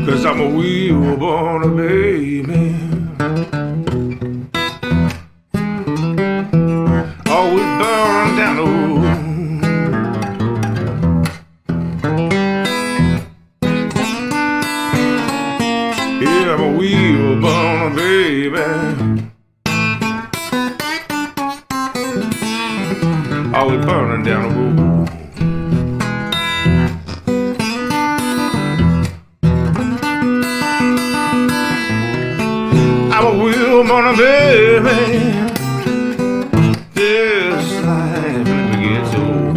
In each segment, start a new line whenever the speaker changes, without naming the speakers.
Cause I'm a wheel-born baby. Always burn down the road. Yeah, I'm a wheel-born baby. Always burning down the road. I'm a wheel-born baby. This life never gets old.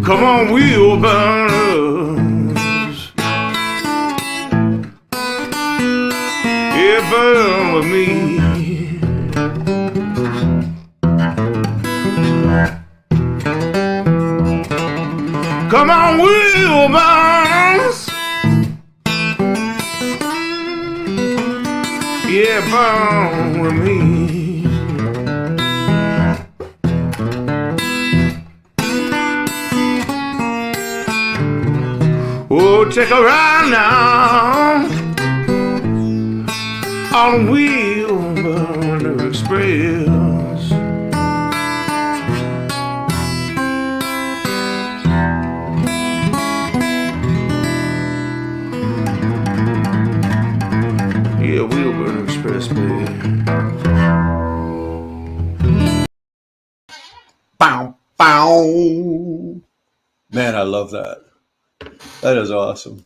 Come on, wheel burners. Yeah, burn with me. Come on, wheel burners. Yeah, burn with me. Oh, take a ride now on the Wheelburner Express. Yeah, Wheelburner Express, baby.
Bow, bow. Man, I love that. That is awesome.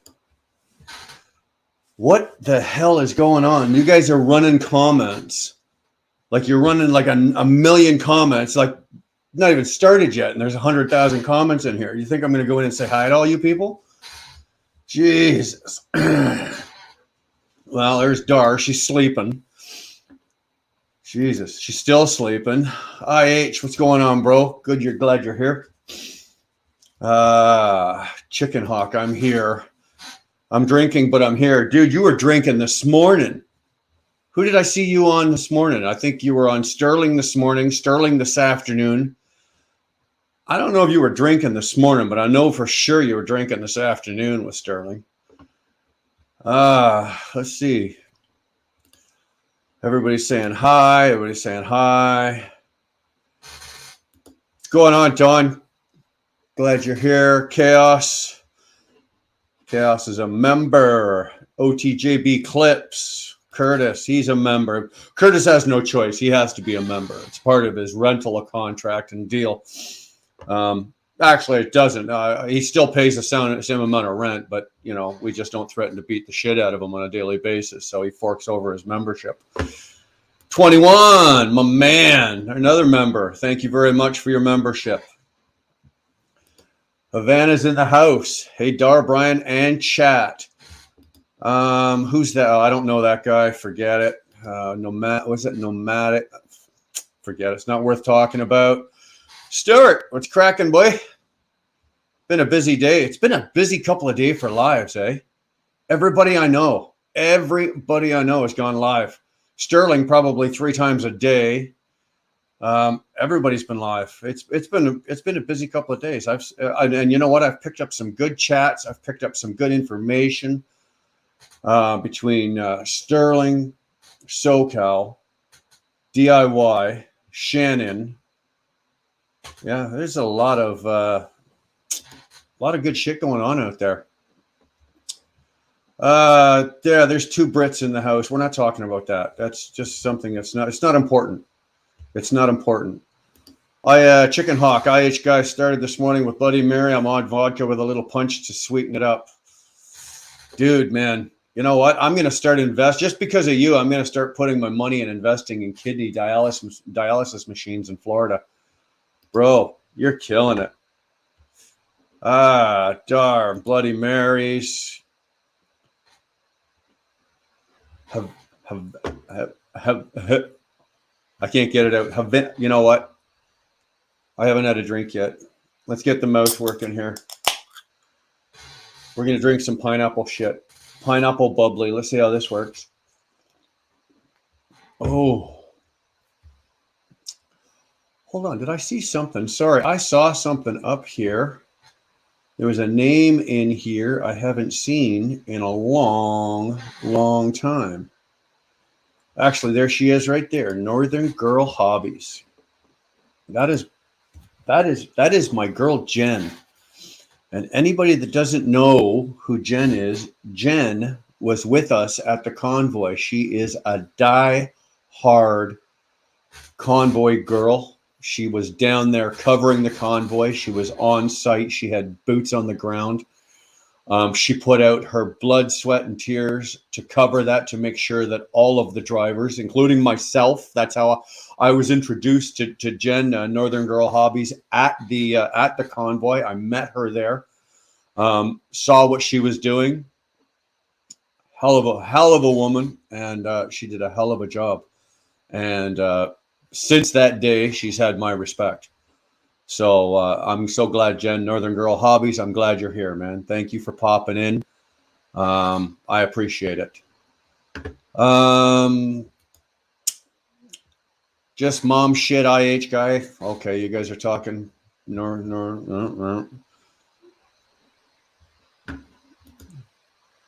What the hell is going on? You guys are running comments. Like you're running like a million comments, like not even started yet. And there's 100,000 comments in here. You think I'm going to go in and say hi to all you people? Jesus. Well, there's Dar. She's sleeping. Jesus, she's still sleeping. IH, what's going on, bro? Good, you're glad you're here. Chicken Hawk, I'm here. I'm drinking, but I'm here. Dude, you were drinking this morning. Who did I see you on this morning? I think you were on Sterling this morning, Sterling this afternoon. I don't know if you were drinking this morning, but I know for sure you were drinking this afternoon with Sterling. Let's see. Everybody's saying hi. Everybody's saying hi. What's going on, Don? Glad you're here. Chaos. Chaos is a member. OTJB Clips. Curtis, he's a member. Curtis has no choice. He has to be a member. It's part of his rental contract and deal. Actually, it doesn't. He still pays the same amount of rent, but, you know, we just don't threaten to beat the shit out of him on a daily basis. So he forks over his membership. 21, my man, another member. Thank you very much for your membership. Havana's in the house. Hey, Dar, Brian, and chat. Who's that? Oh, I don't know that guy. Forget it. Was it Nomadic? Forget it. It's not worth talking about. Stuart, what's cracking, boy? Been a busy day. It's been a busy couple of days for lives, eh? Everybody I know has gone live. Sterling probably 3 times a day. Everybody's been live. It's been a busy couple of days. And you know what? I've picked up some good chats. I've picked up some good information between Sterling, SoCal, DIY, Shannon. Yeah, there's a lot of good shit going on out there. Yeah, there's 2 Brits in the house. We're not talking about that. That's just something it's not important. It's not important. Chicken Hawk, IH guy started this morning with Bloody Mary. I'm on vodka with a little punch to sweeten it up. Dude, man, you know what? I'm going to start just because of you, I'm going to start putting my money and investing in kidney dialysis machines in Florida. Bro, you're killing it. Dar, Bloody Marys. have, have, I can't get it out. Have been, you know what? I haven't had a drink yet. Let's get the mouth working here. We're going to drink some pineapple shit. Pineapple bubbly. Let's see how this works. Oh. Hold on. Did I see something? Sorry. I saw something up here. There was a name in here I haven't seen in a long, long time. Actually, there she is right there. Northern Girl Hobbies. That is my girl, Jen. And anybody that doesn't know who Jen is, Jen was with us at the Convoy. She is a die-hard Convoy girl. She was down there covering the Convoy. She was on site. She had boots on the ground. She put out her blood, sweat, and tears to cover that, to make sure that all of the drivers, including myself, that's how I was introduced to Jen, Northern Girl Hobbies, at the Convoy. I met her there, saw what she was doing. Hell of a woman, and she did a hell of a job. And since that day, she's had my respect. So I'm so glad, Jen, Northern Girl Hobbies. I'm glad you're here, man. Thank you for popping in. I appreciate it. Just mom shit, IH guy. Okay, you guys are talking.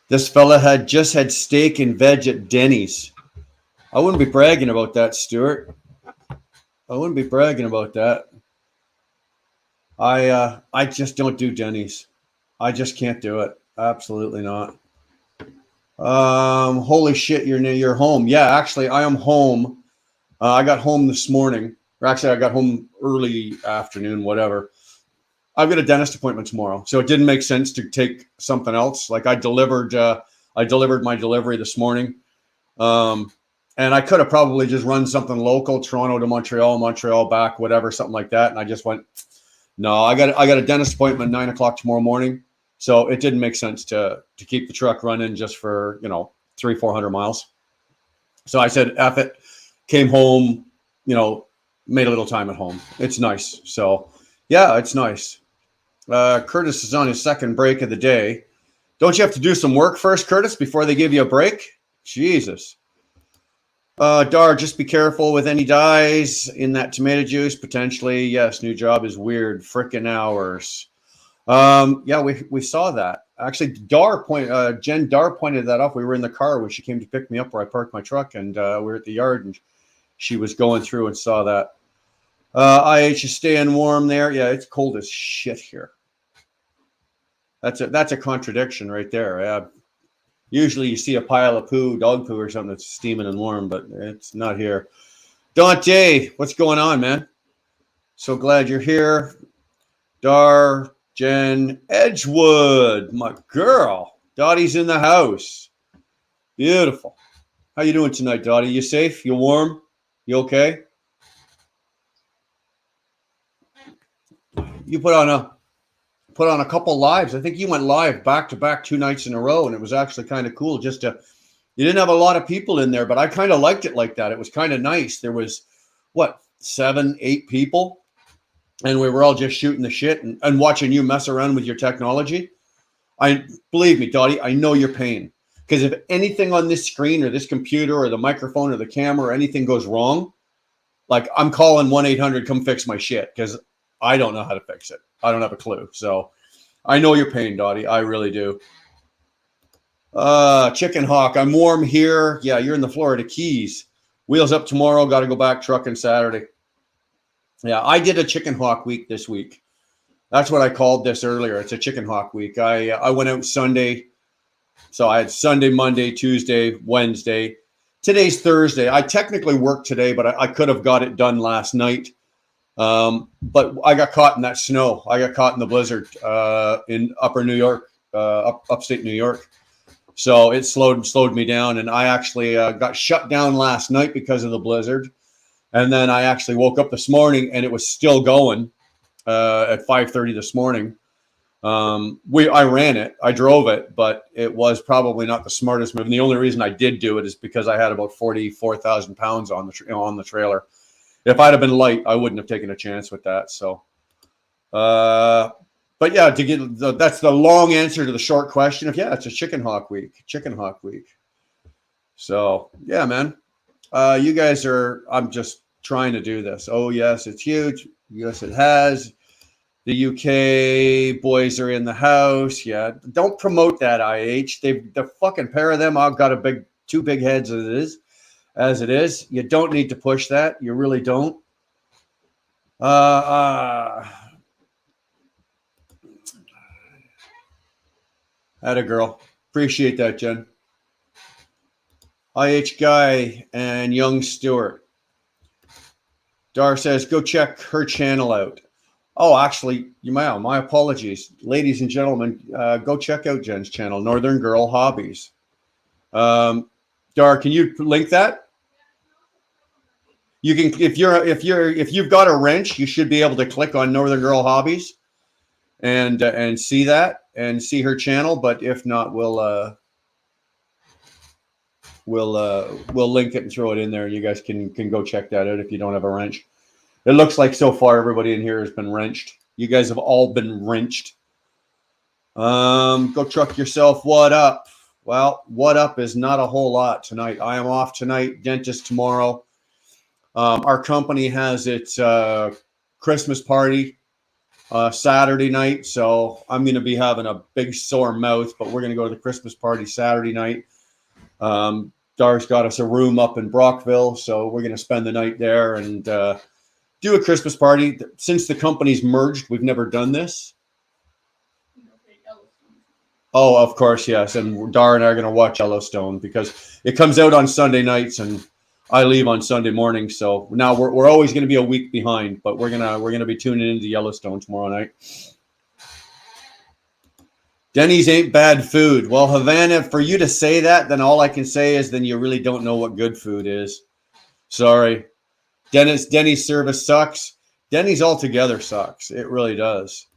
This fella had just had steak and veg at Denny's. I wouldn't be bragging about that, Stuart. I wouldn't be bragging about that. I just don't do Denny's. I just can't do it. Absolutely not. Holy shit, you're home. Yeah, actually, I am home. I got home this morning. Or actually, I got home early afternoon, whatever. I've got a dentist appointment tomorrow, so it didn't make sense to take something else. Like I delivered my delivery this morning. And I could have probably just run something local, Toronto to Montreal, Montreal back, whatever, something like that. And I just went, no, I got a dentist appointment 9 o'clock tomorrow morning. So it didn't make sense to keep the truck running just for, 300-400 miles. So I said, F it, came home, made a little time at home. It's nice. So yeah, it's nice. Curtis is on his second break of the day. Don't you have to do some work first, Curtis, before they give you a break? Jesus. Dar, just be careful with any dyes in that tomato juice. Potentially, yes. New job is weird. Frickin' hours. Yeah, we saw that. Actually, Jen Dar pointed that out. We were in the car when she came to pick me up where I parked my truck, and we were at the yard, and she was going through and saw that. IH is staying warm there. Yeah, it's cold as shit here. That's a contradiction right there. Usually you see a pile of poo, dog poo or something that's steaming and warm, but it's not here. Dante, what's going on, man? So glad you're here. Dar, Jen, Edgewood, my girl. Dottie's in the house. Beautiful. How you doing tonight, Dottie? You safe? You warm? You okay? You put on a couple lives. I think you went live back to back 2 nights in a row, and it was actually kind of cool. You didn't have a lot of people in there, but I kind of liked it like that. It was kind of nice. There was 7, 8 people, and we were all just shooting the shit and watching you mess around with your technology. Believe me, Dottie, I know your pain, because if anything on this screen or this computer or the microphone or the camera or anything goes wrong, like I'm calling 1-800, come fix my shit, because I don't know how to fix it. I don't have a clue. So I know your pain, Dottie. I really do. Chicken Hawk, I'm warm here. Yeah, you're in the Florida Keys. Wheels up tomorrow. Got to go back trucking Saturday. Yeah, I did a Chicken Hawk week this week. That's what I called this earlier. It's a Chicken Hawk week. I went out Sunday. So I had Sunday, Monday, Tuesday, Wednesday. Today's Thursday. I technically worked today, but I could have got it done last night. But I got caught in that snow. I got caught in the blizzard in upper New York, upstate New York. So it slowed me down. And I actually got shut down last night because of the blizzard. And then I actually woke up this morning and it was still going at 5:30 this morning. I ran it, I drove it, but it was probably not the smartest move. And the only reason I did do it is because I had about 44,000 pounds on the trailer. If I'd have been light, I wouldn't have taken a chance with that. So, but yeah, that's the long answer to the short question of, yeah, it's a chicken hawk week. So yeah, man, you guys I'm just trying to do this. Oh yes, it's huge. Yes, it has. The UK boys are in the house. Yeah, don't promote that. The fucking pair of them. I've got two big heads as it is. You don't need to push that. You really don't. Atta girl. Appreciate that, Jen. IH Guy and Young Stewart. Dar says, go check her channel out. Oh, actually, my apologies. Ladies and gentlemen, go check out Jen's channel, Northern Girl Hobbies. Dar, can you link that? You can, if you've got a wrench, you should be able to click on Northern Girl Hobbies and see that and see her channel. But if not, we'll link it and throw it in there. You guys can go check that out if you don't have a wrench. It looks like so far everybody in here has been wrenched. You guys have all been wrenched. Go truck yourself. What up? Well, what up is not a whole lot tonight. I am off tonight. Dentist tomorrow. Our company has its Christmas party Saturday night, so I'm going to be having a big sore mouth. But we're going to go to the Christmas party Saturday night. Dar's got us a room up in Brockville, so we're going to spend the night there and do a Christmas party. Since the company's merged, we've never done this. Oh, of course, yes. And Dar and I are going to watch Yellowstone because it comes out on Sunday nights and I leave on Sunday morning. So now we're always going to be a week behind, but we're gonna be tuning into Yellowstone tomorrow night. Denny's ain't bad food. Well, Havana, for you to say that, then all I can say is then you really don't know what good food is. Sorry. Denny's service sucks. Denny's altogether sucks. It really does.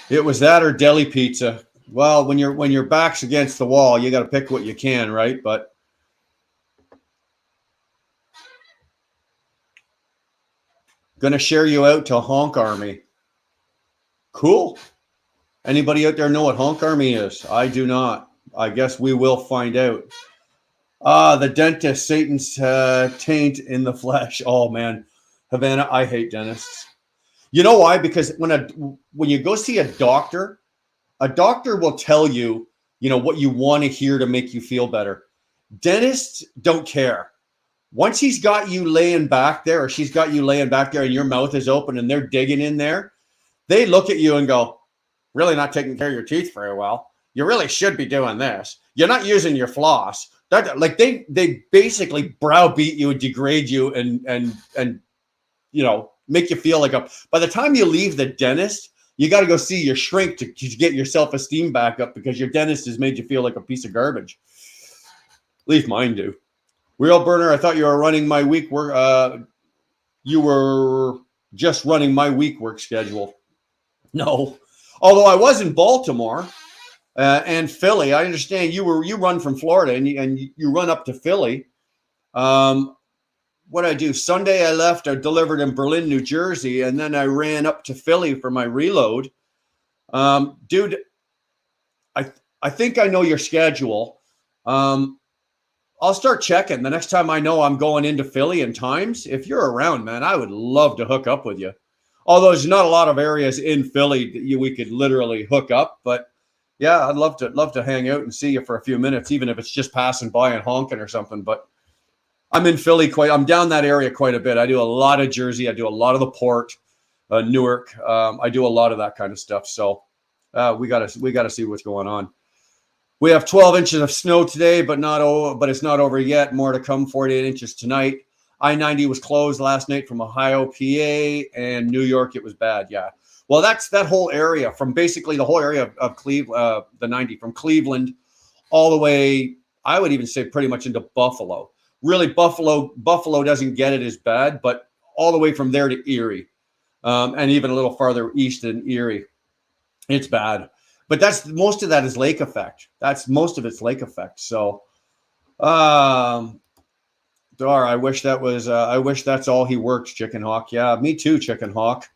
It was that or deli pizza. Well, when your back's against the wall, you got to pick what you can, right? But gonna share you out to Honk Army. Cool. Anybody out there know what Honk Army is? I do not. I guess we will find out. The dentist, Satan's taint in the flesh. Oh man, Havana, I hate dentists. You know why? Because when you go see a doctor will tell you, what you want to hear to make you feel better. Dentists don't care. Once he's got you laying back there, or she's got you laying back there, and your mouth is open, and they're digging in there, they look at you and go, "Really not taking care of your teeth very well. You really should be doing this. You're not using your floss." They basically browbeat you and degrade you and make you feel like by the time you leave the dentist, you got to go see your shrink to get your self-esteem back up because your dentist has made you feel like a piece of garbage. At least mine do. Real Burner, I thought you were running my week work. You were just running my week work schedule. No, although I was in Baltimore. And Philly, I understand you run from Florida and you run up to Philly. What I do Sunday, I left. I delivered in Berlin, New Jersey, and then I ran up to Philly for my reload. Dude, I think I know your schedule. I'll start checking the next time I know I'm going into Philly in times. If you're around, man, I would love to hook up with you. Although there's not a lot of areas in Philly that we could literally hook up, but. Yeah, I'd love to hang out and see you for a few minutes, even if it's just passing by and honking or something. But I'm in Philly I'm down that area quite a bit. I do a lot of Jersey. I do a lot of the Port, Newark. I do a lot of that kind of stuff. So we gotta see what's going on. We have 12 inches of snow today, but it's not over yet. More to come. 48 inches tonight. I-90 was closed last night from Ohio, PA, and New York. It was bad. Yeah. Well, that's that whole area from basically the whole area of Cleveland, the 90 from Cleveland all the way, I would even say pretty much into Buffalo. Really, Buffalo doesn't get it as bad, but all the way from there to Erie, and even a little farther east than Erie. It's bad. But that's most of that is lake effect. That's most of it's lake effect. So, Dar, I wish that was. I wish that's all he worked. Chicken Hawk. Yeah, me too. Chicken Hawk.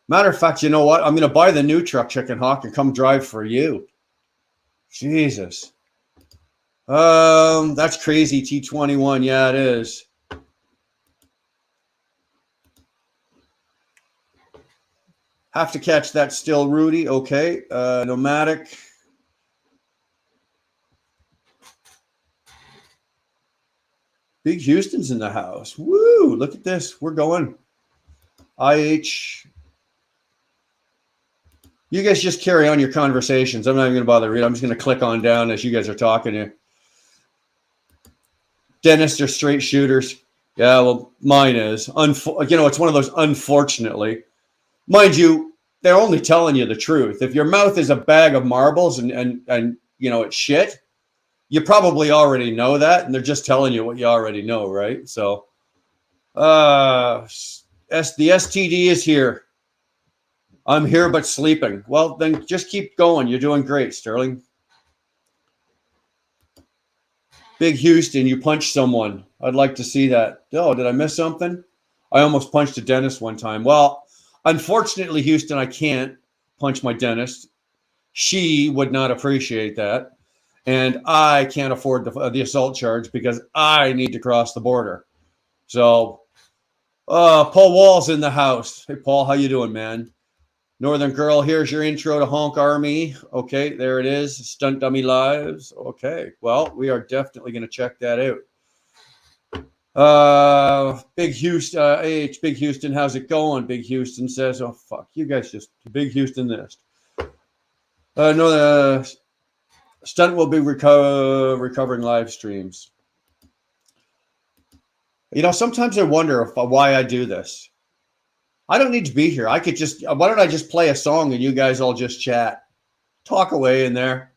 Matter of fact, you know what? I'm going to buy the new truck, Chicken Hawk, and come drive for you. Jesus. That's crazy. T21. Yeah, it is. Have to catch that still, Rudy. Okay. Nomadic. Big Houston's in the house. Woo! Look at this. We're going. IH. You guys just carry on your conversations. I'm not even going to bother reading. I'm just going to click on down as you guys are talking here. Dentists are straight shooters. Yeah, well, mine is. It's one of those unfortunately. Mind you, they're only telling you the truth. If your mouth is a bag of marbles and it's shit, you probably already know that, and they're just telling you what you already know, right? So, the STD is here. I'm here but sleeping. Well, then just keep going. You're doing great, Sterling. Big Houston, you punched someone. I'd like to see that. Oh, did I miss something? I almost punched a dentist one time. Well, unfortunately, Houston, I can't punch my dentist. She would not appreciate that. And I can't afford the assault charge because I need to cross the border. So, Paul Wall's in the house. Hey, Paul, how you doing, man? Northern Girl, here's your intro to Honk Army. Okay, there it is. Stunt Dummy Lives. Okay, well, we are definitely going to check that out. Big Houston, Big Houston, how's it going? Big Houston says, oh, fuck, you guys just, Big Houston this. No, the stunt will be recovering live streams. Sometimes I wonder why I do this. I don't need to be here. I could just, why don't I just play a song and you guys all just chat? Talk away in there.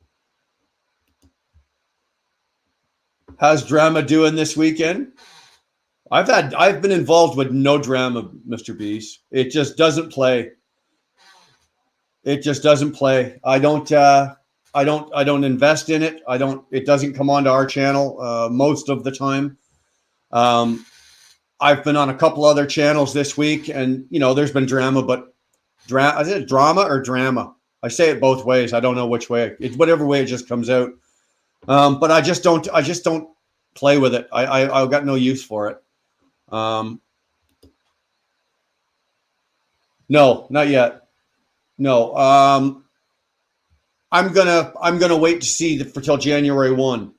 How's drama doing this weekend? I've been involved with no drama, Mr. Beast. It just doesn't play. It just doesn't play. I don't invest in it. It doesn't come onto our channel most of the time. I've been on a couple other channels this week, and there's been drama, but is it drama or drama? I say it both ways. I don't know which way. It's whatever way it just comes out. But I just don't play with it. I've got no use for it. No, not yet. No. I'm gonna wait to see till January 1.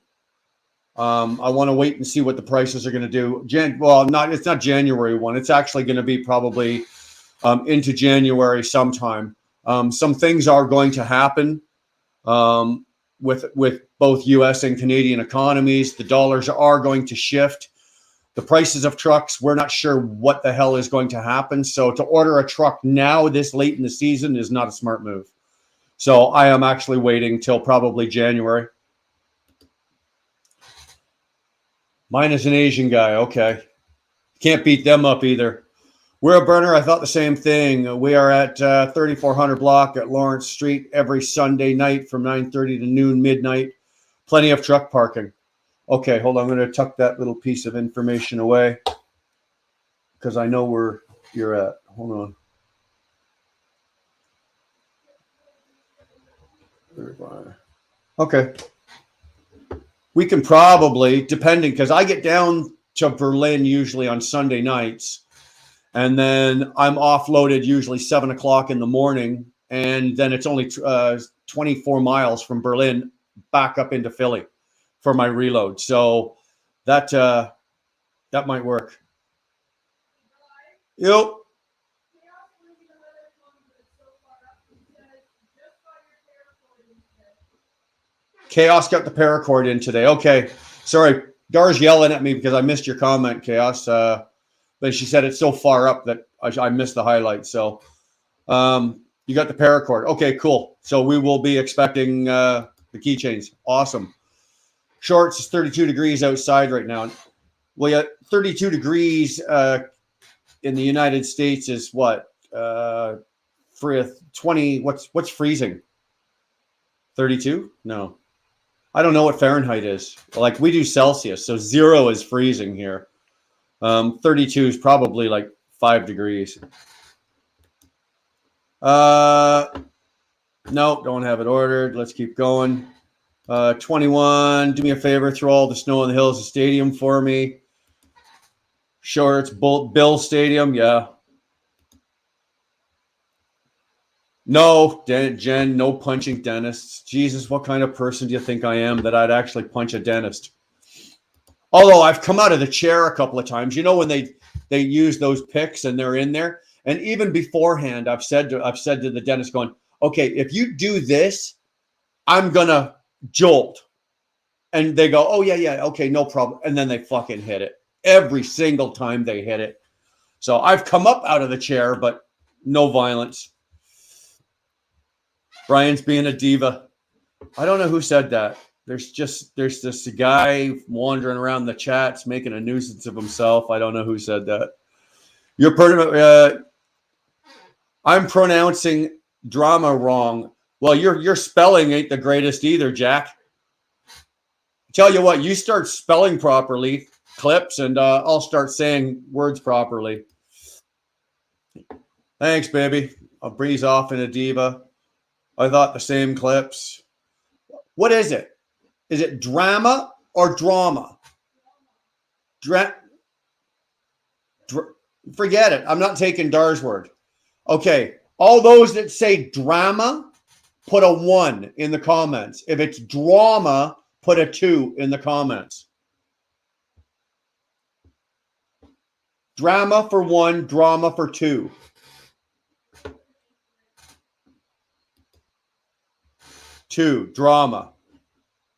I want to wait and see what the prices are going to do. It's not January 1. It's actually going to be probably into January sometime. Some things are going to happen with both U.S. and Canadian economies. The dollars are going to shift. The prices of trucks, we're not sure what the hell is going to happen. So to order a truck now this late in the season is not a smart move. So I am actually waiting till probably January. Mine is an Asian guy. Okay. Can't beat them up either. We're a burner. I thought the same thing. We are at 3400 block at Lawrence Street every Sunday night from 9:30 to noon, midnight. Plenty of truck parking. Okay, hold on. I'm going to tuck that little piece of information away because I know where you're at. Hold on. Okay. We can probably, depending, because I get down to Berlin usually on Sunday nights, and then I'm offloaded usually 7 o'clock in the morning, and then it's only 24 miles from Berlin back up into Philly for my reload. So that might work. Yep. Chaos got the paracord in today. Okay. Sorry. Dar's yelling at me because I missed your comment, Chaos. But she said it's so far up that I missed the highlight. So you got the paracord. Okay, cool. So we will be expecting the keychains. Awesome. Shorts is 32 degrees outside right now. Well, yeah, 32 degrees in the United States is what? For 20. What's freezing? 32? No. I don't know what Fahrenheit is. Like we do Celsius, so 0 is freezing here. 32 is probably like 5 degrees. No, don't have it ordered. Let's keep going. 21, do me a favor, throw all the snow on the hills of stadium for me. Sure, it's Bill Stadium, yeah. No, Jen, no punching dentists. Jesus, what kind of person do you think I am that I'd actually punch a dentist? Although I've come out of the chair a couple of times. You know when they use those picks and they're in there? And even beforehand, I've said to the dentist going, okay, if you do this, I'm going to jolt. And they go, oh, yeah, okay, no problem. And then they fucking hit it. Every single time they hit it. So I've come up out of the chair, but no violence. Brian's being a diva. I don't know who said that. There's this guy wandering around the chats making a nuisance of himself. I don't know who said that. I'm pronouncing drama wrong. Well, your spelling ain't the greatest either, Jack. Tell you what, you start spelling properly, clips, and I'll start saying words properly. Thanks, baby. I'll breeze off in a diva. I thought the same clips. What is it? Is it drama or drama? Forget it. I'm not taking Dar's word. Okay. All those that say drama, put a 1 in the comments. If it's drama, put a 2 in the comments. Drama for 1, drama for 2. Two, drama.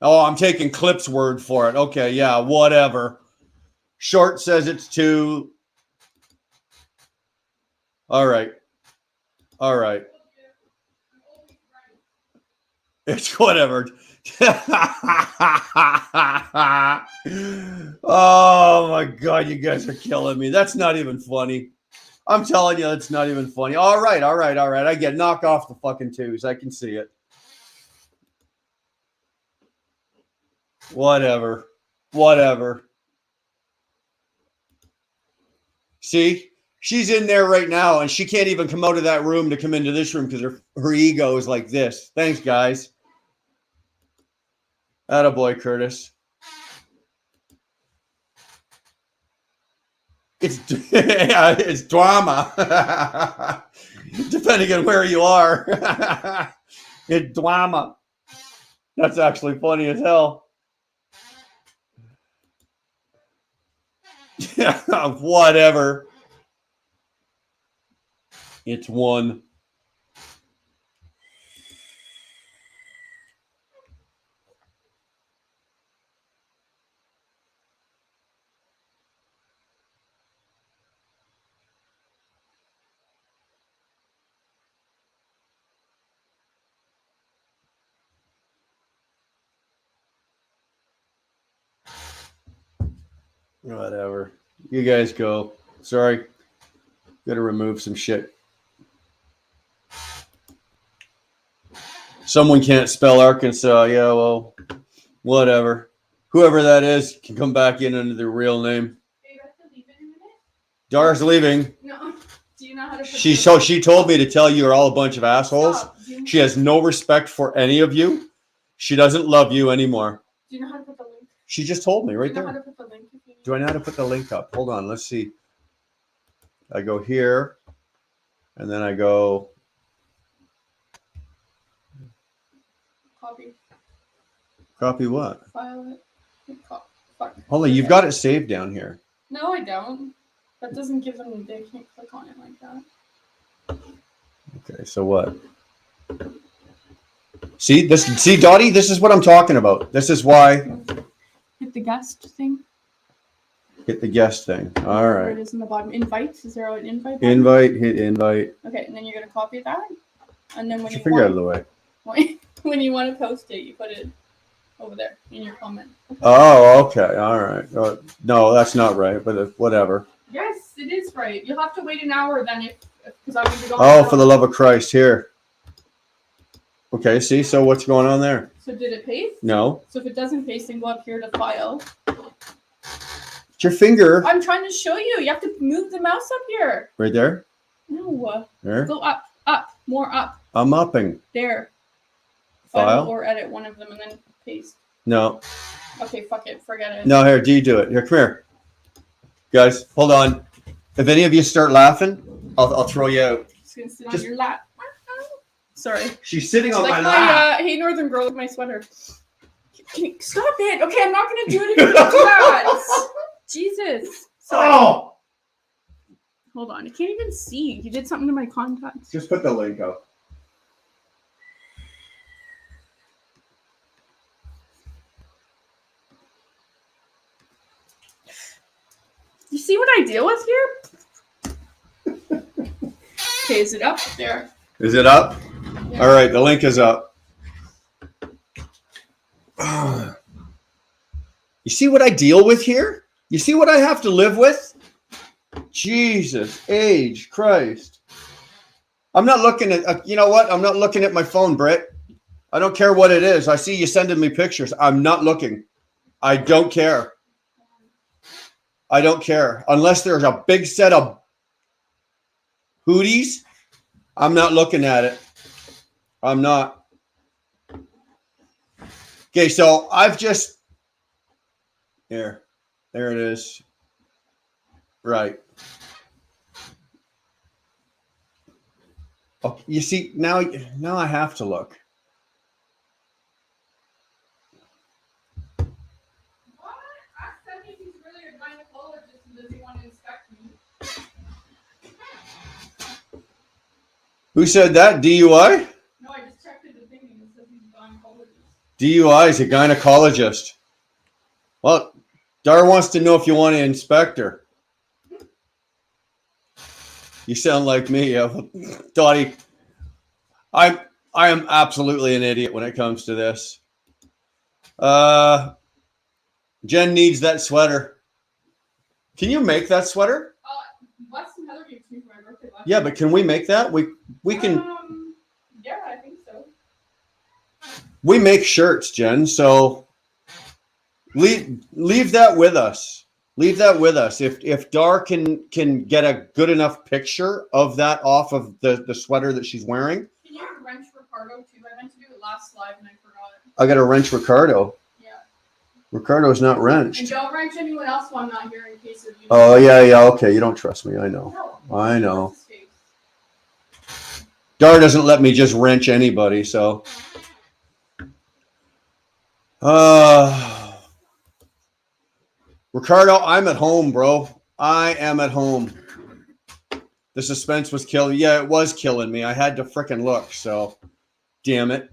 Oh, I'm taking Clip's word for it. Okay, yeah, whatever. Short says it's 2. All right. It's whatever. Oh my God, you guys are killing me. That's not even funny. I'm telling you, it's not even funny. All right. I get knock off the fucking 2s. I can see it. Whatever. See, she's in there right now and she can't even come out of that room to come into this room because her ego is like this. Thanks, guys. Attaboy, Curtis. It's drama. Depending on where you are. It's drama. That's actually funny as hell. Whatever. It's 1. Whatever. You guys go. Sorry. Gotta remove some shit. Someone can't spell Arkansas. Yeah, well, whatever. Whoever that is can come back in under their real name.
Are you have to leave in a minute?
Dar's leaving.
No. Do you know how to put
She told me to tell you you're all a bunch of assholes.
Stop.
She has no respect for any of you. She doesn't love you anymore.
Do you know how to put the link?
She just told me right
Do you know
there.
how to put the link if you need?
Do I know how to put the link up? Hold on. Let's see. I go here. And then I go.
Copy.
Copy what?
File it. Fuck.
Hold on. You've got it saved down here.
No, I don't. That doesn't give them. They can't click on it like that.
Okay. So what? See, Dottie, this is what I'm talking about. This is why.
Hit the guest thing.
Hit the guest thing. All
Where
right.
it is in the bottom. Invites. Is there an invite button?
Invite, hit invite.
Okay, and then you're gonna copy that, and then when
Get your
you
finger out of
want,
the way.
when you want to post it, you put it over there in your comment. Okay.
Oh, okay. All right. No, that's not right, but whatever.
Yes, it is right. You'll have to wait an hour then if because I want to go.
Oh, for the love of Christ, here. Okay, see, so what's going on there?
So did it paste?
No.
So if it doesn't paste, then go up here to file.
It's your finger.
I'm trying to show you. You have to move the mouse up here.
Right there?
No.
There?
Go up, more up.
I'm upping.
There.
File?
Or edit one of them and then paste.
No.
Okay, fuck it. Forget it.
No, here, do it. Here, come here. Guys, hold on. If any of you start laughing, I'll throw you out.
Just gonna sit on your lap. Sorry.
She's sitting on
Like
my lap.
Hey Northern Girl with my sweater. Stop it. Okay, I'm not gonna do it if you don't do that. Jesus. Sorry.
Oh!
Hold on. I can't even see. You did something to my contacts.
Just put the link up.
You see what I deal with here? Okay, is it up? There.
Is it up?
Yeah.
All right, the link is up. You see what I deal with here? You see what I have to live with? Jesus, age, Christ. I'm not looking at, you know what? I'm not looking at my phone, Britt. I don't care what it is. I see you sending me pictures. I'm not looking. I don't care. I don't care. Unless there's a big set of hooties, I'm not looking at it. I'm not. Okay, so I've just... Here. There it is. Right. Oh, you see, now I have to look.
What? Ask Stephanie if he's really a gynecologist and does he want to inspect me.
Who said that? DUI?
No, I just checked his opinion. It says he's a gynecologist.
DUI is a gynecologist. Well, Dar wants to know if you want to inspect her. You sound like me, Dottie. I am absolutely an idiot when it comes to this. Jen needs that sweater. Can you make that sweater?
Wes and Heather gave me for my birthday last
Yeah, but can we make that? We can.
Yeah, I think so.
We make shirts, Jen. So leave that with us. Leave that with us. If Dar can get a good enough picture of that off of the sweater that she's wearing.
Can you wrench Ricardo too? I meant to do it last live and I forgot.
I got to wrench Ricardo.
Yeah.
Ricardo's not wrenched.
And don't wrench anyone else while I'm not here in case of you.
Oh yeah. Okay, you don't trust me. I know.
No.
I know. Dar doesn't let me just wrench anybody. So. Ricardo, I'm at home, bro. I am at home. The suspense was killing. Yeah, it was killing me. I had to frickin' look. So, damn it.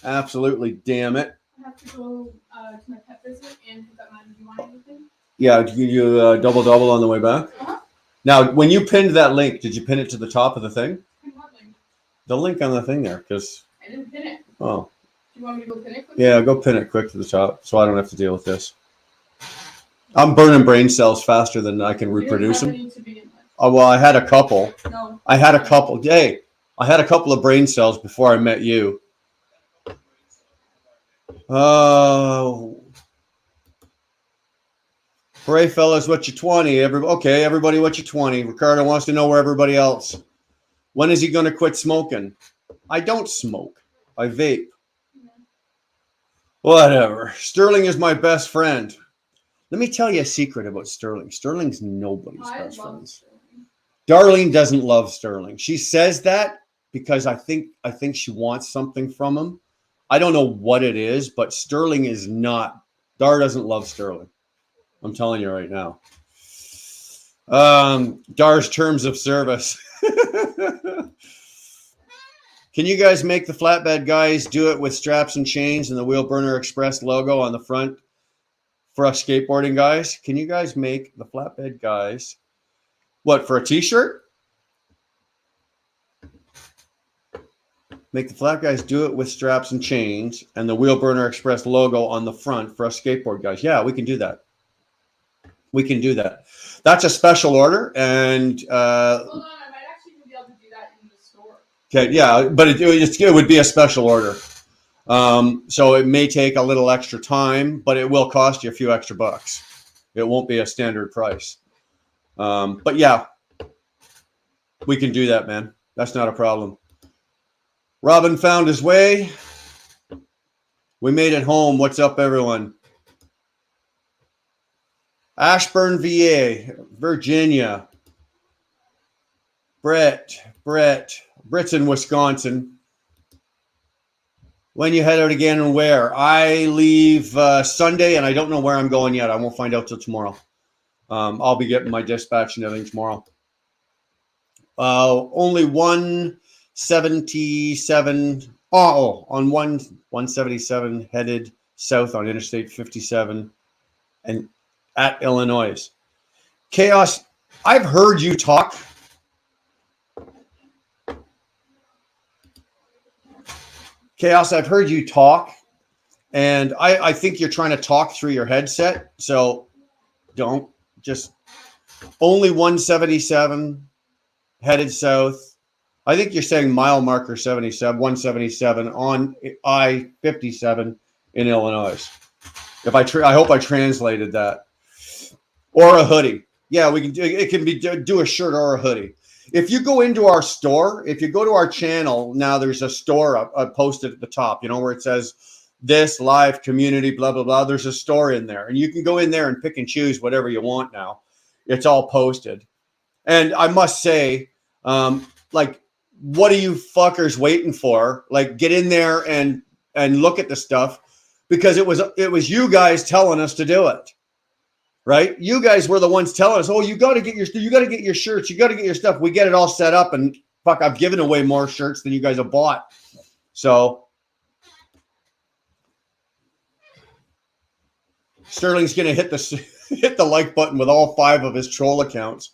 Absolutely, damn it.
I have to go to my pet visit and pick up my. Do you want anything?
Yeah, did you double on the way back?
Uh-huh.
Now, when you pinned that link, did you pin it to the top of the thing?
Pin what link?
The link on the thing there, because.
I didn't pin it.
Oh.
Do you want me to go pin it quickly?
Yeah, go pin it quick to the top, so I don't have to deal with this. I'm burning brain cells faster than I can reproduce them.
To begin with.
Oh, well, I had a couple.
No.
I had a couple. Hey, I had a couple of brain cells before I met you. Oh. Hooray, fellas, what you 20? Okay, everybody, what you 20? Ricardo wants to know where everybody else. When is he going to quit smoking? I don't smoke. I vape. Whatever. Sterling is my best friend. Let me tell you a secret about Sterling. Sterling's nobody's best friend. Darlene doesn't love Sterling. She says that because I think she wants something from him. I don't know what it is, but Sterling is not. Dar doesn't love Sterling. I'm telling you right now. Dar's terms of service. Can you guys make the flatbed guys do it with straps and chains and the Wheel Burner Express logo on the front for us skateboarding guys? Can you guys make the flatbed guys, what, for a t-shirt? Make the flat guys do it with straps and chains and the Wheel Burner Express logo on the front for us skateboard guys. Yeah, we can do that. We can do that. That's a special order. And
hold on, I might actually
Okay, yeah, but it would be a special order. So it may take a little extra time, but it will cost you a few extra bucks. It won't be a standard price. But yeah, we can do that, man. That's not a problem. Robin found his way. We made it home. What's up, everyone? Ashburn, VA, Virginia. Britt's in Wisconsin. When you head out again and where? I leave Sunday, and I don't know where I'm going yet. I won't find out till tomorrow. I'll be getting my dispatch and everything tomorrow. Only 177. On 177 headed south on Interstate 57 and at Illinois. Chaos, I've heard you talk. Chaos, I've heard you talk, and I think you're trying to talk through your headset, so don't. Just only 177 headed south. I think you're saying mile marker 177 on I-57 in Illinois. I hope I translated that. Or a hoodie. Yeah, we can do it. Can be do a shirt or a hoodie. If you go into our store, if you go to our channel, now there's a store posted at the top, where it says this live community, blah, blah, blah. There's a store in there, and you can go in there and pick and choose whatever you want now. It's all posted. And I must say, what are you fuckers waiting for? Like, get in there and look at the stuff, because it was you guys telling us to do it. Right? You guys were the ones telling us, oh, you got to get your shirts, you got to get your stuff. We get it all set up, and fuck, I've given away more shirts than you guys have bought. So Sterling's going to hit the like button with all 5 of his troll accounts.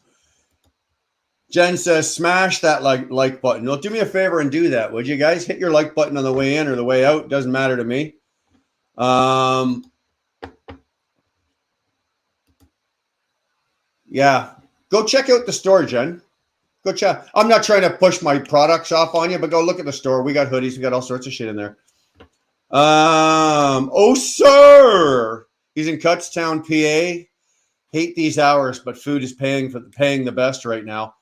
Jen says, smash that like button. Well, do me a favor and do that, would you guys? Hit your like button on the way in or the way out. Doesn't matter to me. Yeah, go check out the store, Jen. Go check. I'm not trying to push my products off on you, but go look at the store. We got hoodies. We got all sorts of shit in there. Oh, sir. He's in Cutstown, PA. Hate these hours, but food is paying the best right now.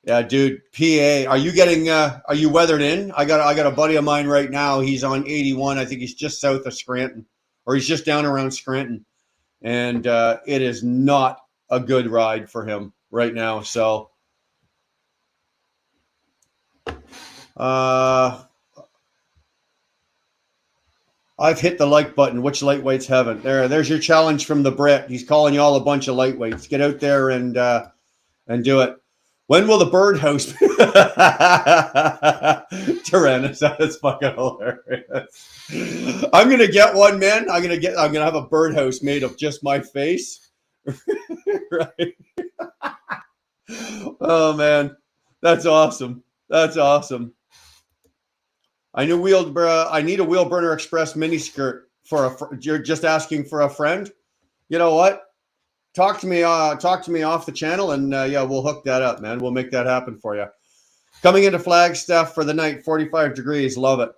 Yeah, dude. PA. Are you weathered in? I got a buddy of mine right now. He's on 81. I think he's just south of Scranton, or he's just down around Scranton, and it is not a good ride for him right now. So I've hit the like button. Which lightweights haven't? There's your challenge from the Brit. He's calling you all a bunch of lightweights. Get out there and do it. When will the birdhouse be? Tyrannus, that's fucking hilarious. I'm gonna get one, man. I'm gonna have a birdhouse made of just my face. Right. Oh man, that's awesome. That's awesome. I need a Wheel Burner Express mini skirt you're just asking for a friend. You know what? Talk to me off the channel, and we'll hook that up, man. We'll make that happen for you. Coming into Flagstaff for the night, 45 degrees. Love it.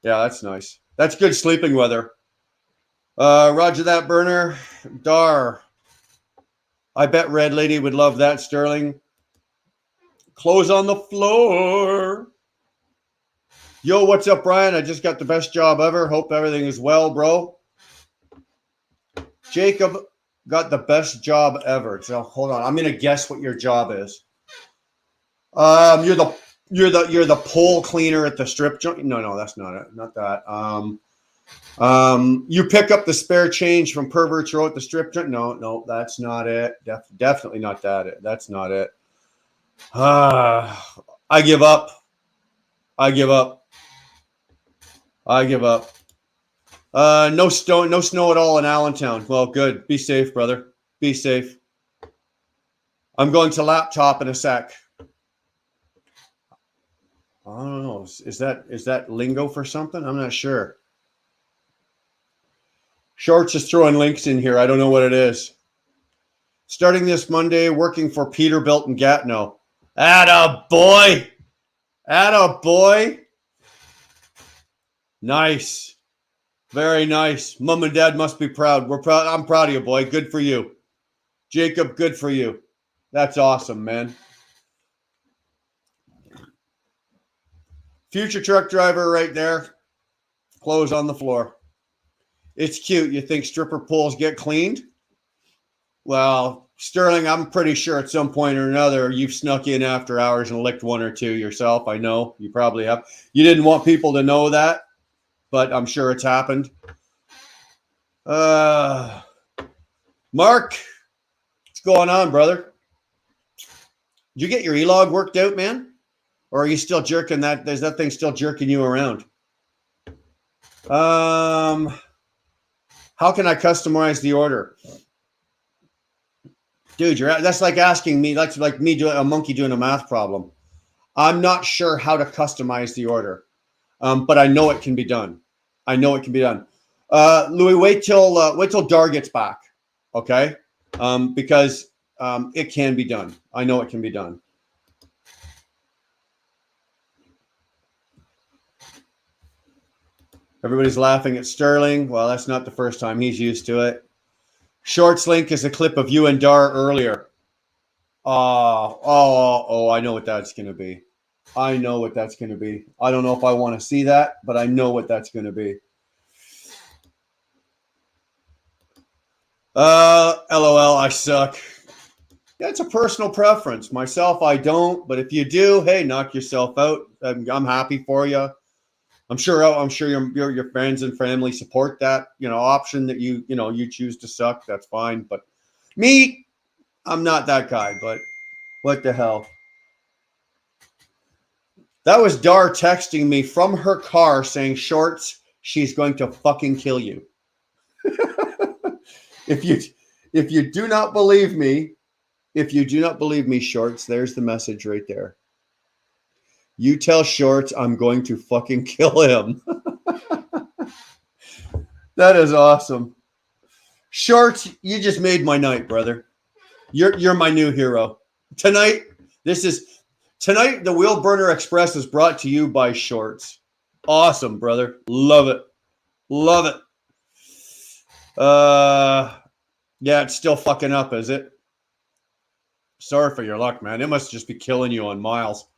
Yeah, that's nice. That's good sleeping weather. Roger that, Burner. Dar. I bet Red Lady would love that, Sterling. Clothes on the floor. Yo, what's up, Brian? I just got the best job ever. Hope everything is well, bro. Jacob got the best job ever. So hold on. I'm gonna guess what your job is. You're the pole cleaner at the strip joint. No, that's not it. Not that. You pick up the spare change from perverts row at the strip joint. No, that's not it. Definitely not that. That's not it. I give up. No snow at all in Allentown. Well, good. Be safe, brother. Be safe. I'm going to laptop in a sec. I don't know. Is that lingo for something? I'm not sure. Shorts is throwing links in here. I don't know what it is. Starting this Monday, working for Peterbilt and Gatineau. Atta boy. Atta boy. Nice. Very nice. Mom and dad must be proud. We're proud. I'm proud of you, boy. Good for you. Jacob, good for you. That's awesome, man. Future truck driver right there. Clothes on the floor. It's cute. You think stripper poles get cleaned? Well, Sterling, I'm pretty sure at some point or another you've snuck in after hours and licked one or two yourself. I know you probably have. You didn't want people to know that, but I'm sure it's happened. Mark, what's going on, brother? Did you get your e-log worked out, man? Or are you still jerking that? Is that thing still jerking you around? How can I customize the order? Dude, that's like asking me, that's like me doing a monkey doing a math problem. I'm not sure how to customize the order, but I know it can be done. I know it can be done. Louis, wait till Dar gets back, okay? Because it can be done. I know it can be done. Everybody's laughing at Sterling. Well, that's not the first time. He's used to it. Shorts link is a clip of you and Dar earlier. Oh, I know what that's going to be. I know what that's going to be. I don't know if I want to see that, but I know what that's going to be. LOL, I suck. Yeah, it's a personal preference. Myself, I don't. But if you do, hey, knock yourself out. I'm happy for you. I'm sure your friends and family support that, option that you choose to suck. That's fine. But me, I'm not that guy. But what the hell? That was Dar texting me from her car saying, Shorts, she's going to fucking kill you. If you do not believe me, Shorts, there's the message right there. You tell Shorts I'm going to fucking kill him. That is awesome. Shorts, you just made my night, brother. You're my new hero. Tonight, the Wheel Burner Express is brought to you by Shorts. Awesome, brother. Love it. Love it. Yeah, it's still fucking up, is it? Sorry for your luck, man. It must just be killing you on miles.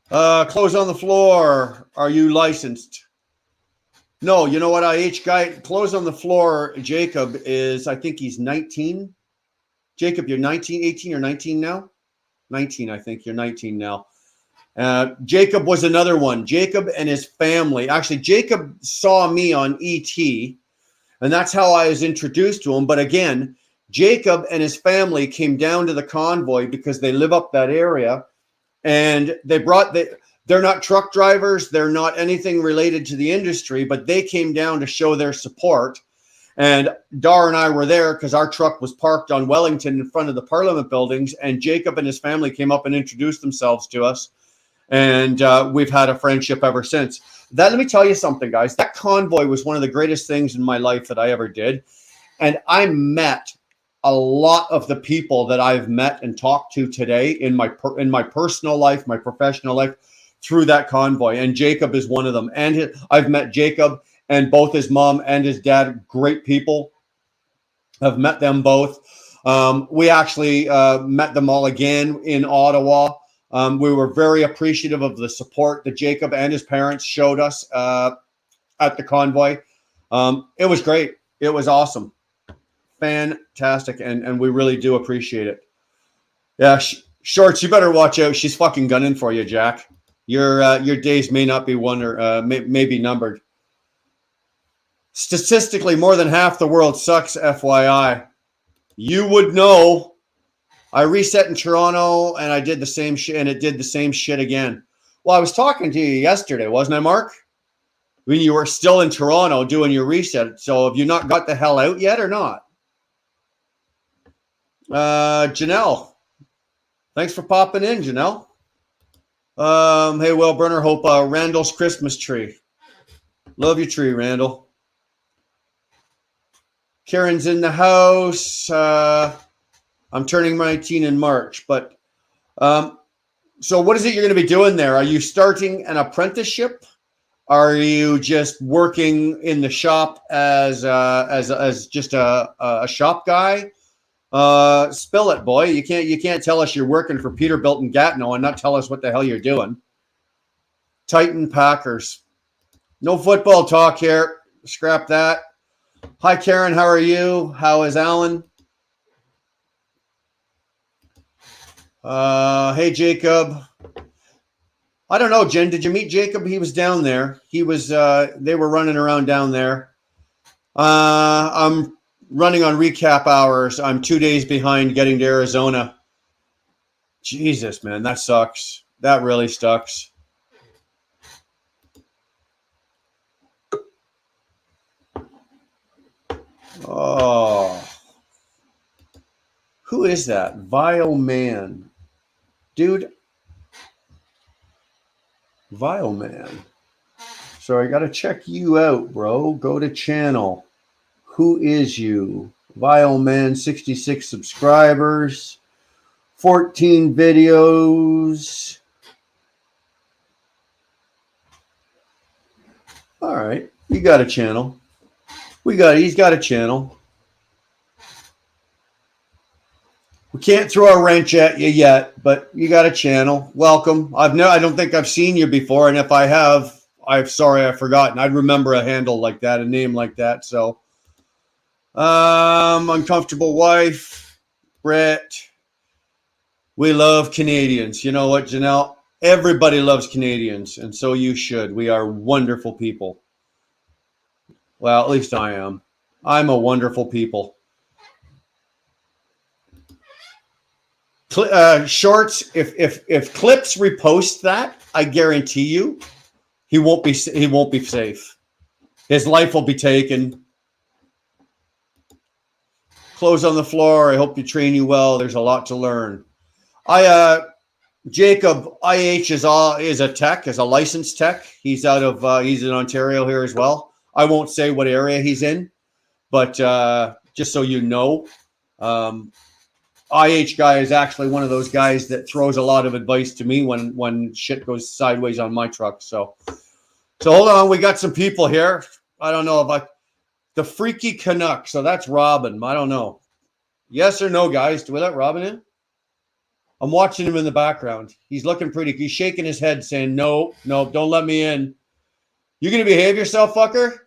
Clothes on the floor. Are you licensed? No, you know what, IH guy? Clothes on the floor. Jacob is, I think he's 19. Jacob, you're 19, 18 or 19 now? 19, I think. You're 19 now. Jacob was another one. Jacob and his family. Actually, Jacob saw me on ET, and that's how I was introduced to him. But again, Jacob and his family came down to the Convoy because they live up that area. And they're not truck drivers. They're not anything related to the industry, but they came down to show their support. And Dar and I were there because our truck was parked on Wellington in front of the Parliament buildings. And Jacob and his family came up and introduced themselves to us. And we've had a friendship ever since. Let me tell you something, guys. That Convoy was one of the greatest things in my life that I ever did. And I met a lot of the people that I've met and talked to today in my personal life, my professional life, through that Convoy. And Jacob is one of them. And I've met Jacob and both his mom and his dad, great people. I've met them both. We actually met them all again in Ottawa. We were very appreciative of the support that Jacob and his parents showed us at the Convoy. It was great. It was awesome. Fantastic. And we really do appreciate it. Yeah, Shorts, you better watch out. She's fucking gunning for you, Jack. Your days may not be may be numbered. Statistically, more than half the world sucks, FYI. You would know. I reset in Toronto and I did the same shit, and it did the same shit again. Well, I was talking to you yesterday, wasn't I, Mark? When you were still in Toronto doing your reset. So have you not got the hell out yet or not? Janelle. Thanks for popping in, Janelle. Hey, Will Burner, hope Randall's Christmas tree. Love your tree, Randall. Karen's in the house. I'm turning 19 in March, but So what is it you're going to be doing there? Are you starting an apprenticeship? Are you just working in the shop as just a shop guy? Spill it, boy. You can't tell us you're working for Peterbilt and Gatineau and not tell us what the hell you're doing. Titan Packers. No football talk here. Scrap that. Hi, Karen. How are you? How is Alan? Hey, Jacob. I don't know, Jen. Did you meet Jacob? He was down there. He was. They were running around down there. I'm running on recap hours. I'm 2 days behind getting to Arizona. Jesus, man, that sucks. That really sucks. Oh, who is that? Vile man, dude. Vile man. So I got to check you out, bro. Go to channel. Who is you? Vile man, 66 subscribers, 14 videos. All right. You got a channel. He's got a channel. We can't throw a wrench at you yet, but you got a channel. Welcome. I don't think I've seen you before, and if I have, I'm sorry I've forgotten. I'd remember a handle like that, a name like that. So, uncomfortable wife, Brett. We love Canadians. You know what, Janelle? Everybody loves Canadians, and so you should. We are wonderful people. Well, at least I am. I'm a wonderful people. Shorts. If Clips repost that, I guarantee you, he won't be safe. His life will be taken. Clothes on the floor. I hope you train you well. There's a lot to learn. Jacob IH is a tech, is a licensed tech. He's he's in Ontario here as well. I won't say what area he's in, but just so you know, IH guy is actually one of those guys that throws a lot of advice to me when shit goes sideways on my truck. So hold on, we got some people here. I don't know if the Freaky Canuck. So that's Robin. I don't know. Yes or no, guys? Do we let Robin in? I'm watching him in the background. He's looking pretty. He's shaking his head, saying, "No, don't let me in. You gonna behave yourself, fucker?"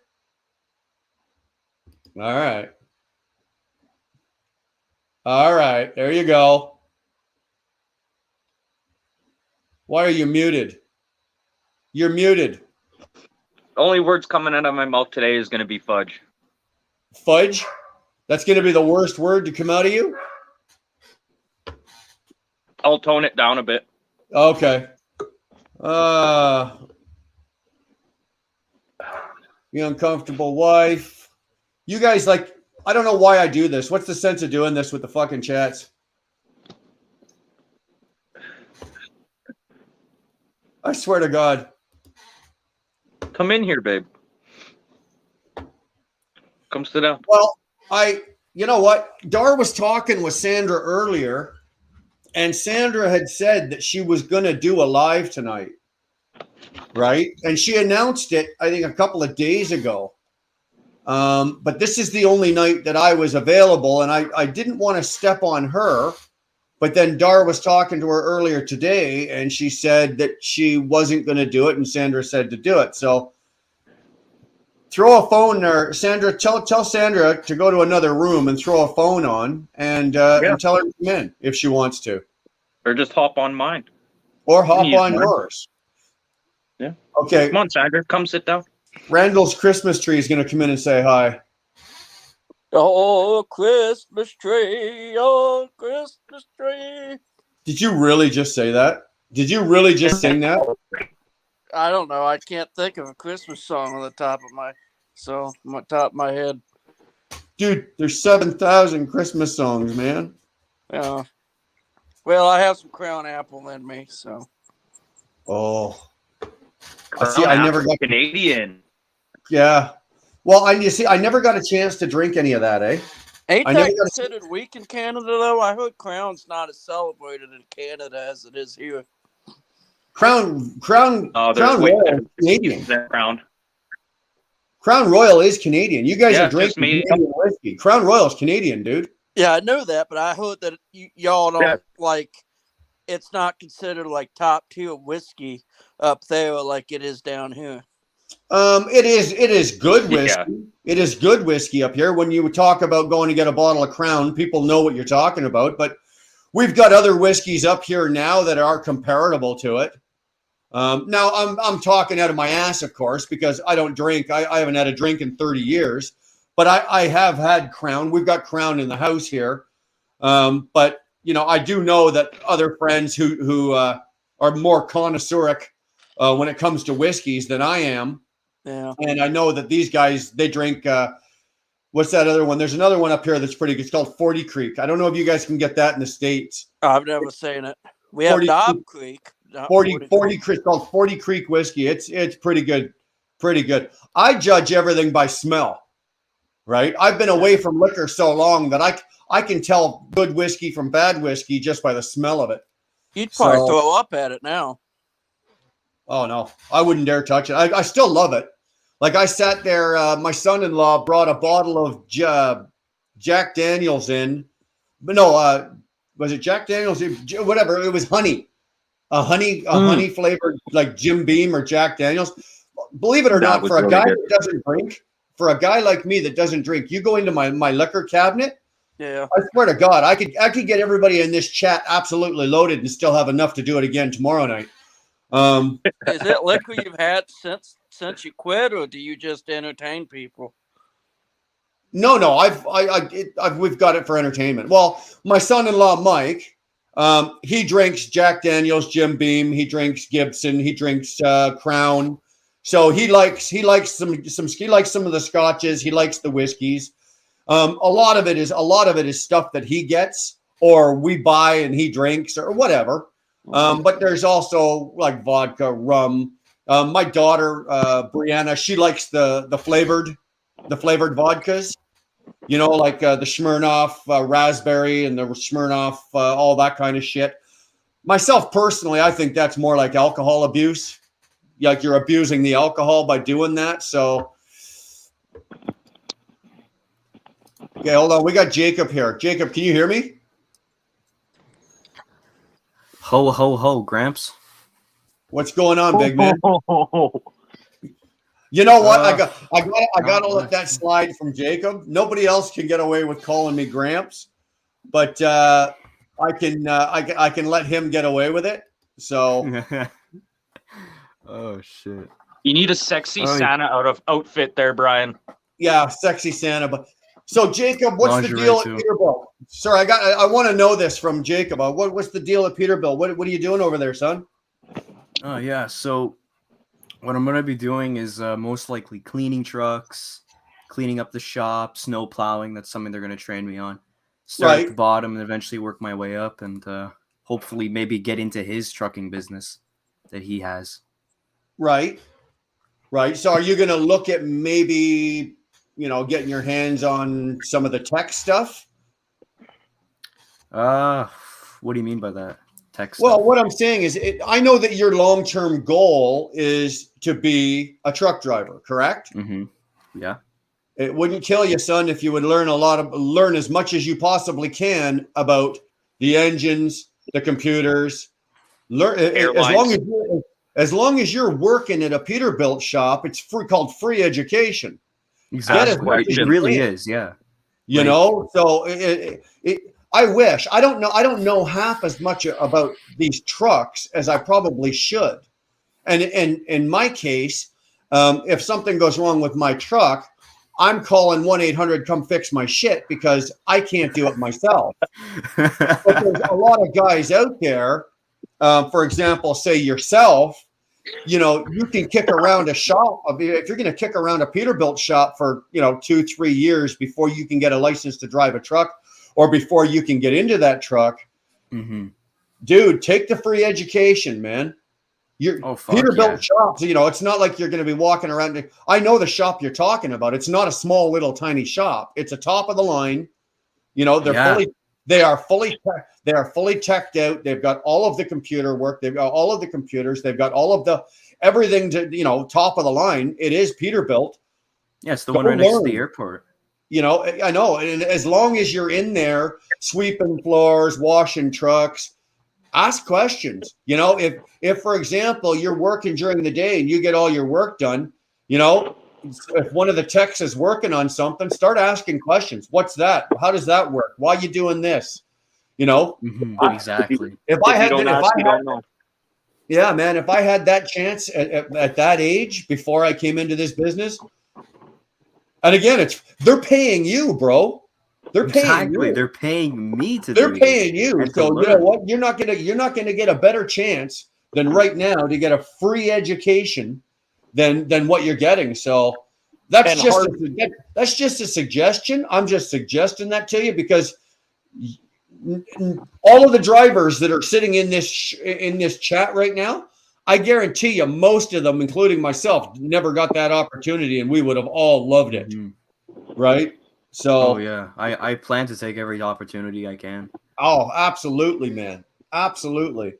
All right. There you go. Why are you muted? You're muted.
Only words coming out of my mouth today is going to be fudge.
Fudge? That's going to be the worst word to come out of you?
I'll tone it down a bit.
Okay. The uncomfortable wife. You guys, like, I don't know why I do this. What's the sense of doing this with the fucking chats? I swear to God.
Come in here, babe. Come sit down.
Well, you know what? Dar was talking with Sandra earlier, and Sandra had said that she was going to do a live tonight, right? And she announced it, I think, a couple of days ago. But this is the only night that I was available, and I didn't want to step on her. But then Dar was talking to her earlier today, and she said that she wasn't going to do it, and Sandra said to do it. So throw a phone there, Sandra. Tell Sandra to go to another room and throw a phone on, and tell her to come in if she wants to,
or just hop on mine,
or hop on yours.
Yeah.
Okay.
Come on, Sandra. Come sit down.
Randall's Christmas tree is going to come in and say hi.
Oh, Christmas tree, oh, Christmas tree.
Did you really just say that? Did you really just sing that?
I don't know. I can't think of a Christmas song on the top of my head.
Dude, there's 7,000 Christmas songs, man.
Yeah. Well, I have some Crown Apple in me, so.
Oh.
I never got Canadian.
Yeah. Well, I never got a chance to drink any of that, eh?
Ain't that considered weak in Canada, though? I heard Crown's not as celebrated in Canada as it is here.
Crown
There's way
Royal
better
is Canadian.
than Crown.
Crown Royal is Canadian. You guys
Yeah,
are drinking
just me.
Canadian whiskey. Crown Royal is Canadian, dude.
Yeah, I know that, but I hope that y'all don't
Yeah.
like. It's not considered like top tier whiskey up there like it is down here.
It is good whiskey.
Yeah.
It is good whiskey up here. When you talk about going to get a bottle of Crown, people know what you're talking about. But we've got other whiskeys up here now that are comparable to it. Now I'm talking out of my ass, of course, because I don't drink. I haven't had a drink in 30 years, but I have had Crown. We've got Crown in the house here. But I do know that other friends who are more connoisseuric when it comes to whiskeys than I am.
Yeah.
And I know that these guys, they drink, what's that other one? There's another one up here that's pretty good. It's called 40 Creek. I don't know if you guys can get that in the States.
I've never seen it. We have
40
Knob Creek.
40 Creek, called 40 Creek whiskey. It's pretty good. Pretty good. I judge everything by smell, right? I've been away from liquor so long that I can tell good whiskey from bad whiskey just by the smell of it.
You'd probably throw up at it now.
Oh, no. I wouldn't dare touch it. I still love it. Like I sat there, my son-in-law brought a bottle of Jack Daniels in. But no, was it Jack Daniels? Whatever. It was honey. A honey flavored like Jim Beam or Jack Daniels. Believe it or not, for a guy that doesn't drink, for a guy like me that doesn't drink, you go into my liquor cabinet.
Yeah.
I swear to God, I could get everybody in this chat absolutely loaded and still have enough to do it again tomorrow night.
Is it liquor you've had since you quit, or do you just entertain people?
No, we've got it for entertainment. Well, my son-in-law Mike, he drinks Jack Daniels, Jim Beam, he drinks Gibson, he drinks Crown. So he likes some of the scotches, he likes the whiskeys. A lot of it is stuff that he gets or we buy and he drinks or whatever. But there's also like vodka, rum. My daughter Brianna, she likes the flavored vodkas. Like the Smirnoff raspberry and the Smirnoff all that kind of shit. Myself personally, I think that's more like alcohol abuse. Like you're abusing the alcohol by doing that. So, okay, hold on. We got Jacob here. Jacob, can you hear me?
Ho, ho, ho, Gramps.
What's going on, big man? You know what? I got to let that slide from Jacob. Nobody else can get away with calling me Gramps, but I can let him get away with it. So,
oh shit!
You need a sexy Santa outfit there, Brian.
Yeah, sexy Santa. But so, Jacob, what's
Lingerie
the deal
too.
at Peterbilt? Sir, I want to know this from Jacob. What's the deal at Peterbilt? What are you doing over there, son?
Oh yeah, so what I'm going to be doing is most likely cleaning trucks, cleaning up the shop, snow plowing. That's something they're going to train me on. Start at the bottom and eventually work my way up and hopefully maybe get into his trucking business that he has. Right.
So are you going to look at maybe, getting your hands on some of the tech stuff?
What do you mean by that? Tech stuff?
Well, what I'm saying is I know that your long-term goal is to be a truck driver, correct?
Mm-hmm. Yeah.
It wouldn't kill you, son, if you would learn as much as you possibly can about the engines, the computers. Learn as long as you're working at a Peterbilt shop, it's called free education.
Exactly. It really is, yeah.
So I wish. I don't know half as much about these trucks as I probably should. And in my case, if something goes wrong with my truck, I'm calling 1-800 come fix my shit because I can't do it myself. But there's a lot of guys out there, for example, say yourself, you can kick around a shop. If you're going to kick around a Peterbilt shop for, 2-3 years before you can get a license to drive a truck or before you can get into that truck, dude, take the free education, man. Peterbilt shops, it's not like you're going to be walking around. I know the shop you're talking about. It's not a small little tiny shop. It's a top of the line. They're They are fully teched out. They've got all of the computer work. They've got all of the computers. They've got all of the everything to, top of the line. It is Peterbilt.
Yeah, it's the one right next to the airport.
I know. And as long as you're in there sweeping floors, washing trucks, ask questions. If for example, you're working during the day and you get all your work done, if one of the techs is working on something, start asking questions. What's that? How does that work? Why are you doing this?
Exactly.
If I had that chance at that age before I came into this business, and again, they're paying you, bro. They're paying you.
They're paying me to.
They're paying you. So you know what? You're not gonna get a better chance than right now to get a free education than what you're getting. So that's just a suggestion. I'm just suggesting that to you because all of the drivers that are sitting in this chat right now, I guarantee you, most of them, including myself, never got that opportunity, and we would have all loved it, right? So,
yeah, I plan to take every opportunity I can.
Oh, absolutely, man, absolutely.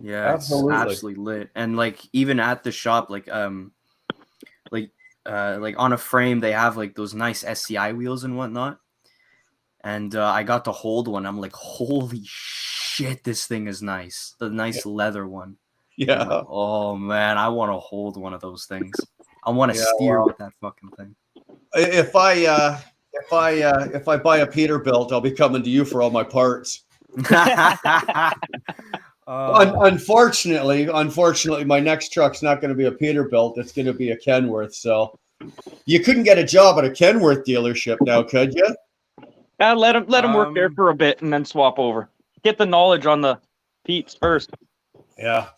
Yeah, absolutely. It's absolutely lit. And like even at the shop, like on a frame, they have like those nice SCI wheels and whatnot. And I got to hold one. I'm like, holy shit, this thing is nice. The nice leather one.
Yeah.
Like, oh man, I want to hold one of those things. I want to steer with that fucking thing.
If I buy a Peterbilt, I'll be coming to you for all my parts. Unfortunately, my next truck's not going to be a Peterbilt. It's going to be a Kenworth. So you couldn't get a job at a Kenworth dealership now, could you?
Let him work there for a bit and then swap over. Get the knowledge on the Pete's first.
Yeah.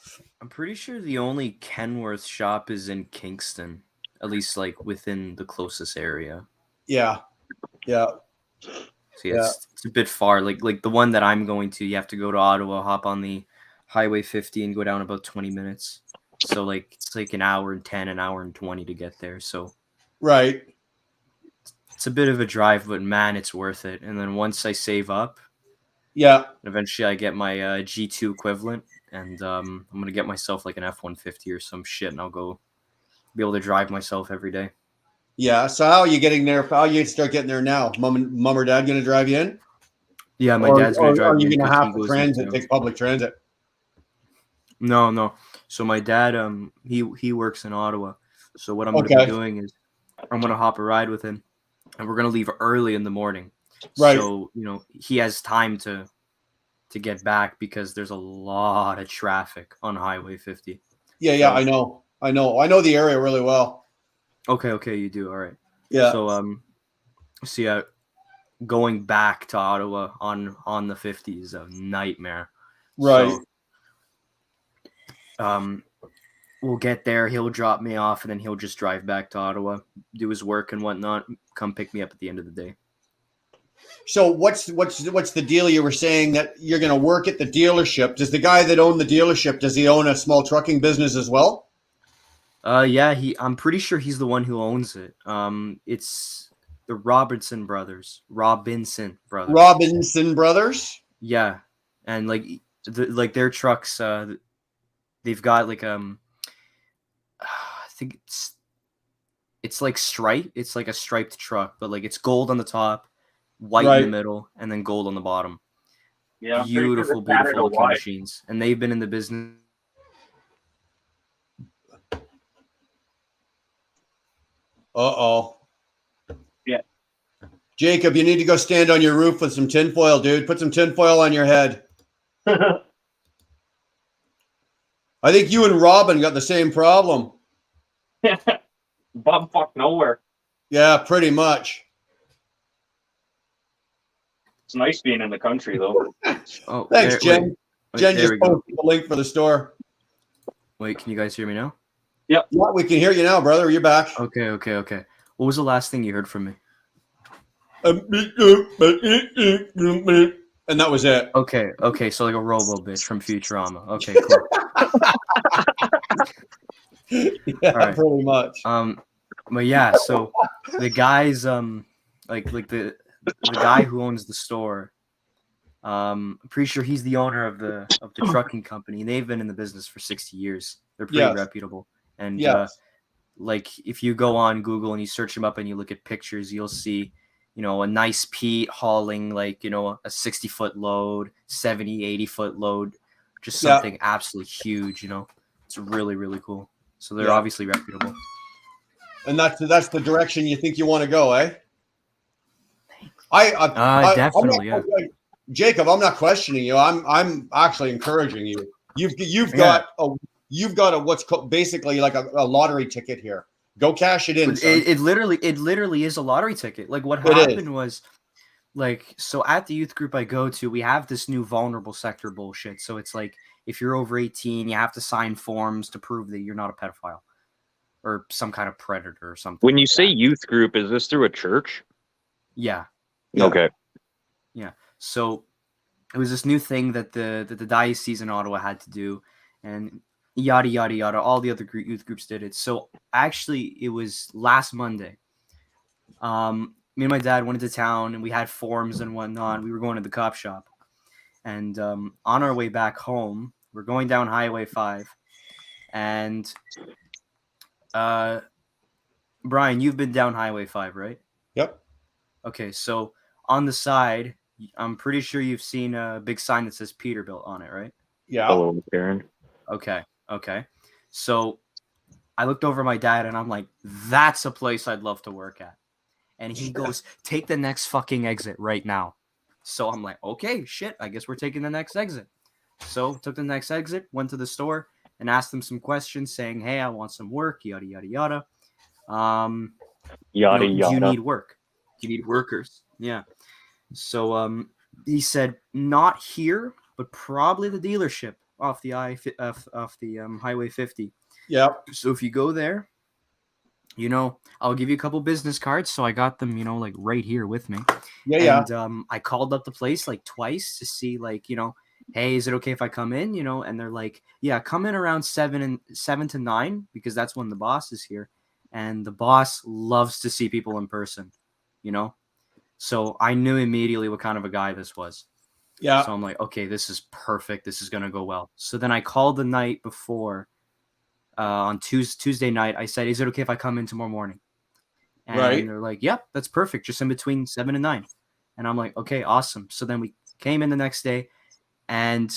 I'm pretty sure the only Kenworth shop is in Kingston, at least like within the closest area.
Yeah. Yeah.
So it's a bit far. Like the one that I'm going to, you have to go to Ottawa, hop on the Highway 50 and go down about 20 minutes. So like it's like an hour and 10, an hour and 20 to get there. So
right.
It's a bit of a drive, but man, it's worth it. And then once I save up, eventually I get my G2 equivalent, and I'm gonna get myself like an F-150 or some shit, and I'll go be able to drive myself every day.
Yeah. So how are you getting there? How are you start getting there now? Mom or dad gonna drive you in?
Yeah, my dad's gonna drive me in.
Are you gonna have to take public transit?
No. So my dad, he works in Ottawa. So what I'm gonna be doing is I'm gonna hop a ride with him. And we're gonna leave early in the morning,
right?
So he has time to get back because there's a lot of traffic on Highway 50.
Yeah, so, I know the area really well.
Okay, you do, all right.
Yeah.
So going back to Ottawa on the 50 is a nightmare.
Right.
So, we'll get there. He'll drop me off, and then he'll just drive back to Ottawa, do his work and whatnot. Come pick me up at the end of the day.
So what's the deal? You were saying that you're going to work at the dealership. Does the guy that owned the dealership, does he own a small trucking business as well?
Yeah, I'm pretty sure he's the one who owns it. It's the Robinson brothers. Yeah, and like their trucks. They've got like I think it's like stripe. It's like a striped truck, but like it's gold on the top, white in the middle, and then gold on the bottom. Yeah, beautiful looking machines, and they've been in the business.
Yeah. Jacob, you need to go stand on your roof with some tinfoil, dude. Put some tinfoil on your head. I think you and Robin got the same problem.
Bumfuck nowhere.
Yeah, pretty much.
It's nice being in the country, though.
Oh, thanks, Jen. Jen just posted the link for the store.
Wait, can you guys hear me now?
Yep.
Yeah, we can hear you now, brother. You're back.
Okay. What was the last thing you heard from me?
And that was it.
Okay. So like a robo bitch from Futurama. Okay, cool.
Yeah, right. Pretty much.
But yeah, so the guys, like the guy who owns the store, I'm pretty sure he's the owner of the trucking company. They've been in the business for 60 years. They're pretty
Yes.
reputable. And
Yes.
like if you go on Google and you search them up and you look at pictures, you'll see, a nice Pete hauling like, a 60-foot load, 70, 80-foot load, just
Yeah.
something absolutely huge, It's really, really cool. So they're
Yeah.
obviously reputable.
And that's the direction you think you want to go, eh? I
Definitely, yeah.
Jacob, I'm not questioning you. I'm actually encouraging you. You've got a what's basically like a lottery ticket here. Go cash it in, son.
It literally is a lottery ticket. Like what
It
happened
is.
was, like, so at the youth group I go to, we have this new vulnerable sector bullshit. So it's like if you're over 18, you have to sign forms to prove that you're not a pedophile or some kind of predator or something.
When you
like
say
that.
youth group, is this through a church?
Yeah.
Okay.
Yeah. So it was this new thing that the diocese in Ottawa had to do, and yada yada yada. All the other youth groups did it. So actually, it was last Monday. Me and my dad went into town, and we had forms and whatnot. We were going to the cop shop, and on our way back home, we're going down Highway 5, and Brian, you've been down Highway 5, right?
Yep.
Okay, so on the side, I'm pretty sure you've seen a big sign that says Peterbilt on it, right?
Yeah.
Hello, Karen.
Okay. So I looked over at my dad and I'm like, that's a place I'd love to work at. And he goes, take the next fucking exit right now. So I'm like, okay, shit, I guess we're taking the next exit. So took the next exit, went to the store and asked them some questions saying, hey, I want some work, yada, yada, yada.
Yada
Do you
yada.
need work? Do you need workers? Yeah. So he said, not here, but probably the dealership off the Highway 50.
Yeah.
So if you go there, I'll give you a couple business cards. So I got them, like right here with me.
Yeah.
And I called up the place like twice to see, like, hey, is it okay if I come in? And they're like, yeah, come in around 7 to 9 because that's when the boss is here, and the boss loves to see people in person. So I knew immediately what kind of a guy this was.
Yeah.
So I'm like, okay, this is perfect. This is going to go well. So then I called the night before on Tuesday night. I said, is it okay if I come in tomorrow morning? And
Right.
they're like, yep, that's perfect. Just in between 7 and 9. And I'm like, okay, awesome. So then we came in the next day and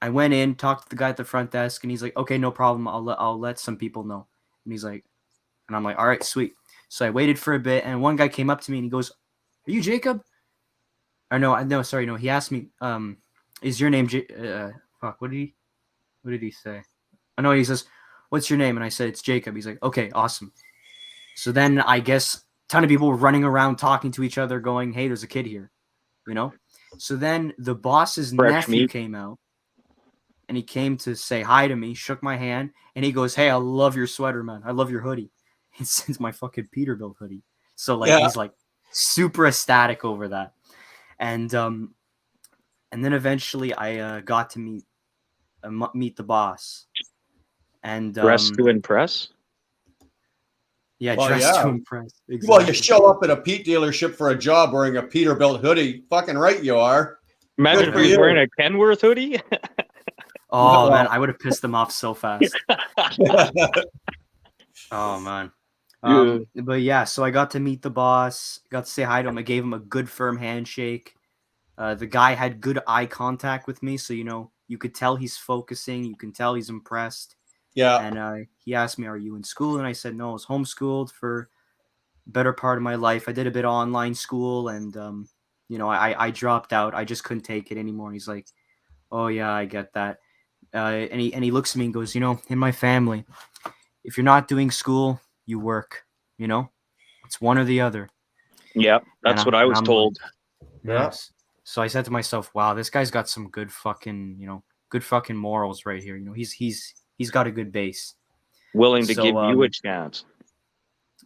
I went in, talked to the guy at the front desk, and he's like, okay, no problem. I'll let some people know. And he's like, and I'm like, all right, sweet. So I waited for a bit, and one guy came up to me and he goes, are you Jacob? Or no, sorry, no. He asked me, is your name fuck, what did he say? I know, he says, what's your name? And I said, it's Jacob. He's like, okay, awesome. So then I guess a ton of people were running around talking to each other going, hey, there's a kid here, So then the boss's nephew came out and he came to say hi to me, shook my hand, and he goes, hey, I love your sweater, man. I love your hoodie. He sends my fucking Peterbilt hoodie. So like he's like super ecstatic over that. And then eventually I got to meet the boss. And
Dress to impress?
Yeah,
Well,
dress to impress. Exactly.
Well, you show up at a Pete dealership for a job wearing a Peterbilt hoodie. Fucking right you are.
Imagine if he was wearing a Kenworth hoodie.
Oh, man, I would have pissed them off so fast. Oh, man. But yeah, so I got to meet the boss, got to say hi to him. I gave him a good firm handshake. The guy had good eye contact with me, so you could tell he's focusing, you can tell he's impressed.
Yeah.
And he asked me, are you in school? And I said, no, I was homeschooled for a better part of my life. I did a bit of online school, and I dropped out. I just couldn't take it anymore. He's like, oh yeah, I get that. And he looks at me and goes, in my family, if you're not doing school, you work, it's one or the other.
Yeah, that's what I was told.
Yes. So I said to myself, wow, this guy's got some good fucking morals right here. He's got a good base.
Willing to give you a chance.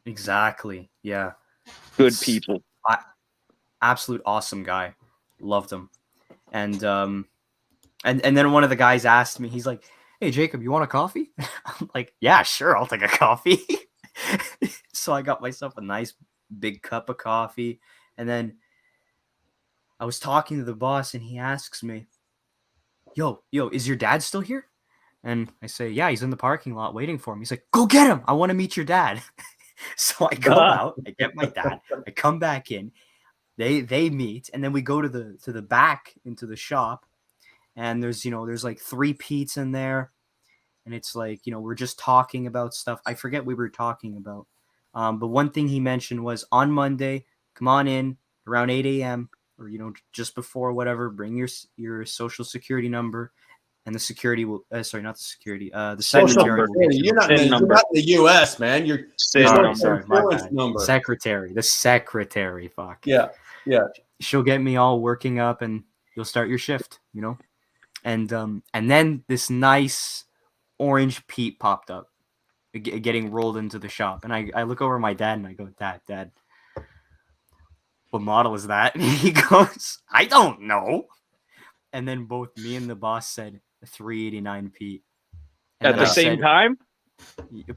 Exactly. Yeah.
Good people.
Absolute awesome guy. Loved him. And then one of the guys asked me, he's like, hey, Jacob, you want a coffee? I'm like, yeah, sure, I'll take a coffee. So I got myself a nice big cup of coffee. And then I was talking to the boss and he asks me, yo, is your dad still here? And I say, yeah, he's in the parking lot waiting for me. He's like, go get him. I want to meet your dad. So I go out, I get my dad, I come back in, they meet, and then we go to the back into the shop, and there's like 3 Pete's in there, and it's like, we're just talking about stuff. I forget what we were talking about. But one thing he mentioned was on Monday, come on in around 8 a.m. or just before, whatever, bring your social security number. And the security will, sorry, not the security, the secretary.
You're not in the U.S., man. You're
sorry, my bad. Number. The secretary, fuck.
Yeah.
She'll get me all working up and you'll start your shift, And then this nice orange Pete popped up, getting rolled into the shop. And I look over at my dad and I go, Dad, what model is that? And he goes, I don't know. And then both me and the boss said, 389 Pete.
At the same time?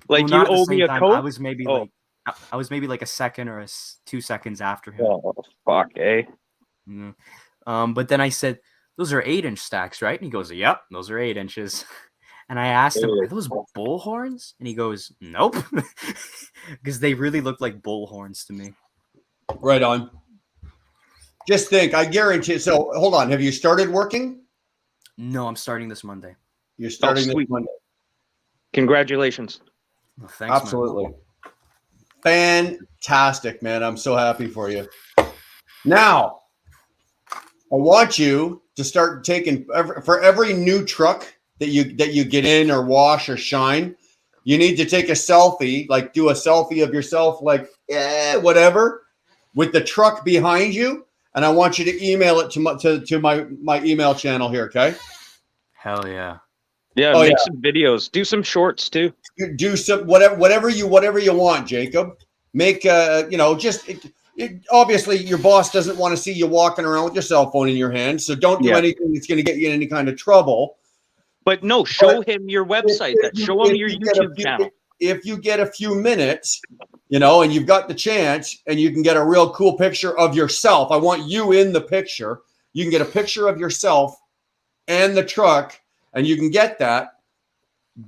Like, you owe me a coat?
I was maybe like a second or 2 seconds after him.
Oh, fuck, eh?
Mm-hmm. But then I said, those are 8-inch stacks, right? And he goes, yep, those are 8 inches. And I asked him, are those bull horns? And he goes, nope. Because they really look like bull horns to me.
Right on. Just think, I guarantee. So hold on. Have you started working?
No, I'm starting this Monday.
You're starting this Monday.
Congratulations.
Well, thanks,
absolutely. Man. Fantastic, man. I'm so happy for you. Now, I want you to start taking for every new truck that you get in or wash or shine, you need to take a selfie, like do a selfie of yourself, like whatever, with the truck behind you. And I want you to email it to my email channel here, okay?
Hell yeah.
Yeah, make some videos. Do some shorts too.
Do some whatever you want, Jacob. Make obviously your boss doesn't want to see you walking around with your cell phone in your hand, so don't do anything that's going to get you in any kind of trouble.
But no, show him your website. Show him your YouTube channel.
If you get a few minutes, and you've got the chance, and you can get a real cool picture of yourself. I want you in the picture. You can get a picture of yourself and the truck, and you can get that.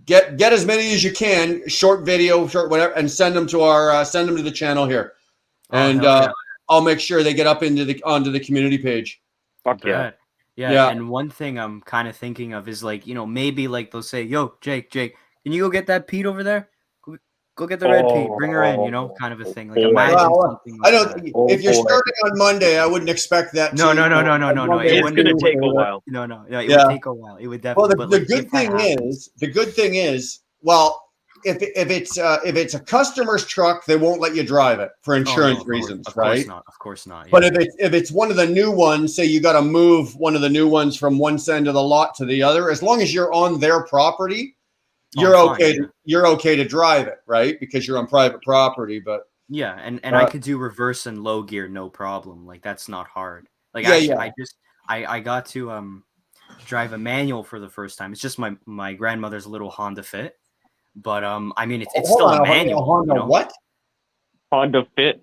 Get as many as you can, short video, short whatever, and send them to the channel here, and I'll make sure they get up onto the community page.
Fuck yeah.
Yeah. And one thing I'm kind of thinking of is like, maybe like they'll say, yo, Jake, can you go get that Pete over there? Go get the red Pete, bring her in, kind of a thing. Like imagine something like that.
If you're starting on Monday, I wouldn't expect that.
No.
It's going to take a while.
No, it would take a while. It would definitely.
Well, the good thing is, if it's a customer's truck, they won't let you drive it for insurance reasons, right?
Of course not. Yeah.
But if it's one of the new ones, say you got to move one of the new ones from one end of the lot to the other, as long as you're on their property, you're okay. You're okay to drive it, right? Because you're on private property. But
yeah, and I could do reverse and low gear, no problem. Like that's not hard. Like I got to drive a manual for the first time. It's just my grandmother's little Honda Fit. But I mean, it's still a manual.
Honda what?
Honda Fit.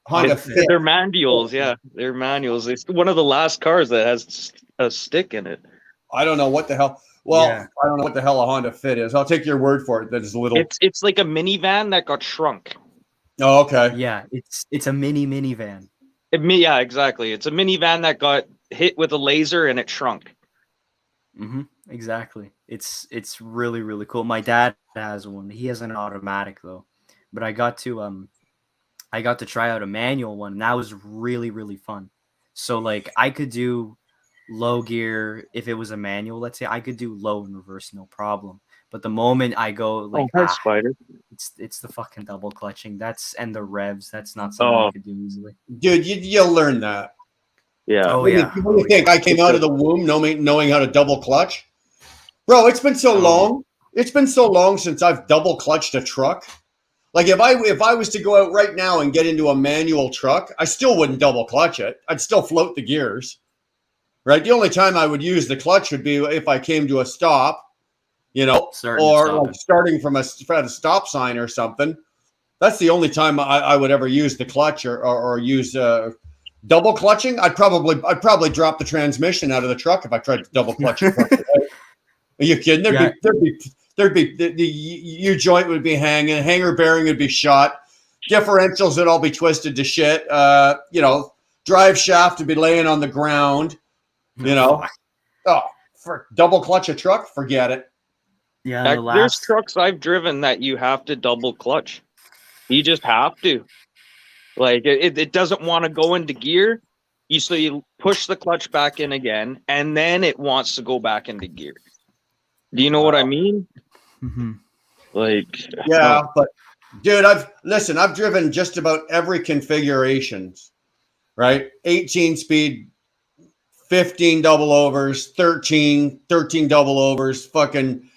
Honda Fit.
They're manuals, yeah. They're manuals. It's one of the last cars that has a stick in it.
I don't know what the hell. Well, I don't know what the hell a Honda Fit is. I'll take your word for it. That is a little.
It's like a minivan that got shrunk.
Oh, okay.
Yeah, it's a minivan.
Yeah, exactly. It's a minivan that got hit with a laser and it shrunk.
Mm-hmm. Exactly. It's really, really cool. My dad has one. He has an automatic though, but I got to try out a manual one, and that was really, really fun. So like I could do low gear if it was a manual. Let's say I could do low and reverse, no problem. But the moment I go like,
Spider,
it's the fucking double clutching. And the revs. That's not something I could do easily.
Dude, you'll learn that.
Yeah.
Oh yeah.
What do you think? I came out of the womb knowing how to double clutch. Bro, it's been so long. It's been so long since I've double clutched a truck. Like if I was to go out right now and get into a manual truck, I still wouldn't double clutch it. I'd still float the gears. Right? The only time I would use the clutch would be if I came to a stop, starting from a stop sign or something. That's the only time I would ever use the clutch or use Double clutching, I'd probably drop the transmission out of the truck if I tried to double clutch it. Are you kidding? There'd be the U-joint would be hanging, hanger bearing would be shot, differentials would all be twisted to shit. Drive shaft would be laying on the ground. For double clutch a truck, forget it.
Yeah,
There's trucks I've driven that you have to double clutch. You just have to. Like it doesn't want to go into gear. So you push the clutch back in again, and then it wants to go back into gear. Do you know what I mean?
Mm-hmm.
Like,
yeah, but dude, I've driven just about every configurations, right? 18 speed, 15 double overs, 13 double overs, fucking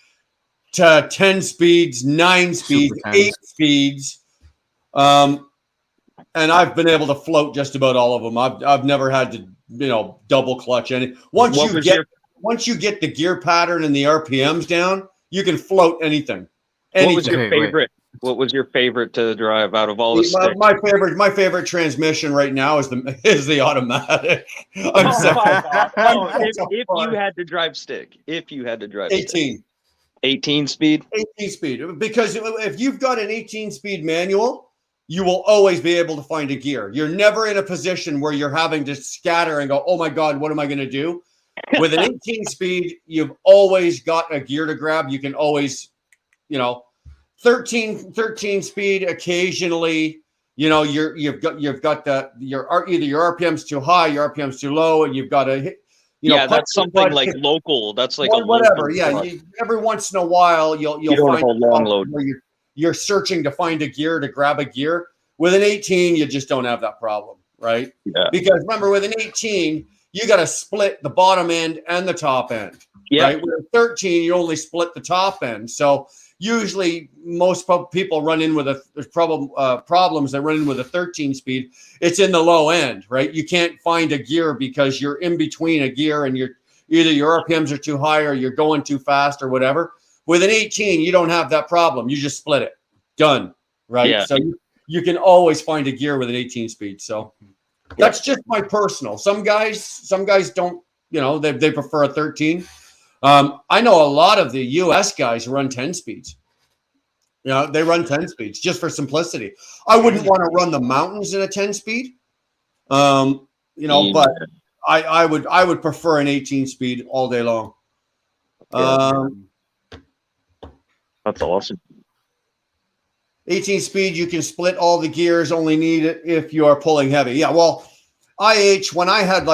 10 speeds, 9 speeds, 8 speeds. And I've been able to float just about all of them. I've never had to, double clutch any. Once you get the gear pattern and the RPMs down, you can float anything.
What was your favorite? What was your favorite to drive out of all the sticks?
My favorite transmission right now is the automatic.
If you had to drive stick, 18 speed.
18 speed. Because if you've got an 18 speed manual, you will always be able to find a gear. You're never in a position where you're having to scatter and go, oh my God, what am I going to do? With an 18 speed, you've always got a gear to grab. You can always, 13 speed occasionally, you've got either your RPM's too high, your RPM's too low, and you've got to hit.
That's something like local. That's like
whatever. Every once in a while, you'll find
a long load
where you're searching to find a gear, to grab a gear. With an 18, you just don't have that problem, right?
Yeah.
Because remember, with an 18, you got to split the bottom end and the top end.
Yeah.
Right. With a 13, you only split the top end. So usually, most people run in with problems that run in with a 13 speed. It's in the low end, right? You can't find a gear because you're in between a gear and either your RPMs are too high or you're going too fast or whatever. With an 18, you don't have that problem. You just split it. Done. Right.
Yeah.
So you can always find a gear with an 18 speed. So that's just my personal. Some guys don't, they prefer a 13. I know a lot of the US guys run 10 speeds. They run 10 speeds just for simplicity. I wouldn't want to run the mountains in a 10 speed. But I would prefer an 18 speed all day long.
That's awesome.
18 speed, you can split all the gears, only need it if you are pulling heavy. Yeah, well, when I had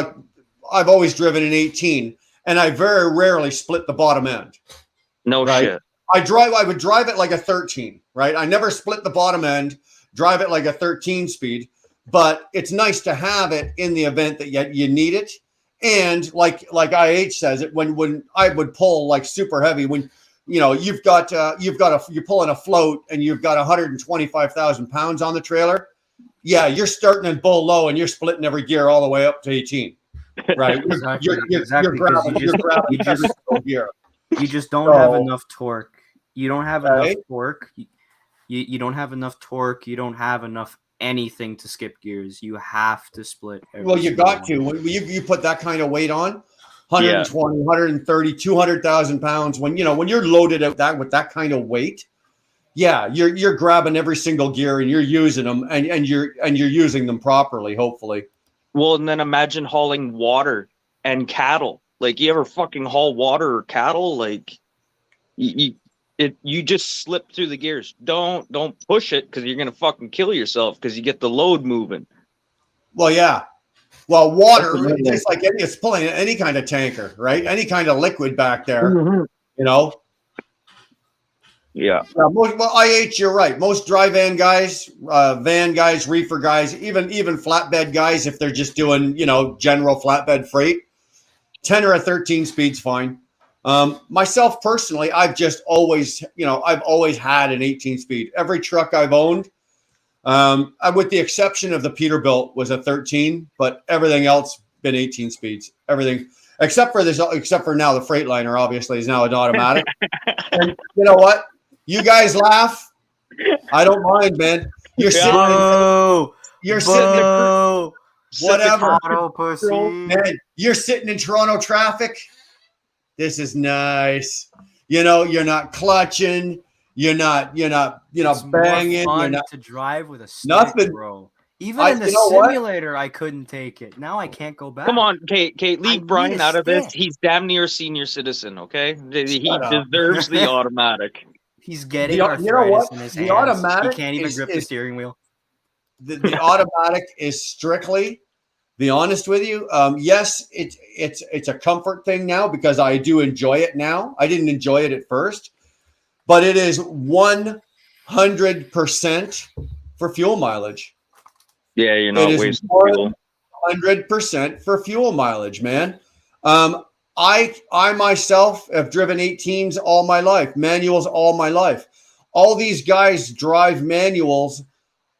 I've always driven an 18, and I very rarely split the bottom end.
No shit.
I would drive it like a 13, right? I never split the bottom end, drive it like a 13 speed, but it's nice to have it in the event that you need it. And like IH says it, when I would pull like super heavy, when you're pulling a float and you've got 125,000 pounds on the trailer. Yeah, you're starting in bull low and you're splitting every gear all the way up to 18. Right.
Exactly. You just don't have enough torque. You don't have enough torque. You don't have enough torque. You don't have enough anything to skip gears. You have to split.
Well, you got to. When you put that kind of weight on, 120, 130, 200,000 pounds. When you're loaded out with that kind of weight, yeah, you're grabbing every single gear and you're using them and you're using them properly, hopefully.
Well, and then imagine hauling water and cattle. Like, you ever fucking haul water or cattle? Like, you just slip through the gears. Don't push it because you're gonna fucking kill yourself because you get the load moving.
Well, yeah. Well, water, it's pulling any kind of tanker, right? Any kind of liquid back there,
Yeah.
IH, you're right. Most dry van guys, reefer guys, even flatbed guys, if they're just doing, general flatbed freight, 10 or a 13 speed's fine. Myself personally, I've always had an 18 speed. Every truck I've owned, with the exception of the Peterbilt, was a 13, but everything else been 18 speeds. Everything except for now the Freightliner obviously is now an automatic. And you know what? You guys laugh. I don't mind, man. You're sitting. whatever.
Auto pussy.
Man, you're sitting in Toronto traffic. This is nice. You know, you're not clutching. You're not
It's
banging.
more fun
You're not
to drive with a stick,
nothing.
bro. Even in the
you know what?
simulator, I couldn't take it. Now I can't go back.
Come on, Kate,
I
leave
need
Brian
a
out of this.
stick.
He's damn near a senior citizen, okay? He
Shut up.
deserves the automatic.
He's getting
You know
arthritis
what?
in his
The
hands.
automatic
He can't even
is-
grip the
is-
steering wheel.
The automatic is strictly, be honest with you. Yes, it's a comfort thing now because I do enjoy it now. I didn't enjoy it at first, but it is 100% for fuel mileage.
Yeah, you're
It
not
is
wasting fuel.
100% for fuel mileage, man. I myself have driven 18s all my life, manuals all my life. All these guys drive manuals.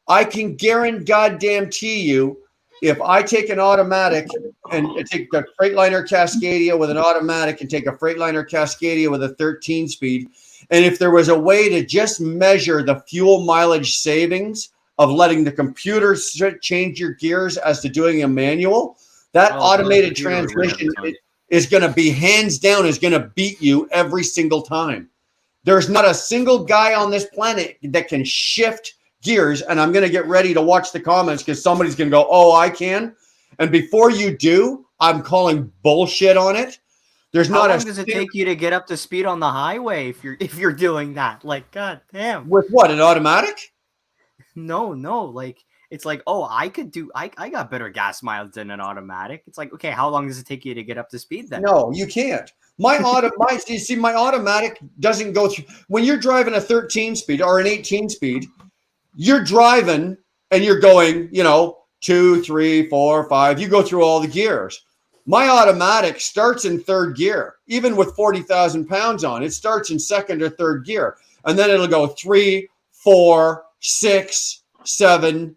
I can guarantee you, if I take an automatic and take the Freightliner Cascadia with an automatic and take a Freightliner Cascadia with a 13 speed, and if there was a way to just measure the fuel mileage savings of letting the computer change your gears as to doing a manual, that automated transmission is going to be hands down is going to beat you every single time. There's not a single guy on this planet that can shift gears, and I'm going to get ready to watch the comments because somebody's going to go, oh, I can. And before you do, I'm calling bullshit on it. There's
How
not
long does it take you to get up to speed on the highway if you're doing that? Like, god damn.
With what, an automatic?
No, like it's like, oh, I got better gas mileage than an automatic. It's like, okay, how long does it take you to get up to speed then?
No, you can't. My automatic doesn't go through. When you're driving a 13 speed or an 18 speed, you're driving and you're going, 2, 3, 4, 5. You go through all the gears. My automatic starts in third gear, even with 40,000 pounds on. It starts in second or third gear, and then it'll go 3, 4, 6, 7,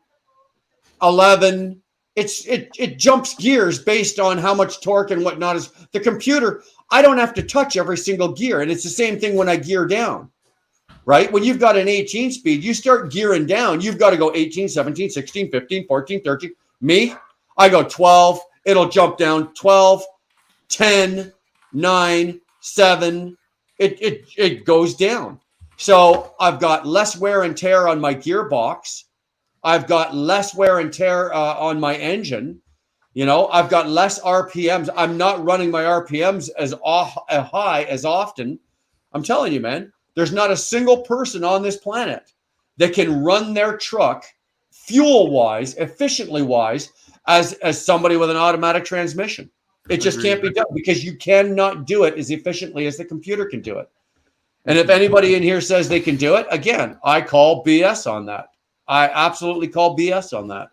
11. It jumps gears based on how much torque and whatnot is. The computer, I don't have to touch every single gear, and it's the same thing when I gear down. Right? When you've got an 18 speed, you start gearing down. You've got to go 18, 17, 16, 15, 14, 13. Me, I go 12. It'll jump down 12, 10, 9, 7. It goes down. So I've got less wear and tear on my gearbox. I've got less wear and tear on my engine. I've got less RPMs. I'm not running my RPMs as high as often. I'm telling you, man. There's not a single person on this planet that can run their truck fuel-wise, efficiently-wise, as somebody with an automatic transmission. It just can't be done because you cannot do it as efficiently as the computer can do it. And if anybody in here says they can do it, again, I call BS on that. I absolutely call BS on that.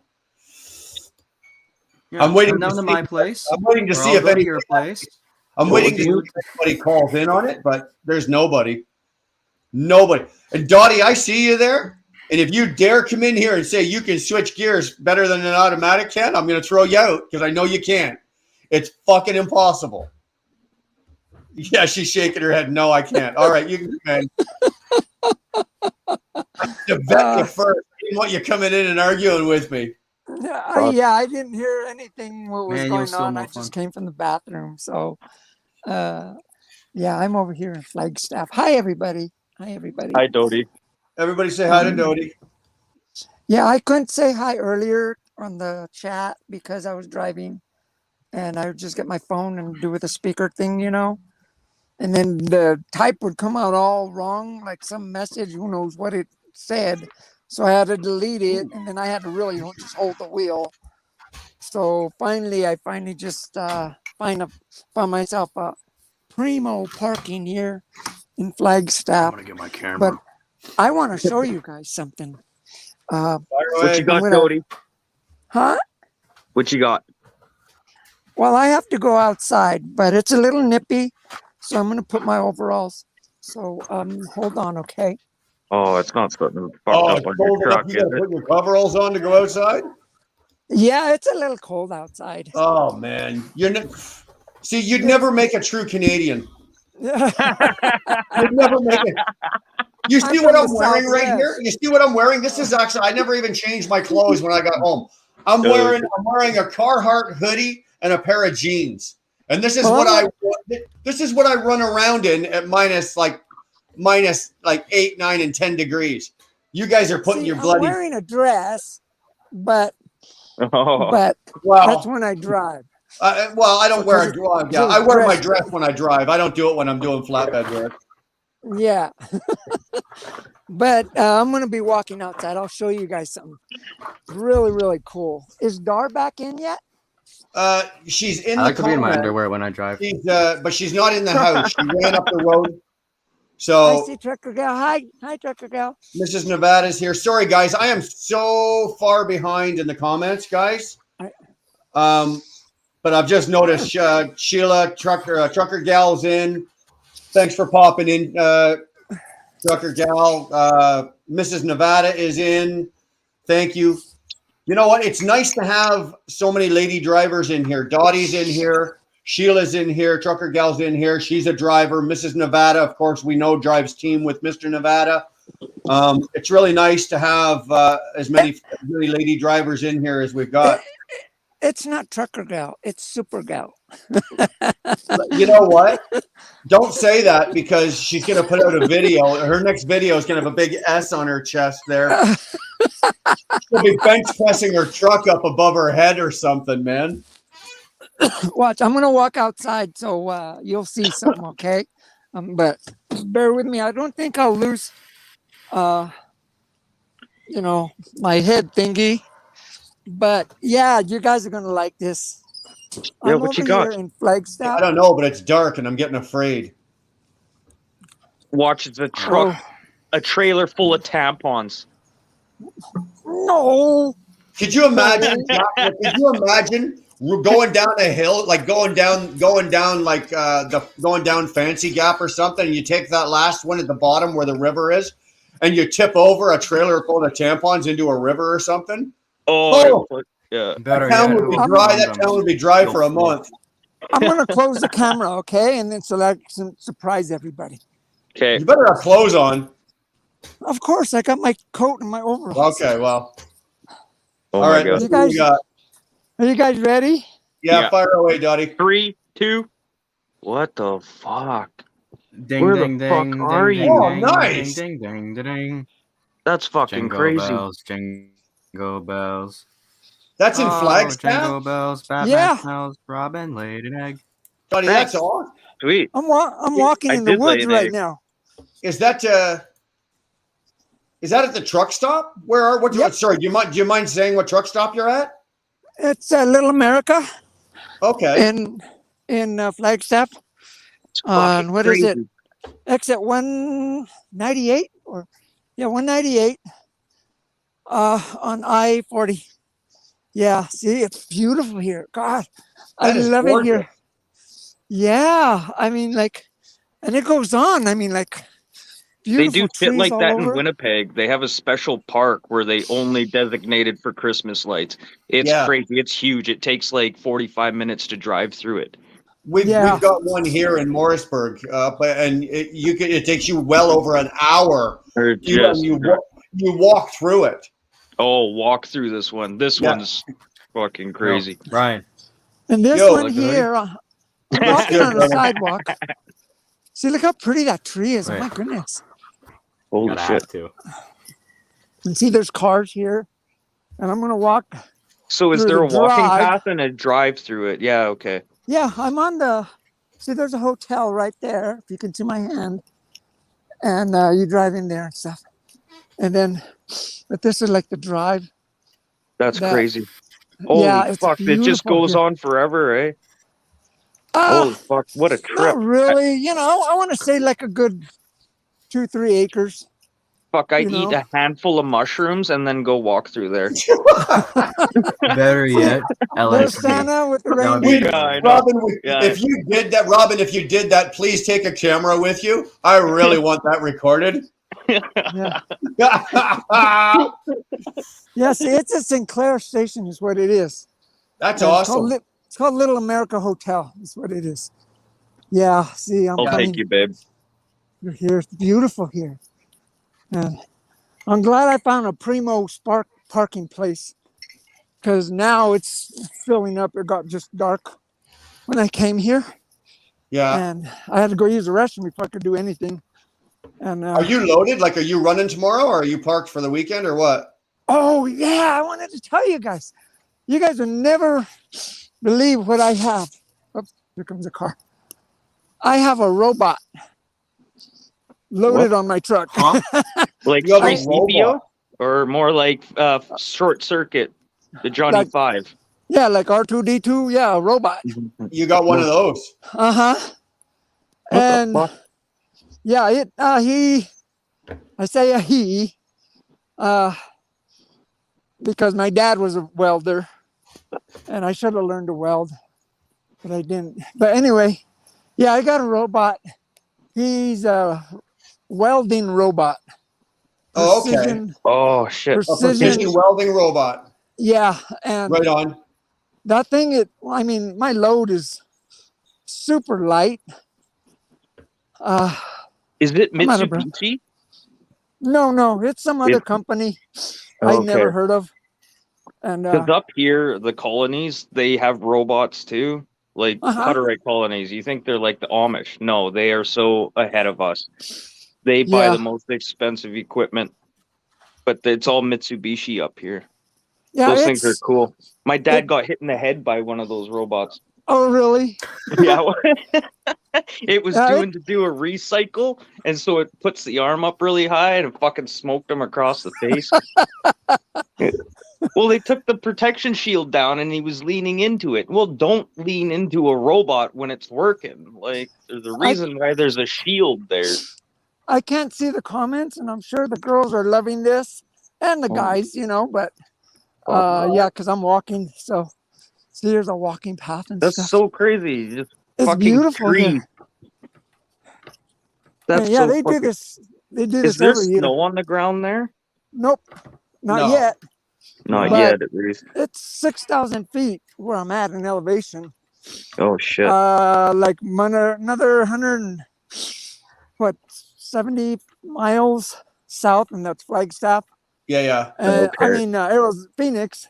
Yeah,
I'm waiting
down to my place.
I'm waiting to see if
anybody your place.
I'm waiting to see if anybody calls in on it, but there's nobody. Nobody. And Dottie, I see you there. And if you dare come in here and say you can switch gears better than an automatic can, I'm going to throw you out because I know you can't. It's fucking impossible. Yeah, she's shaking her head. No, I can't. All right, you can come in. To vet you first. I didn't want you coming in and arguing with me.
I didn't hear anything what was
Manual's
going
still
on.
more
I just
fun.
came from the bathroom. So, I'm over here in Flagstaff. Hi, everybody.
Hi, Dodie.
Everybody say hi to Dodie.
Yeah, I couldn't say hi earlier on the chat because I was driving and I would just get my phone and do with the speaker thing, and then the type would come out all wrong, like some message, who knows what it said. So I had to delete it, and then I had to really just hold the wheel. So I finally just found myself a primo parking here in Flagstaff.
I'm gonna get my camera.
But I want to show you guys something.
What you got,
gonna-
Dodie?
Huh?
What you got?
Well, I have to go outside, but it's a little nippy, so I'm going to put my overalls. So hold on, okay?
Oh, it's not something fucked
Oh,
up
it's
on
cold
your
enough.
truck,
You
is
got to
it?
put your coveralls on to go outside?
Yeah, it's a little cold outside.
Oh, man. You'd never make a true Canadian. You'd never make it. You see
I'm
what
from
I'm
the
wearing right here?
Southwest.
You see what I'm wearing? This is actually, I never even changed my clothes when I got home. I'm wearing a Carhartt hoodie and a pair of jeans, and this is
Well,
what I run around in at minus 8, 9, and 10 degrees. You guys are putting
See,
your
I'm
bloody
wearing a dress, but
Oh,
that's
well.
when I drive.
Well, I don't wear a dress. Yeah,
it's
I wear my
dress
dress when I drive. I don't do it when I'm doing flatbed work.
Yeah. But I'm going to be walking outside. I'll show you guys something really, really cool. Is Dar back in yet?
She's in
I
the
like to be in my
comment.
underwear when I drive.
But she's not in the house. She ran up the road.
I
So
see Trucker Gal. Hi, Trucker Gal.
Mrs. Nevada's here. Sorry, guys. I am so far behind in the comments, guys. But I've just noticed Sheila Trucker Gal's in. Thanks for popping in, Trucker Gal. Mrs. Nevada is in. Thank you. You know what? It's nice to have so many lady drivers in here. Dottie's in here. Sheila's in here. Trucker Gal's in here. She's a driver. Mrs. Nevada, of course, we know drives team with Mr. Nevada. It's really nice to have as many really lady drivers in here as we've got.
It's not Trucker Gal. It's Super Gal.
You know what? Don't say that because she's going to put out a video. Her next video is going to have a big S on her chest there. She'll be bench pressing her truck up above her head or something, man.
Watch, I'm going to walk outside so you'll see something, okay? But bear with me. I don't think I'll lose, my head thingy. But yeah, you guys are going to like this.
Yeah,
I'm
what you
over
got?
here in Flagstaff.
I don't know, but it's dark and I'm getting afraid.
watch the truck, a trailer full of tampons.
No.
Could you imagine? Could you imagine going down a hill, like going down Fancy Gap or something, and you take that last one at the bottom where the river is, and you tip over a trailer full of tampons into a river or something?
Oh, yeah.
Better
That town
yet,
would be
it'll
dry.
find
That
them.
town would be dry for a
You'll float.
month.
I'm going to close the camera, okay? And then so that I can surprise everybody.
Okay.
You better have clothes on.
Of course, I got my coat and my overalls.
Okay, well.
Oh
All
my
right.
God.
You guys- Are you guys ready?
Yeah, fire away, Dottie.
3, 2. What the fuck?
Ding,
Where the
ding,
fuck
ding,
are
ding,
you?
Oh,
ding,
nice.
ding, ding, ding, ding.
That's fucking
Jingle
crazy.
bells, jingle bells.
That's in
Oh,
Flagstaff?
jingle bells, Batman
Yeah.
smells, Robin laid an egg.
Dottie,
Thanks.
that's awesome.
Sweet.
I'm walking
I
in the
did lay
woods
an
right
egg.
now.
Is that at the truck stop?
Yep.
Sorry, do you mind saying what truck stop you're at?
It's Little America
Okay.
in Flagstaff.
It's
On
fucking
what is it?
crazy.
Exit 198 198 on I-40. Yeah, see, it's beautiful here. God, I
That is
love
gorgeous.
it here. Yeah, I mean, and it goes on. I mean,
They
beautiful
do shit
trees
like
all
that in
over.
Winnipeg. They have a special park where they only designated for Christmas lights. It's
Yeah.
crazy. It's huge. It takes like 45 minutes to drive through it.
We've got one here in Morrisburg, it takes you well over an hour.
Or just,
You walk through it.
walk through this one. This
Yeah.
one's fucking crazy.
Brian.
And this
Yo,
one
look, buddy.
here, I'm
That's
walking
good,
on the
brother.
sidewalk. See, look how pretty that tree is. Oh
Right.
my goodness.
Holy
Gotta
shit.
have to.
And see, there's cars here. And I'm going to walk.
So is
Through
there a
the
walking
drive.
path and a drive through it? Yeah, okay.
Yeah, I'm on see, there's a hotel right there, if you can see my hand. And you drive in there and stuff. And then, but this is like the drive.
That's
That-
crazy. Holy
yeah, it's
fuck. It just
beautiful
goes
here.
on forever, eh?
Uh,
Holy fuck. What a trip.
not really, I want to say like a good 2-3 acres.
Fuck, I
you
eat
know.
a handful of mushrooms and then go walk through there.
Better yet,
There's
LSD.
Santa with the
That would be
reindeer.
Yeah, I know.
Robin,
Yeah.
if you did that, please take a camera with you. I really want that recorded.
Yeah. Yeah, see, it's a Sinclair station is what it is.
That's
And
awesome.
It's called Little America Hotel is what it is. Yeah, see, I'm
I'll
coming.
take you, babe.
You're here. It's beautiful here. And I'm glad I found a primo parking place. because now it's filling up. It got just dark when I came here,
Yeah.
and I had to go use the restroom before I could do anything. And
Are you loaded? Like, are you running tomorrow, or are you parked for the weekend, or what?
oh yeah, I wanted to tell you guys. You guys will never believe what I have. Oops, here comes a car. I have a robot loaded on my truck.
Huh?
Like
You have a
3CPO
robot.
or more like short circuit, the Johnny
Like-
5.
Yeah, like R2D2. Yeah, a robot.
You got one of those.
Uh-huh.
What
And
the fuck?
yeah, I say a he, because my dad was a welder, and I should have learned to weld, but I didn't. But anyway, yeah, I got a robot. He's a welding robot.
Oh, okay.
Precision,
Oh shit.
A precision welding robot.
yeah, and
Right on.
that thing, I mean, my load is super light.
Is it
I'm out of breath.
Mitsubishi?
No, it's some other company I never heard of. And
Because up here, the colonies, they have robots too. Like Hutterite colonies. You think they're like the Amish. No, they are so ahead of us. They buy the most expensive equipment. But it's all Mitsubishi up here.
yeah,
Those things are cool. My dad got hit in the head by one of those robots.
Oh, really?
Yeah. It was to do a recycle, and so it puts the arm up really high and it fucking smoked him across the face. Well, they took the protection shield down and he was leaning into it. Well, don't lean into a robot when it's working. Like, there's a reason why there's a shield there.
I can't see the comments, and I'm sure the girls are loving this, and the guys, but yeah, because I'm walking, so see, there's a walking path and
That's
stuff.
so crazy. Just
It's
fucking
beautiful
tree.
here.
That's
yeah,
so
they do
fucking...
this. They do
Is
this
there
every year.
snow on the ground there?
Nope, not
No.
yet.
Not
But
yet, at least.
It's 6,000 feet where I'm at in elevation.
Oh shit.
Like another 70 miles south, and that's Flagstaff.
Yeah.
I mean, Phoenix,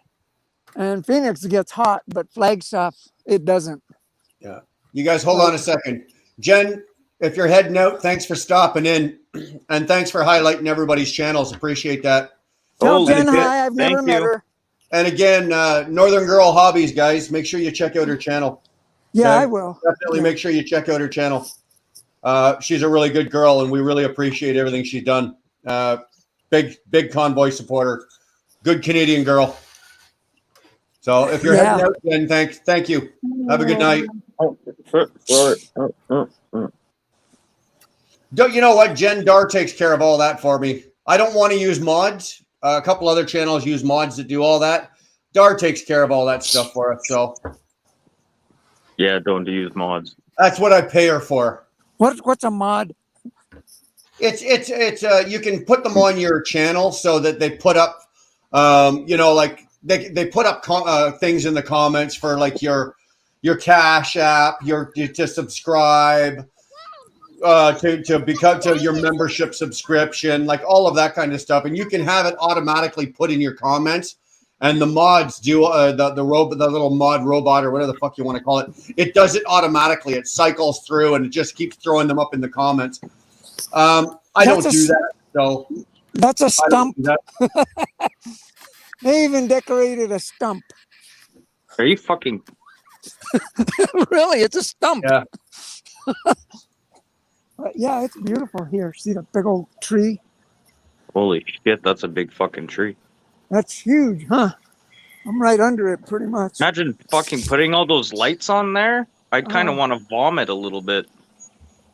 and Phoenix gets hot, but Flagstaff, it doesn't.
Yeah. You guys hold on a second. Jen, if you're heading out, thanks for stopping in, and thanks for highlighting everybody's channels. Appreciate that.
Tell Jen
and again,
hi. I've never met her.
And again, Northern Girl Hobbies, guys, make sure you check out her channel.
Yeah,
Okay?
I will.
Definitely make sure you check out her channel. She's a really good girl, and we really appreciate everything she's done. Big Convoy supporter. Good Canadian girl. So if you're heading out, then thank you. Have a good night. You know what? Jen Dar takes care of all that for me. I don't want to use mods. A couple other channels use mods that do all that. Dar takes care of all that stuff for us. So
Yeah, don't use mods.
that's what I pay her for.
What's a mod?
It's you can put them on your channel so that they put up, like they put up things in the comments for like your Cash App, to subscribe, to your membership subscription, like all of that kind of stuff, and you can have it automatically put in your comments. And the mods do the little mod robot or whatever the fuck you want to call it. It does it automatically. It cycles through and it just keeps throwing them up in the comments. I don't do that. So
that's a stump. They even decorated a stump.
Are you fucking?
Really, it's a stump.
Yeah.
Yeah, it's beautiful here. See the big old tree?
Holy shit, that's a big fucking tree.
That's huge, huh? I'm right under it, pretty much.
Imagine fucking putting all those lights on there. I'd kind of want to vomit a little bit.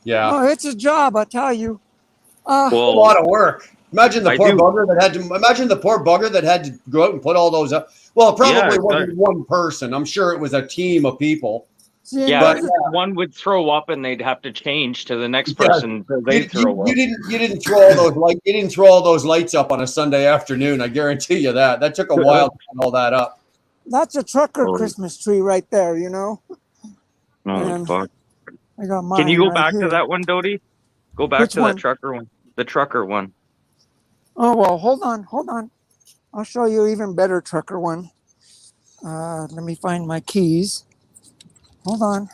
Yeah.
Oh, it's a job, I tell you.
It's a lot of work. Imagine the poor bugger that had to go out and put all those up. Well, it probably wasn't one person. I'm sure it was a team of people.
Yeah, one would throw up and they'd have to change to the next person. They throw up.
You didn't throw all those You didn't throw all those lights up on a Sunday afternoon. I guarantee you that. That took a while to put all that up.
That's a trucker Christmas tree right there, you know.
Oh fuck!
I got mine.
Can you go
right
back
here.
to that one, Dodie? Go back to that trucker one. The trucker one.
Oh well, hold on. I'll show you even better trucker one. Let me find my keys. Hold on.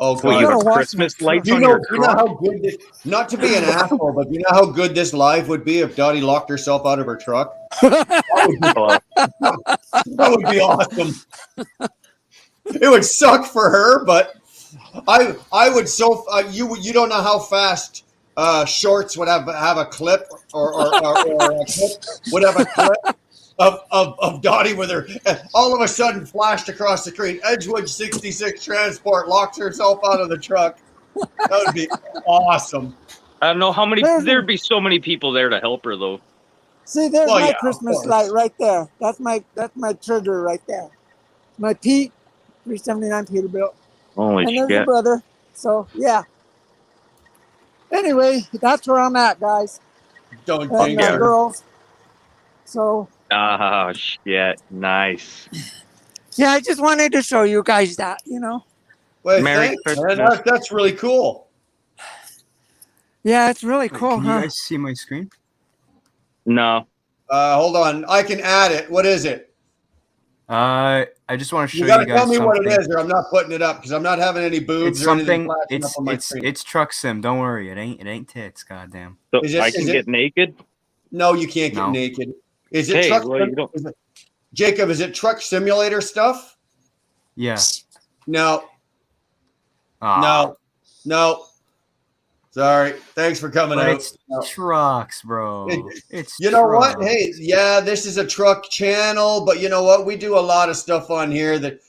Oh
Well,
god.
you
gotta
have
wash
Christmas
my
lights
You
on
know,
your
you know
truck?
how good this, not to be an asshole, but you know how good this live would be if Dottie locked herself out of her truck? That
Well,
would be awesome. It would suck for her, but I would you don't know how fast shorts would have a clip or a clip would have a clip of Dottie with her all of a sudden flashed across the screen. Edgewood 66 Transport locks herself out of the truck. That would be awesome.
I don't know how many.
There's-
There'd be so many people there to help her, though.
See, there's
Well,
my
yeah, of
Christmas
course.
light right there. That's my trigger right there. My Pete, 379 Peterbilt.
Holy
And there's your
shit!
brother. So yeah. Anyway, that's where I'm at, guys.
Don't
And
jinx her.
girls. So
Oh shit! Nice.
yeah, I just wanted to show you guys that,
Well,
Merry
thanks, man.
Christmas.
That's really cool.
Yeah, it's really
Wait,
cool,
can you
huh?
guys see my screen?
No.
Hold on. I can add it. What is it?
I just want to show
You got
you
to tell
guys
me
something.
what it is, or I'm not putting it up because I'm not having any boobs
It's
or anything
something.
flashing up
It's
on my
it's
screen.
it's truck sim. Don't worry. It ain't tits. Goddamn.
So
Is it-
I can
is it-
get naked.
No, you can't get
No.
naked. Is it
Hey,
truck?
well, you don't-
is it- Jacob, is it truck simulator stuff?
Yeah.
No,
Ah,
no. Sorry. Thanks for coming
but
out.
it's
No.
trucks, bro. It's
You know what?
trucks.
Hey, yeah, this is a truck channel, but you know what? We do a lot of stuff on here that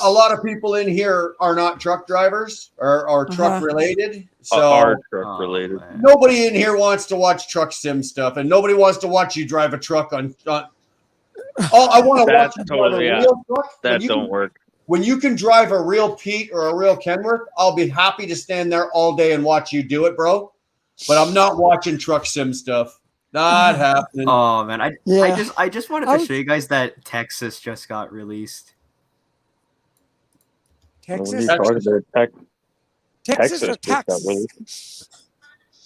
a lot of people in here are not truck drivers or truck related. So
Our truck
Oh,
related.
man.
nobody in here wants to watch truck sim stuff, and nobody wants to watch you drive a truck on. Oh, I want to watch
That's
you drive
totally-
a
yeah.
real truck.
That don't work.
When you can drive a real Pete or a real Kenworth, I'll be happy to stand there all day and watch you do it, bro. But I'm not watching truck sim stuff. Not happening.
Oh man,
Yeah.
I just wanted
I
to
was-
show you guys that Texas just got released.
Texas,
Texas.
Texas or
just got
Texas?
released.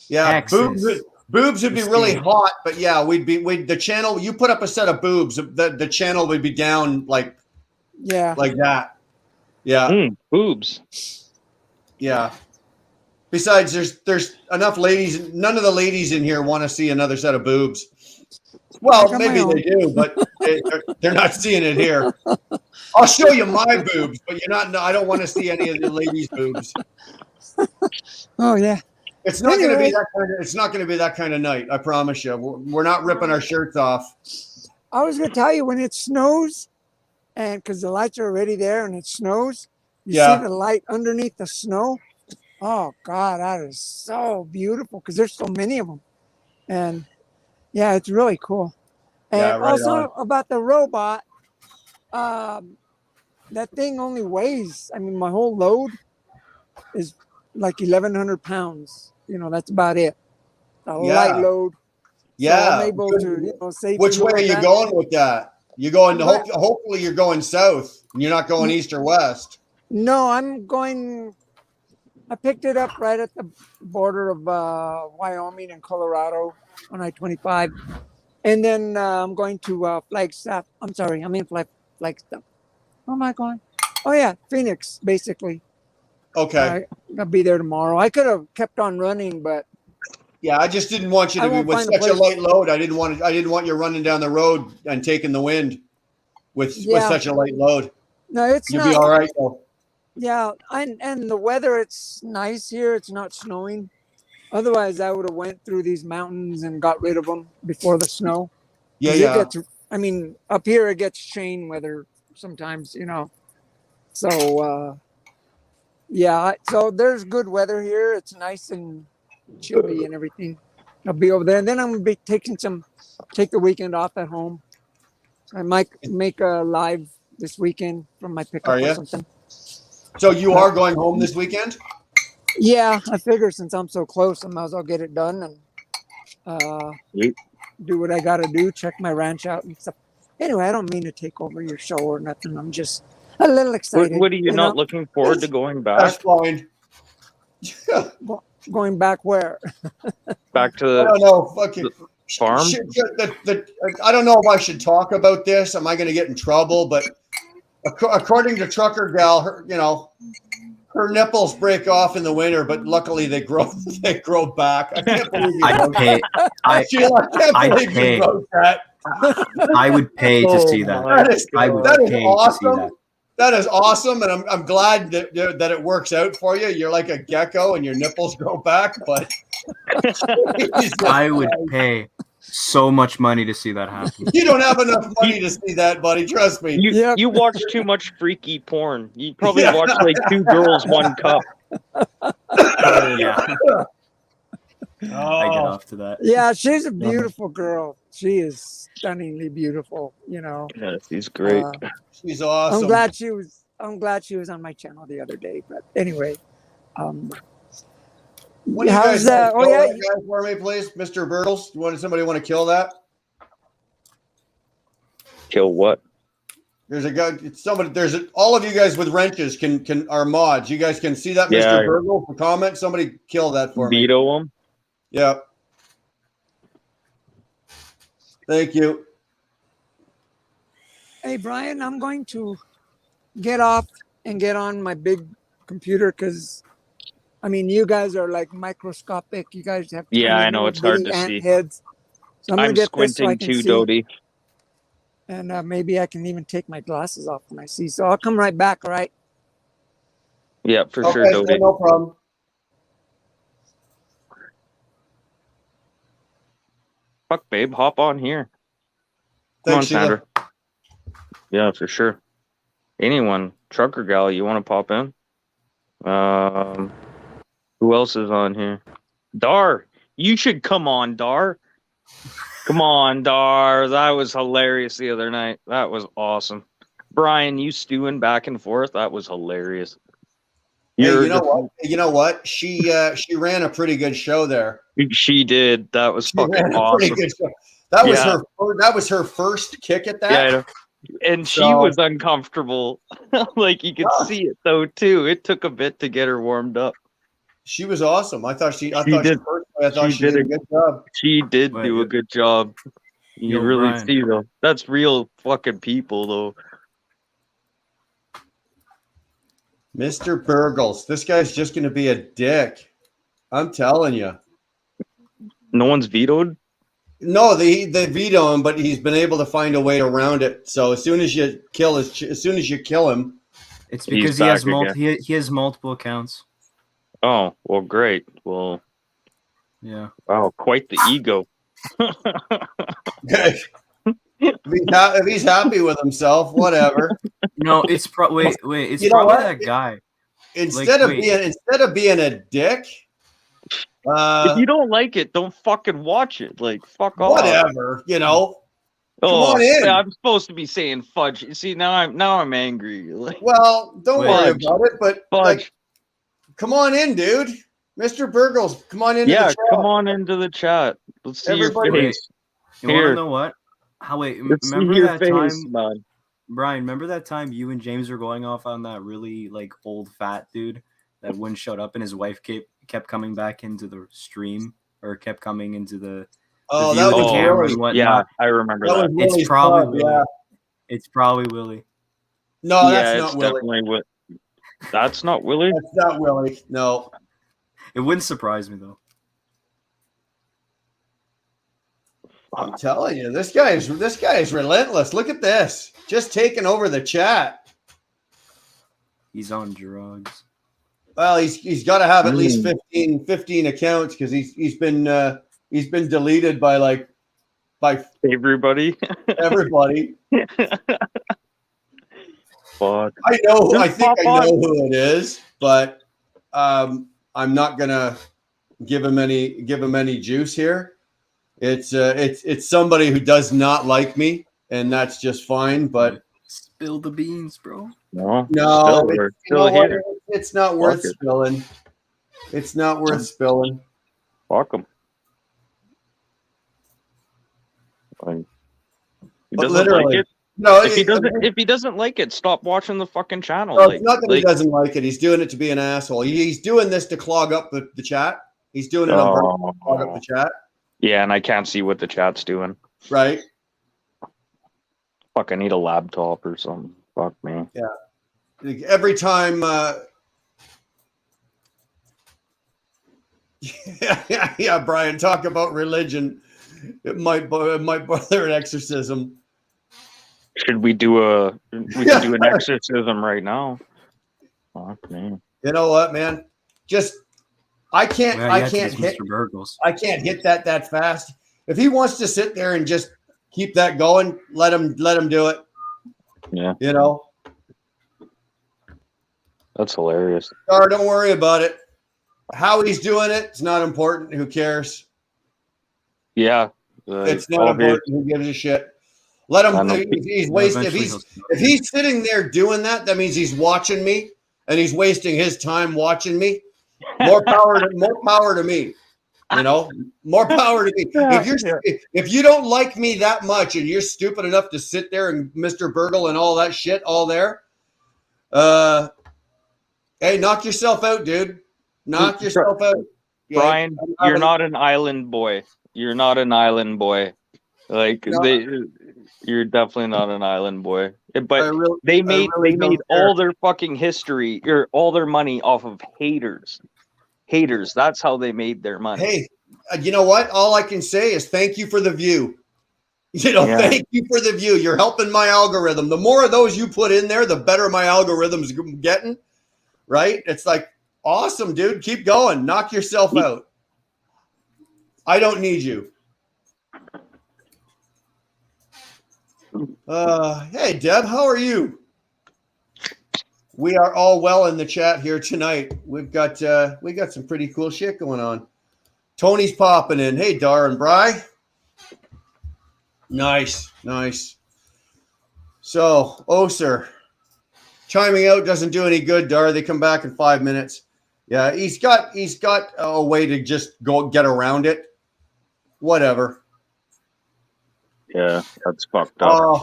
Yeah,
Texas.
boobs would be
The
really
state.
hot, but yeah, we'd the channel. You put up a set of boobs, the channel would be down like
Yeah.
that. Yeah,
Boobs.
yeah. Besides, there's enough ladies. None of the ladies in here want to see another set of boobs. Well,
I got my
maybe
own.
they do, but they're not seeing it here. I'll show you my boobs, but you're not. I don't want to see any of the ladies' boobs.
Oh yeah.
It's not going to
Anyway.
be that kind of. It's not going to be that kind of night. I promise you. We're not ripping our shirts off.
I was gonna tell you when it snows, and because the lights are already there and it snows, you
Yeah.
see the light underneath the snow. Oh God, that is so beautiful because there's so many of them, and yeah, it's really cool. And
Yeah, right
also
on.
about the robot, that thing only weighs. I mean, my whole load is like 1,100 pounds. That's about it. A
Yeah.
light load.
Yeah.
So I'm able to, safely
Which way are
load
you
that.
going with that? You're going.
But-
Hopefully, you're going south. And you're not going east or west.
No, I'm going. I picked it up right at the border of Wyoming and Colorado on I-25, and then I'm going to Flagstaff. I'm sorry, I'm in Flagstaff. Where am I going? Oh yeah, Phoenix, basically.
Okay.
I'll be there tomorrow. I could have kept on running, but
Yeah, I just didn't want you
I
to be
won't
with
find a
such a
place.
light load. I didn't want you running down the road and taking the wind with
Yeah.
such a light load.
no, it's
You'll
not.
be all right though.
Yeah, and the weather, it's nice here. It's not snowing. Otherwise, I would have went through these mountains and got rid of them before the snow.
Yeah,
'Cause
yeah.
It gets, I mean, up here it gets chain weather sometimes, So, yeah. So there's good weather here. It's nice and chilly and everything. I'll be over there, and then I'm gonna be take the weekend off at home. I might make a live this weekend from my pickup
Are
or
ya?
something.
So you are going home this weekend?
Yeah, I figure since I'm so close, I might as well get it done and
Yeet.
do what I got to do. Check my ranch out and stuff. Anyway, I don't mean to take over your show or nothing. I'm just a little excited.
What are you not
know?
looking forward to going
That's
back?
fine.
Going back where?
Back to
I
the
don't know. Fucking
farm?
I don't know if I should talk about this. Am I going to get in trouble? But according to Trucker Gal, her nipples break off in the winter, but luckily they grow back. I can't believe you
I'd
wrote
pay.
that. Sheila, I can't
I'd
believe
pay.
you wrote that.
I would pay to see that. I would
That is
pay to see
awesome.
that.
That is awesome, and I'm glad that it works out for you. You're like a gecko, and your nipples grow back. But
I would pay so much money to see that happen.
You don't have enough money to see that, buddy. Trust me.
You watch too much freaky porn. You probably watch like 2 girls, 1 cup.
Yeah. I get off to that.
Yeah, she's a beautiful girl. She is stunningly beautiful.
Yeah, she's great.
She's awesome.
I'm glad she was on my channel the other day. But anyway,
What do you guys guys for me, please, Mr. Burgles? Somebody want to kill that?
Kill what?
There's a guy. All of you guys with wrenches are mods. You guys can see that, Mr. Burgles. For comment, somebody kill that for me.
Veto him.
Yeah. Thank you.
Hey, Brian, I'm going to get off and get on my big computer because, you guys are like microscopic. You guys have
I know it's hard to see.
Heads. So I'm
squinting
so
too, Dodie.
And maybe I can even take my glasses off when I see. So I'll come right back, all right?
Yeah, for sure, Dodie.
No problem.
Fuck, babe, hop on here. Come on, Sandra. Yeah, for sure. Anyone, Trucker Gal, you want to pop in? Who else is on here? Dar, you should come on, Dar. Come on, Dar. That was hilarious the other night. That was awesome. Brian, you stewing back and forth. That was hilarious.
Hey, you know what? She ran a pretty good show there.
She did. That was fucking awesome.
That was her first kick at that.
Yeah, I know. And she was uncomfortable. Like you could see it though too. It took a bit to get her warmed up.
She was awesome. I thought she did a good job.
She did do a good job. You really
Brian.
see though. That's real fucking people though.
Mr. Burgles, this guy's just going to be a dick. I'm telling you.
No one's vetoed?
No, they veto him, but he's been able to find a way around it. So as soon as you kill him,
it's because he has multiple accounts.
Oh, well, great. Well,
yeah.
Wow, quite the ego.
If he's happy with himself, whatever.
No, it's probably it's probably that guy.
Instead of being a dick.
If you don't like it, don't fucking watch it. Like, fuck off.
Whatever, Come
Oh,
on in.
I'm supposed to be saying fudge. See, now I'm angry. Like,
well, don't worry about it, but
fudge.
Come on in, dude. Mr. Burgles, come on into the chat.
Come on into the chat. Let's see your face.
You want to know what? Remember that time,
man.
Brian? Remember that time you and James were going off on that really old fat dude that wouldn't shut up, and his wife kept coming back into the stream or kept coming into the.
That was
Willie.
Yeah, I remember that.
It's probably Willie. Yeah. It's probably Willie.
No, that's not Willie.
Definitely That's not Willie.
That's not Willie. No.
It wouldn't surprise me though.
I'm telling you, this guy is relentless. Look at this. Just taking over the chat.
He's on drugs.
Well, he's got to have at least 15 accounts because he's been deleted by
everybody.
Everybody.
Fuck.
I think I know who it is, but I'm not gonna give him any juice here. It's somebody who does not like me, and that's just fine. But
spill the beans, bro.
No, it's not worth spilling. It's not worth spilling.
Fuck him. He doesn't like it.
No,
if he doesn't like it, stop watching the fucking channel.
No, it's not that he doesn't like it. He's doing it to be an asshole. He's doing this to clog up the chat. He's doing it on purpose to clog up the chat.
Yeah, and I can't see what the chat's doing.
Right.
Fuck, I need a laptop or something. Fuck me.
Like, every time. Yeah, Brian, talk about religion. It might bother an exorcism.
Should we do we could do an exorcism right now. Fuck me.
You know what, man? Just I can't
Well,
I
you have to
can't
be
hit
Mr. Burgles.
I can't hit that fast. If he wants to sit there and just keep that going, let him do it.
Yeah,
You know,
that's hilarious.
or don't worry about it. How he's doing it, it's not important. Who cares?
Yeah,
It's not important. Who gives a shit? Let him.
I know.
If he's wasting. If he's sitting there doing that, that means he's watching me, and he's wasting his time watching me. More power to me. You know, more power to me. If you don't like me that much, and you're stupid enough to sit there and Mr. Burgle and all that shit all there, hey, knock yourself out, dude. Knock yourself out. Yeah,
Brian, you're not an island boy. You're not an island boy. Like you're definitely not an island boy. But they made all their fucking history or all their money off of haters. Haters. That's how they made their money.
Hey, you know what? All I can say is thank you for the view. You know, thank you for the view. You're helping my algorithm. The more of those you put in there, the better my algorithm's getting. Right? It's like, awesome, dude. Keep going. Knock yourself out. I don't need you. Hey, Deb, how are you? We are all well in the chat here tonight. We got some pretty cool shit going on. Tony's popping in. Hey, Dar and Bry. Nice. So, Oser, chiming out doesn't do any good, Dar. They come back in 5 minutes. Yeah, he's got a way to just go get around it. Whatever.
Yeah, that's fucked up.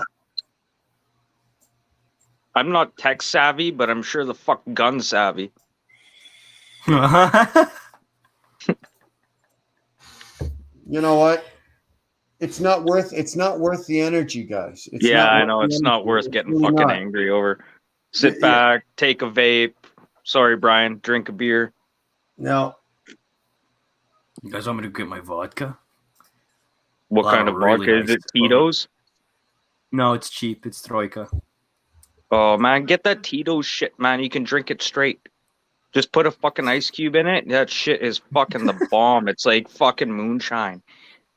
I'm not tech savvy, but I'm sure the fuck gun savvy.
You know what? It's not worth the energy, guys.
I know it's not worth getting fucking angry over. Sit back, take a vape. Sorry, Brian, drink a beer.
No.
You guys want me to get my vodka?
What kind of vodka? Is it Tito's?
No, it's cheap. It's Troika.
Oh, man, get that Tito's shit, man. You can drink it straight. Just put a fucking ice cube in it. That shit is fucking the bomb. It's like fucking moonshine.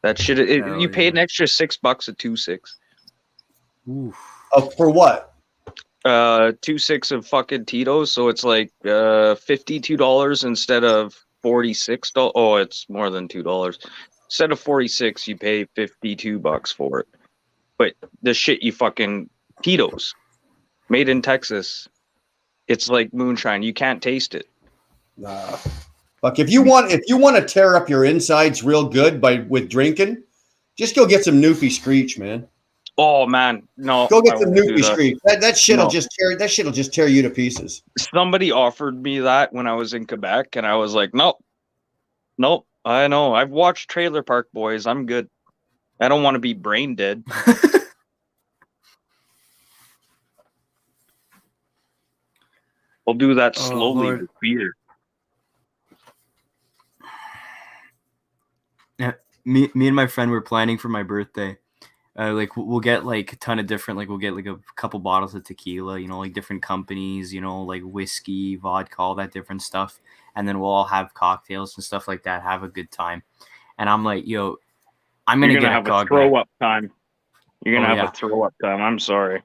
That shit, you paid an extra $6 at 2.6.
Oof.
Oh, for what?
2.6 of fucking Tito's, so it's like $52 instead of $46. Oh, it's more than $2. Instead of 46, you pay $52 for it. But the shit you fucking Tito's, made in Texas, it's like moonshine. You can't taste it.
Nah. Look, if you want to tear up your insides real good with drinking, just go get some Newfie Screech, man.
Oh man, no.
Go get some Newfie Screech. That shit'll just tear you to pieces.
Somebody offered me that when I was in Quebec, and I was like, nope. I know. I've watched Trailer Park Boys. I'm good. I don't want to be brain dead. I'll do that slowly with beer.
Yeah, me and my friend were planning for my birthday. Like we'll get like a ton of different, like we'll get like a couple bottles of tequila, you know, like different companies, you know, like whiskey, vodka, all that different stuff. And then we'll all have cocktails and stuff like that, have a good time. And I'm like, yo, I'm going to get
have a throw up time. You're going to have a throw up time. I'm sorry.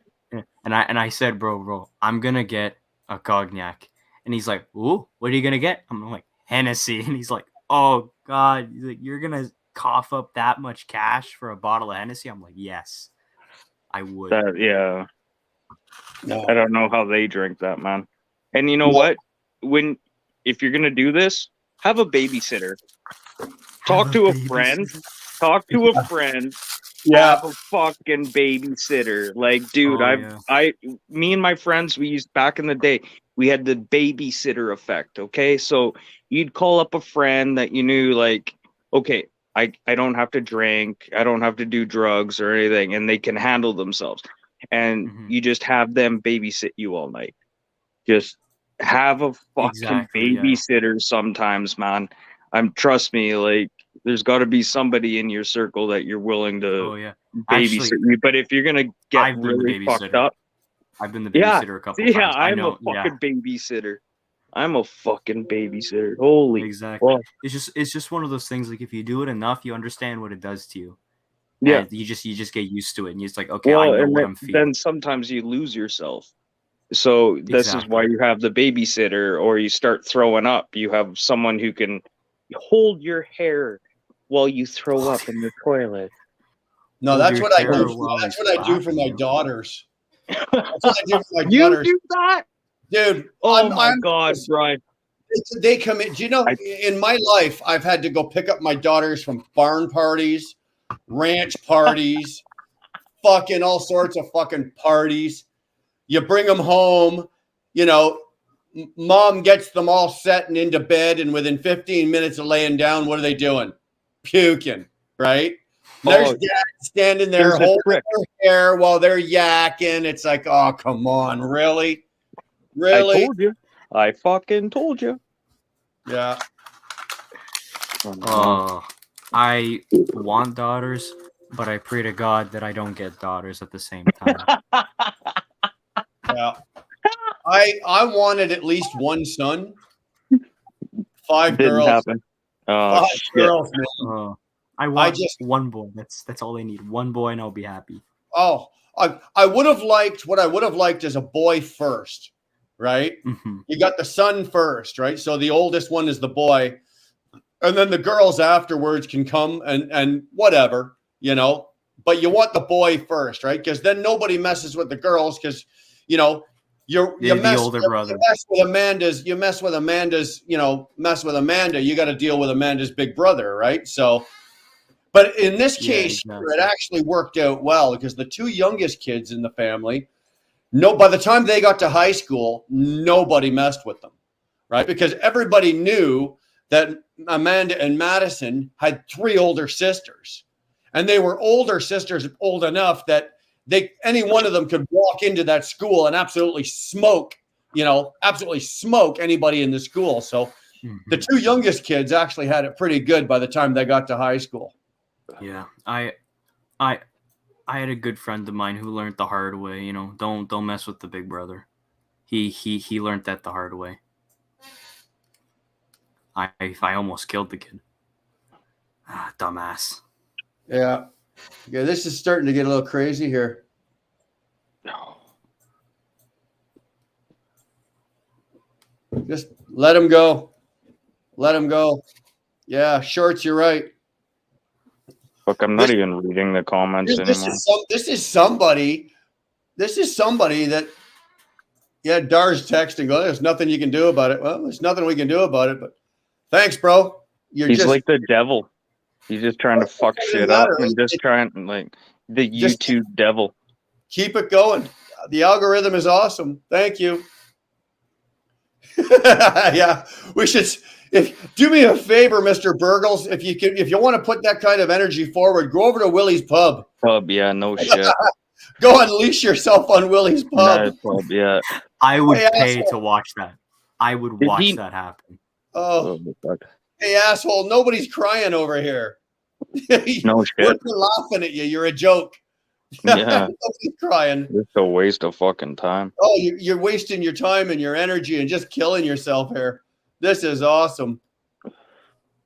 And I said, bro, I'm going to get a cognac. And he's like, ooh, what are you going to get? I'm like, Hennessy. And he's like, oh God, he's like, you're going to cough up that much cash for a bottle of Hennessy? I'm like, yes, I would.
Yeah. No. I don't know how they drink that, man. And you know what? If you're going to do this, have a babysitter. Talk to a friend.
Yeah.
Have a fucking babysitter. Like, dude, me and my friends, we used back in the day, we had the babysitter effect. Okay. So you'd call up a friend that you knew, like, okay, I don't have to drink. I don't have to do drugs or anything. And they can handle themselves. and
Mhm.
you just have them babysit you all night. Just have a fucking
Exactly, yeah.
babysitter sometimes, man. Trust me, like there's got to be somebody in your circle that you're willing to
Oh yeah.
babysit
Actually,
you. But if you're gonna get
I've been the
really fucked
babysitter.
up,
I've been the
yeah,
babysitter a couple
yeah,
times. I
I'm a
know, yeah,
fucking babysitter. I'm a fucking babysitter. Holy
exactly.
fuck.
It's just one of those things. Like if you do it enough, you understand what it does to you,
Yeah.
and you just get used to it, and it's like, okay, I
Well,
know
and
what I'm feeling.
then sometimes you lose yourself. So this is why
Exactly.
you have the babysitter, or you start throwing up. You have someone who can hold your hair while you throw up in the toilet.
No,
Hold
that's
your
what I
hair
do.
while
That's
he's
what I do for my
slapping you.
daughters. That's what I do for my
You
daughters,
do that?
dude.
Oh my God, Brian.
They come in. Do you know? In my life, I've had to go pick up my daughters from barn parties, ranch parties, fucking all sorts of fucking parties. You bring them home, you know, mom gets them all set and into bed, and within 15 minutes of laying down, what are they doing? Puking, right? There's dad standing there
There's a
holding
trick.
their hair while they're yakking. It's like, oh, come on, really?
I
Really?
told you. I fucking told you.
Yeah.
I want daughters, but I pray to God that I don't get daughters at the same time.
Yeah. I wanted at least one son. 5
Didn't
girls.
happen. Oh
5
shit.
girls, man.
I want
just-
one boy. That's all I need. One boy, and I'll be happy.
Oh, I would have liked what I would have liked is a boy first, right?
Mm-hmm.
You got the son first, right? So the oldest one is the boy, and then the girls afterwards can come and whatever, you know. But you want the boy first, right? Because then nobody messes with the girls, because you know you mess
the older brother.
You mess with Amanda's, mess with Amanda, you got to deal with Amanda's big brother, right? So. But in this case, it actually worked out well because the 2 youngest kids in the family, by the time they got to high school, nobody messed with them, right? Because everybody knew that Amanda and Madison had 3 older sisters, and they were older sisters, old enough that any one of them could walk into that school and absolutely smoke anybody in the school. So the 2 youngest kids actually had it pretty good by the time they got to high school.
Yeah, I had a good friend of mine who learned the hard way. You know, don't mess with the big brother. He learned that the hard way. I almost killed the kid. Dumbass.
Yeah, this is starting to get a little crazy here. Just let him go. Let him go. Yeah, Shorts, you're right.
Look, I'm not even reading the comments anymore.
This is somebody that, Dar's texting. Go, there's nothing you can do about it. Well, there's nothing we can do about it. But thanks, bro.
He's like the devil. He's just trying to fuck shit up and just trying like the YouTube devil.
Keep it going. The algorithm is awesome. Thank you. Yeah, we should. Do me a favor, Mr. Burgles, if you want to put that kind of energy forward, go over to Willie's Pub.
Yeah, no shit.
Go unleash yourself on Willie's Pub.
Pub, yeah.
I would pay to watch that. I would watch that happen.
Oh, hey, asshole! Nobody's crying over here.
No shit.
We're laughing at you. You're a joke.
Yeah.
Nobody's crying.
It's a waste of fucking time.
Oh, you're wasting your time and your energy and just killing yourself here. This is awesome.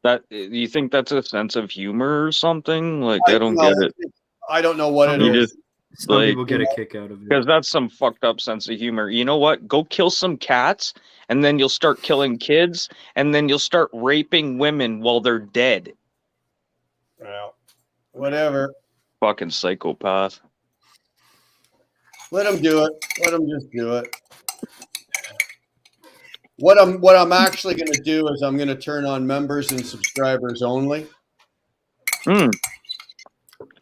That you think that's a sense of humor or something? Like I don't get it.
I don't know what it is.
Some people get a kick out of it.
Because that's some fucked up sense of humor. You know what? Go kill some cats, and then you'll start killing kids, and then you'll start raping women while they're dead.
Well, whatever.
Fucking psychopath.
Let him do it. Let him just do it. What I'm actually going to do is I'm going to turn on members and subscribers only.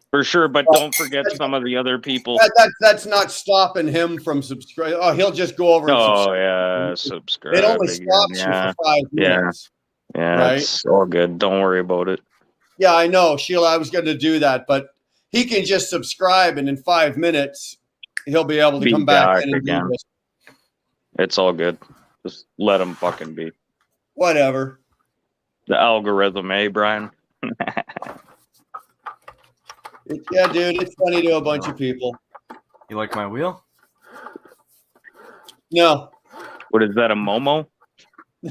For sure, but don't forget some of the other people.
That's not stopping him from subscribing. Oh, he'll just go over and subscribe.
Oh, yeah, subscribe.
It only stops you for 5 minutes.
Yeah,
right?
It's all good. Don't worry about it.
Yeah, I know, Sheila, I was going to do that, but he can just subscribe, and in 5 minutes, he'll be able to
Be
come back
back
in and do
again.
this.
It's all good. Just let him fucking be.
Whatever.
The algorithm, eh, Brian?
Yeah, dude, it's funny to a bunch of people.
You like my wheel?
No.
What is that, a Momo?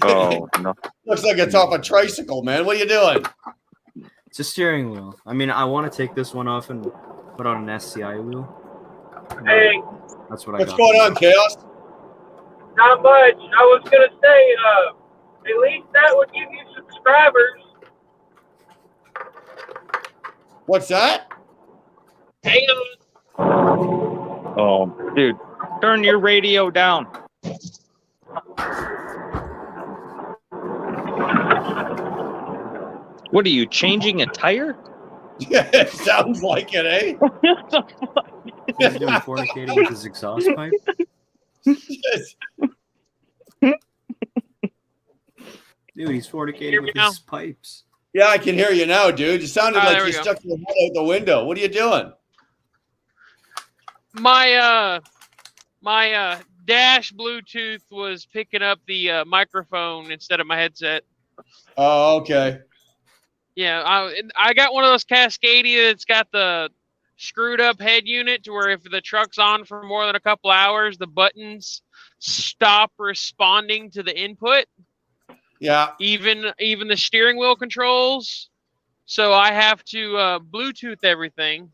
Oh, no.
Looks like it's off a tricycle, man. What are you doing?
It's a steering wheel. I mean, I want to take this one off and put on an SCI wheel.
Hey,
That's what I
What's
got.
going on, Chaos?
not much. I was gonna say, at least that would give you subscribers.
What's that?
Hang on.
Oh, dude, turn your radio down. What are you, changing a tire?
Yeah, it sounds like it, eh?
What the fuck?
He's doing fornicating with his exhaust pipe.
Yes.
Dude, he's fornicating with his pipes.
Yeah, I can hear you now, dude. It sounded
Oh,
like
there
you
we go.
stuck your head out the window. What are you doing?
My dash Bluetooth was picking up the microphone instead of my headset.
Oh, okay.
Yeah, I got one of those Cascadia that's got the screwed up head unit to where if the truck's on for more than a couple hours, the buttons stop responding to the input.
Yeah.
Even the steering wheel controls. So I have to Bluetooth everything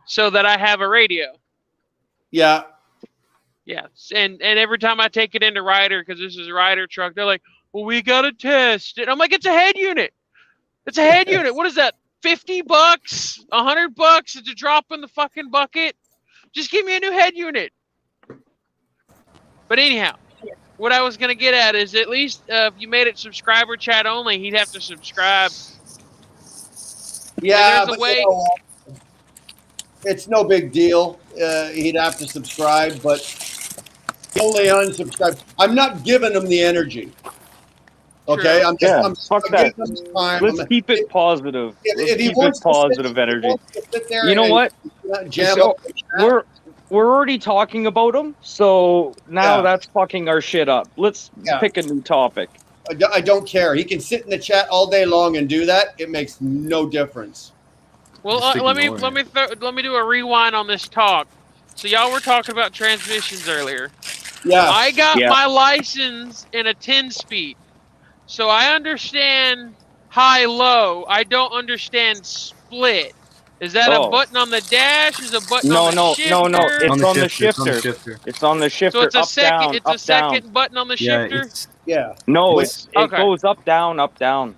so that I have a radio.
Yeah.
Yes, and every time I take it into Ryder, because this is a Ryder truck, they're like, "Well, we gotta test it." I'm like, "It's a head unit. It's a head unit. What is that? $50, $100 to drop in the fucking bucket? Just give me a new head unit." But anyhow, what I was gonna get at is at least if you made it subscriber chat only, he'd have to subscribe.
Yeah,
there's a
but
way-
you know what? It's no big deal. He'd have to subscribe, but he only unsubscribe. I'm not giving him the energy. Okay,
Sure.
I'm just
Yeah,
I'm
fuck
giving
that.
him time.
Let's keep it positive. Let's
If he
keep
wants
it
to sit-
positive
if he
energy.
wants to sit there
You know
and
what?
jam
So,
up the chat,
we're already talking about him, so now
Yeah.
that's fucking our shit up. Let's
Yeah.
pick a new topic.
I don't care. He can sit in the chat all day long and do that. It makes no difference.
Well,
Just
let me
ignore
let me do a rewind on this talk. So y'all were talking about transmissions earlier.
Yeah.
I got
Yeah.
my license in a 10-speed. So I understand high-low. I don't understand split. Is that a
Oh.
button on the dash? Is a button
No,
on the
no,
shifter?
no, no. It's on the
It's on the
shifter.
shifter.
It's on the shifter.
So it's a
up,
second.
down,
It's
up,
a second
down.
button on the
Yeah,
shifter.
it's
Yeah.
No,
Wait.
it
Okay.
goes up, down, up, down.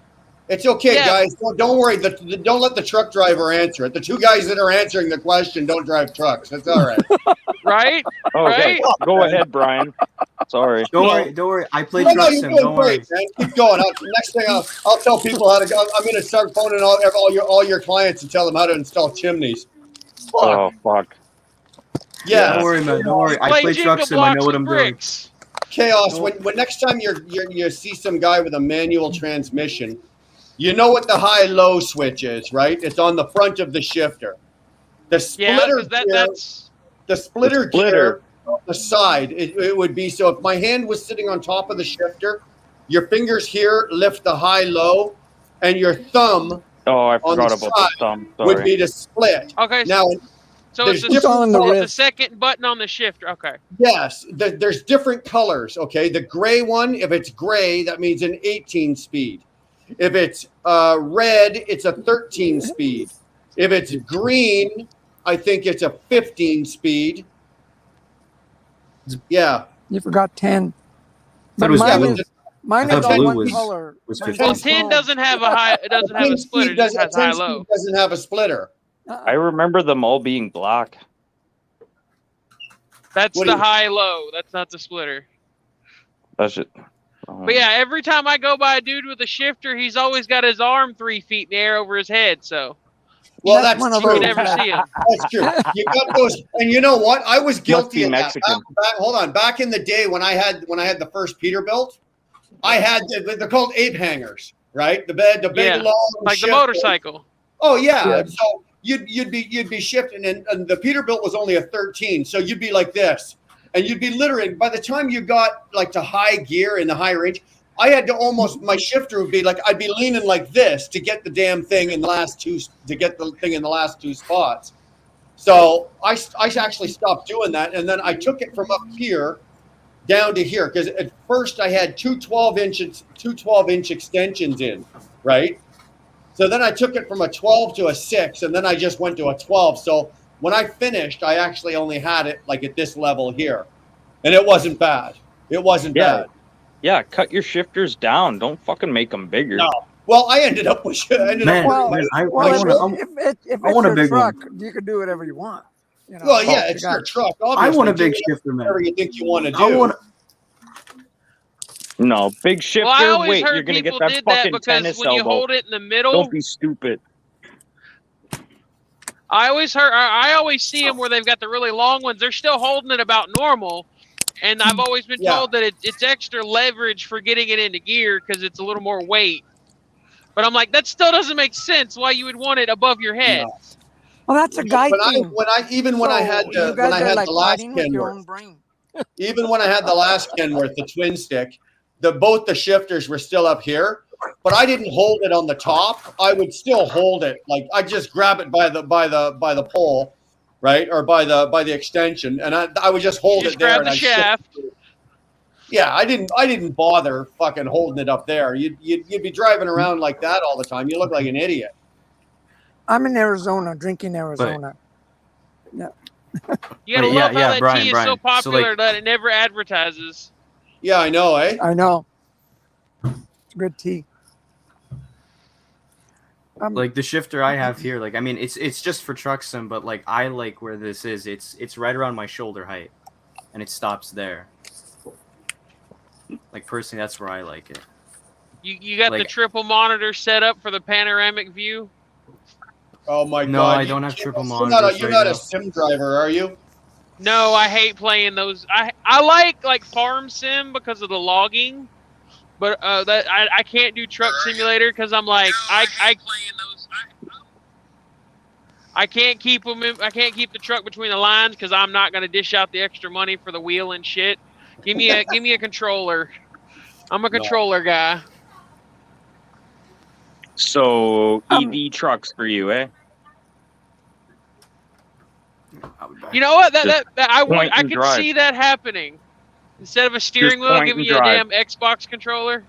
It's okay,
Yeah.
guys. Don't worry. Don't let the truck driver answer it. The two guys that are answering the question don't drive trucks. That's all right.
Right?
Okay,
Right?
go ahead, Brian. Sorry.
don't
No.
worry, don't worry. I play
No,
truck
you're
sim.
doing
Don't worry.
great, man. Keep going. Next thing I'll tell people how to go. I'm going to start phoning all your clients and tell them how to install chimneys. Fuck.
Oh fuck.
Yeah.
Don't worry, man. Don't worry. I play truck
Jenga
sim. I know
blocks
what
with
I'm doing.
bricks.
Chaos. When next time you see some guy with a manual transmission, you know what the high-low switch is, right? It's on the front of the shifter. The
Yeah,
splitter
because
gear,
that's
the splitter
The splitter.
gear on the side, it would be, so if my hand was sitting on top of the shifter, your fingers here lift the high-low, and your thumb
Oh, I
on
forgot
the
about
side
the thumb.
would
Sorry.
be the split.
okay.
Now,
So
there's
it's
It's all in the
the
wrist.
second button on the shifter. Okay.
yes, there's different colors, okay? The gray one, if it's gray, that means an 18 speed. If it's red, it's a 13 speed. If it's green, I think it's a 15 speed. Yeah.
You forgot 10.
Thought it was
Yeah,
blue.
but
Mine
I
is
thought
on
blue
one
was-
color.
was
Mine's
15.
Well,
on
10
phone.
doesn't have a high. It doesn't have a splitter. It just has
10
high-low.
speed doesn't have a splitter.
I remember them all being black.
That's
What do
the
you-
high-low. That's not the splitter.
That's it.
But yeah, every time I go by a dude with a shifter, he's always got his arm 3 feet in the air over his head. So
Well,
That's
that's
one of
you
true.
can never see him.
That's true. You got those, and you know what? I was guilty
be
of that.
Mexican.
Hold on. Back in the day when I had the first Peterbilt, I had they're called ape hangers, right? The big
Yeah,
long
Like the
shifter.
motorcycle.
Oh yeah.
Yeah.
So you'd be shifting, and the Peterbilt was only a 13, so you'd be like this, and you'd be literally, by the time you got like to high gear in the high range, I had to almost, my shifter would be like, I'd be leaning like this to get the damn thing in the last two spots. So I actually stopped doing that, and then I took it from up here down to here, because at first I had two 12-inch extensions in, right? So then I took it from a 12 to a 6, and then I just went to a 12. So when I finished, I actually only had it like at this level here, and it wasn't bad. It wasn't bad.
Yeah, cut your shifters down. Don't fucking make them bigger.
No. Well, I ended up with.
I want a big
truck,
one.
you can do whatever you want. You know?
Well, yeah, it's your truck. Obviously.
I want a big shifter, man.
Whatever you think you want to do.
No, big shifter.
Well, I always
wait,
heard
you're gonna get
people
that
did that
fucking
because
tennis
when you
elbow.
hold it in the middle,
Don't be stupid.
I always see them where they've got the really long ones. They're still holding it about normal, and I've always been told that it's extra leverage for getting it into gear because it's a little more weight. But I'm like, that still doesn't make sense. Why you would want it above your head?
No.
Well, that's a guy thing.
When I had the last Kenworth, even when I had the last Kenworth, the twin stick, both the shifters were still up here, but I didn't hold it on the top. I would still hold it, like I just grab it by the pole, right, or by the extension, and I would just hold it there.
Grab the shaft.
Yeah, I didn't bother fucking holding it up there. You'd be driving around like that all the time. You look like an idiot.
I'm in Arizona, drinking Arizona. Yeah.
You gotta love how that
Brian,
tea is so popular that it never advertises.
Yeah, I know, eh?
I know. It's good tea.
Like the shifter I have here, like I mean, it's just for truck sim, but like I like where this is. It's right around my shoulder height, and it stops there. Like personally, that's where I like it.
You got the triple monitor set up for the panoramic view?
Oh my God!
No, I don't have triple monitors.
You're not a sim driver, are you?
No, I hate playing those. I like farm sim because of the logging, but I can't do truck simulator because I'm like I can't keep them. I can't keep the truck between the lines because I'm not gonna dish out the extra money for the wheel and shit. Give me a controller. I'm a controller guy.
So EV trucks for you, eh?
You know what? I could
drive.
see that happening. Instead of a steering wheel, giving you a damn Xbox controller.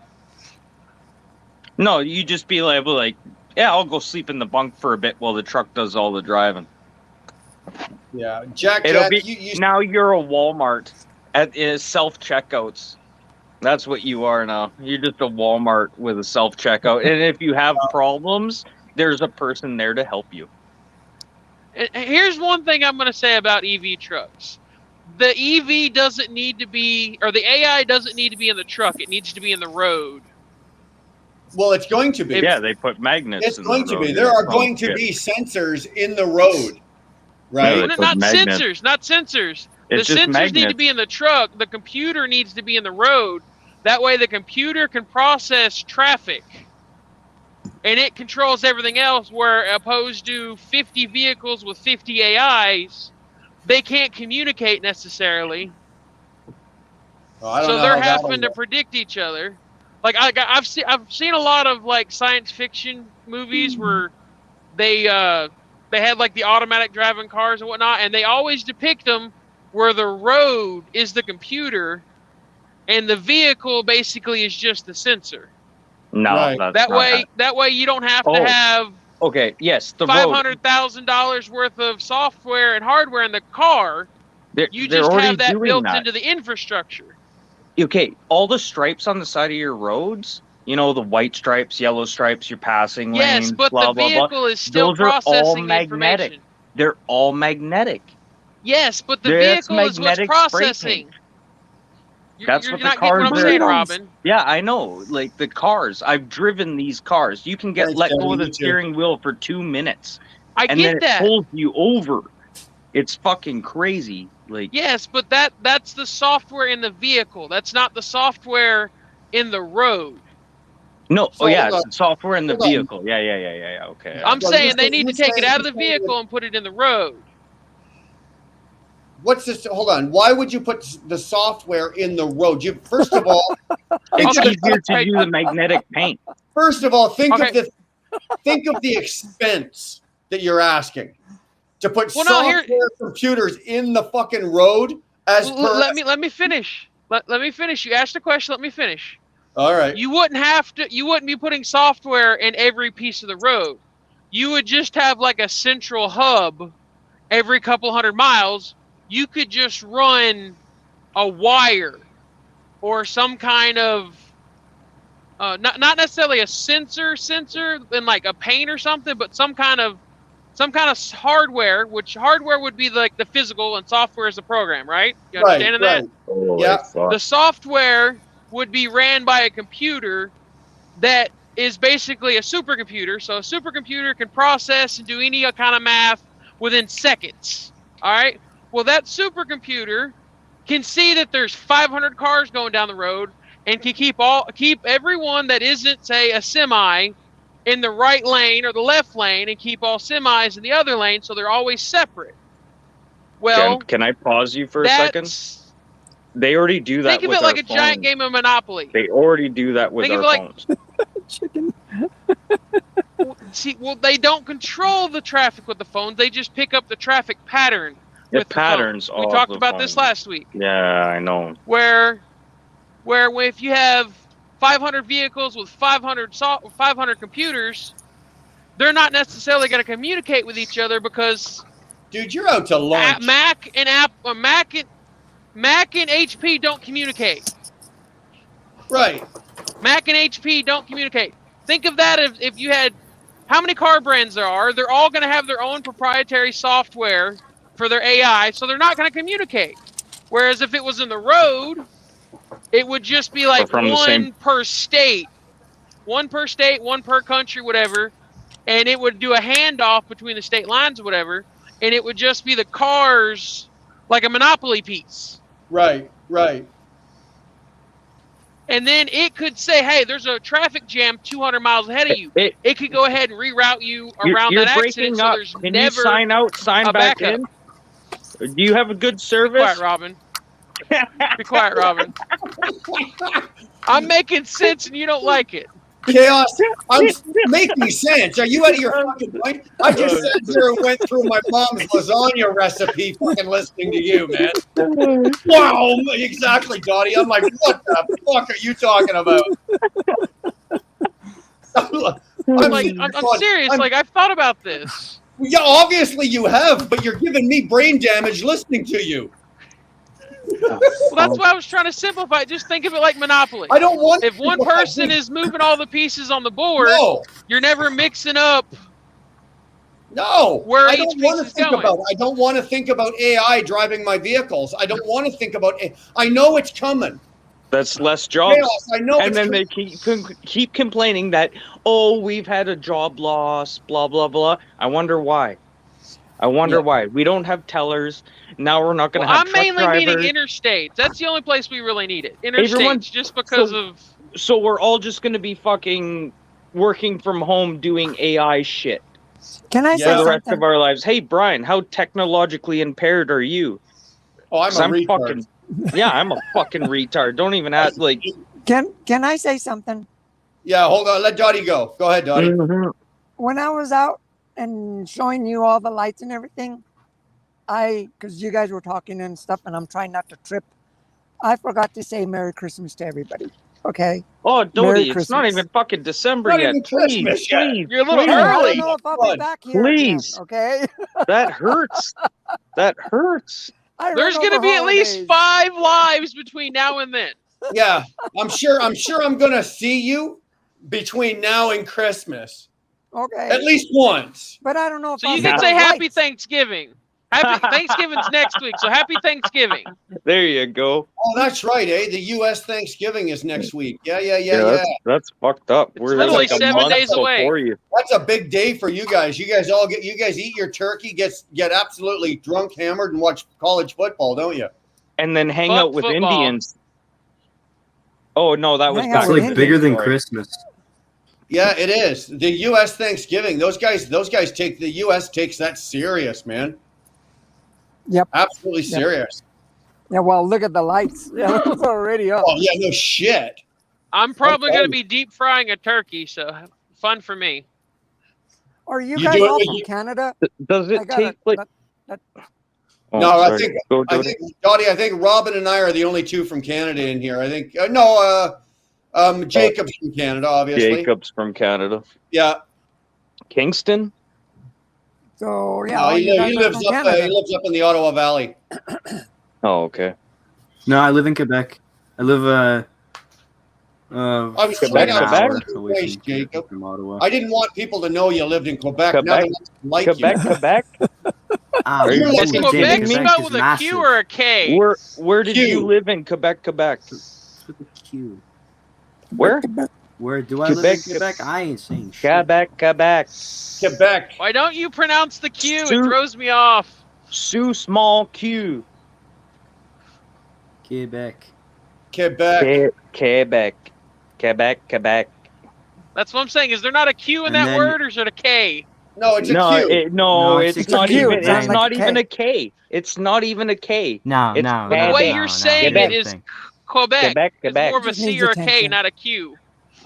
No, you just be like, yeah, I'll go sleep in the bunk for a bit while the truck does all the driving.
Yeah, Jack.
Now you're a Walmart at self checkouts. That's what you are now. You're just a Walmart with a self checkout, and if you have problems, there's a person there to help you.
And here's one thing I'm going to say about EV trucks. The EV doesn't need to be, or the AI doesn't need to be in the truck. It needs to be in the road.
Well, it's going to be.
Yeah, they put magnets.
It's going to be. There are going to be sensors in the road, right?
No, not sensors. Not sensors. The sensors need to be in the truck. The computer needs to be in the road. That way the computer can process traffic. And it controls everything else, where opposed to 50 vehicles with 50 AIs, they can't communicate necessarily. So they're having to predict each other. Like I've seen a lot of like science fiction movies where they had like the automatic driving cars and whatnot, and they always depict them where the road is the computer and the vehicle basically is just the sensor.
No,
right.
That way you don't have to have $500,000 worth of software and hardware in the car. You just have that built into the infrastructure.
Okay, all the stripes on the side of your roads, you know, the white stripes, yellow stripes, your passing lanes,
yes, but
blah,
the vehicle
blah, blah.
is still
Those processing
are all
magnetic.
Information.
They're all magnetic.
Yes, but the vehicle is what's processing.
That's
you're
what
not
the cars
getting what I'm saying, Robin.
Yeah, I know. Like the cars, I've driven these cars. You can let go of the steering wheel for 2 minutes.
And then
it pulls you over. It's fucking crazy. Like
yes, but that's the software in the vehicle. That's not the software in the road.
No,
So
oh yeah,
hold on.
it's software in the
Hold on.
vehicle. Yeah. Okay.
I'm
Well,
saying they
you're
need to
saying-
take it out of the
you're saying
vehicle and put it in the road.
What's this? Hold on. Why would you put the software in the road? You first of all,
It's
Okay.
easier to
Hey.
do the magnetic paint.
first of all, think
Okay.
of the expense that you're asking to put
Well, no, here-
software computers in the fucking road as per.
Let me finish. Let me finish. You asked a question. Let me finish.
All right.
You wouldn't be putting software in every piece of the road. You would just have like a central hub every couple hundred miles. You could just run a wire or some kind of not necessarily a sensor in like a paint or something, but some kind of hardware, which hardware would be like the physical and software is the program, right? You understand that?
Yeah.
The software would be ran by a computer that is basically a supercomputer. So a supercomputer can process and do any kind of math within seconds. All right. Well, that supercomputer can see that there's 500 cars going down the road and can keep everyone that isn't, say, a semi in the right lane or the left lane and keep all semis in the other lane, so they're always separate. Well,
Can I pause you for a second? They already do that.
Think of
with
it like
our
a giant
phones.
game of Monopoly.
They already do that with
Think of
our
it like-
phones.
Chicken.
See, well, they don't control the traffic with the phones. They just pick up the traffic pattern with the
patterns.
phone. We talked about this last week.
Yeah, I know.
Where if you have 500 vehicles with 500 computers, they're not necessarily going to communicate with each other because
Dude, you're out to lunch.
Mac and HP don't communicate.
Right.
Mac and HP don't communicate. Think of that if you had how many car brands there are. They're all going to have their own proprietary software for their AI, so they're not going to communicate. Whereas if it was in the road, it would just be like one per state, one per country, whatever, and it would do a handoff between the state lines or whatever, and it would just be the cars like a Monopoly piece.
Right.
And then it could say, hey, there's a traffic jam 200 miles ahead of you. It could go ahead and reroute you around
You're
that
breaking
accident so
up.
there's
Can
never
you sign out, sign
a
back
backup.
in? Do you have a good service?
Be quiet, Robin. Be quiet, Robin. I'm making sense and you don't like it.
Chaos. I'm making sense. Are you out of your fucking mind? I just sat here and went through my mom's lasagna recipe fucking listening to you, man. Wow. Exactly, Dottie. I'm like, what the fuck are you talking about?
I'm serious. I've thought about this.
Yeah, obviously you have, but you're giving me brain damage listening to you.
Well, that's why I was trying to simplify it. Just think of it like Monopoly.
I don't want.
If one person is moving all the pieces on the board, you're never mixing up.
No,
where
I
each
don't
piece
want to
is
think
going.
about. I don't want to think about AI driving my vehicles. I don't want to think about. I know it's coming.
That's less jobs.
Chaos, I know.
And then they keep complaining that, oh, we've had a job loss, blah, blah, blah. I wonder why. Why. We don't have tellers. Now we're not going to have
I'm
truck
mainly
drivers.
meaning interstates. That's the only place we really need it. Interstates, just because of...
So we're all just going to be fucking working from home doing AI shit.
Can I say
for the rest
something?
of our lives. Hey, Brian, how technologically impaired are you?
Oh, I'm a retard.
I'm a fucking retard. Don't even ask. Like,
Can I say something?
Yeah, hold on. Let Dottie go. Go ahead, Dottie.
When I was out and showing you all the lights and everything, because you guys were talking and stuff, and I'm trying not to trip, I forgot to say Merry Christmas to everybody. Okay.
Oh, Dodie, it's
Christmas.
not even fucking December
Not
yet.
even
Please,
Christmas yet.
please,
You're a little
please.
I
early.
don't know if I'll be back here
Please.
again, okay?
That hurts. That hurts.
I
There's
going to
be at least 5 lives between now and then.
Yeah, I'm sure I'm gonna see you between now and Christmas.
Okay.
At least once.
But I don't know if
So
I'll
you
see
can
those
say Happy
lights.
Thanksgiving. Thanksgiving's next week, so Happy Thanksgiving.
There you go.
Oh, that's right, eh? The U.S. Thanksgiving is next week. Yeah.
That's fucked up. We're
literally
like a
7
month
days away.
before you.
That's a big day for you guys. You guys eat your turkey, get absolutely drunk, hammered, and watch college football, don't you?
And then hang
Fuck
out with
football.
Indians. Oh no, that was
Hang
back
out
It's
with
like
in
bigger
the
than
story.
Christmas.
Yeah, it is. The U.S. Thanksgiving. Those guys take the U.S. takes that serious, man.
Yep.
Absolutely
Yep.
serious.
Yeah, well, look at the lights. Yeah, it's already up.
Oh yeah, no shit.
I'm probably
Okay.
going to be deep frying a turkey, so fun for me.
Are you
You
guys
do it
all
with
from
you-
Canada?
Does
I
it
gotta
take like? Oh,
No, I
sorry.
think
Go,
I
Jody.
think Dottie, I think Robin and I are the only two from Canada in here. I think Jacob's from Canada, obviously.
Jacob's from Canada.
Yeah.
Kingston.
So yeah,
No,
all you guys
he
are
lives
from
up.
Canada.
He lives up in the Ottawa Valley.
Oh, okay.
No, I live in Quebec. I live
I was
Quebec,
trying
an
to
hour
Quebec?
away
Nice,
from,
Jacob.
from Ottawa.
I didn't want people to know you lived in Quebec. Now
Quebec?
they like
Quebec,
you.
Quebec.
Ah,
You're
well,
Is
living
Quebec,
Quebec
kidding me?
spelled
is
with a
massive.
Q or a K?
Where did
Q.
you live in Quebec, Quebec?
With a Q.
Where?
Where do I live
Quebec,
in Quebec? I ain't saying shit.
Quebec, Quebec.
Quebec.
Why don't you pronounce the Q? It
Sue-
throws me off.
Sous small Q.
Quebec.
Quebec.
Quebec. Quebec, Quebec.
That's what I'm saying. Is there not a Q in
And
that
then-
word, or is it a K?
No, it's a
No,
Q.
no,
it's
it's
a
not
Q.
even.
It sounds
It's
like
not
a
even
K.
a K. It's not even a K.
No,
It's
no,
But
no,
the way
no,
you're
no,
saying
Quebec.
it is
thing.
Quebec.
Quebec,
It's
Quebec.
more of a
Just
C
needs
or a K,
attention.
not a Q.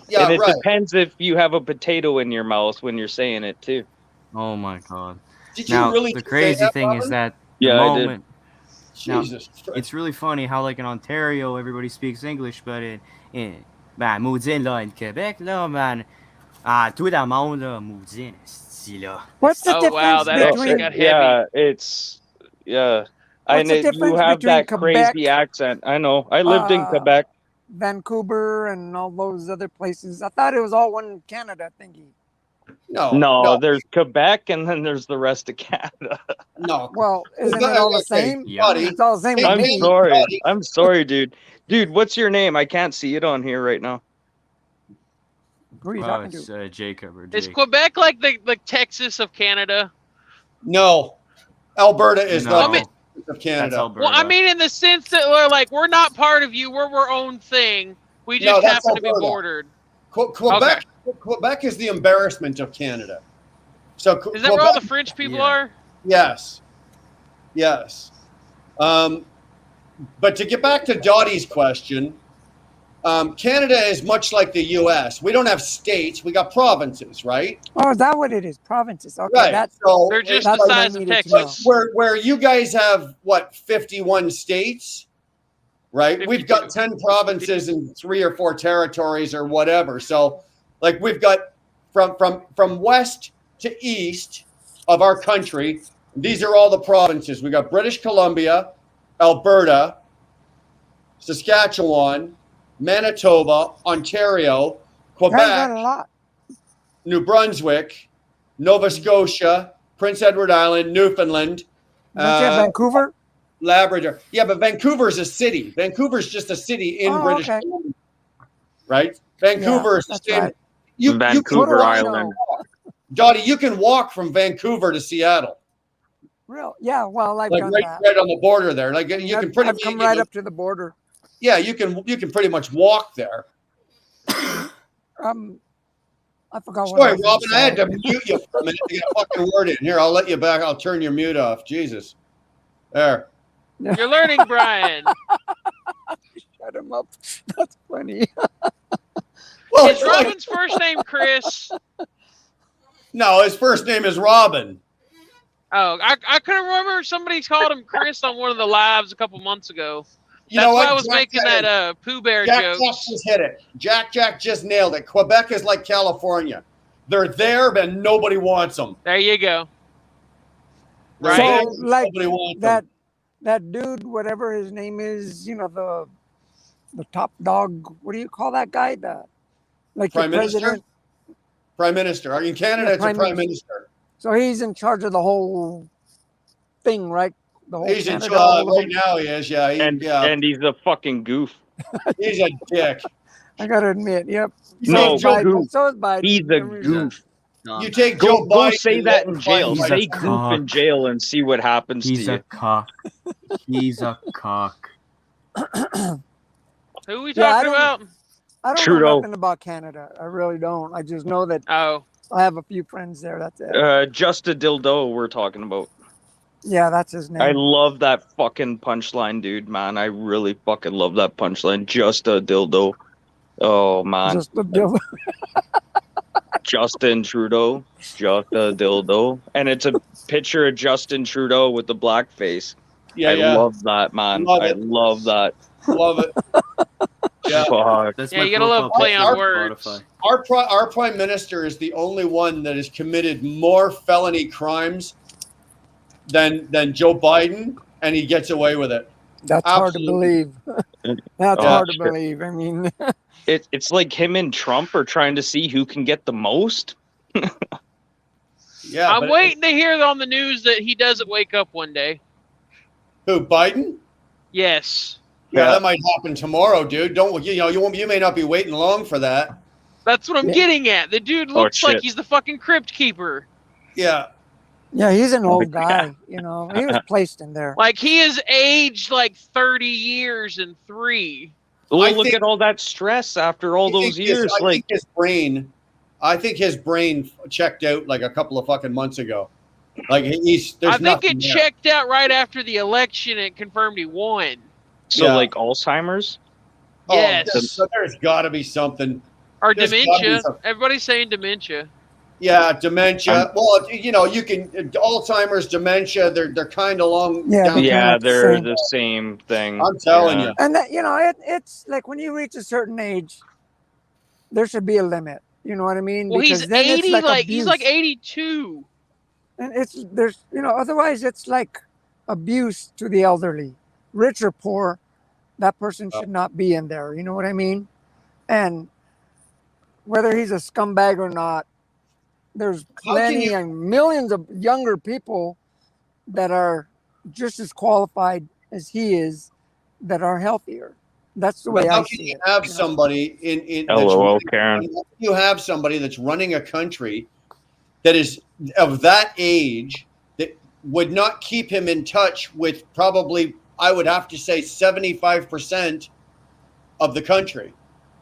Yeah,
And it
right.
depends if you have a potato in your mouth when you're saying it too.
Oh my god.
Did you
Now
really
the
just say
crazy
that,
thing is
Robin?
that the
Yeah, I did.
moment now,
Jesus Christ.
it's really funny how like in Ontario everybody speaks English, but ben maudit là in Québec là man, tout le monde là maudit esti là.
What's the
Oh wow,
difference
that actually
between
got heavy.
Yeah, it's yeah.
What's the
You
difference
have
between
that
Quebec,
crazy accent. I know. I lived in
uh,
Quebec.
Vancouver, and all those other places? I thought it was all one Canada thingy.
No, there's Quebec and then there's the rest of Canada.
No.
Well, isn't it all the same?
Yeah.
Buddy.
It's all the same with
I'm
me.
sorry.
buddy.
I'm sorry, dude. Dude, what's your name? I can't see it on here right now.
Who are you
Oh,
talking
it's
to?
Jacob or
Is
Jake.
Quebec like the Texas of Canada?
No. Alberta is
No.
not of Canada.
That's Alberta.
Well, I mean, in the sense that we're like we're not part of you. We're our own thing. We
No,
just
that's
happen to be
Alberta.
bordered.
Quebec is the embarrassment of Canada. So
Is that where all the French people
Yeah.
are?
Yes. Yes. But to get back to Dottie's question, Canada is much like the U.S. We don't have states. We got provinces, right?
Oh, is that what it is? Provinces. Okay,
Right.
that's
So
They're just
that's
the
what I
size of
needed to know.
Texas.
where you guys have, what, 51 states, right? We've got 10 provinces and 3 or 4 territories or whatever. So, like, we've got from west to east of our country, these are all the provinces. We got British Columbia, Alberta, Saskatchewan, Manitoba, Ontario,
I got a
Quebec,
lot.
New Brunswick, Nova Scotia, Prince Edward Island, Newfoundland,
Don't you have Vancouver?
Labrador. Yeah, but Vancouver's a city. Vancouver's just a city in
Oh,
British
okay.
Columbia, right? Vancouver is the
that's
same.
right.
Vancouver
What do I
Island.
know?
Dottie, you can walk from Vancouver to Seattle,
Real? Yeah. Well, I've
like
done
right,
that.
right on the border there. Like you can pretty
I've come right up to the border.
Yeah, you can pretty much walk there.
I forgot what.
Sorry,
I was
Robin, I had
gonna
to mute you for a minute to get a fucking word in. Here, I'll let you back. I'll turn your mute off. Jesus. There.
You're learning, Brian.
Shut him up. That's funny.
Well,
Is Robin's first name Chris?
no, his first name is Robin.
Oh, I couldn't remember somebody called him Chris on one of the lives a couple months ago.
You
That's
know
why
what?
I was
Jack
making
said it.
that Pooh Bear
Jack
joke.
just hit it. Jack just nailed it. Quebec is like California. They're there, but nobody wants them.
There you go.
They're
Right.
there,
So, like
nobody wants
that dude, whatever his name is, you know, the top dog. What do you call that guy? Like
Prime
the
Minister?
president.
Prime Minister. In Canada,
Yeah,
it's a
Prime
prime
Minister.
minister.
So he's in charge of the whole thing, right? The whole
He's in
Canada. all
charge
of
right
them.
now. He is. Yeah.
And he's a fucking goof.
He's a dick.
I gotta admit, yep.
No,
is Biden.
goof.
So is Biden.
He's a
Remember-
goof.
You take Joe
Go
Biden.
say that in jail.
He's
Say
a
goof
cock.
in jail and see what happens
He's
to
a
you.
cock. He's a cock.
Who are we
Yeah, I
talking about?
I don't
Trudeau.
know nothing about Canada. I really don't. I just know that
Oh,
I have a few friends there. That's it.
Just a dildo we're talking about.
Yeah, that's his
I
name.
love that fucking punchline, dude, man. I really fucking love that punchline. Just a dildo. Oh, man.
Just the deal.
Justin Trudeau. Just a dildo. And it's a picture of Justin Trudeau with the black face.
Yeah,
I
yeah.
love that, man.
Love
I
it.
love that.
Love it. Yeah.
Fuck.
That's
Yeah,
my
you gotta love
profile
play
picture
on
on
words.
Spotify.
Our prime minister is the only one that has committed more felony crimes than Joe Biden, and he gets away with it.
That's hard to
Absolutely.
believe. That's
Oh,
hard to
shit.
believe. I mean,
It's like him and Trump are trying to see who can get the most.
Yeah,
I'm
but
waiting to hear on the news that he doesn't wake up one day.
who, Biden?
Yes.
Yeah,
Yeah.
that might happen tomorrow, dude. Don't you may not be waiting long for that.
That's what I'm
Yeah.
getting at. The dude looks like
shit.
he's the fucking crypt keeper.
Yeah.
yeah, he's an old guy. You know, he was placed in there.
Like he is aged like 30 years and 3.
Well,
I
look
think-
at all that stress after all those years.
I think his brain checked out like a couple of fucking months ago. Like there's
I think
nothing
it
there.
checked out right after the election and confirmed he won.
So,
Yeah.
like Alzheimer's?
Oh,
Yes.
there's got to be something.
Or
There's gotta be
dementia.
some-
Everybody's saying dementia.
Yeah, dementia. Well, you can Alzheimer's, dementia. They're kind of long.
Yeah,
down-
they
Yeah,
like the
they're
same.
the same thing.
I'm telling
Yeah.
you.
And that, you know, it's like when you reach a certain age, there should be a limit. You know what I mean?
Well, he's
Because then
80,
it's like
he's like
abuse.
82.
And there's otherwise it's like abuse to the elderly, rich or poor. That person should not be in there. You know what I mean? And whether he's a scumbag or not, there's
How can
plenty
you-
and millions of younger people that are just as qualified as he is, that are healthier. That's the way
But
I
how can
see
you
it.
have
you know?
somebody in
LOL, Karen.
you have somebody that's running a country that is of that age that would not keep him in touch with probably, I would have to say, 75% of the country,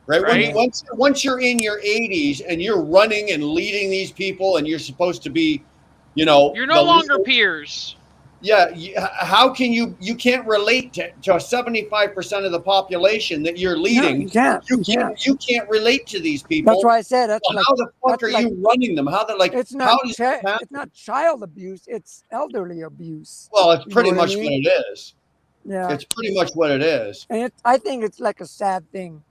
right? When
Right.
once you're in your 80s and you're running and leading these people, and you're supposed to be,
You're
the
no longer
leader-
peers.
Yeah, how can you can't relate to 75% of the population that you're
No,
leading?
you can't.
You can't relate to these people.
That's why I said that's
Well,
like
how the fuck
that's
are
like-
you running them? How
it's
how
not
does that happen?
it's not child abuse. It's elderly abuse.
Well, it's
You know
pretty
what I
much
mean?
what it is.
Yeah,
It's pretty much what it is.
and I think it's like a sad thing.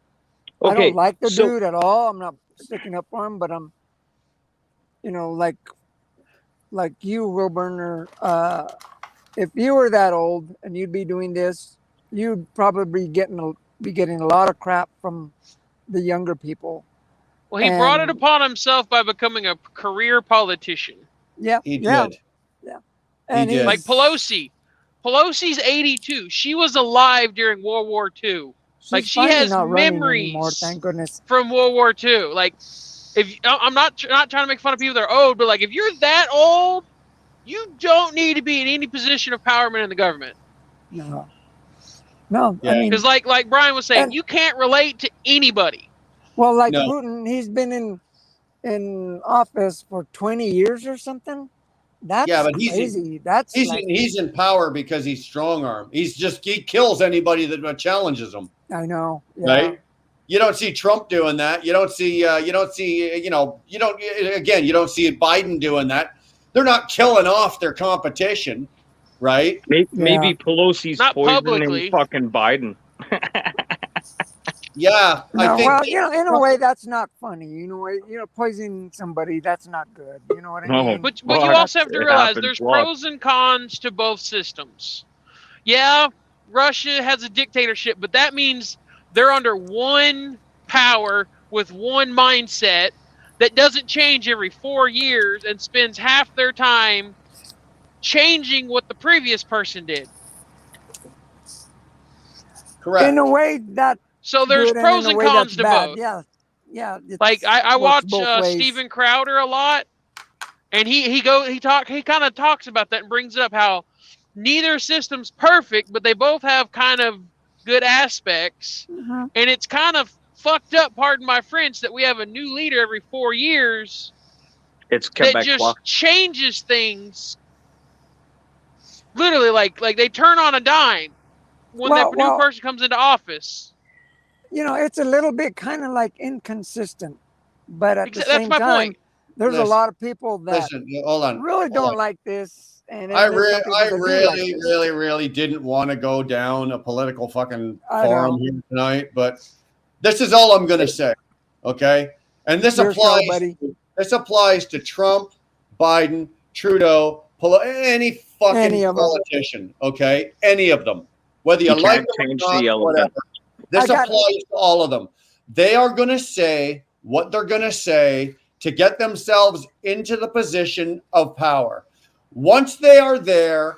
I
Okay,
don't like the
so
dude at all. I'm not sticking up for him, but I'm, like you, Wilburn, if you were that old and you'd be doing this, you'd probably be getting a lot of crap from the younger people.
Well, he brought it
And-
upon himself by becoming a career politician.
Yeah,
He
yeah,
did.
and
He did.
Like Pelosi. Pelosi's 82. She was alive during World War II. like,
she's
she
finally
has
not running anymore,
memories.
thank goodness.
From World War II. Like, if I'm not trying to make fun of people that are old, but like if you're that old, you don't need to be in any position of powerment in the government.
No,
Yeah.
I mean,
Because like Brian was saying,
And-
you can't relate to anybody.
well, like
No.
Putin, he's been in office for 20 years or something. That's
Yeah, but he's-
crazy. That's like,
He's in power because he's strong arm. He kills anybody that challenges him.
I know. Yeah.
Right? You don't see Trump doing that. You don't see you don't see Biden doing that. They're not killing off their competition, right?
maybe Pelosi's
Not
poisoning
publicly.
fucking Biden.
Yeah,
No,
I think
well, in a way, that's not funny. Poisoning somebody, that's not good. You know what I
No.
mean?
But
Well,
you also have to
it
realize
happens
there's
a lot.
pros and cons to both systems. Yeah, Russia has a dictatorship, but that means they're under one power with one mindset that doesn't change every 4 years and spends half their time changing what the previous person did.
correct.
In a way, that
So there's
good,
pros
in a
and
way,
cons
that's
to
bad.
both.
Yeah.
Like I
works
watch
both ways.
Steven Crowder a lot, and he kind of talks about that and brings up how neither system's perfect, but they both have kind of good aspects,
Mhm.
and it's kind of fucked up, pardon my French, that we have a new leader every 4 years
It's
that
Quebec.
just changes things. Literally, like they turn on a dime when the new person comes into office.
You know, it's a little bit kind of like inconsistent, but at the same
my
time,
point.
there's a lot of people that
hold on.
really
Hold
don't
on.
like this. And
I
then there's some people that do like this.
really didn't want to go down a political fucking
I
forum
know.
here tonight, but this is all I'm going to say, okay? And this
Your show,
applies.
buddy.
This applies to Trump, Biden, Trudeau, any fucking
Any of them.
politician, okay? Any of them, whether you
You
like
can't
them
change
or
the
not,
elephant.
whatever. This
I got-
applies to all of them. They are going to say what they're going to say to get themselves into the position of power. Once they are there,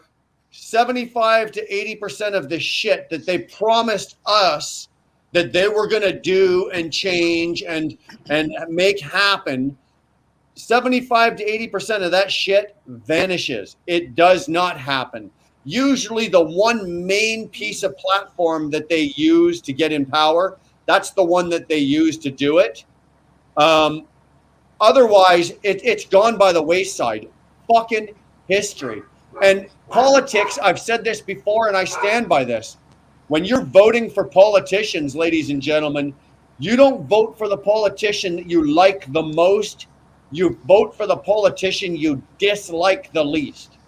75 to 80% of the shit that they promised us that they were going to do and change and make happen, 75 to 80% of that shit vanishes. It does not happen. Usually the one main piece of platform that they use to get in power, that's the one that they use to do it. Otherwise, it's gone by the wayside. Fucking history. And politics, I've said this before and I stand by this. When you're voting for politicians, ladies and gentlemen, you don't vote for the politician that you like the most. You vote for the politician you dislike the least.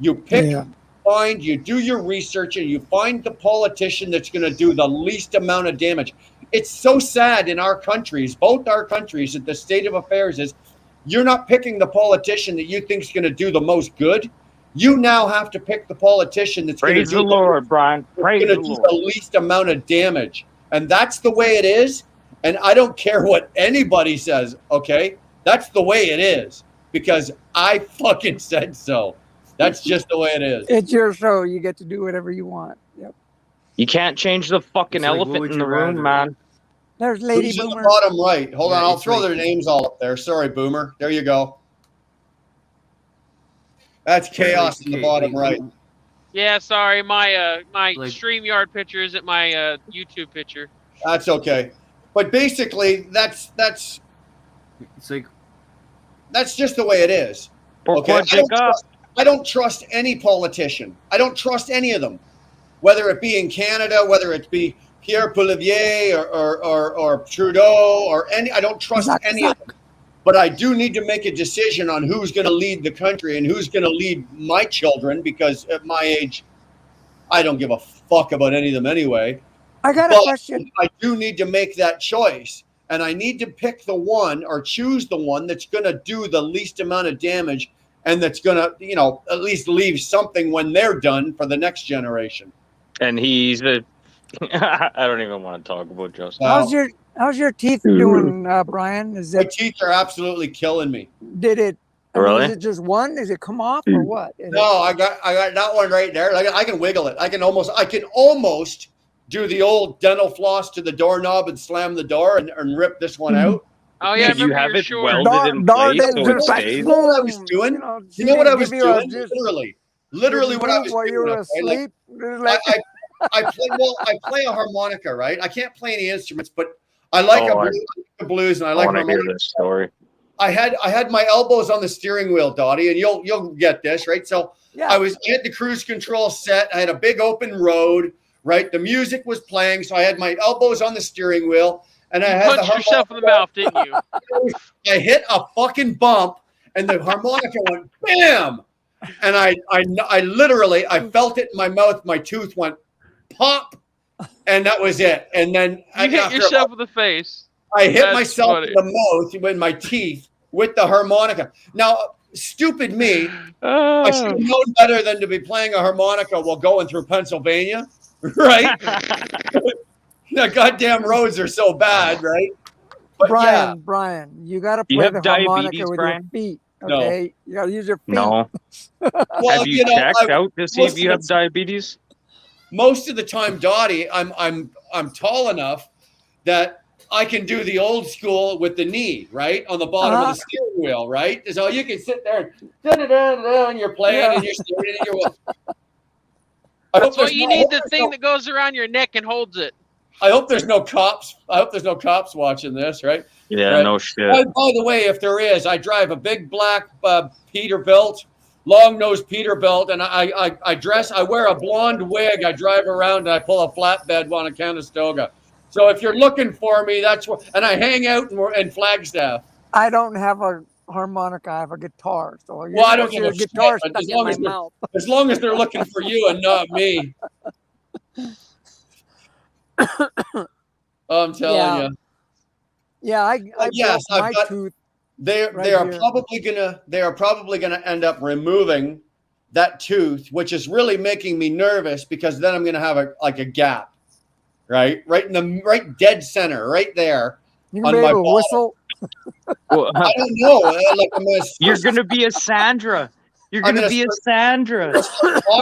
You pick, find, you do your research, and you find the politician that's going to do the least amount of damage. It's so sad in our countries, both our countries, that the state of affairs is you're not picking the politician that you think is going to do the most good. You now have to pick the politician that's going to do
Praise the Lord, Brian. Praise the Lord.
the least amount of damage. And that's the way it is. And I don't care what anybody says, okay? That's the way it is because I fucking said so. That's just the way it is.
It's your show. You get to do whatever you want. Yep.
You can't change the fucking
It's like, what
elephant
would
in the
you
room,
rather?
man.
There's Lady
Who's in the
Boomer.
bottom right? Hold on,
Yeah,
I'll
it's
throw
like-
their names all up there. Sorry, Boomer. There you go. That's chaos in the
Okay,
bottom
wait,
right.
Yeah, sorry, my
Like-
StreamYard picture isn't my YouTube picture.
That's okay. But basically, that's
It's like,
just the way it is. Okay,
Pourquoi
I don't trust any politician. I don't trust any of them, whether it be in Canada, whether it be Pierre Poilievre or Trudeau or any. I don't trust any of them. But I do need to make a decision on who's going to lead the country and who's going to lead my children, because at my age, I don't give a fuck about any of them anyway.
I got a
But
question.
I do need to make that choice. And I need to pick the one or choose the one that's going to do the least amount of damage and that's going to, you know, at least leave something when they're done for the next generation.
And he's a. I don't even want to talk about Justin.
How's your teeth doing, Brian? Is
My
it
teeth are absolutely killing me.
did it? I mean,
Really?
is it just one? Is it come off or what? Is
No, I got that one right there. Like, I can wiggle it. I can almost do the old dental floss to the doorknob and slam the door and rip this one out.
Oh yeah, I
Did you
remember
have
your
it
short.
welded in
Dar-
place
Dar-
so it
just like-
stays?
You know what I was doing?
she
You know what I
didn't
was
give you a
doing?
just-
Literally what I was
while
doing.
you were
okay? Like,
asleep. Like,
I play a harmonica, right? I can't play any instruments, but I like a blues and I
I
like
want to hear
harmonica.
this story.
I had my elbows on the steering wheel, Dottie, and you'll get this, right? So
yeah.
I had the cruise control set. I had a big open road, right? The music was playing, so I had my elbows on the steering wheel, and I had
Punched yourself in the mouth, didn't you?
I hit a fucking bump, and the harmonica went bam, and I literally felt it in my mouth. My tooth went pop, and that was it. And then
You hit yourself in the face.
I hit
That's
myself
funny.
in the mouth with my teeth with the harmonica. Now, stupid me, I should have known better than to be playing a harmonica while going through Pennsylvania, right? The goddamn roads are so bad, right? But
Brian, you got to
You
play
have
the harmonica
diabetes,
with
Brian?
your feet.
No.
Okay, you got to use your feet.
No.
well,
Have you checked out to see if you have diabetes?
most of the time, Dottie, I'm tall enough that I can do the old school with the knee, right? On the bottom of the steering wheel, right? So you can sit there and you're playing and you're steering and you're
That's why you need the thing that goes around your neck and holds it.
I hope there's no cops. I hope there's no cops watching this, right?
Yeah,
Right.
no shit.
By the way, if there is, I drive a big black Peterbilt, long-nosed Peterbilt, and I wear a blonde wig. I drive around and I pull a flatbed on a Conestoga. So if you're looking for me, that's what. And I hang out in Flagstaff.
I don't have a harmonica. I have a guitar. So you're
Well, I
gonna
don't
see
give
a
a shit,
guitar
but
stuck in my mouth.
as long as they're looking for you and not me. I'm telling you.
Yeah, I
yes,
broke my
I've got.
tooth.
They
right
are
here.
probably gonna end up removing that tooth, which is really making me nervous because then I'm gonna have a gap, right in the dead center, right there.
You can be able to whistle.
Well,
I don't know.
you're gonna be a Sandra. You're
I'm
gonna
gonna
be a Sandra.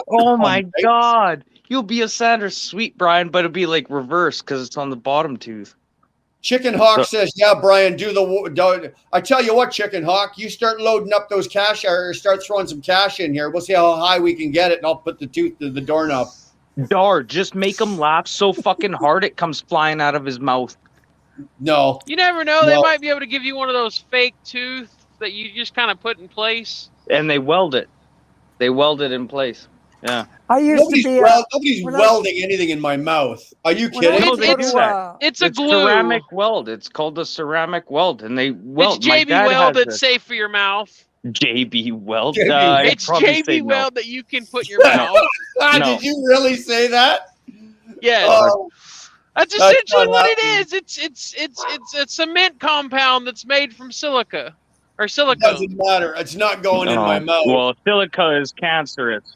Oh my God. You'll be a Sandra, sweet Brian, but it'll be like reverse because it's on the bottom tooth.
Chicken Hawk says, "Yeah, Brian, I tell you what, Chicken Hawk, you start loading up those cash or start throwing some cash in here. We'll see how high we can get it, and I'll put the tooth to the doorknob."
Dar, just make him laugh so fucking hard it comes flying out of his mouth.
No.
You never know. They might be able to give you one of those fake tooth that you just kind of put in place.
And they weld it. They weld it in place. Yeah.
I used to be.
Nobody's welding anything in my mouth. Are you kidding?
No, they do that.
It's a glue.
Ceramic weld. It's called a ceramic weld, and they weld.
It's JB Weld that's safe for your mouth.
JB Weld.
It's JB Weld that you can put in your mouth.
No.
Did you really say that?
Yes. That's essentially what it is. It's a cement compound that's made from silica or silicone.
Doesn't matter. It's not going in my mouth.
Well, silica is cancerous.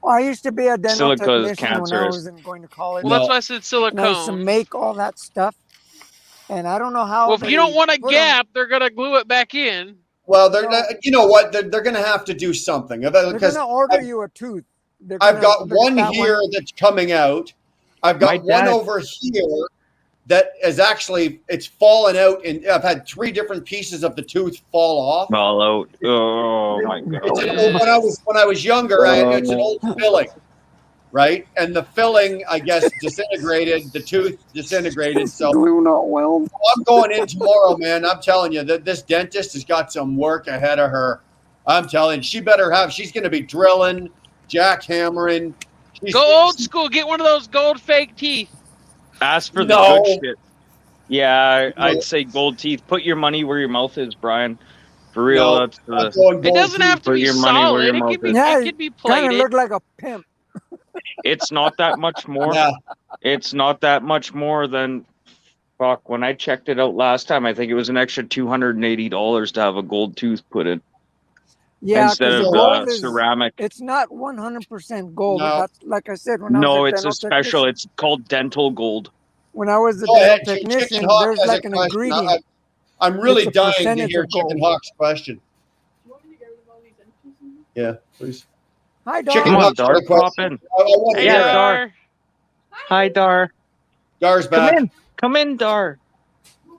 Well, I used to be a dental
Silica is
technician when I was going to college.
Well, that's why I said silicone.
And I used to make all that stuff, and I don't know how.
Well, if you don't want a gap, they're gonna glue it back in.
Well, you know what? They're going to have to do something.
They're going to order you a tooth.
I've got one here that's coming out. I've got one over here that is it's fallen out, and I've had 3 different pieces of the tooth fall off.
Fall out. Oh my God.
When I was younger, it's an old filling, right? And the filling, I guess, disintegrated. The tooth disintegrated. So
glue not well.
I'm going in tomorrow, man. I'm telling you that this dentist has got some work ahead of her. I'm telling you, she's going to be drilling, jackhammering.
Go old school. Get one of those gold fake teeth.
Ask for the good shit. Yeah, I'd say gold teeth. Put your money where your mouth is, Brian. For real, that's
it doesn't have to be solid. It could be plated.
Kind of look like a pimp.
It's not that much more. It's not that much more than fuck. When I checked it out last time, I think it was an extra $280 to have a gold tooth put in.
Yeah,
instead of ceramic.
It's not 100% gold.
No.
That's, like I said, when I was
it's a special. It's called dental gold.
When I was a dental technician, there's like an ingredient.
I'm really dying to hear Chicken Hawk's question. Yeah, please.
Hi, Dar.
Come on, Dar. Pop in.
Yeah, Dar.
Hi, Dar.
Dar's back.
Come in, Dar.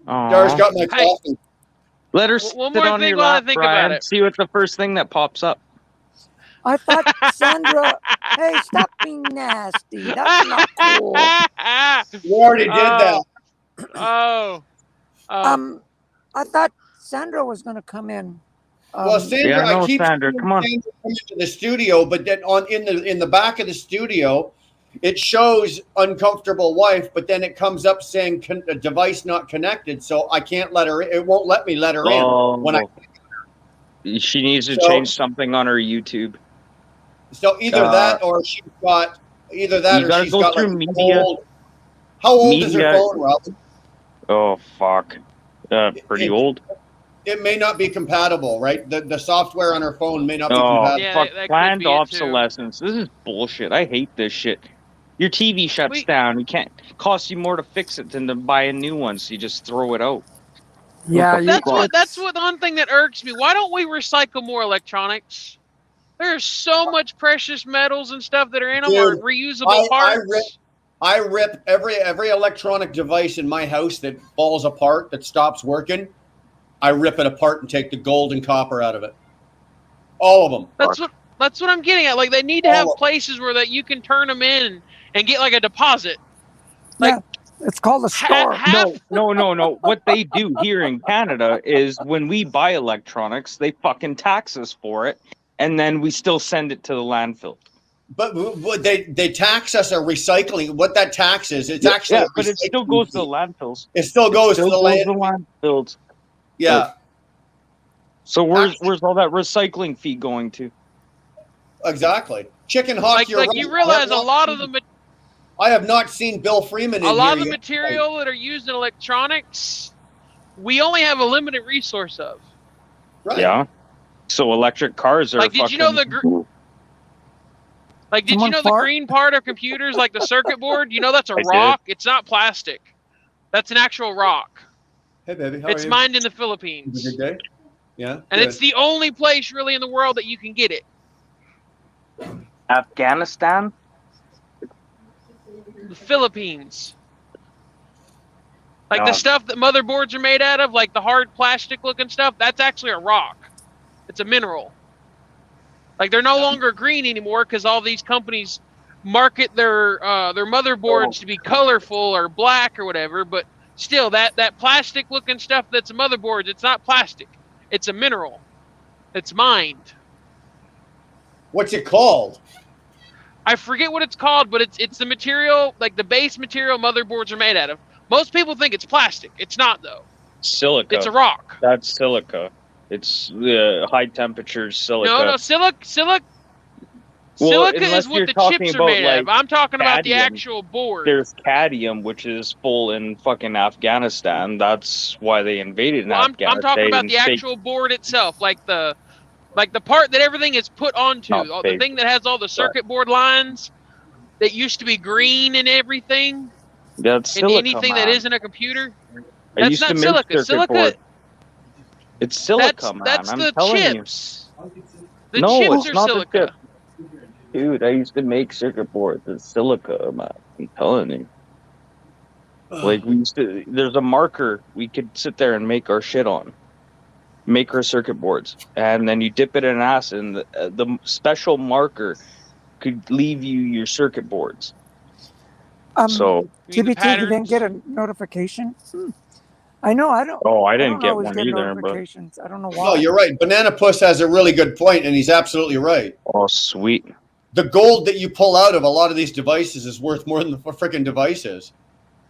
Aww.
Dar's got my coffee.
Let her sit on your lap, Brian. See what's the first thing that pops up.
I thought, Sandra, hey, stop being nasty. That's not cool.
You already did that.
I thought Sandra was going to come in.
Well, Sandra, I keep Sandra coming into the studio, but then in the back of the studio, it shows uncomfortable wife, but then it comes up saying a device not connected, so I can't let her in. It won't let me let her in when
she needs to change something on her YouTube.
So either that or she's got or she's got like
media.
How old is her phone, Robin?
Oh fuck. Pretty old.
It may not be compatible, right? The software on her phone may not be compatible.
Yeah,
fuck, planned obsolescence. This is bullshit. I hate this shit. Your TV shuts down. You can't. It costs you more to fix it than to buy a new one, so you just throw it out.
Yeah,
that's what one thing that irks me. Why don't we recycle more electronics? There's so much precious metals and stuff that are in them, or reusable parts.
I rip every electronic device in my house that falls apart, that stops working. I rip it apart and take the gold and copper out of it. All of them.
That's what I'm getting at. Like, they need to have places where that you can turn them in and get like a deposit. Like
It's called a store.
No. What they do here in Canada is when we buy electronics, they fucking tax us for it, and then we still send it to the landfill.
But they tax us a recycling. What that tax is, it's actually
Yeah,
a
but it still
recycling
goes to
fee.
the landfills.
It still goes to the land.
landfills.
Yeah,
So where's all that recycling fee going to?
exactly. Chicken hawk.
Like,
You're
like
right.
you realize a lot of the
I have not seen Bill Freeman.
a lot of
here
the
yet.
material that are used in electronics, we only have a limited resource of.
Right.
Yeah. So electric cars are
Like, did you know the Like, did
Someone
you know
fart?
the green part of computers, like the circuit board? You know that's a
I did.
rock. It's not plastic. That's an actual rock.
Hey, baby. How
It's
are you?
mined in the
Have a
Philippines,
good day. Yeah.
and
good.
it's the only place really in the world that you can get it.
Afghanistan?
The Philippines. Like the
God.
stuff that motherboards are made out of, like the hard plastic-looking stuff, that's actually a rock. It's a mineral. Like they're no longer green anymore because all these companies market their motherboards to be colorful or black or whatever. But still, that plastic-looking stuff that's a motherboard, it's not plastic. It's a mineral. It's mined.
What's it called?
I forget what it's called, but it's the material, like the base material motherboards are made out of. Most people think it's plastic. It's not, though.
Silica.
It's a rock.
That's silica. It's high temperature silica.
No, silica
unless
is what
you're
the
talking
chips are
about,
made of.
like,
I'm talking about the
cadmium.
actual board.
There's cadmium, which is full in fucking Afghanistan. That's why they invaded
Well,
Afghanistan.
I'm talking about the
and fake-
actual board itself, like the part that everything is put onto,
Not
the
fake.
thing that has all the circuit board lines that used to be green and everything,
That's
and
silica,
anything
man.
that isn't a computer.
I
That's
used
not
to make
silica.
circuit
Silica.
board. It's silica, man.
That's
I'm
the
telling
chips. The
No,
chips
it's
are
not the
silica.
chip. you. Dude, I used to make circuit boards. It's silica, man. I'm telling you. Like, there's a marker we could sit there and make our shit on. Make our circuit boards. And then you dip it in acid, and the special marker could leave you your circuit boards. So,
You mean the
TBT, you didn't
patterns?
get a notification? I know, I don't.
I
I
didn't
don't
get
always
one
get
either, but
notifications. I don't know why.
No, you're right. Banana Puss has a really good point, and he's absolutely right.
oh, sweet.
The gold that you pull out of a lot of these devices is worth more than the freaking devices.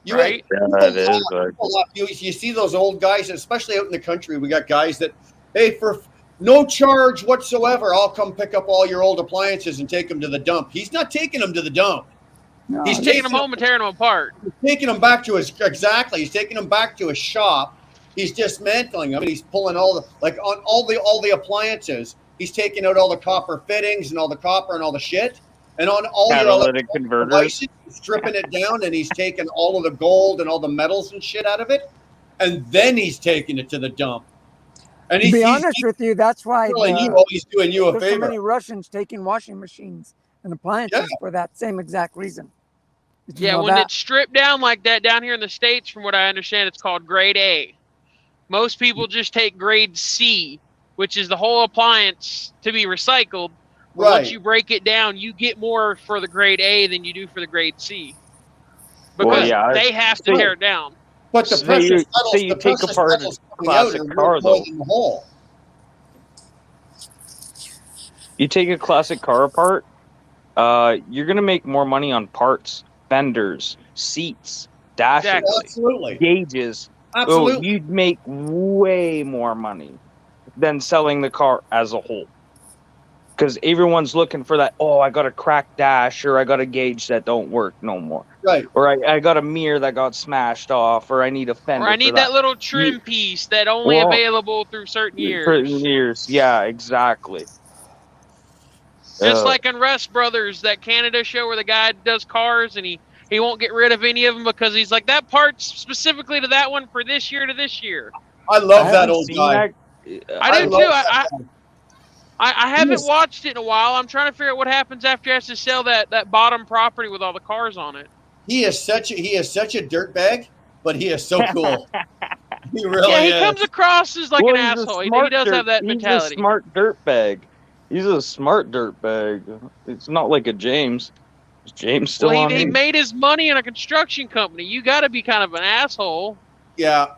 You
Right?
Yeah, it is.
You see those old guys, especially out in the country. We got guys that, hey, for no charge whatsoever, I'll come pick up all your old appliances and take them to the dump. He's not taking them to the dump.
No,
He's
Taking them home and tearing them apart.
taking them back to his He's taking them back to his shop. He's dismantling them. And he's pulling all the appliances. He's taking out all the copper fittings and all the copper and all the shit. And on all your
Catalytic converters.
devices, he's stripping it down, and he's taking all of the gold and all the metals and shit out of it. And then he's taking it to the dump. And
to be honest with you, that's why
he's doing you a
there's so
favor.
many Russians taking washing machines and appliances for that same exact reason. Did you
Yeah,
know
when
that?
it's stripped down like that down here in the States, from what I understand, it's called grade A. Most people just take grade C, which is the whole appliance to be recycled. But
Right.
Once you break it down, you get more for the grade A than you do for the grade C. Because they have to tear it down.
But the
Say
precious
you-
metals,
say you
the
take
precious
apart a
metals coming out
classic
are
car,
worth more
though.
than the whole.
You take a classic car apart, you're going to make more money on parts, fenders, seats, dashes,
Exactly.
Absolutely.
gauges.
Absolutely.
You'd make way more money than selling the car as a whole. Because everyone's looking for that, I got a cracked dash, or I got a gauge that don't work no more.
Right.
Or I got a mirror that got smashed off, or I need a fender
Or I
for
need that little trim piece that only
Well,
available through certain years.
certain years. Yeah, exactly.
Just like in Rust Brothers, that Canada show where the guy does cars and he won't get rid of any of them because he's like, that part's specifically to that one for this year to this year.
I love that old guy.
I do
love
too.
that guy.
I haven't watched it in a while. I'm trying to figure out what happens after he has to sell that bottom property with all the cars on it.
He is such a dirtbag, but he is so cool. He really
Yeah, he
is.
comes across as like
Well,
an
he's a
asshole. He
smart
does have that
He's
mentality.
a smart dirtbag. He's a smart dirtbag. It's not like a James. Is James still
Well,
on?
he
mute?
made his money in a construction company. You got to be kind of an asshole.
Yeah.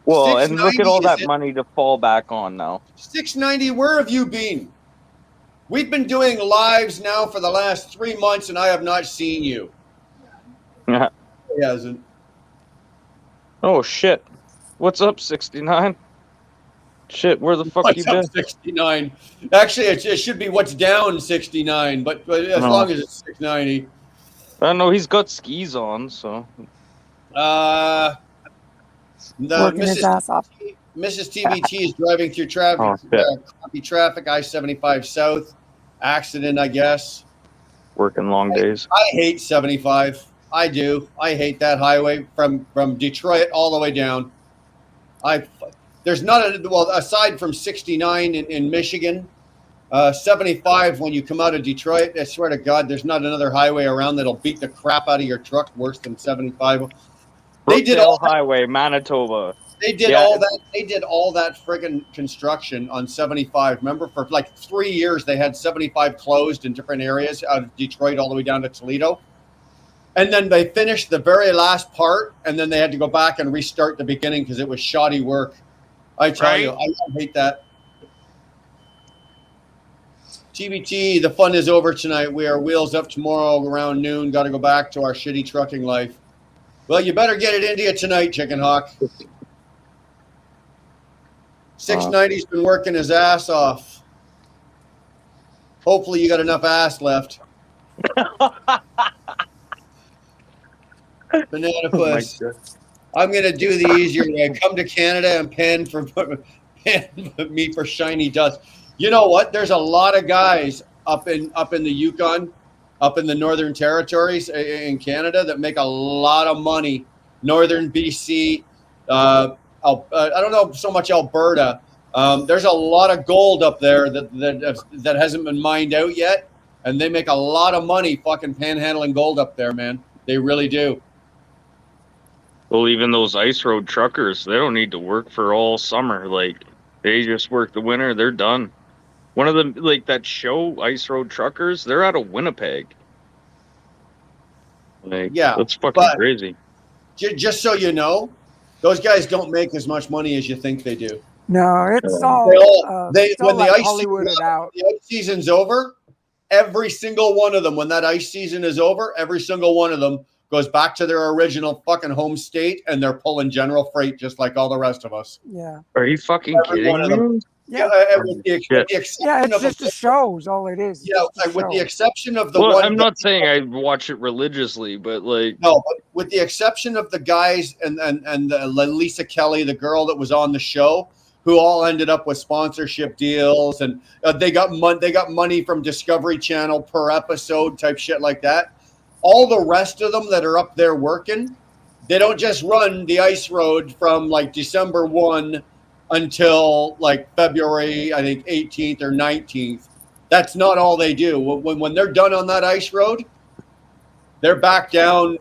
Well, and look at all
690 is
that
it?
money to fall back on now.
690, where have you been? We've been doing lives now for the last 3 months, and I have not seen you. He hasn't.
Oh shit! What's up, 69? Shit, where the fuck you
What's up,
been?
69? Actually, it should be what's down 69, but as
No.
long as it's 690.
I don't know. He's got skis on, so
Working his ass off.
Mrs. TBT is driving through traffic,
Oh, shit.
crappy traffic, I-75 south. Accident, I guess.
working long days.
I hate 75. I do. I hate that highway from Detroit all the way down. There's not a, well, aside from 69 in Michigan, 75 when you come out of Detroit, I swear to God, there's not another highway around that'll beat the crap out of your truck worse than 75. They did all that,
Highway, Manitoba.
they did all that. They did all that friggin' construction on 75. Remember, for like 3 years, they had 75 closed in different areas out of Detroit all the way down to Toledo. And then they finished the very last part, and then they had to go back and restart the beginning because it was shoddy work. I tell you, I hate that. TBT, the fun is over tonight. We are wheels up tomorrow around noon. Got to go back to our shitty trucking life. Well, you better get it into you tonight, Chicken Hawk. 690's been working his ass off. Hopefully you got enough ass left. Banana puss. I'm going to do the easier way. Come to Canada and pan me for shiny dust. You know what? There's a lot of guys up in the Yukon, up in the Northern Territories in Canada that make a lot of money. Northern BC, I don't know so much Alberta. There's a lot of gold up there that hasn't been mined out yet, and they make a lot of money fucking panhandling gold up there, man. They really do.
Well, even those ice road truckers, they don't need to work for all summer. Like, they just work the winter, they're done. One of them, like that show, Ice Road Truckers, they're out of Winnipeg. Like,
Yeah,
that's fucking
but-
crazy.
Just so you know, those guys don't make as much money as you think they do.
No, it's all, it's all
when the
like
ice
Hollywooded out.
the ice season's over, every single one of them, when that ice season is over, every single one of them goes back to their original fucking home state, and they're pulling general freight just like all the rest of us.
Yeah.
Are you fucking
Every one
kidding
of
me?
Yeah.
With the exception
Yeah, it's
of
just a show is all it is.
yeah,
It's just a
with the
show.
exception of the
Well,
one.
I'm not saying I watch it religiously, but like,
No, but with the exception of the guys and Lisa Kelly, the girl that was on the show, who all ended up with sponsorship deals, and they got money from Discovery Channel per episode type shit like that. All the rest of them that are up there working, they don't just run the ice road from like December 1 until like February, I think 18th or 19th. That's not all they do. When they're done on that ice road, they're back down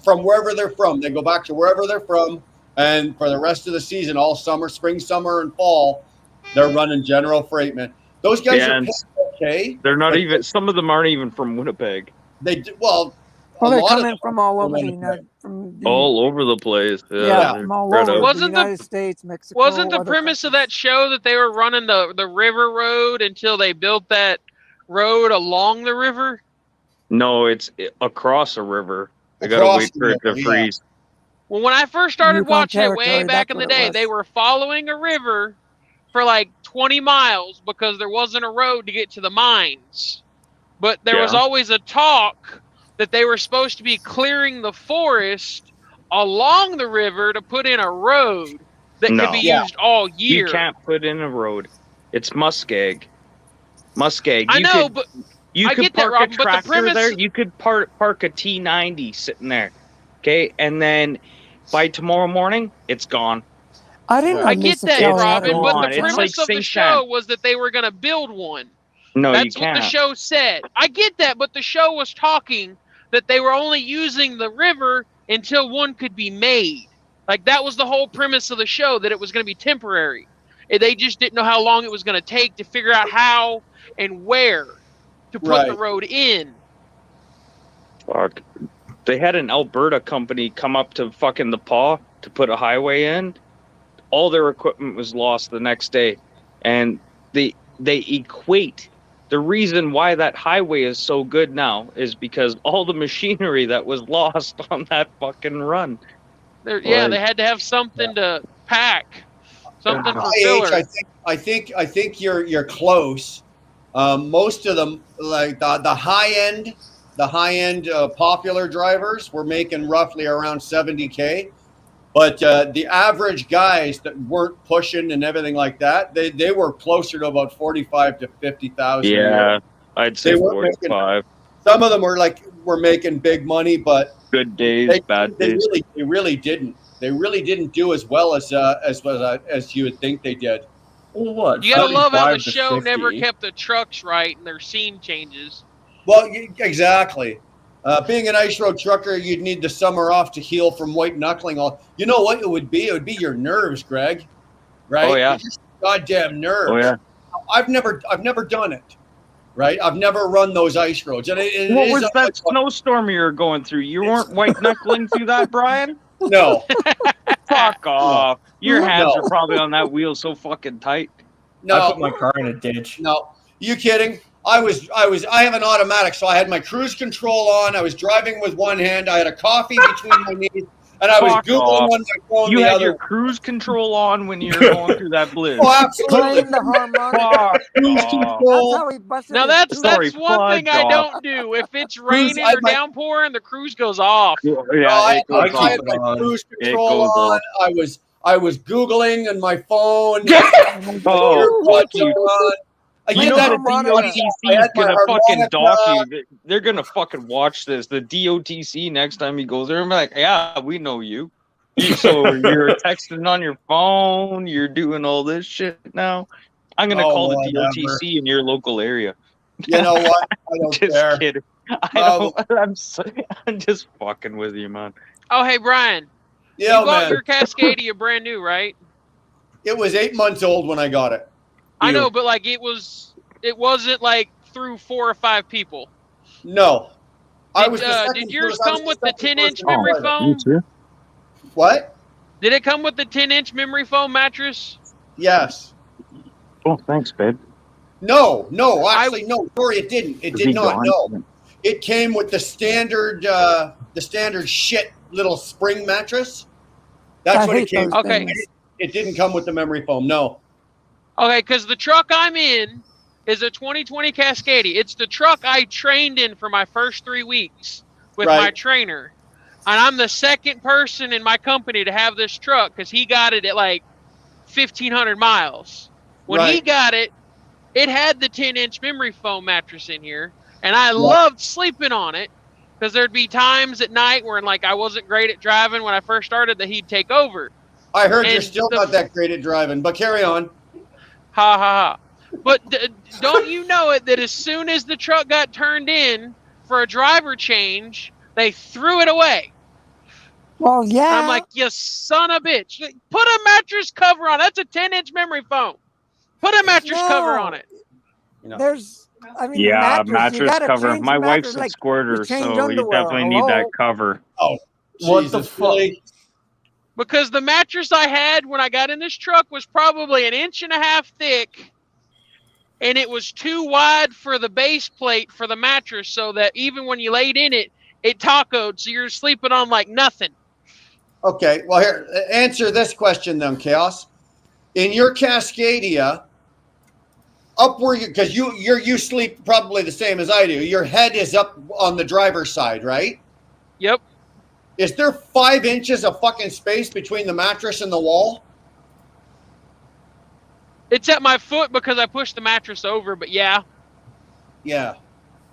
from wherever they're from. They go back to wherever they're from, and for the rest of the season, all summer, spring, summer, and fall, they're running general freight, man. Those guys
Yeah,
are
and
paid okay.
they're not
But
even, some of them aren't even from Winnipeg.
They do, well,
Well,
a
they're
lot of
coming
them
from all
are
over the
Winnipeg.
United, from the,
All over the place.
yeah,
they're
from all
spread
over
out.
Wasn't
the
the-
United States, Mexico.
Wasn't the
other
premise of
countries.
that show that they were running the river road until they built that road along the river?
No, it's across a river. I gotta
Across
wait
the
for it to
river, yeah.
freeze.
Well, when I first started
Yukon
watching it way
Territory,
back in
that's
the
what it
day,
was.
they were following a river for like 20 miles because there wasn't a road to get to the mines. But there was
Yeah.
always a talk that they were supposed to be clearing the forest along the river to put in a road that
No.
could be
Yeah.
used all year.
You can't put in a road. It's muskeg. Muskeg.
I
You
know,
could,
but
you
I
could
get that,
park
Robin,
a
but the
tractor
premise-
there. You could park a T90 sitting there. Okay, and then by tomorrow morning, it's gone.
I didn't know
I get
Lisa
that,
Kelly had
Robin,
a
but
on.
the
It's
channel.
premise
like
of the
St.
show
Stan.
was that they were going to build one.
No,
That's
you
what
can't.
the show said. I get that, but the show was talking that they were only using the river until one could be made. Like, that was the whole premise of the show, that it was going to be temporary. And they just didn't know how long it was going to take to figure out how and where to put the
Right.
road in.
Fuck. They had an Alberta company come up to fucking the paw to put a highway in. All their equipment was lost the next day. And they equate the reason why that highway is so good now is because all the machinery that was lost on that fucking run.
Yeah, they had to have something to pack, something for
IH,
filler.
I think you're close. Most of them, like the high end popular drivers, were making roughly around 70K. But the average guys that weren't pushing and everything like that, they were closer to about 45 to 50,000.
Yeah, I'd say 45.
Some of them were making big money, but
good days, bad days.
They really didn't. They really didn't do as well as you would think they did.
Well, what?
You gotta love how the
45 to
show never
50.
kept the trucks right and their scene changes.
Well, exactly. Being an ice road trucker, you'd need the summer off to heal from white knuckling. You know what it would be? It would be your nerves, Greg. Right?
Oh yeah.
Just goddamn nerves.
Oh yeah.
I've never done it. Right? I've never run those ice roads. And
what was that snowstorm you were going through? You weren't white knuckling through that, Brian?
No.
Fuck off. Your hands
No.
are probably on that wheel so fucking tight.
No.
I put my car in a ditch.
No. You kidding? I have an automatic, so I had my cruise control on. I was driving with one hand. I had a coffee between my knees, and I was
Fuck
Googling
off.
on my phone.
You
the
had
other.
your cruise control on when you were going through that bliss.
Oh, absolutely.
Playing the harmonica.
Fuck
Cruise
off.
That's
control.
how he busted
Now
his
that's
tooth.
Sorry,
one thing I
fudge
don't do. If it's raining
I
or
might-
downpouring, the cruise goes off.
Yeah,
I
it goes
I had
off.
my
on.
cruise
It
control
goes
on.
off.
I was Googling on my phone.
Oh, fuck you.
I
You
did
know
that
the
at
harmonica.
DOTC is gonna fucking dock
harmonica.
you. They're gonna fucking watch this. The DOTC next time he goes there, and be like, yeah, we know you. So you're texting on your phone. You're doing all this shit now. I'm gonna
Oh,
call the
whatever.
DOTC in your local area.
You know what? I don't
Just
care.
kidding.
Oh.
I'm just fucking with you, man.
Oh, hey, Brian.
Yeah,
you bought
man.
your Cascadia brand new, right?
It was 8 months old when I got it.
I know, but like it wasn't like through 4 or 5 people.
No.
Did yours come with the 10-inch memory foam?
What?
Did it come with the 10-inch memory foam mattress?
Yes.
Oh, thanks, babe.
No. Actually, no. Sorry, it didn't. It
Is
did
he
not.
gone?
No. It came with the standard shit little spring mattress. That's
I
what it
hate
came.
those
Okay.
things.
It didn't come with the memory foam. No.
Okay, because the truck I'm in is a 2020 Cascadia. It's the truck I trained in for my first 3 weeks with my
Right.
trainer. And I'm the second person in my company to have this truck because he got it at like 1,500 miles. When he
Right.
got it, it had the 10-inch memory foam mattress in here. And I loved sleeping on it because there'd be times at night where like I wasn't great at driving when I first started that he'd take over.
I heard you're
And
still
the-
not that great at driving, but carry on.
Ha ha ha. But don't you know it that as soon as the truck got turned in for a driver change, they threw it away.
Well, yeah.
I'm like, you son of a bitch. Put a mattress cover on. That's a 10-inch memory foam. Put a mattress cover
No.
on it.
There's, I mean,
Yeah,
the
mattress
you gotta
cover.
change
My
the
wife's
mattress,
a
like,
squirter,
you change
so you
underwear.
definitely need that
Hello?
cover.
What the
Jesus,
fuck?
really?
Because the mattress I had when I got in this truck was probably 1.5 inches thick. And it was too wide for the base plate for the mattress so that even when you laid in it, it tacoed. So you're sleeping on like nothing.
Okay, well, here, answer this question then, Chaos. In your Cascadia, up where because you sleep probably the same as I do. Your head is up on the driver's side, right?
Yep.
Is there 5 inches of fucking space between the mattress and the wall?
It's at my foot because I pushed the mattress over, but yeah.
Yeah.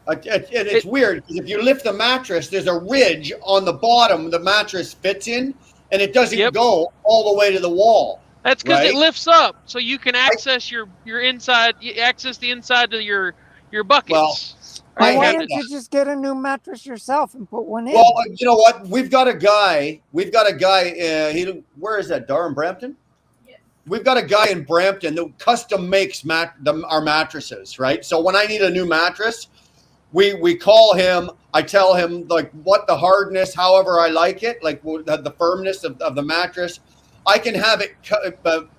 And it's weird because if you lift the mattress, there's a ridge on the bottom the mattress fits in, and it doesn't
Yep.
go all the way to the wall.
That's because
Right.
it lifts up, so you can access your inside. You access the inside of your buckets.
Well,
Well,
I
why
hate
don't you just get a new mattress yourself and put one in?
Well, you know what? We've got a guy. Where is that? Dar in Brampton?
Yes.
We've got a guy in Brampton that custom makes our mattresses, right? So when I need a new mattress, we call him. I tell him like what the hardness, however I like it, like the firmness of the mattress. I can have it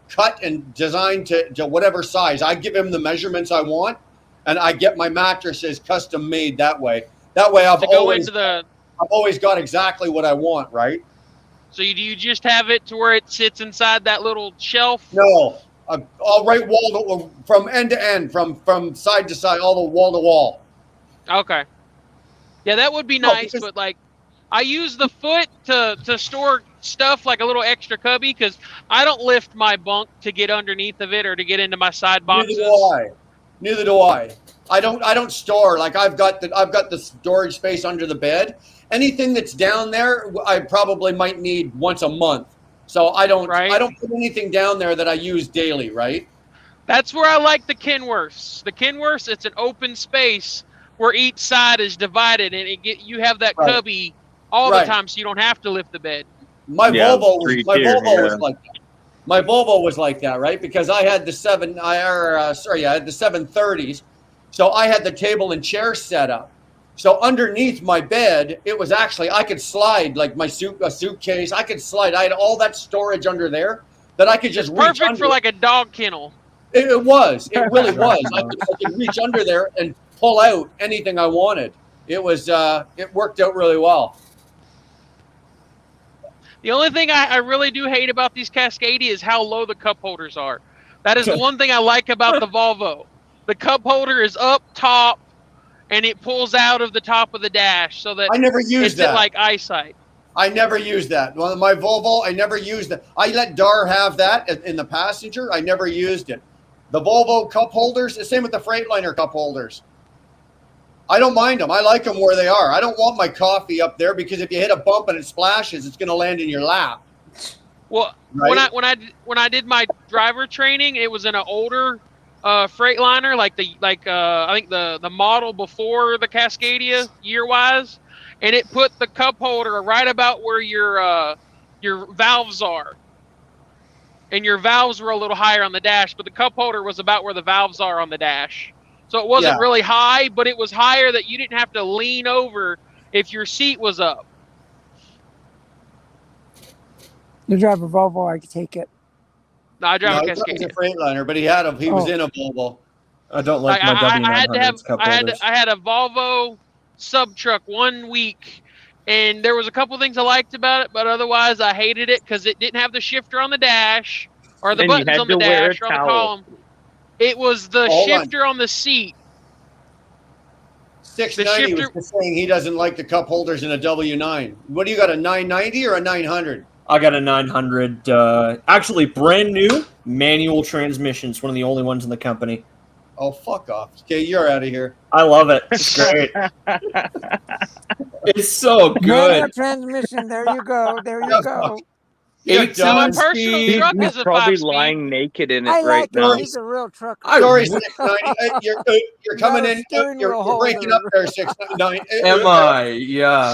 cut and designed to whatever size. I give him the measurements I want, and I get my mattresses custom made that way. That way, I've always got exactly what I want, right?
So do you just have it to where it sits inside that little shelf?
No, I'll write from end to end, from side to side, all the wall to wall.
Okay. Yeah, that would be nice, but like, I use the foot to store stuff, like a little extra cubby, because I don't lift my bunk to get underneath of it or to get into my side boxes.
Neither do I. I don't store, like I've got the storage space under the bed. Anything that's down there, I probably might need once a month. So I don't put anything down there that I use daily, right?
That's where I like the Kenworths. The Kenworths, it's an open space where each side is divided, and you have that cubby all the time, so you don't have to lift the bed.
My Volvo was like that. My Volvo was like that, right? Because I had the 730s, so I had the table and chair set up. So underneath my bed, it was actually, I could slide like a suitcase. I could slide. I had all that storage under there that I could just reach under.
Perfect for like a dog kennel.
It really was. I could reach under there and pull out anything I wanted. It worked out really well.
The only thing I really do hate about these Cascadia is how low the cup holders are. That is the one thing I like about the Volvo. The cup holder is up top, and it pulls out of the top of the dash, so that
I never used that.
It's like eyesight.
I never used that. Well, my Volvo, I never used that. I let Dar have that in the passenger. I never used it. The Volvo cup holders, the same with the Freightliner cup holders. I don't mind them. I like them where they are. I don't want my coffee up there because if you hit a bump and it splashes, it's going to land in your lap.
Well, right? when I did my driver training, it was in an older Freightliner, I think the model before the Cascadia year-wise, and it put the cup holder right about where your valves are. And your valves were a little higher on the dash, but the cup holder was about where the valves are on the dash. So it wasn't really high, but it was higher that you didn't have to lean over if your seat was up.
You drive a Volvo, I could take it.
No, I drive a
Cascadia. He was a
Freightliner,
but he was in a Volvo.
I don't like my W900 cup holders.
I had a Volvo sub truck 1 week, and there was a couple things I liked about it, but otherwise I hated it because it didn't have the shifter on the dash or the buttons on the dash or on the column. It was the shifter on the seat.
690 was just saying he doesn't like the cup holders in a W9. What do you got, a 990 or a 900?
I got a 900, actually brand new manual transmission. It's one of the only ones in the company.
Oh, fuck off. Okay, you're out of here.
I love it. It's great. It's so good.
Manual transmission. There you go. There you go.
My personal truck is a
probably
5-speed.
lying naked in it
I
right
like
now.
it. He's a real truck.
Sorry, 690. You're coming in. You're breaking up there, 690.
Am I? Yeah.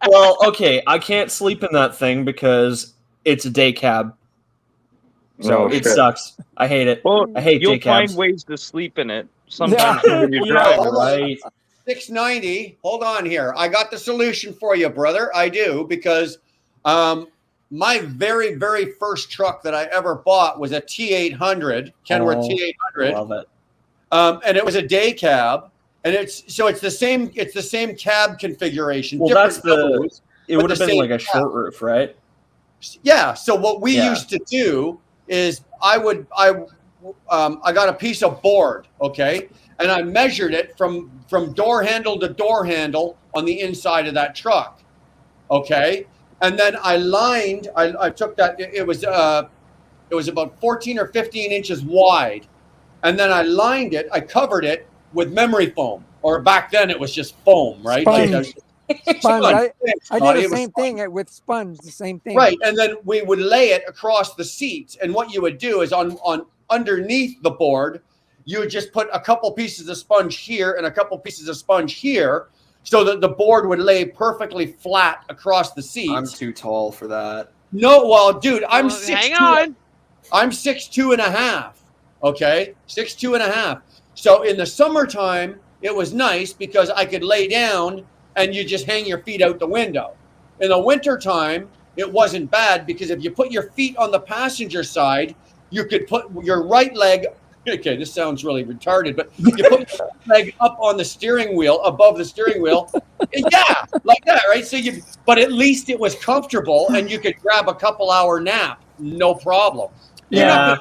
Well, okay. I can't sleep in that thing because it's a day cab. So it sucks. I hate it.
Well,
I hate
you'll
day cabs.
find ways to sleep in it. Sometimes when you drive.
Right.
690. Hold on here. I got the solution for you, brother. I do, because my very, very first truck that I ever bought was a T800, Kenworth T800.
Love it.
And it was a day cab, and it's the same cab configuration.
Well, that's colors, it would have been like a short roof, right?
Yeah. So what we used to do is I got a piece of board, okay, and I measured it from door handle to door handle on the inside of that truck, okay. And then I took that, it was about 14 or 15 inches wide. And then I lined it, I covered it with memory foam, or back then it was just foam, right?
Sponge. Sponge. I did the same thing with sponge, the same thing.
Right. And then we would lay it across the seats. And what you would do is on underneath the board, you would just put a couple pieces of sponge here and a couple pieces of sponge here, so that the board would lay perfectly flat across the seats.
I'm too tall for that.
No, well, dude, I'm 6'2".
Hang on.
I'm 6'2.5". Okay, 6'2.5". So in the summertime, it was nice because I could lay down and you just hang your feet out the window. In the wintertime, it wasn't bad because if you put your feet on the passenger side, you could put your right leg. Okay, this sounds really retarded, but you put your leg up on the steering wheel, above the steering wheel. Yeah, like that, right? But at least it was comfortable, and you could grab a couple-hour nap, no problem.
Yeah.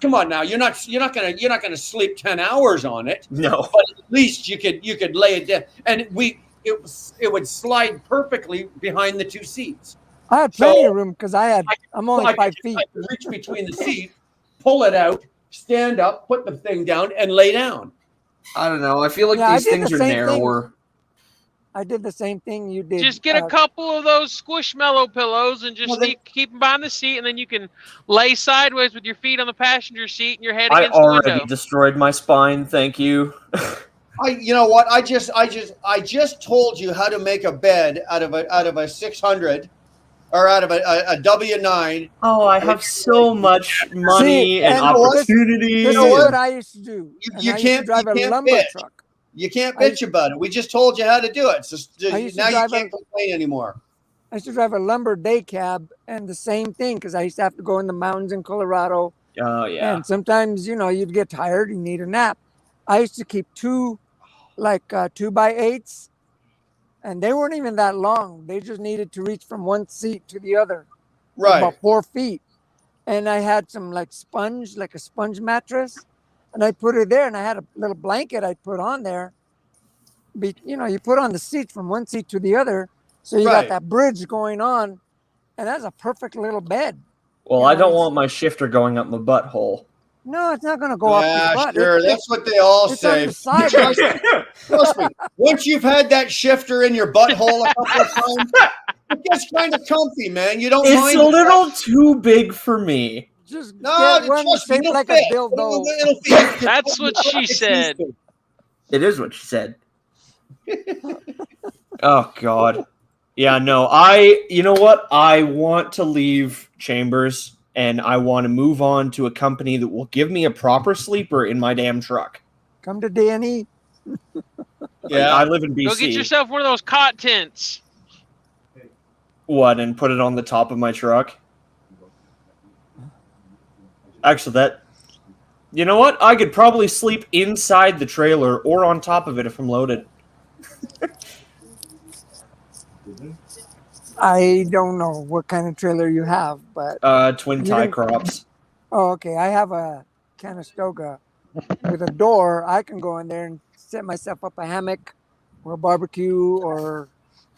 Come on now. You're not gonna sleep 10 hours on it.
No.
But at least you could lay it down, and it would slide perfectly behind the two seats.
I had plenty of room because I'm only 5 feet.
I could reach between the seats, pull it out, stand up, put the thing down, and lay down.
I don't know. I feel like
Yeah,
these things are narrower.
I did the same thing you did.
Just get a couple of those Squishmallow pillows and just keep them behind the seat, and then you can lay sideways with your feet on the passenger seat and your head
I
against the
already
window.
destroyed my spine. Thank you.
You know what? I just told you how to make a bed out of a 600 or out of a W9.
Oh, I have so much money and opportunity.
This is what I used to do.
You
I used
can't
to drive a lumber
bitch.
truck.
You can't bitch about it. We just told you how to do it. So now you
drive
can't complain anymore.
I used to drive a lumber day cab, and the same thing because I used to have to go in the mountains in Colorado.
Oh yeah.
And sometimes you'd get tired, you need a nap. I used to keep 2 2x8s, and they weren't even that long. They just needed to reach from one seat to the other,
right?
About 4 feet. And I had some like a sponge mattress, and I put it there, and I had a little blanket I put on there. You put on the seat from one seat to the other, so you got that bridge going on, and that's a perfect little bed.
Well, I don't want my shifter going up my butthole.
No, it's not going to go up your butt.
Sure, that's what they all say. Trust me. Once you've had that shifter in your butthole a couple of times, it gets kind of comfy, man. You don't mind.
It's a little too big for me.
Just get one shaped like a dildo.
That's what she said.
It is what she said. Oh God. Yeah, no. You know what? I want to leave Chambers, and I want to move on to a company that will give me a proper sleeper in my damn truck.
Come to D&E.
Yeah,
I live in BC.
Go get yourself one of those cot tents.
What, and put it on the top of my truck? Actually, you know what? I could probably sleep inside the trailer or on top of it if I'm loaded.
I don't know what kind of trailer you have, but
twin tie crops.
Oh, okay. I have a Conestoga with a door. I can go in there and set myself up a hammock or a barbecue or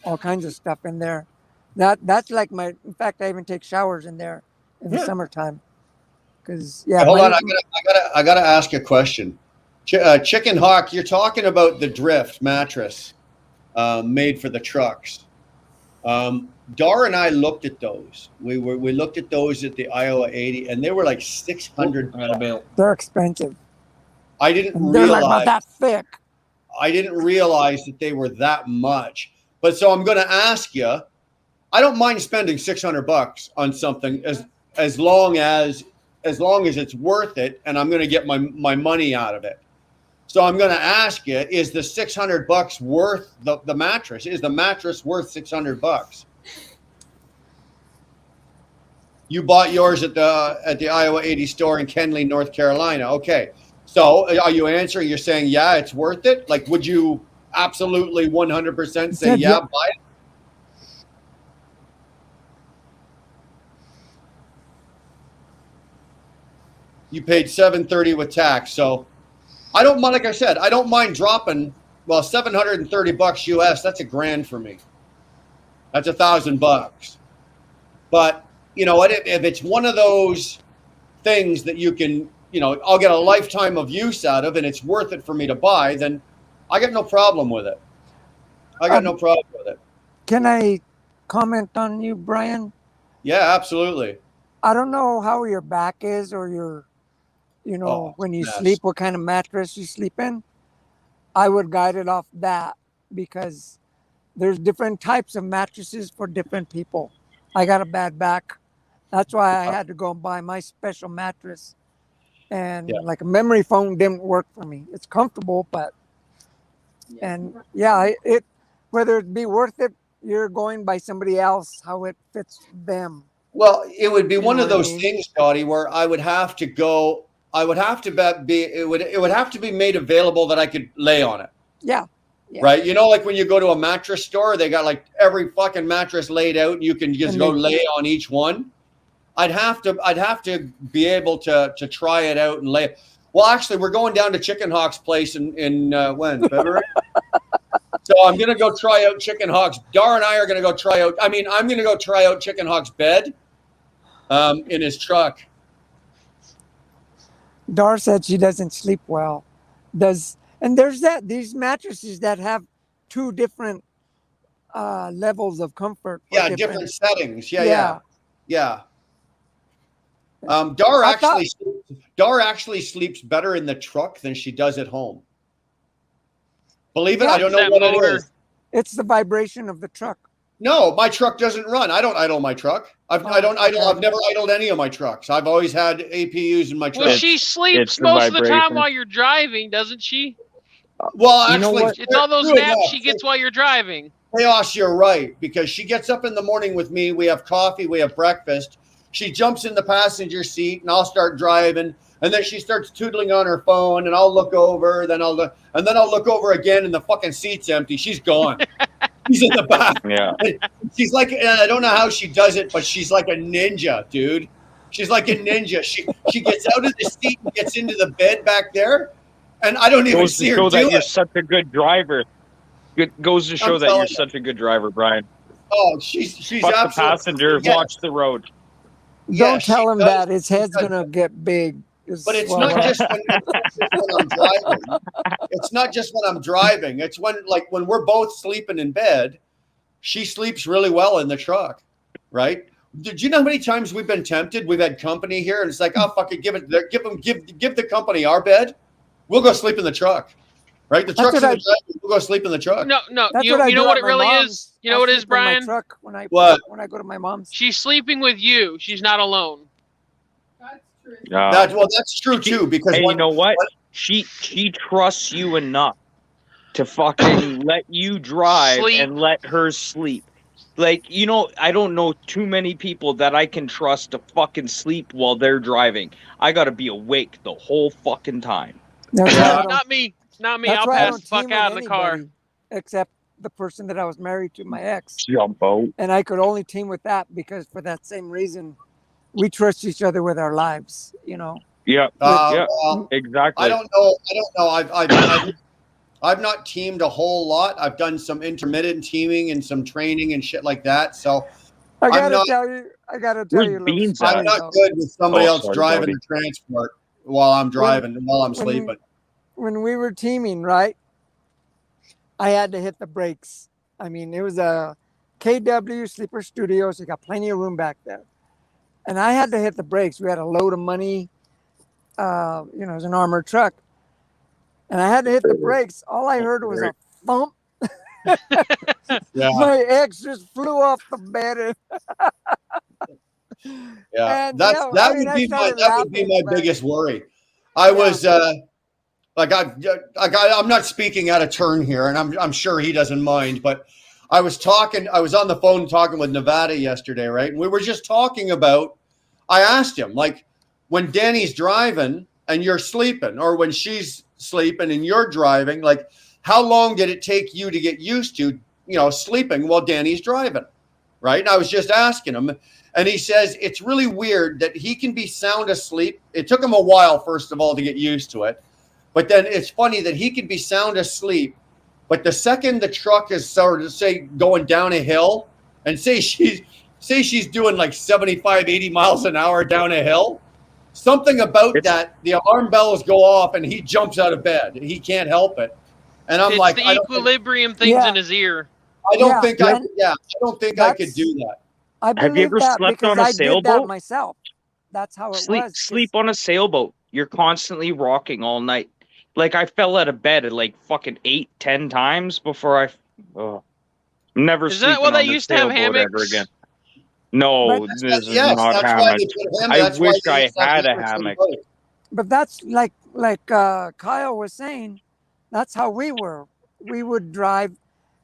all kinds of stuff in there. That's like in fact, I even take showers in there in the summertime. Because
hold on, I gotta ask a question. Chicken Hawk, you're talking about the Drift mattress made for the trucks. Dar and I looked at those. We looked at those at the Iowa 80, and they were like $600.
They're expensive.
I didn't
They're
realize
like about that thick.
I didn't realize that they were that much. But so I'm going to ask you. I don't mind spending $600 on something as long as it's worth it, and I'm going to get my money out of it. So I'm going to ask you: is the $600 worth the mattress? Is the mattress worth $600? You bought yours at the Iowa 80 store in Kenly, North Carolina. Okay. So are you answering? You're saying, yeah, it's worth it? Like, would you absolutely 100% say, yeah, buy it? You paid $730 with tax. So I don't mind, like I said, I don't mind dropping, $730 US, that's $1,000 for me. That's $1,000. But you know what, if it's one of those things that you can, I'll get a lifetime of use out of, and it's worth it for me to buy, then I got no problem with it.
Can I comment on you, Brian?
Yeah, absolutely.
I don't know how your back is or your, when you sleep, what kind of mattress you sleep in. I would guide it off that because there's different types of mattresses for different people. I got a bad back. That's why I had to go and buy my special mattress. And like a memory foam didn't work for me. It's comfortable, but whether it be worth it, you're going by somebody else, how it fits them.
Well, it would be
You
one
know
of
what I
those
mean?
things, Scotty, where I would have to go. I would have to be. It would have to be made available that I could lay on it.
Yeah. Yeah.
Right. You know, like when you go to a mattress store, they got like every fucking mattress laid out, and you can just
And
go
they-
lay on each one. I'd have to be able to try it out and lay it. Well, actually, we're going down to Chicken Hawk's place in when February. So I'm gonna go try out Chicken Hawk's. Dar and I are gonna go try out. I mean, I'm gonna go try out Chicken Hawk's bed, in his truck.
Dar said she doesn't sleep well. And there's these mattresses that have two different levels of comfort. or
Yeah, different settings. Yeah. Dar
I thought-
actually sleeps better in the truck than she does at home. Believe it,
Yeah.
I don't know
That
what
motor.
it is.
It's the vibration of the truck.
No, my truck doesn't run. I don't idle my truck. I've never idled any of my trucks. I've always had APUs in my truck.
Well, she sleeps
it's the
most of the time
vibration.
while you're driving, doesn't she?
Well,
You know
actually,
what?
It's all those
true
naps
enough.
she gets while you're driving.
Chaos, you're right, because she gets up in the morning with me. We have coffee, we have breakfast. She jumps in the passenger seat, and I'll start driving. And then she starts tootling on her phone, and I'll look over. Then I'll look over again, and the fucking seat's empty. She's gone. She's in the back.
Yeah.
She's like, I don't know how she does it, but she's like a ninja, dude. She's like a ninja. She gets out of the seat and gets into the bed back there, and I don't even
Goes
see
to
her
show that
do
you're
it.
such a good driver. It goes to show
I'm
that you're
telling you.
such a good driver, Brian.
Oh, she's
Fuck the
absolutely.
passenger,
Yeah.
watch the road.
Yeah,
Don't
she
tell him
does.
that. His head's
does.
going to get big.
But it's not just when I'm driving. It's not just when I'm driving. It's when we're both sleeping in bed. She sleeps really well in the truck, right? Did you know how many times we've been tempted? We've had company here, and it's like, oh fuck it, give the company our bed. We'll go sleep in the truck, right? The truck's in the driveway. We'll go sleep in the truck.
No,
That's
you
what I
know
do
what
at
it
my
really
mom's.
is? You know what it is,
sleep in my
Brian?
truck when I go to my mom's.
She's sleeping with you. She's not alone.
That's true.
That's true too. Because
Hey, you know what? She trusts you enough to fucking let you drive
Sleep.
and let her sleep. Like, you know, I don't know too many people that I can trust to fucking sleep while they're driving. I gotta be awake the whole fucking time.
That's why I don't-
Not me. Not me.
that's
I'll
why I
pass
don't
the fuck
team
out in
with
the car.
anybody except the person that I was married to, my ex.
Jump out.
And I could only team with that because for that same reason, we trust each other with our lives, you know.
Yeah, yeah,
well,
exactly.
I don't know. I've not teamed a whole lot. I've done some intermittent teaming and some training and shit like that. So
I
I'm
gotta
not-
tell you a
Where's
little
Beans
story,
at?
I'm not
though.
good with somebody
Oh,
else
sorry,
driving
Bobby.
the transport while I'm driving and while I'm
when-
sleeping.
When we were teaming, right? I had to hit the brakes. I mean, it was a KW Sleeper Studios. You got plenty of room back there. And I had to hit the brakes. We had a load of money. It was an armored truck. And I had to hit the brakes. All I heard was a thump.
Yeah,
My ex just flew off the bed.
yeah.
and,
That
yeah, I
that
mean,
would
I
be my
started
that would be
laughing,
my
but-
biggest worry. I was I'm not speaking out of turn here, and I'm sure he doesn't mind, but I was on the phone talking with Nevada yesterday, right? And we were just talking about, I asked him, like, when Danny's driving and you're sleeping, or when she's sleeping and you're driving, like, how long did it take you to get used to, sleeping while Danny's driving, right? And I was just asking him, and he says it's really weird that he can be sound asleep. It took him a while, first of all, to get used to it. But then it's funny that he can be sound asleep, but the second the truck is sort of, say, going down a hill, and say she's doing like 75, 80 miles an hour down a hill, something about that, the alarm bells go off and he jumps out of bed. He can't help it. And I'm
It's
like,
the
I don't think,
equilibrium things
Yeah.
in his ear.
I don't think I
and
could do that.
I
Have you
believe
ever
that
slept
because
on a
I did that
sailboat?
myself. That's how it
Sleep
was. 'cause-
sleep on a sailboat. You're constantly rocking all night. Like, I fell out of bed at like fucking 8-10 times before I never
Is that
sleeping
why they
on the
used to have
sailboat ever
hammocks?
again. No,
But-
this is
Yes,
not
that's why
hammock.
they put
I
that's why
wish
they
I
used to have
had a
hammocks on
hammock.
boats.
But that's like Kyle was saying, that's how we were. We would drive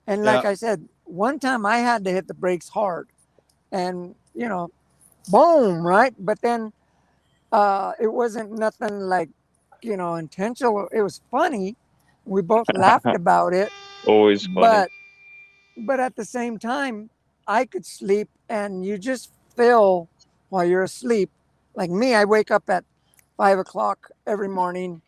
And like I said, one time I had to hit the brakes hard, and boom, right? But then it wasn't nothing like intentional. It was funny. We both laughed about it,
Always funny.
but at the same time, I could sleep, and you just feel while you're asleep. Like me, I wake up at 5 o'clock every morning,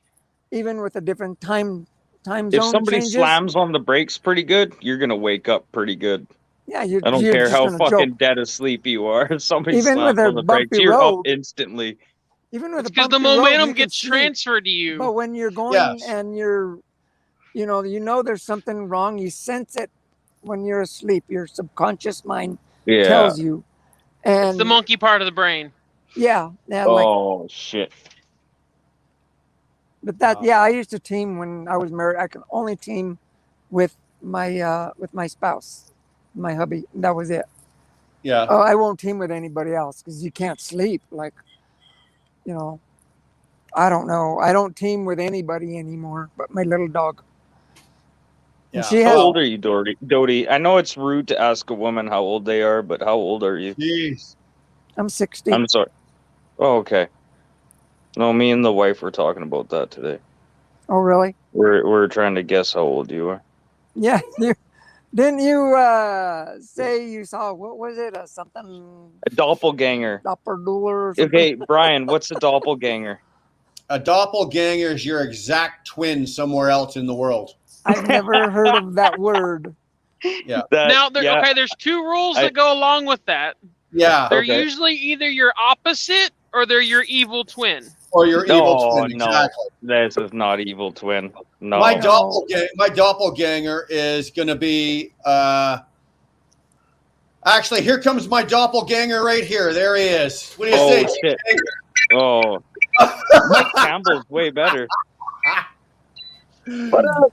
even with a different time zone
If somebody
changes.
slams on the brakes pretty good, you're gonna wake up pretty good.
Yeah,
I don't
you're
care
just
how
gonna
fucking
joke.
dead asleep you are. If somebody
Even
slams
with a
on the brakes,
bumpy
you're up
road,
instantly.
even with a
Because the
bumpy road,
momentum
you can
gets
sleep.
transferred to you.
But when you're going and you're, there's something wrong, you sense it when you're asleep. Your subconscious mind
Yeah.
tells you. And
It's the monkey part of the brain.
yeah,
Oh shit.
but I used to team when I was married. I could only team with my spouse, my hubby. That was it.
Yeah.
I won't team with anybody else because you can't sleep. Like, I don't know. I don't team with anybody anymore but my little dog.
Yeah.
And she
How
has,
old are you, Dodie? I know it's rude to ask a woman how old they are, but how old are you?
Jeez.
I'm 60.
I'm sorry. Oh, okay. No, me and the wife were talking about that today.
Oh, really?
We're trying to guess how old you are.
Yeah. Didn't you say you saw, what was it? Something
A doppelganger.
doppelganger or something?
Okay, Brian, what's a doppelganger?
A doppelganger is your exact twin somewhere else in the world.
I've never heard of that word.
Yeah.
There's two rules that go along with that.
Yeah.
They're usually either your opposite or they're your evil twin.
Or your evil twin.
No,
Exactly.
this is not evil twin. No.
My doppelganger is going to be. Actually, here comes my doppelganger right here. There he is. What do you say?
Shit. Oh, Mike Campbell's way better.
What up?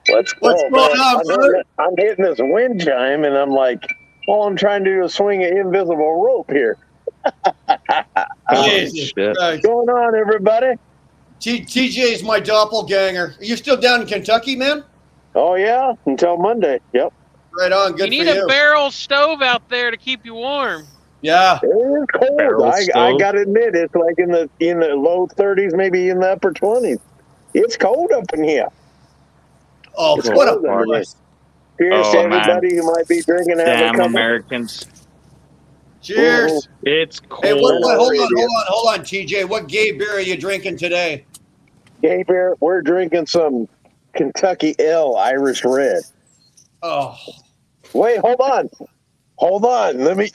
What's going on? I'm hitting this wind chime, and I'm like, all I'm trying to do is swing an invisible rope here.
Jesus Christ.
What's going on, everybody?
TJ's my doppelganger. Are you still down in Kentucky, man?
Oh, yeah, until Monday. Yep.
Right on. Good
You
for
need
you.
a barrel stove out there to keep you warm.
Yeah.
It's cold. I got to admit, it's like in the low 30s, maybe in the upper 20s. It's cold up in here.
Oh,
It's
what a
cold up in
blast.
here. Cheers to everybody who might be drinking.
Damn Americans.
Cheers.
It's cold.
Hey, hold on, TJ. What gay beer are you drinking today?
Gay beer? We're drinking some Kentucky Ale Irish Red.
Oh.
Wait, hold on. Let me.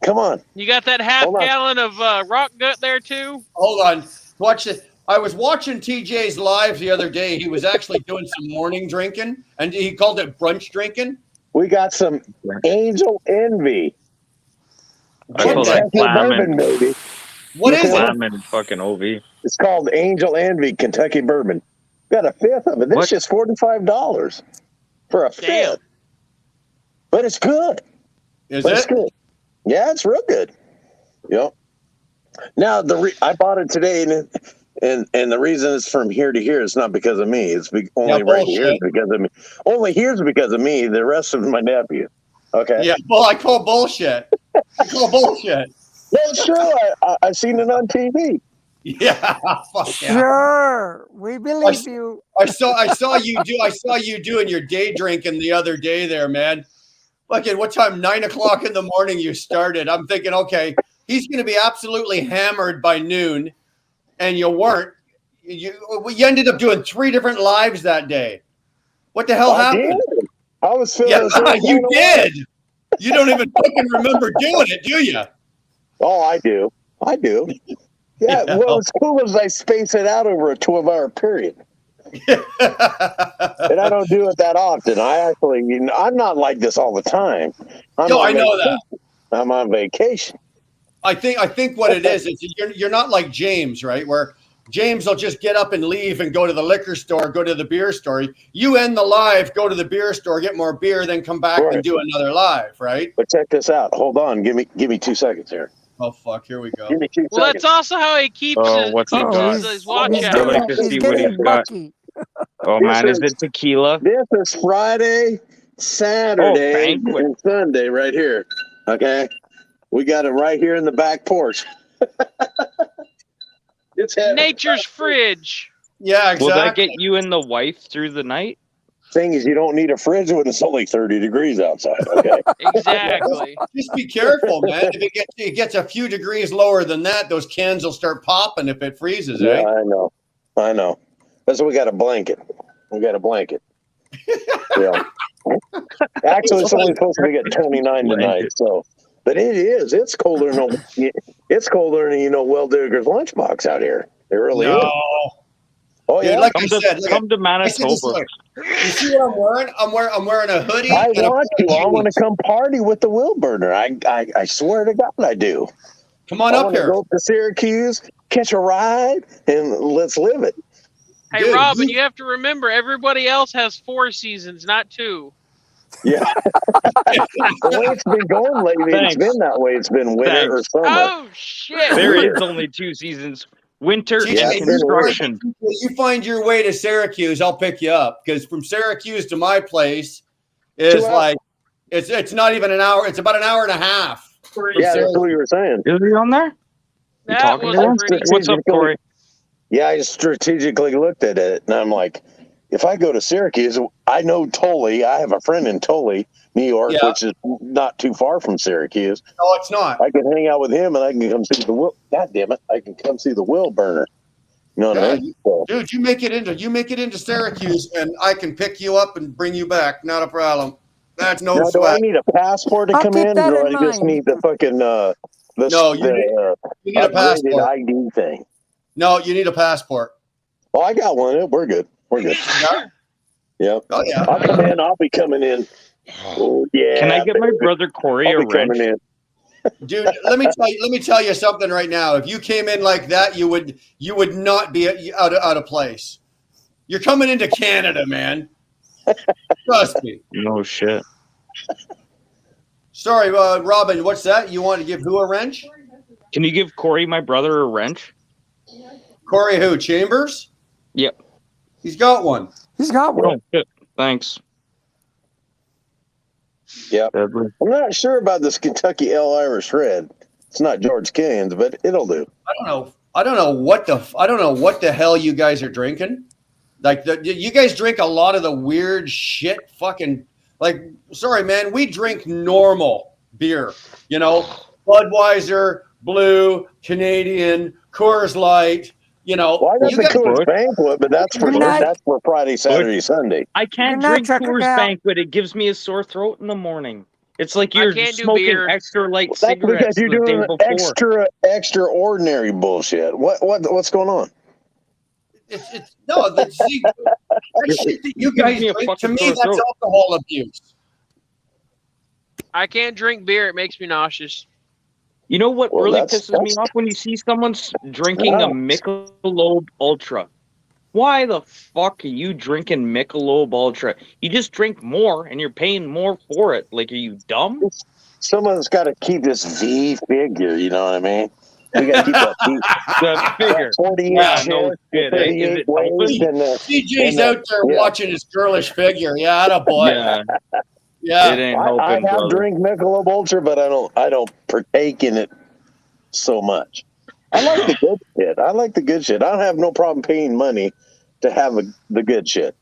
Come on.
You got that half gallon of rock gut there too?
Hold on. Watch it. I was watching TJ's live the other day. He was actually doing some morning drinking, and he called it brunch drinking.
We got some Angel Envy.
I call that
bourbon, baby.
What is
it? Fucking OV.
It's called Angel Envy Kentucky Bourbon. Got a fifth of it. It's just $45 for a fifth. But it's good. It's good. Yeah, it's real good. Yep. Now I bought it today, and the reason it's from here to here is not because of me. It's only right here is because of me. Only here's because of me. The rest of my nephew. Okay.
Yeah. Well, I call bullshit. Well,
it's true. I seen it on TV.
Yeah.
Sure. We believe you.
I saw you doing your day drinking the other day there, man. Like at what time? 9 o'clock in the morning you started. I'm thinking, okay, he's going to be absolutely hammered by noon, and you weren't. You ended up doing 3 different lives that day. What the hell happened?
I was feeling.
Yeah, you did. You don't even fucking remember doing it, do you?
Oh, I do. Yeah. Well, what's cool is I space it out over a 12-hour period. And I don't do it that often. I'm not like this all the time.
I know that.
I'm on vacation.
I think what it is you're not like James, right? Where James will just get up and leave and go to the liquor store, go to the beer store. You end the live, go to the beer store, get more beer, then come back and do another live, right?
But check this out. Hold on. Give me 2 seconds here.
Oh fuck! Here we go.
Give me 2 seconds.
Well, that's also how he keeps his watch out.
I like to see what he's got. Oh man, is it tequila?
This is Friday, Saturday
banquet.
and Sunday right here. Okay, we got it right here in the back porch. It's heavy.
Nature's fridge.
Yeah,
Will that
exactly.
get you and the wife through the night?
Thing is, you don't need a fridge when it's only 30 degrees outside. Okay.
Exactly.
Just be careful, man. If it gets a few degrees lower than that, those cans will start popping if it freezes,
Yeah,
eh?
I know. That's why we got a blanket. Yeah. Actually, it's only supposed to be at 29 tonight. So, but it is. It's colder than Well Digger's lunchbox out here. It really is. Oh
Dude,
yeah.
like
Come
I
to,
said,
come to Manitoba.
you see what I'm wearing? I'm wearing a hoodie.
I
and a
want
pair
to.
of
I want to
jeans.
come party with the Will Burner. I swear to God, I do.
Come on
I
up
want to
here.
go up to Syracuse, catch a ride, and let's live it.
Hey,
Dude,
Robin, you have to remember everybody else has 4 seasons, not 2.
Yeah. The way it's been going lately, it's
Thanks.
been that way. It's been winter or summer.
Oh shit!
There is only 2 seasons: winter
Yeah,
and
it's been weird.
construction.
You find your way to Syracuse, I'll pick you up, because from Syracuse to my place is
2 hours.
like it's not even an hour. It's about an hour and a half.
Yeah, that's what you were saying.
Is he on there? You
That
talking
was
to him?
pretty.
What's up, Corey?
Yeah, I just strategically looked at it, and I'm like, if I go to Syracuse, I know Tully. I have a friend in Tully, New York,
Yeah.
which is not too far from Syracuse.
No, it's not.
I can hang out with him, and I can come see the Will. God damn it! I can come see the Will Burner. You know what I mean? So,
Dude, you make it into Syracuse, and I can pick you up and bring you back. Not a problem. That's no
now, do I
sweat.
need a passport to
I'll
come
keep
in,
that
or
in
I just
mind.
need the fucking
No, you need a
upgraded
passport.
ID thing?
No, you need a passport.
Oh, I got one. We're good.
Yeah?
Yep.
Oh yeah.
I'll come in. I'll be coming in. Oh yeah.
Can I get my
baby.
brother Corey
I'll
a
be coming
wrench?
in.
Dude, let me tell you something right now. If you came in like that, you would not be out of place. You're coming into Canada, man. Trust me.
No shit.
Sorry, Robin. What's that? You want to give who a wrench?
Can you give Corey, my brother, a wrench?
Corey who? Chambers?
Yep.
He's got one.
He's got one.
Oh, shit. Thanks.
Yep.
Deadly.
I'm not sure about this Kentucky L Irish Red. It's not George Cannon's, but it'll do.
I don't know what the hell you guys are drinking. Like you guys drink a lot of the weird shit. Fucking like, sorry, man. We drink normal beer. You know, Budweiser, Blue, Canadian, Coors Light. You know,
Well, I got
you
the
guys,
Coors Banquet, but that's for
Good night.
Friday, Saturday, Sunday.
I can't
Good night,
drink
Trucker
Coors
Gal.
Banquet. It gives me a sore throat in the morning. It's like
I
you're
can't do
smoking
beer.
extra light
Well, that's because
cigarettes
you're
the day
doing
before.
extraordinary bullshit. What's going on?
it's no. That shit that you guys
Gives me a
drink, to
fucking
me,
sore
that's
throat.
alcohol abuse.
I can't drink beer. It makes me nauseous.
You know what
Well,
really
that's-
pisses me off? When you see someone drinking a Michelob Ultra. Why the fuck are you drinking Michelob Ultra? You just drink more and you're paying more for it. Like, are you dumb?
Someone's got to keep this V figure. You know what I mean? We got to keep that V.
The figure.
48
Yeah, no
chest,
shit. Eh? Is
38
it helping?
waist, and
CJ's
and
out there
yeah.
watching his girlish figure. Yeah, attaboy.
Yeah,
Yeah.
it ain't
I
helping,
have
brother.
drink Michelob Ultra, but I don't partake in it so much. I like the good shit. I don't have no problem paying money to have the good shit.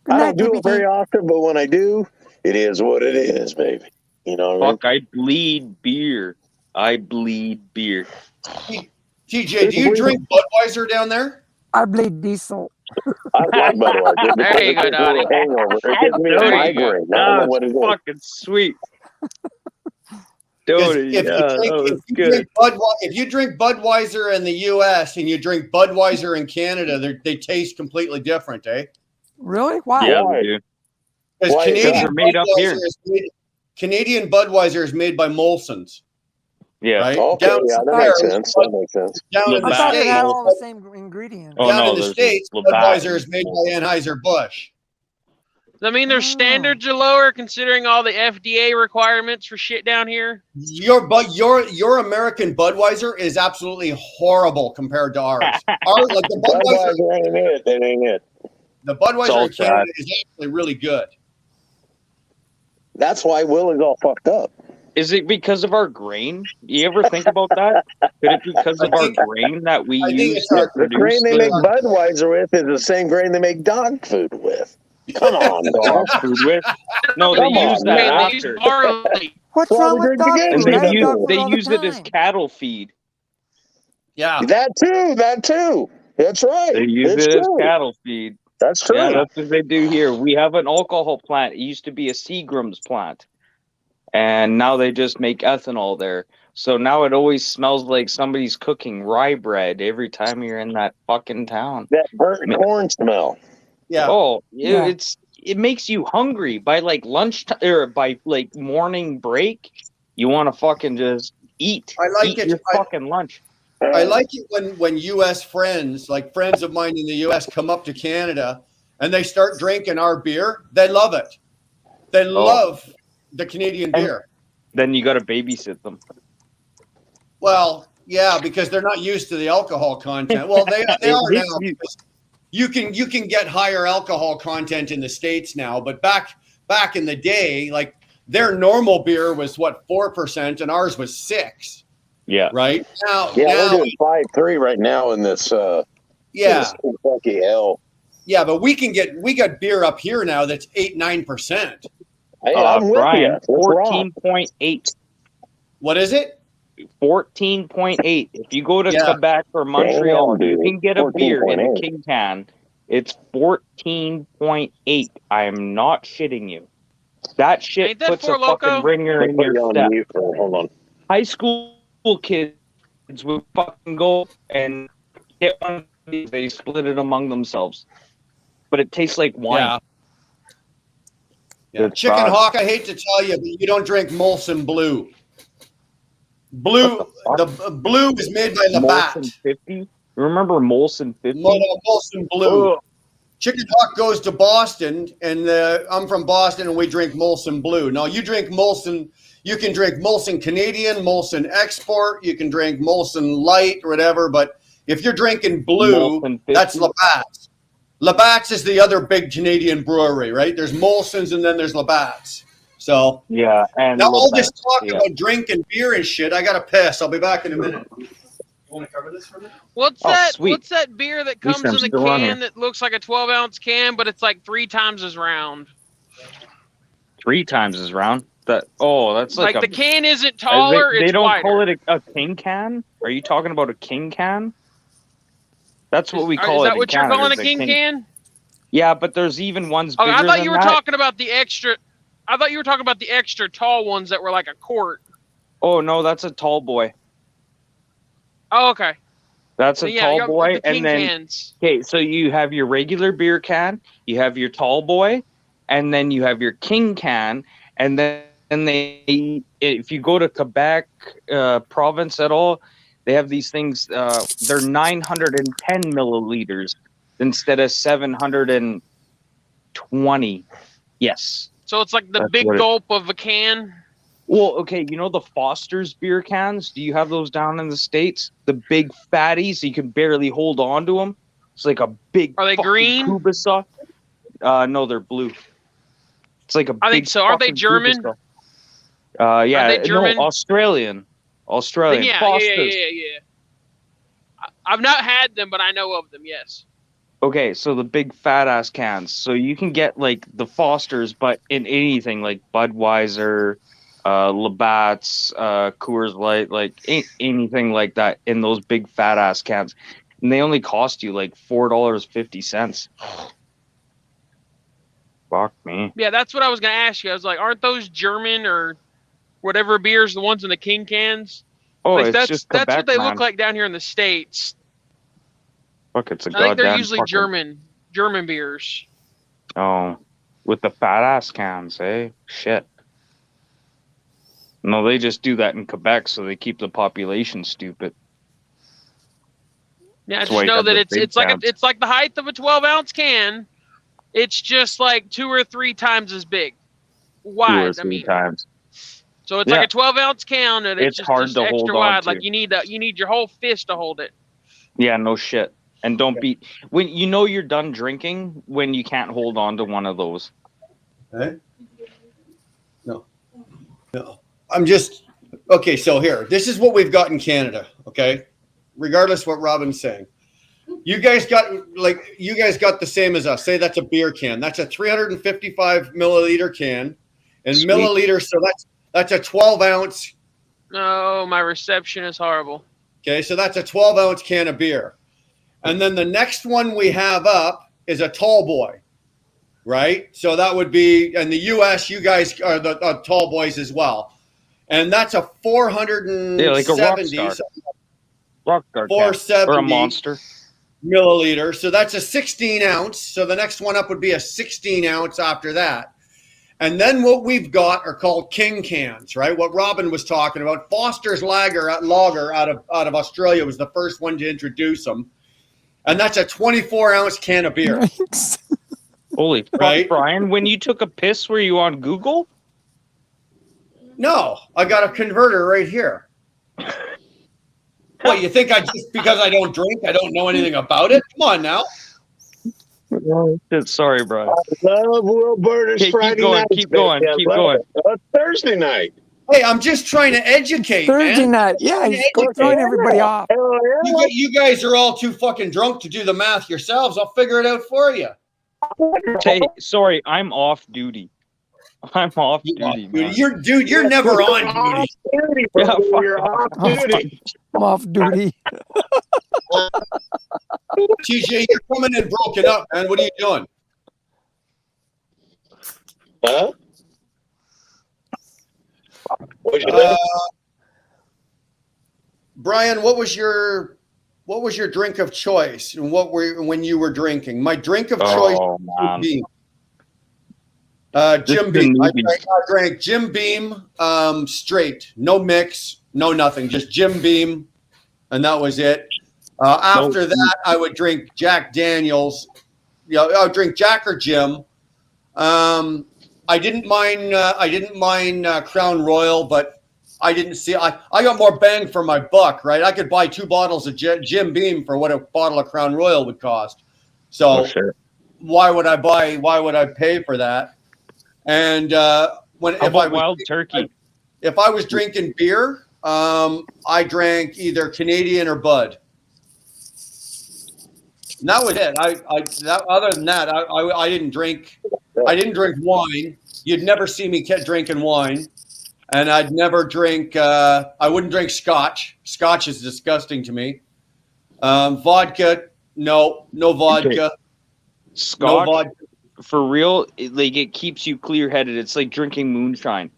Good
I
night,
don't do it
TBT.
very often, but when I do, it is what it is, baby. You know what
Fuck, I bleed beer. I bleed beer.
TJ, do you drink Budweiser down there?
I bleed diesel.
I mean? I like Budweiser.
There you go,
It's a little
Donnie.
hangover. It gives me a
There you go.
migraine. I don't know what it is.
Fucking sweet.
'Cause
Dude,
if you drink Budweiser in the U.S. and you drink Budweiser in Canada, they taste completely different, eh?
Really? Why?
Yeah,
Why?
we do.
Because
Why is
Canadian
that?
They're made up here.
Canadian Budweiser is made by Molson's,
Yeah.
right?
Okay,
Down
yeah, that
there,
makes sense. That makes sense.
Down in
I
the
thought it had
States,
all the same ingredients.
Oh,
down
no,
in the
there's
States,
Labatt.
Budweiser is made by Anheuser-Busch.
Does that mean their
Oh.
standards are lower considering all the FDA requirements for shit down here?
Your American Budweiser is absolutely horrible compared to ours. Like the
Budweiser ain't it. It ain't it.
The Budweiser in
Salt
Canada
fat.
is actually really good.
That's why Will is all fucked up.
Is it because of our grain? You ever think about that? Could it be because of our grain that we use to
The grain
produce
they make Budweiser with is the same grain they make dog food with. Come on,
dog
dog.
food with? No, they
Come
use
on,
that
man.
They use
after.
barley.
What's
Well,
wrong
we
with
drink the
dog
game
And
food?
they
I eat
use
dog food
they
all the
use it as
time.
cattle feed.
Yeah.
That too. That's right.
They use
It's
it as
true.
cattle feed.
That's true.
Yeah, that's what they do here. We have an alcohol plant. It used to be a Seagram's plant. And now they just make ethanol there. So now it always smells like somebody's cooking rye bread every time you're in that fucking town.
That burnt corn smell.
Yeah.
Oh,
Yeah.
it makes you hungry by like lunchtime or by like morning break. You want to fucking just eat.
I like
eat
it.
your fucking lunch.
I like it when U.S. friends, like friends of mine in the U.S., come up to Canada and they start drinking our beer. They love it. They love the Canadian beer.
Then you got to babysit them.
Well, yeah, because they're not used to the alcohol content. Well, they are now. Because you can get higher alcohol content in the States now, but back in the day, like their normal beer was what 4% and ours was 6%.
Yeah.
Right now.
Yeah,
now,
we're doing 5.3 right now in this.
Yeah.
Kentucky hell.
Yeah, but we got beer up here now that's 8-9%.
Hey, I'm with
Brian,
you.
14.8.
What is it?
14.8. If you go to Quebec or Montreal, you can get a beer in a king can. It's 14.8. I am not shitting you. That shit
Ain't that
puts a
Four Loko?
fucking ringer in your step.
Hold on.
High school kids would fucking go and get one of these. They split it among themselves. But it tastes like wine.
Yeah. Chicken Hawk, I hate to tell you, but you don't drink Molson Blue. The blue is made by Labatt.
Molson 50? Remember Molson 50?
Molson Blue. Chicken Hawk goes to Boston, and I'm from Boston, and we drink Molson Blue. Now, you drink Molson, you can drink Molson Canadian, Molson Export, you can drink Molson Light, or whatever, but if you're drinking blue, that's Labatt's. Labatt's is the other big Canadian brewery, right? There's Molson's, and then there's Labatt's. So,
yeah, and
now all this talk about drinking beer and shit, I got to piss. I'll be back in a minute. You want to cover this for me?
What's that beer that comes in a can that looks like a 12-ounce can, but it's like 3 times as round?
3 times as round? That's like
the can isn't taller,
they
it's
don't
wider.
call it a king can? Are you talking about a king can? That's what we call it.
Is that what you're
Canada,
calling a king can?
Yeah, but there's even ones bigger
I thought you were
than that.
talking about the extra. I thought you were talking about the extra tall ones that were like a quart.
Oh no, that's a tall boy.
Oh, okay.
That's a tall boy,
the
and then
cans.
Okay, so you have your regular beer can, you have your tall boy, and then you have your king can, and then if you go to Quebec province at all, they have these things. They're 910 milliliters instead of 720. Yes.
So it's like the big gulp of a can.
Well, okay, you know the Foster's beer cans? Do you have those down in the States? The big fatties, you can barely hold on to them. It's like a big.
Are they green?
Kubasa. No, they're blue. It's like a.
I think so. Are they German?
Yeah,
Are they German?
No, Australian.
Yeah,
Foster's.
yeah. I've not had them, but I know of them. Yes.
Okay, so the big fat ass cans. So you can get like the Foster's, but in anything like Budweiser, Labatt's, Coors Light, like anything like that in those big fat ass cans, and they only cost you like $4.50. Fuck me.
Yeah, that's what I was gonna ask you. I was like, aren't those German or whatever beers the ones in the king cans?
Oh,
like,
it's
that's
just
that's
Quebec,
what they
man.
look like down here in the States.
Fuck, it's a
I
goddamn.
think they're usually
fucking...
German beers.
Oh, with the fat ass cans, eh? Shit. No, they just do that in Quebec so they keep the population stupid.
Yeah, I just know that it's like the height of a 12-ounce can. It's just like 2 or 3 times as big, wide.
2 or 3 times.
So it's like a 12-ounce can, and it's just
hard to
extra
hold
wide.
on to.
Like you need your whole fist to hold it.
Yeah, no shit. And don't be when you know you're done drinking when you can't hold on to one of those.
Okay. No, No, I'm just okay. So here, this is what we've got in Canada. Okay, regardless what Robin's saying, you guys got the same as us. Say that's a beer can. That's a 355 milliliter can, and
Sweet.
milliliters. So that's a 12 ounce.
No, my reception is horrible.
Okay, so that's a 12 ounce can of beer, and then the next one we have up is a tall boy. Right, so that would be in the U.S. You guys are the tall boys as well, and that's a 470,
like a rock star
470
or a monster
milliliter. So that's a 16 ounce. So the next one up would be a 16 ounce after that, and then what we've got are called king cans. Right, what Robin was talking about. Foster's lager out of Australia was the first one to introduce them, and that's a 24 ounce can of beer.
Holy fuck,
right?
Brian, when you took a piss, were you on Google?
No, I got a converter right here. What, you think because I don't drink, I don't know anything about it? Come on now.
Sorry, Brian.
I love Will Burner's Friday night.
Keep going.
Thursday night.
Hey, I'm just trying to educate,
Thursday
man.
night. Yeah, he's throwing everybody off.
You guys are all too fucking drunk to do the math yourselves. I'll figure it out for you.
Hey, sorry, I'm off duty. I'm off duty, man.
You're never on duty.
Yeah,
You're off duty.
I'm off duty.
TJ, you're coming in broken up, man. What are you doing?
Huh? What'd you say?
Brian, what was your drink of choice, and when you were drinking? My drink of choice was Jim Beam. Jim Beam. I drank Jim Beam straight, no mix, no nothing, just Jim Beam, and that was it. After that, I would drink Jack Daniels. I would drink Jack or Jim. I didn't mind Crown Royal, but I didn't see. I got more bang for my buck, right? I could buy 2 bottles of Jim Beam for what a bottle of Crown Royal would cost. So why would I pay for that? And
Wild Turkey?
If I was drinking beer, I drank either Canadian or Bud. And that was it. Other than that, I didn't drink. I didn't drink wine. You'd never see me drinking wine. And I'd never drink, I wouldn't drink scotch. Scotch is disgusting to me. Vodka, no vodka.
Scotch,
no vodka.
For real, it keeps you clear-headed. It's like drinking moonshine.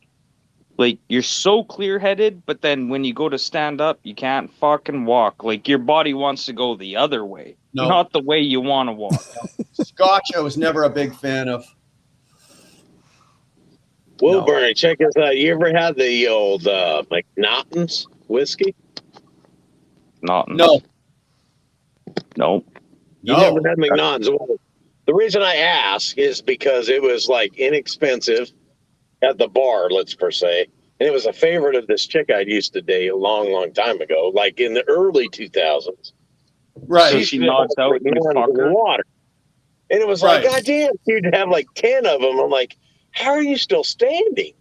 Like, you're so clear-headed, but then when you go to stand up, you can't fucking walk. Like, your body wants to go the other way, not the way you want to walk.
Scotch, I was never a big fan of.
Wilburn, check this out. You ever had the old McNaughton's whiskey?
No.
You never had McNaughton's. Well, the reason I ask is because it was like inexpensive at the bar, let's per se. And it was a favorite of this chick I used to date a long, long time ago, like in the early 2000s.
Right.
So she nods out in the
water. And it was like, God damn, you'd have like 10 of them. I'm like, how are you still standing?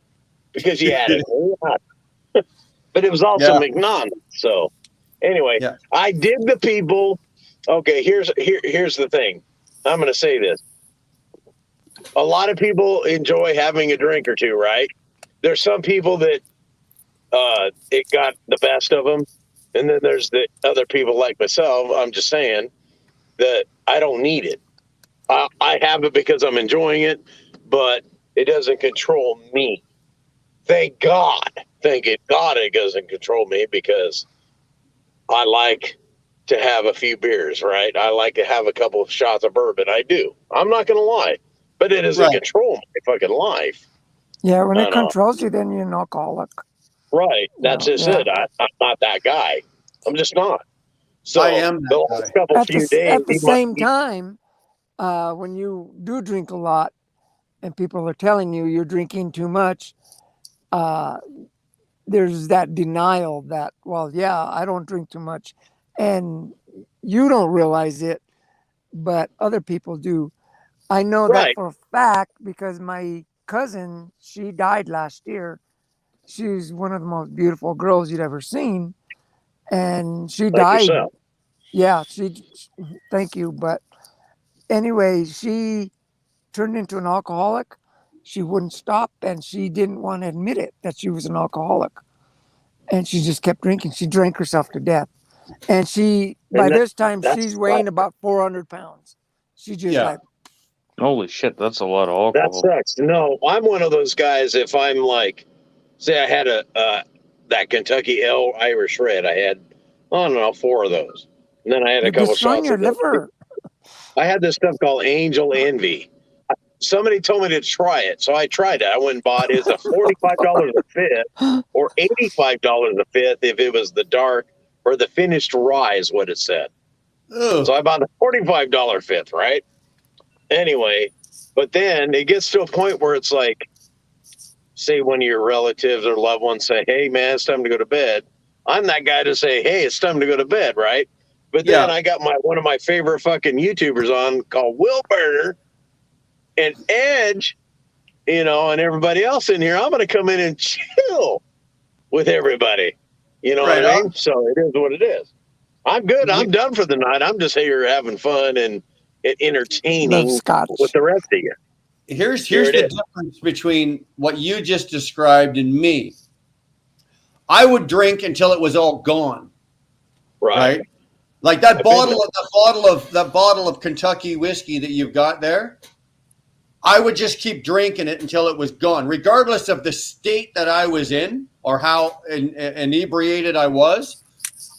Because you had it. But it was also McNaughton. So anyway, I dig the people. Okay, here's the thing. I'm going to say this. A lot of people enjoy having a drink or two, right? There's some people that it got the best of them. And then there's the other people like myself, I'm just saying, that I don't need it. I have it because I'm enjoying it, but it doesn't control me. Thank God. Thank God it doesn't control me, because I like to have a few beers, right? I like to have a couple of shots of bourbon. I do. I'm not going to lie. But it doesn't control my fucking life.
Yeah, when it controls you, then you're an alcoholic.
Right. That's just it. I'm not that guy. I'm just not. So
I am that guy.
At the same time, when you do drink a lot and people are telling you you're drinking too much, there's that denial that, well, yeah, I don't drink too much. And you don't realize it, but other people do. I know that for a fact because my cousin, she died last year, she's one of the most beautiful girls you'd ever seen, and she
Like
died.
yourself.
Yeah, thank you. But anyway, she turned into an alcoholic. She wouldn't stop, and she didn't want to admit it that she was an alcoholic. And she just kept drinking. She drank herself to death. And by this time, she's weighing about 400 pounds. She just
Yeah.
like,
Holy shit, that's a lot of
That
alcohol.
sucks. No, I'm one of those guys. If I'm like, say, I had that Kentucky Irish Red, I had, I don't know, 4 of those, and then I had a
you're
couple
destroying
shots
your
of this.
liver.
I had this stuff called Angel Envy. Somebody told me to try it, so I tried it. I went and bought it. It's a $45 a fifth or $85 a fifth if it was the dark or the finished rye is what it said.
Ugh.
So I bought the $45 fifth, right? Anyway, but then it gets to a point where it's like, say one of your relatives or loved ones say, hey, man, it's time to go to bed. I'm that guy to say, hey, it's time to go to bed, right? But then I got one of my favorite fucking YouTubers on called Will Burner and Edge, and everybody else in here. I'm going to come in and chill with everybody. You know what I mean? So it is what it is. I'm good. I'm done for the night. I'm just here having fun and entertaining with the rest of you.
Here's the difference between what you just described and me. I would drink until it was all gone. Right? Like that bottle of Kentucky whiskey that you've got there. I would just keep drinking it until it was gone, regardless of the state that I was in or how inebriated I was.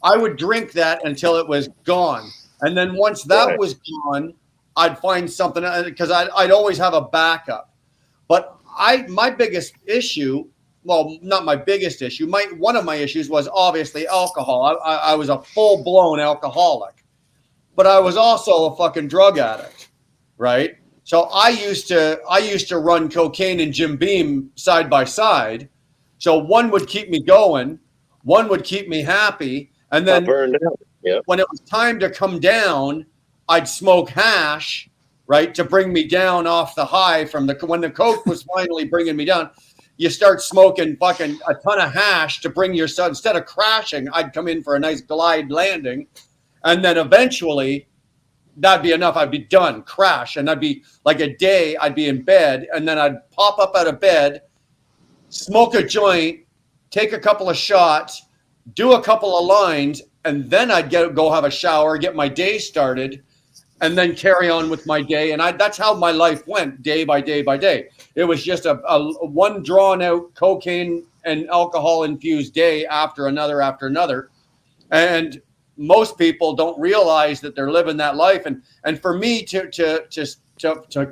I would drink that until it was gone. And then once that was gone, I'd find something, because I'd always have a backup. But my biggest issue, well, not my biggest issue, one of my issues was obviously alcohol. I was a full-blown alcoholic, but I was also a fucking drug addict, right? So I used to run cocaine and Jim Beam side by side. So one would keep me going, one would keep me happy, and then when it was time to come down, I'd smoke hash, right, to bring me down off the high from when the coke was finally bringing me down. You start smoking fucking a ton of hash to bring yourself, instead of crashing, I'd come in for a nice glide landing, and then eventually that'd be enough. I'd be done, crash, and I'd be like a day, I'd be in bed, and then I'd pop up out of bed, smoke a joint, take a couple of shots, do a couple of lines, and then I'd go have a shower, get my day started, and then carry on with my day. And that's how my life went, day by day by day. It was just a one drawn out cocaine and alcohol infused day after another after another. And most people don't realize that they're living that life. And for me to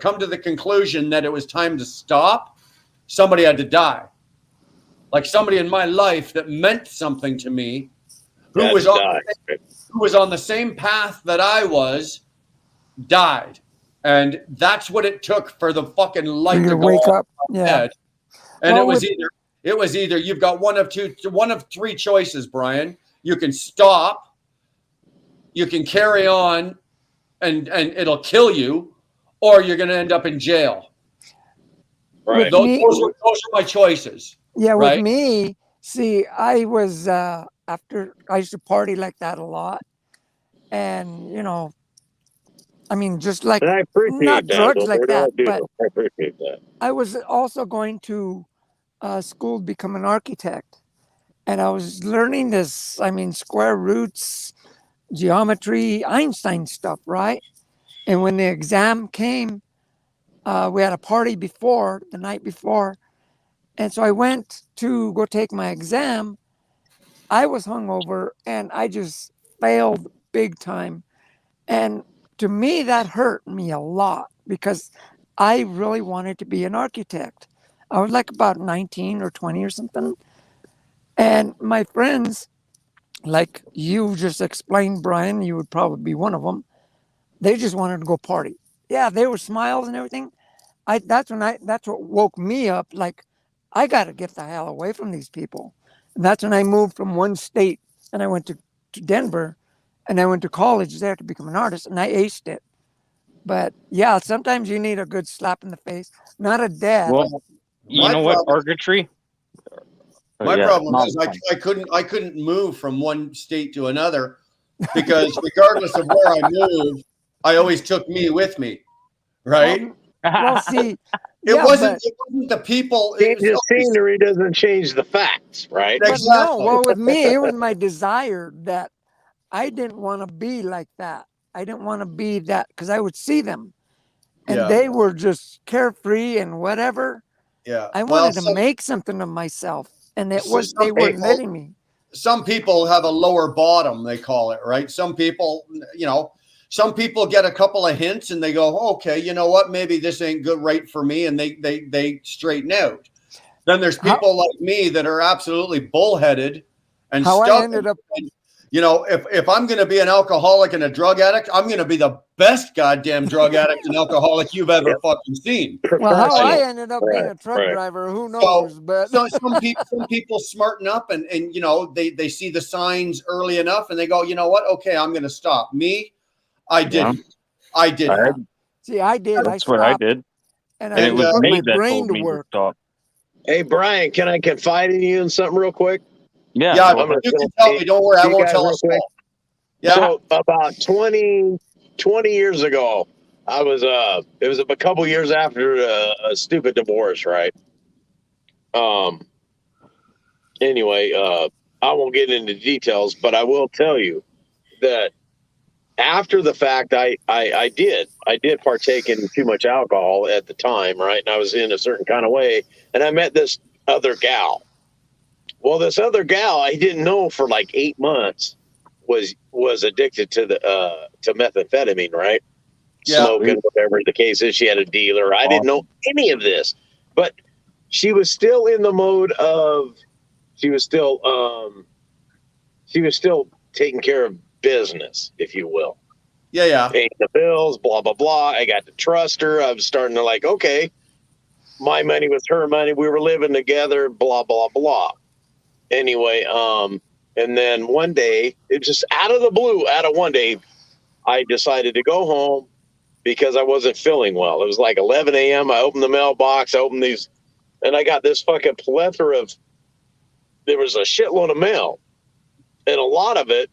come to the conclusion that it was time to stop, somebody had to die. Like somebody in my life that meant something to me, who was on the same path that I was, died. And that's what it took for the fucking light to go
wake
off
up.
my
Yeah.
head. And it was either you've got one of 3 choices, Brian. You can stop, you can carry on, and it'll kill you, or you're going to end up in jail. Right. Those are my choices.
Yeah,
right?
with me, see, I was after I used to party like that a lot, and I mean, just like not drugs like that, but
I appreciate that.
I was also going to school to become an architect, and I was learning this. I mean, square roots, geometry, Einstein stuff, right? And when the exam came, we had a party the night before. And so I went to go take my exam. I was hungover and I just failed big time. And to me, that hurt me a lot because I really wanted to be an architect. I was like about 19 or 20 or something. And my friends, like you just explained, Brian, you would probably be one of them. They just wanted to go party. Yeah, they were smiles and everything. That's what woke me up. Like, I got to get the hell away from these people. And that's when I moved from one state and I went to Denver, and I went to college there to become an artist, and I aced it. But yeah, sometimes you need a good slap in the face, not a dad.
Well, you know what, artistry?
My
Yeah,
problem
not
is
fun.
I couldn't move from one state to another because regardless of where I moved, I always took me with me. Right?
Well, see,
It
yeah,
wasn't the people. It
Change
was
the scenery doesn't change the facts, right?
but no.
exactly.
Well, with me, it was my desire that I didn't want to be like that. I didn't want to be that because I would see them and
Yeah.
they were just carefree and whatever.
Yeah.
I
Well,
wanted to make something of myself, and it was
some
they weren't
people,
letting me.
some people have a lower bottom, they call it, right? Some people, some people get a couple of hints and they go, okay, you know what? Maybe this ain't good right for me, and they straighten out. Then there's people like me that are absolutely bullheaded and
How I
stubborn.
ended up.
And, if I'm going to be an alcoholic and a drug addict, I'm going to be the best goddamn drug addict and alcoholic you've ever fucking seen.
Well, how I
Professional.
ended up being a truck
right.
driver, who knows? But
So some people smarten up and they see the signs early enough and they go, you know what? Okay, I'm going to stop. Me, I didn't. I didn't.
see, I did.
That's
I
what I
stopped,
did.
and
And
I
it was
put
me
my
that
brain
told
to
me to
work.
stop.
Hey, Brian, can I confide in you in something real quick?
Yeah.
Yeah,
I'm gonna
you can
tell-
tell me. Don't worry, I
you
won't
guys
tell
real
us
quick.
all. Yeah.
So about 20 years ago, I was it was a couple years after a stupid divorce, right? Anyway, I won't get into details, but I will tell you that after the fact, I did partake in too much alcohol at the time, right? And I was in a certain kind of way, and I met this other gal. Well, this other gal I didn't know for like 8 months was addicted to to methamphetamine, right?
Yeah.
Smoking, whatever the case is. She had a dealer. I didn't know any of this, but she was still in the mode of she was still taking care of business, if you will.
Yeah.
Paying the bills, blah blah blah. I got to trust her. I was starting to like, okay, my money was her money. We were living together, blah blah blah. Anyway, and then one day, it just out of the blue, one day, I decided to go home because I wasn't feeling well. It was like 11 a.m. I opened the mailbox, I opened these, and I got this fucking plethora of, there was a shitload of mail. And a lot of it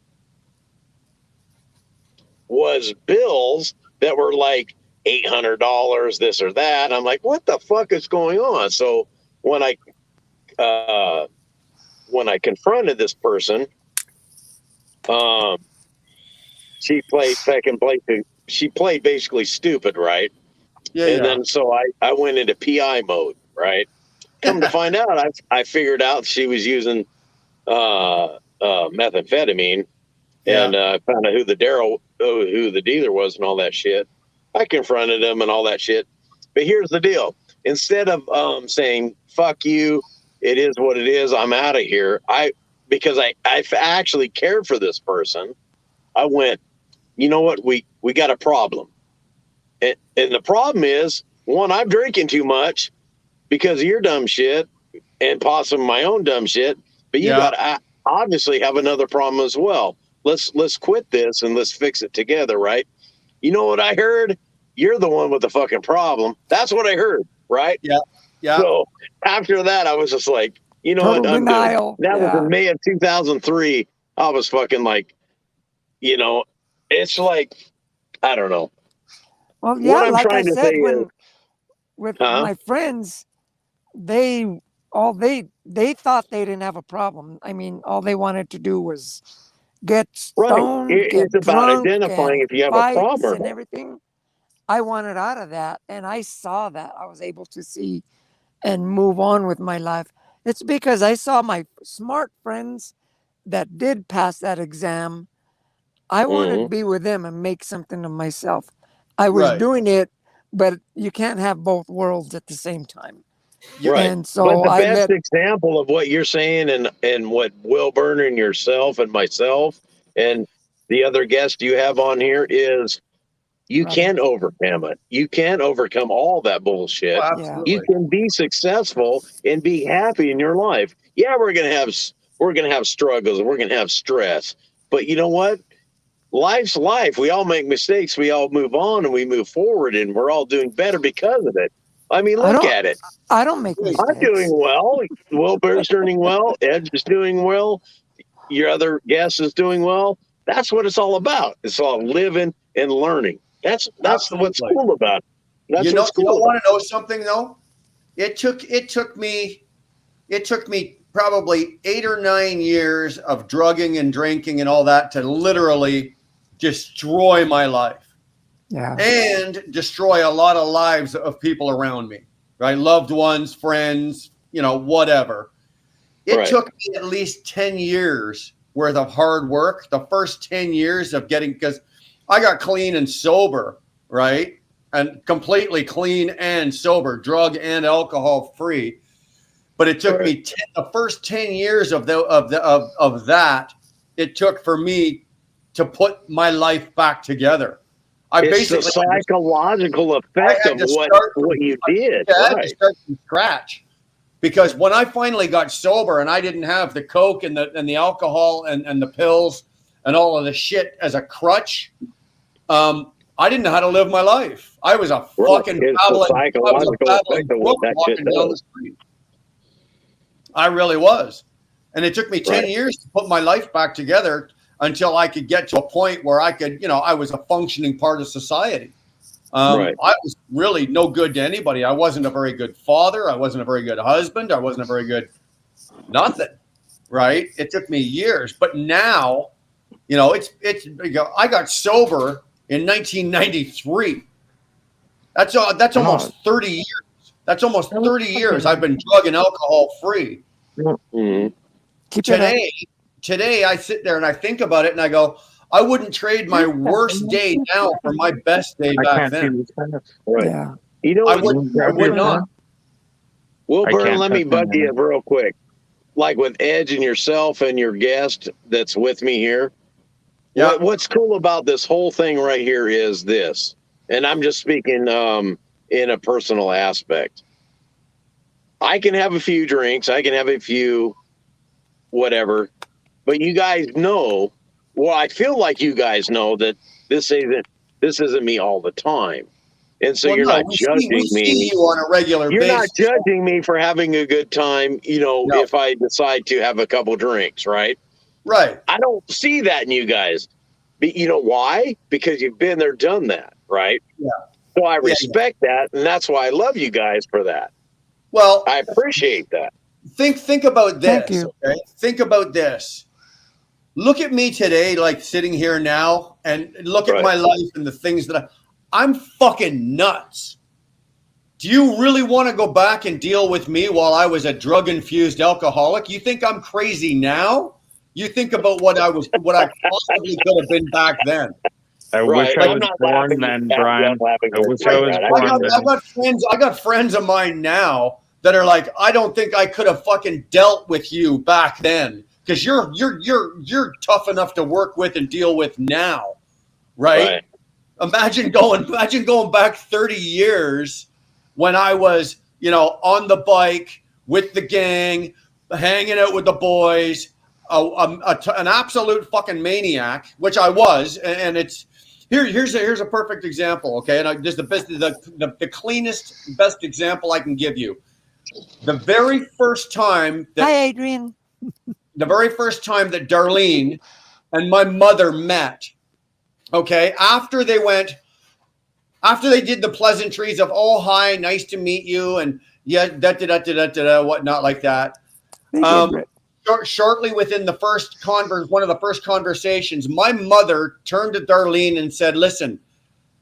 was bills that were like $800, this or that. And I'm like, what the fuck is going on? So when I confronted this person, she played basically stupid, right? And then so I went into PI mode, right? Come to find out, I figured out she was using methamphetamine, and found out who the dealer was and all that shit. I confronted him and all that shit. But here's the deal: instead of saying "fuck you," it is what it is. I'm out of here. Because I actually cared for this person. I went, you know what? We got a problem, and the problem is, one, I'm drinking too much because of your dumb shit and possibly my own dumb shit. But you got to obviously have another problem as well. Let's quit this and let's fix it together, right? You know what I heard? You're the one with the fucking problem. That's what I heard, right?
Yeah.
So after that, I was just like, you know
Total
what? I'm
denial.
good. That was in May of 2003. I was fucking like, it's like, I don't know.
Well, yeah,
What I'm
like I
trying to
said,
say is,
with my friends, they thought they didn't have a problem. I mean, all they wanted to do was get stoned, get
it's about
drunk,
identifying
and
if you have a
fights
problem or
and
not.
everything. I wanted out of that, and I saw that. I was able to see and move on with my life. It's because I saw my smart friends that did pass that exam. I wanted to be with them and make something of myself. I was doing it, but you can't have both worlds at the same time.
Right.
And so
but the
I
best
met
example of what you're saying and what Will Burner and yourself and myself and the other guest you have on here is you can overcome it. You can overcome all that bullshit.
Oh, absolutely.
You can be successful and be happy in your life. Yeah, we're gonna have struggles and we're gonna have stress. But you know what? Life's life. We all make mistakes. We all move on and we move forward and we're all doing better because of it. I mean, look at it.
I don't make mistakes.
I'm doing well. Wilbur's doing well. Ed's is doing well. Your other guest is doing well. That's what it's all about. It's all living and learning. That's what's cool about it. That's what's cool.
You want to know something though? It took me probably 8 or 9 years of drugging and drinking and all that to literally destroy my life.
Yeah.
And destroy a lot of lives of people around me, right? Loved ones, friends, whatever. It took me at least 10 years worth of hard work. The first 10 years of because I got clean and sober, right? And completely clean and sober, drug and alcohol free. But it took me the first 10 years of that. It took for me to put my life back together.
It's the psychological effect of what you did.
I had to start from scratch, because when I finally got sober and I didn't have the coke and the alcohol and the pills and all of the shit as a crutch, I didn't know how to live my life. I was a fucking psychological effect of what that shit does. I really was, and it took me 10 years to put my life back together until I could get to a point where I could, I was a functioning part of society. I was really no good to anybody. I wasn't a very good father. I wasn't a very good husband. I wasn't a very good nothing, right? It took me years. But now, I got sober in 1993. That's almost 30 years. That's almost 30 years I've been drug and alcohol free.
Mm-hmm.
Today I sit there and I think about it and I go, I wouldn't trade my worst day now for my best day back then.
Right.
Yeah.
I would not.
Wilbur, let me bug you real quick. Like with Edge and yourself and your guest that's with me here. Yeah. What's cool about this whole thing right here is this, and I'm just speaking in a personal aspect. I can have a few drinks. I can have a few whatever. But you guys know, I feel like you guys know that this isn't me all the time. And so you're not judging me.
See you on a regular basis.
You're not judging me for having a good time, if I decide to have a couple drinks, right?
Right.
I don't see that in you guys. But you know why? Because you've been there, done that, right?
Yeah.
So I respect that, and that's why I love you guys for that.
Well,
I appreciate that.
Think about this.
Thank you.
Okay? Think about this. Look at me today, like sitting here now, and look at my life and the things that I'm fucking nuts. Do you really want to go back and deal with me while I was a drug-infused alcoholic? You think I'm crazy now? You think about what I possibly could have been back then.
I wish I was born then, Brian. I wish I was born then.
I got friends of mine now that are like, I don't think I could have fucking dealt with you back then, because you're tough enough to work with and deal with now, right? Imagine going back 30 years when I was, on the bike with the gang, hanging out with the boys, an absolute fucking maniac, which I was, and it's here's a perfect example, okay? And just the cleanest, best example I can give you. The very first time that
Hi, Adrian.
The very first time that Darlene and my mother met, okay, after they did the pleasantries of, oh, hi, nice to meet you, and whatnot like that. Shortly within the first one of the first conversations, my mother turned to Darlene and said, listen,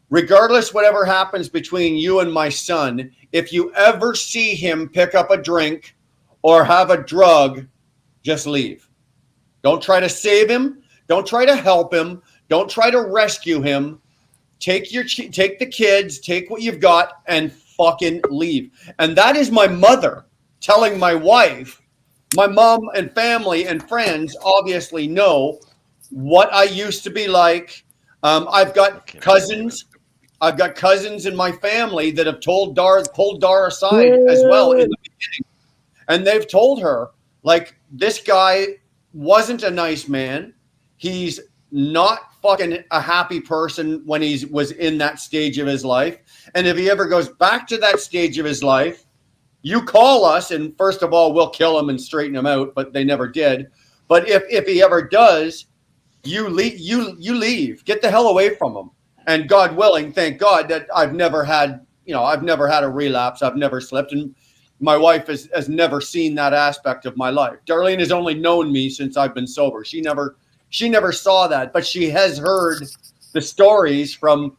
regardless whatever happens between you and my son, if you ever see him pick up a drink or have a drug, just leave. Don't try to save him. Don't try to help him. Don't try to rescue him. Take the kids, take what you've got, and fucking leave. And that is my mother telling my wife. My mom and family and friends obviously know what I used to be like. I've got cousins. I've got cousins in my family that have pulled Dar aside as well in the beginning. And they've told her, like, this guy wasn't a nice man. He's not fucking a happy person when he was in that stage of his life. And if he ever goes back to that stage of his life, you call us, and first of all, we'll kill him and straighten him out, but they never did. But if he ever does, you leave. Get the hell away from him. And God willing, thank God that I've never had a relapse. I've never slipped. And my wife has never seen that aspect of my life. Darlene has only known me since I've been sober. She never saw that, but she has heard the stories from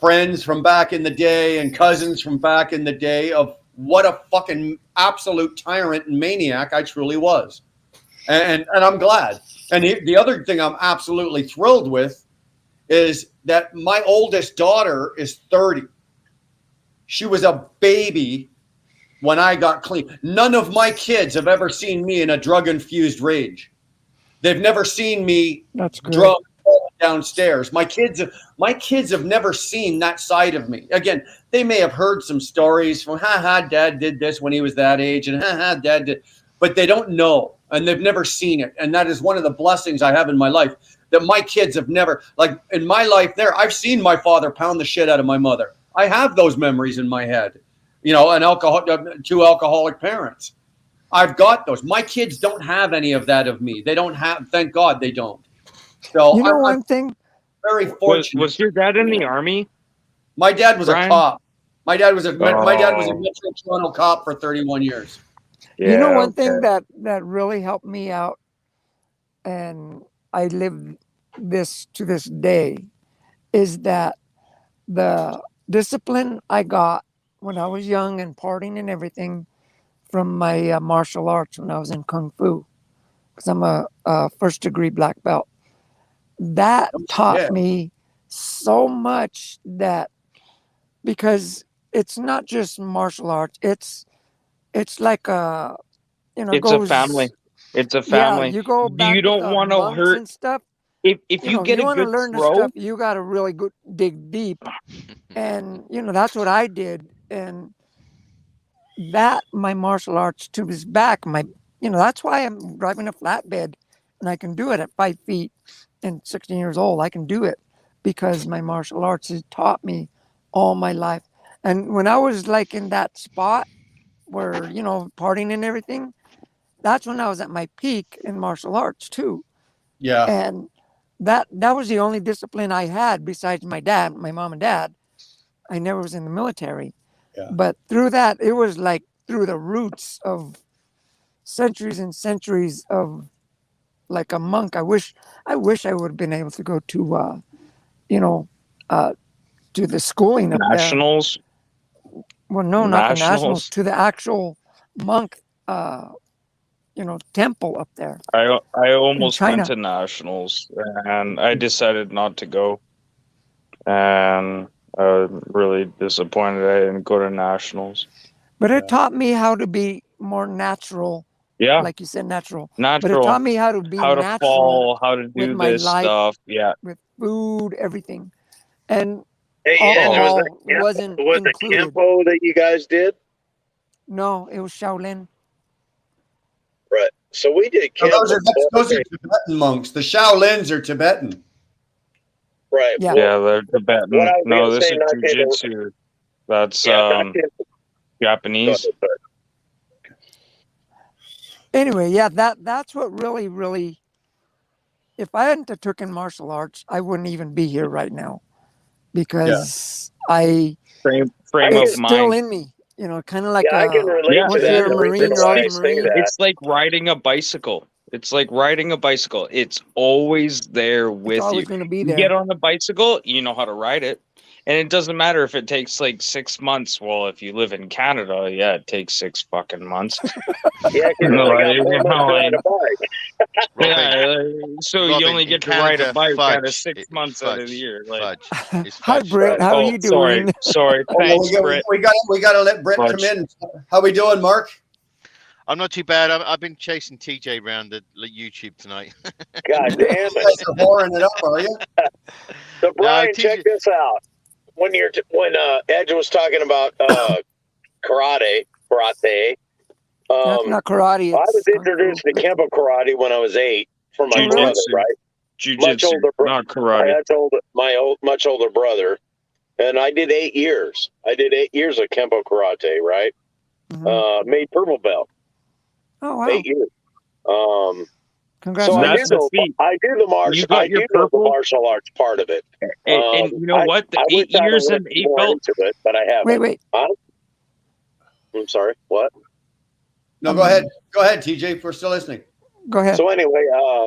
friends from back in the day and cousins from back in the day of what a fucking absolute tyrant and maniac I truly was. And I'm glad. And the other thing I'm absolutely thrilled with is that my oldest daughter is 30. She was a baby when I got clean. None of my kids have ever seen me in a drug-infused rage. They've never seen me drunk downstairs. My kids have never seen that side of me. Again, they may have heard some stories from, dad did this when he was that age, and dad did, but they don't know, and they've never seen it. And that is one of the blessings I have in my life, that my kids have never, like in my life there, I've seen my father pound the shit out of my mother. I have those memories in my head, two alcoholic parents. I've got those. My kids don't have any of that of me. They don't have, thank God they don't. So
one thing,
very fortunate.
Was your dad in the army?
My dad was
Brian?
a cop. My dad was a Metro Toronto cop for 31 years.
Yeah,
one thing that really helped me out, and I live this to this day, is that the discipline I got when I was young and partying and everything from my martial arts when I was in Kung Fu, because I'm a first-degree black belt. That taught me so much, that because it's not just martial arts, it's like a
a family. It's a family.
Yeah, you go back.
You don't want to hurt
and stuff.
If you get a good
learn
throw,
the stuff, you got to really go dig deep, and that's what I did. And that my martial arts to his back, that's why I'm driving a flatbed, and I can do it at 5 feet and 16 years old. I can do it because my martial arts has taught me all my life. And when I was like in that spot where partying and everything, that's when I was at my peak in martial arts too.
Yeah.
And that was the only discipline I had besides my mom and dad. I never was in the military.
Yeah.
But through that, it was like through the roots of centuries and centuries of like a monk. I wish I would have been able to go to, to the schooling of
nationals.
Well, no, not the nationals, to the actual monk, temple up there.
I almost went to nationals, and I decided not to go. And I was really disappointed I didn't go to nationals.
But it taught me how to be more natural.
Yeah.
Like you said, natural.
But
it taught me how to be
how to
natural.
fall, how to do this stuff. Yeah.
With food, everything. And
was
wasn't
it Campo that you guys did?
No, it was Shaolin.
Right. So we did
Campo. Those are Tibetan monks. The Shaolins are Tibetan.
Right.
Yeah,
they're Tibetan. No, this is jiu-jitsu. That's Japanese.
Anyway, that's what really, really, if I hadn't have taken martial arts, I wouldn't even be here right now, because
frame
it's
of mind.
still in me, kind of like
I can relate to
once
that.
you're a Marine, you're always a Marine.
It's like riding a bicycle. It's always there with
It's always
you.
going to be
You
there.
get on a bicycle, you know how to ride it. And it doesn't matter if it takes like 6 months. Well, if you live in Canada, it takes 6 fucking months. So you only get to ride a bike out of 6 months out of the year.
Hi, Britt. How are you doing?
Sorry. Thanks, Britt.
We got to let Britt come in. How we doing, Mark?
I'm not too bad. I've been chasing TJ around the YouTube tonight.
God damn it!
You're whoring it up, are you?
So Brian, check this out. When Edge was talking about karate.
That's not karate.
I was introduced to Kempo karate when I was 8 from my brother, right?
Jiu-jitsu, not karate.
Much older brother, and I did 8 years. I did 8 years of Kempo karate, right? Made purple belt.
Oh wow!
8 years. So
Congratulations.
I do the martial arts part of it.
And you know what? The 8 years and 8 belts.
But I haven't.
Wait.
Huh? I'm sorry. What?
No, go ahead. Go ahead, TJ. We're still listening.
Go ahead.
So anyway,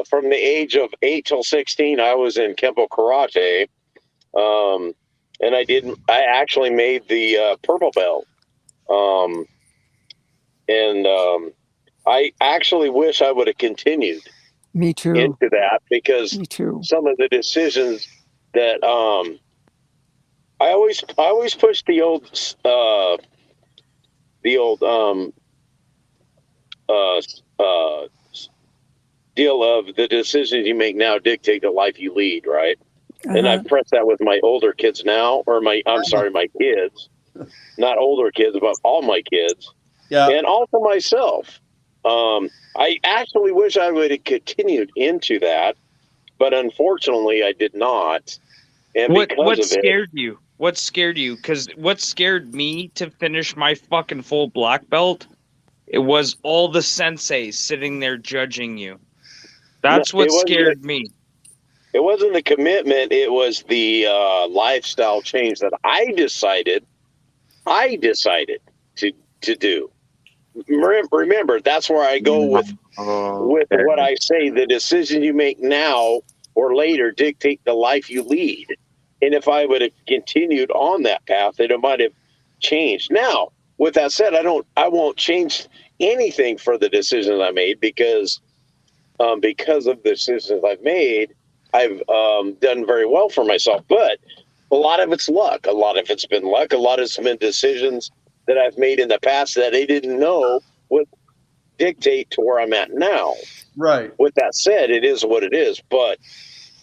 from the age of 8 till 16, I was in Kempo karate, and I actually made the purple belt, I actually wish I would have continued.
Me too.
Into that, because some of the decisions that I always push the old deal of the decisions you make now dictate the life you lead, right? And I press that with my older kids now, or my kids, not older kids, but all my kids, and also myself. I actually wish I would have continued into that, but unfortunately I did not. And
what scared you? What scared you? Because what scared me to finish my fucking full black belt, it was all the senseis sitting there judging you. That's what scared me.
It wasn't the commitment. It was the lifestyle change that I decided to do. Remember, that's where I go with what I say. The decision you make now or later dictate the life you lead. And if I would have continued on that path, then it might have changed. Now, with that said, I won't change anything for the decisions I made, because of the decisions I've made, I've done very well for myself. But a lot of it's luck. A lot of it's been luck. A lot of it's been decisions that I've made in the past that I didn't know would dictate to where I'm at now.
Right.
With that said, it is what it is. But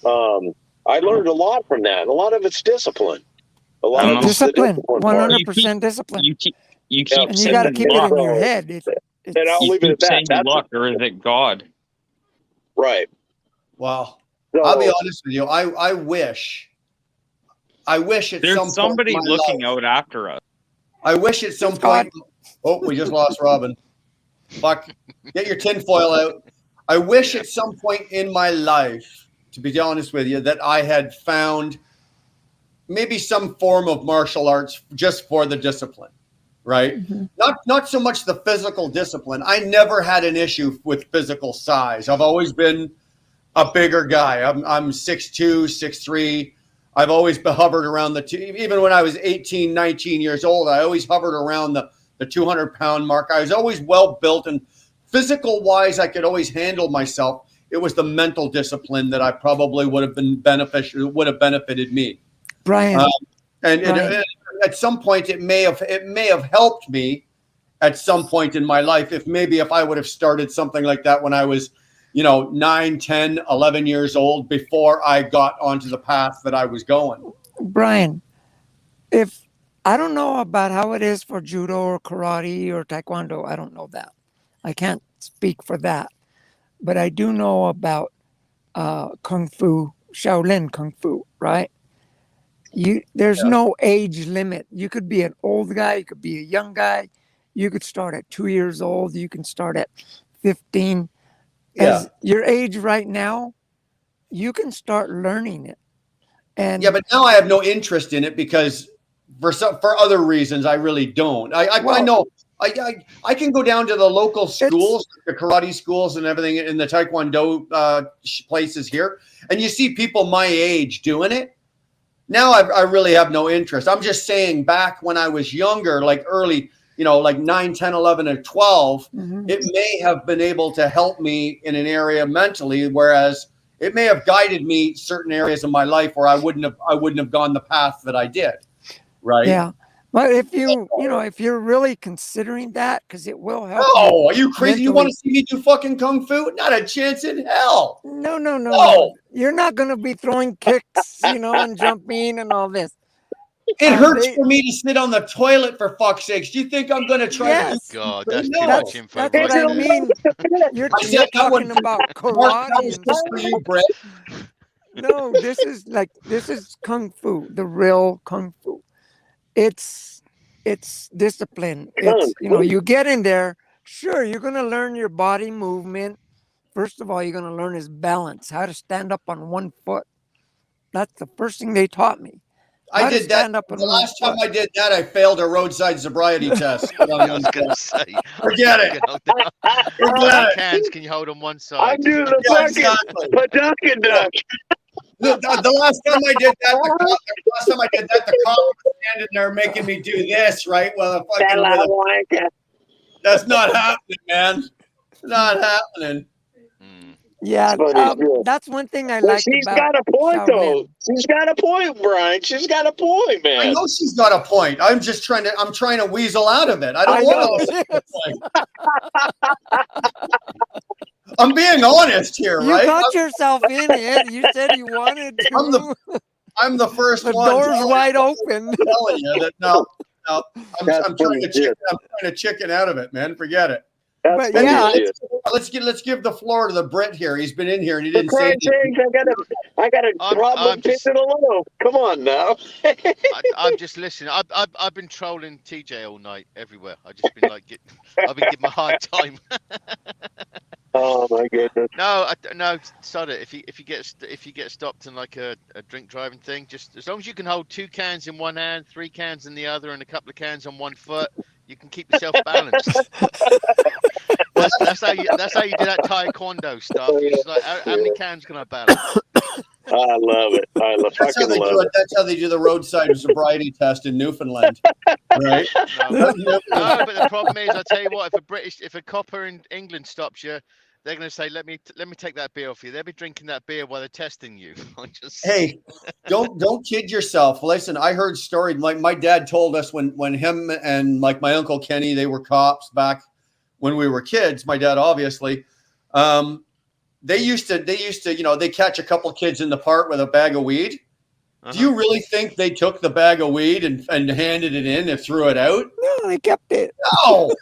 I learned a lot from that. And a lot of it's discipline. A lot of
discipline. 100% discipline.
You keep
and you got to keep it in your head.
And I'll leave it at that.
That's luck, or is it God?
Right.
Wow.
So,
I'll be honest with you. I wish at
there's somebody looking out after us.
I wish at some point. Oh, we just lost Robin. Fuck. Get your tinfoil out. I wish at some point in my life, to be honest with you, that I had found maybe some form of martial arts just for the discipline, right? Not so much the physical discipline. I never had an issue with physical size. I've always been a bigger guy. I'm 6'2", 6'3". I've always hovered around even when I was 18, 19 years old, I always hovered around the 200-pound mark. I was always well built, and physical wise, I could always handle myself. It was the mental discipline that I probably would have benefited me.
Brian.
And at some point, it may have helped me at some point in my life if I would have started something like that when I was 9, 10, 11 years old, before I got onto the path that I was going.
Brian, I don't know about how it is for judo or karate or taekwondo. I don't know that. I can't speak for that. But I do know about kung fu, Shaolin kung fu, right? There's no age limit. You could be an old guy. You could be a young guy. You could start at 2 years old. You can start at 15. As your age right now, you can start learning it. And
but now I have no interest in it, because for other reasons I really don't. I know I can go down to the local schools, the karate schools and everything, in the taekwondo places here, and you see people my age doing it. Now I really have no interest. I'm just saying, back when I was younger, like early, like 9, 10, 11, and 12, it may have been able to help me in an area mentally, whereas it may have guided me certain areas of my life where I wouldn't have gone the path that I did. Right.
Yeah. But if if you're really considering that, because it will help.
Oh, are you crazy? You want to see me do fucking kung fu? Not a chance in hell.
No. You're not going to be throwing kicks, and jumping and all this.
It hurts for me to sit on the toilet, for fuck's sakes. Do you think I'm going to try?
Yes.
God, that's too much info.
That's what I mean. You're talking about karate.
For you, Brett.
No, this is kung fu, the real kung fu. It's discipline. It's you get in there. Sure, you're gonna learn your body movement. First of all, you're gonna learn is balance, how to stand up on one foot. That's the first thing they taught me.
I did that. The last time I did that, I failed a roadside sobriety test.
I was going to say.
Forget it.
How many cans can you hold on one side?
I'm doing the fucking Paducah duck.
The last time I did that, the cop was standing there making me do this, right? Well, that's not happening, man. Not happening.
Yeah, that's one thing I like.
She's got a point, though. She's got a point, Brian. She's got a point, man.
I know she's got a point. I'm trying to weasel out of it. I don't want to. I'm being honest here, right?
You got yourself in it. You said you wanted to.
I'm the first one.
The door's wide open.
I'm telling you that no. I'm trying to chicken out of it, man. Forget it.
But
let's give the floor to the Brit here. He's been in here and he didn't say anything.
I got a problem pitching a loaf. Come on now.
I'm just listening. I've been trolling TJ all night everywhere. I've just been like, I've been giving him a hard time.
Oh my goodness.
No, sod it. If you get stopped in like a drink driving thing, just as long as you can hold 2 cans in one hand, 3 cans in the other, and a couple of cans on one foot, you can keep yourself balanced. That's how you do that taekwondo stuff. It's like, how many cans can I balance?
I love it.
That's how they do the roadside sobriety test in Newfoundland, right?
No, but the problem is, I tell you what, if a copper in England stops you, they're going to say, "Let me take that beer off you." They'll be drinking that beer while they're testing you.
Hey, don't kid yourself. Listen, I heard stories like my dad told us when him and like my uncle Kenny, they were cops back when we were kids. My dad, obviously, they used to, they catch a couple kids in the park with a bag of weed. Uh-huh. Do you really think they took the bag of weed and handed it in and threw it out?
No, they kept it.
No.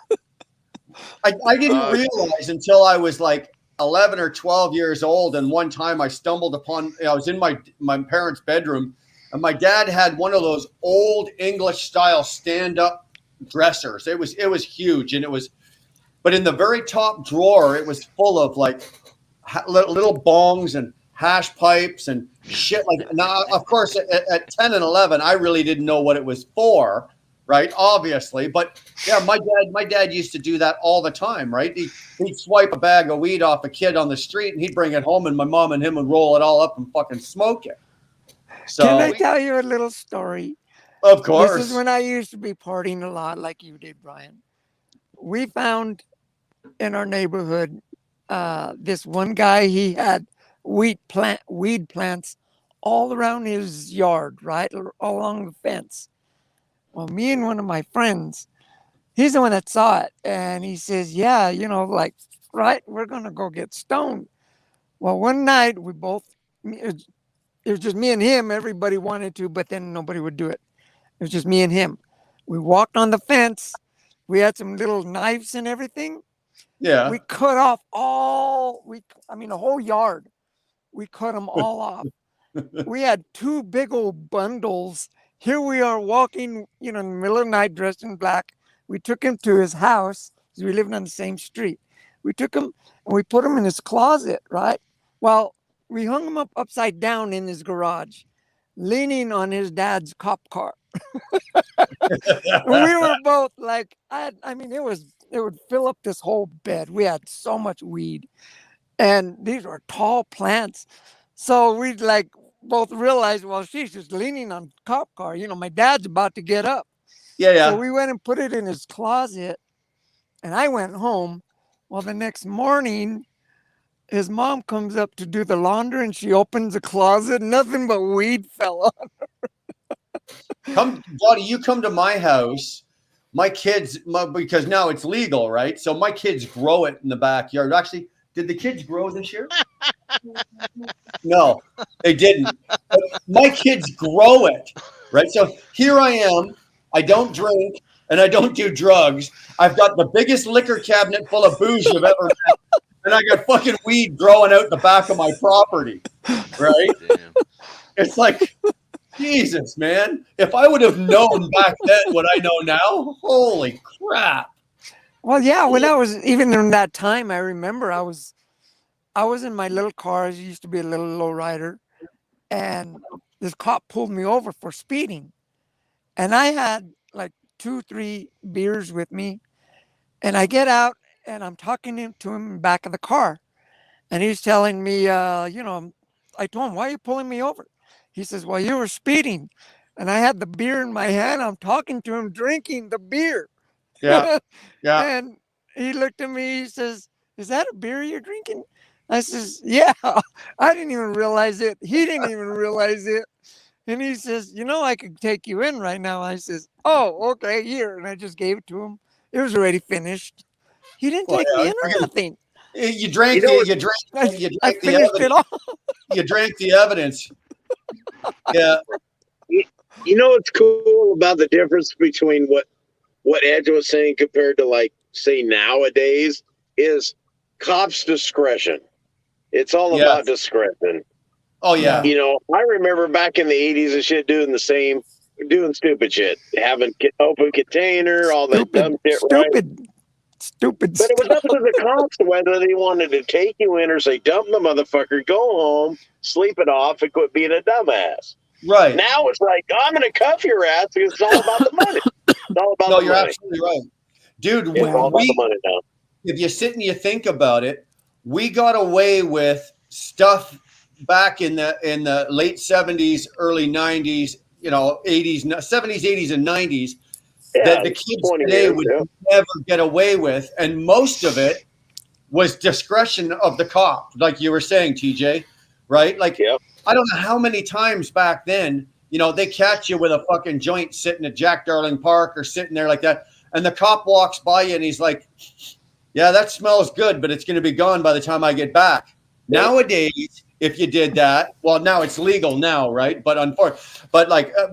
I didn't realize until I was like 11 or 12 years old. And one time I stumbled upon, I was in my parents' bedroom and my dad had one of those old English style stand-up dressers. It was huge. And but in the very top drawer, it was full of like little bongs and hash pipes and shit. Like now, of course, at 10 and 11, I really didn't know what it was for. Right, obviously, but yeah, my dad used to do that all the time. Right, he'd swipe a bag of weed off a kid on the street, and he'd bring it home, and my mom and him would roll it all up and fucking smoke it. So,
can I tell you a little story?
Of course.
This is when I used to be partying a lot, like you did, Brian. We found in our neighborhood this one guy. He had weed plants all around his yard, right, all along the fence. Well, me and one of my friends, he's the one that saw it. And he says, yeah, right, we're going to go get stoned. Well, one night it was just me and him. Everybody wanted to, but then nobody would do it. It was just me and him. We walked on the fence. We had some little knives and everything.
Yeah.
We cut off the whole yard. We cut them all off. We had 2 big old bundles. Here we are walking, in the middle of the night, dressed in black. We took him to his house because we lived on the same street. We took him and we put him in his closet, right? Well, we hung him up upside down in his garage, leaning on his dad's cop car. We were both like, it would fill up this whole bed. We had so much weed, and these were tall plants. So we'd both realized, well, she's just leaning on cop car. My dad's about to get up.
Yeah.
So we went and put it in his closet, and I went home. Well, the next morning, his mom comes up to do the laundry, and she opens the closet. Nothing but weed fell on her.
Buddy, you come to my house. My kids, because now it's legal, right? So my kids grow it in the backyard. Actually, did the kids grow this year? No, they didn't. But my kids grow it, right? So here I am. I don't drink and I don't do drugs. I've got the biggest liquor cabinet full of booze you've ever met. and I got fucking weed growing out the back of my property, right?
Damn.
It's like, Jesus, man. If I would have known back then what I know now, holy crap.
Well, yeah, when I was even in that time, I remember I was in my little car. I used to be a little low rider, and this cop pulled me over for speeding, and I had like 2-3 beers with me, and I get out and I'm talking to him in the back of the car, and he's telling me, I told him, "Why are you pulling me over?" He says, "Well, you were speeding," and I had the beer in my hand. I'm talking to him, drinking the beer.
Yeah.
And he looked at me, he says, "Is that a beer you're drinking?" I says, "Yeah." I didn't even realize it. He didn't even realize it. And he says, "I could take you in right now." I says, "Oh, okay, here." And I just gave it to him. It was already finished. He didn't take me in or nothing.
You drank
I finished it all.
You drank the evidence. Yeah.
You know what's cool about the difference between what Ed was saying compared to, like, say nowadays, is cops' discretion. It's all about discretion.
Oh yeah.
I remember back in the 80s and shit doing stupid shit, having open container, all that dumb shit.
Stupid.
But it was up to the cops whether they wanted to take you in or say, "Dump the motherfucker, go home, sleep it off, and quit being a dumbass."
Right.
Now it's like, I'm going to cuff your ass because it's all about the money. It's all about the money.
You're absolutely right. Dude,
it's all about the money now.
If you sit and you think about it, we got away with stuff back in the late 70s, early 90s, 80s, 70s, 80s, and 90s that the kids today would never get away with. And most of it was discretion of the cop, like you were saying, TJ, right? Like, I don't know how many times back then, they catch you with a fucking joint sitting at Jack Darling Park or sitting there like that. And the cop walks by you and he's like, "Yeah, that smells good, but it's going to be gone by the time I get back." Nowadays, if you did that, well, now it's legal now, right? But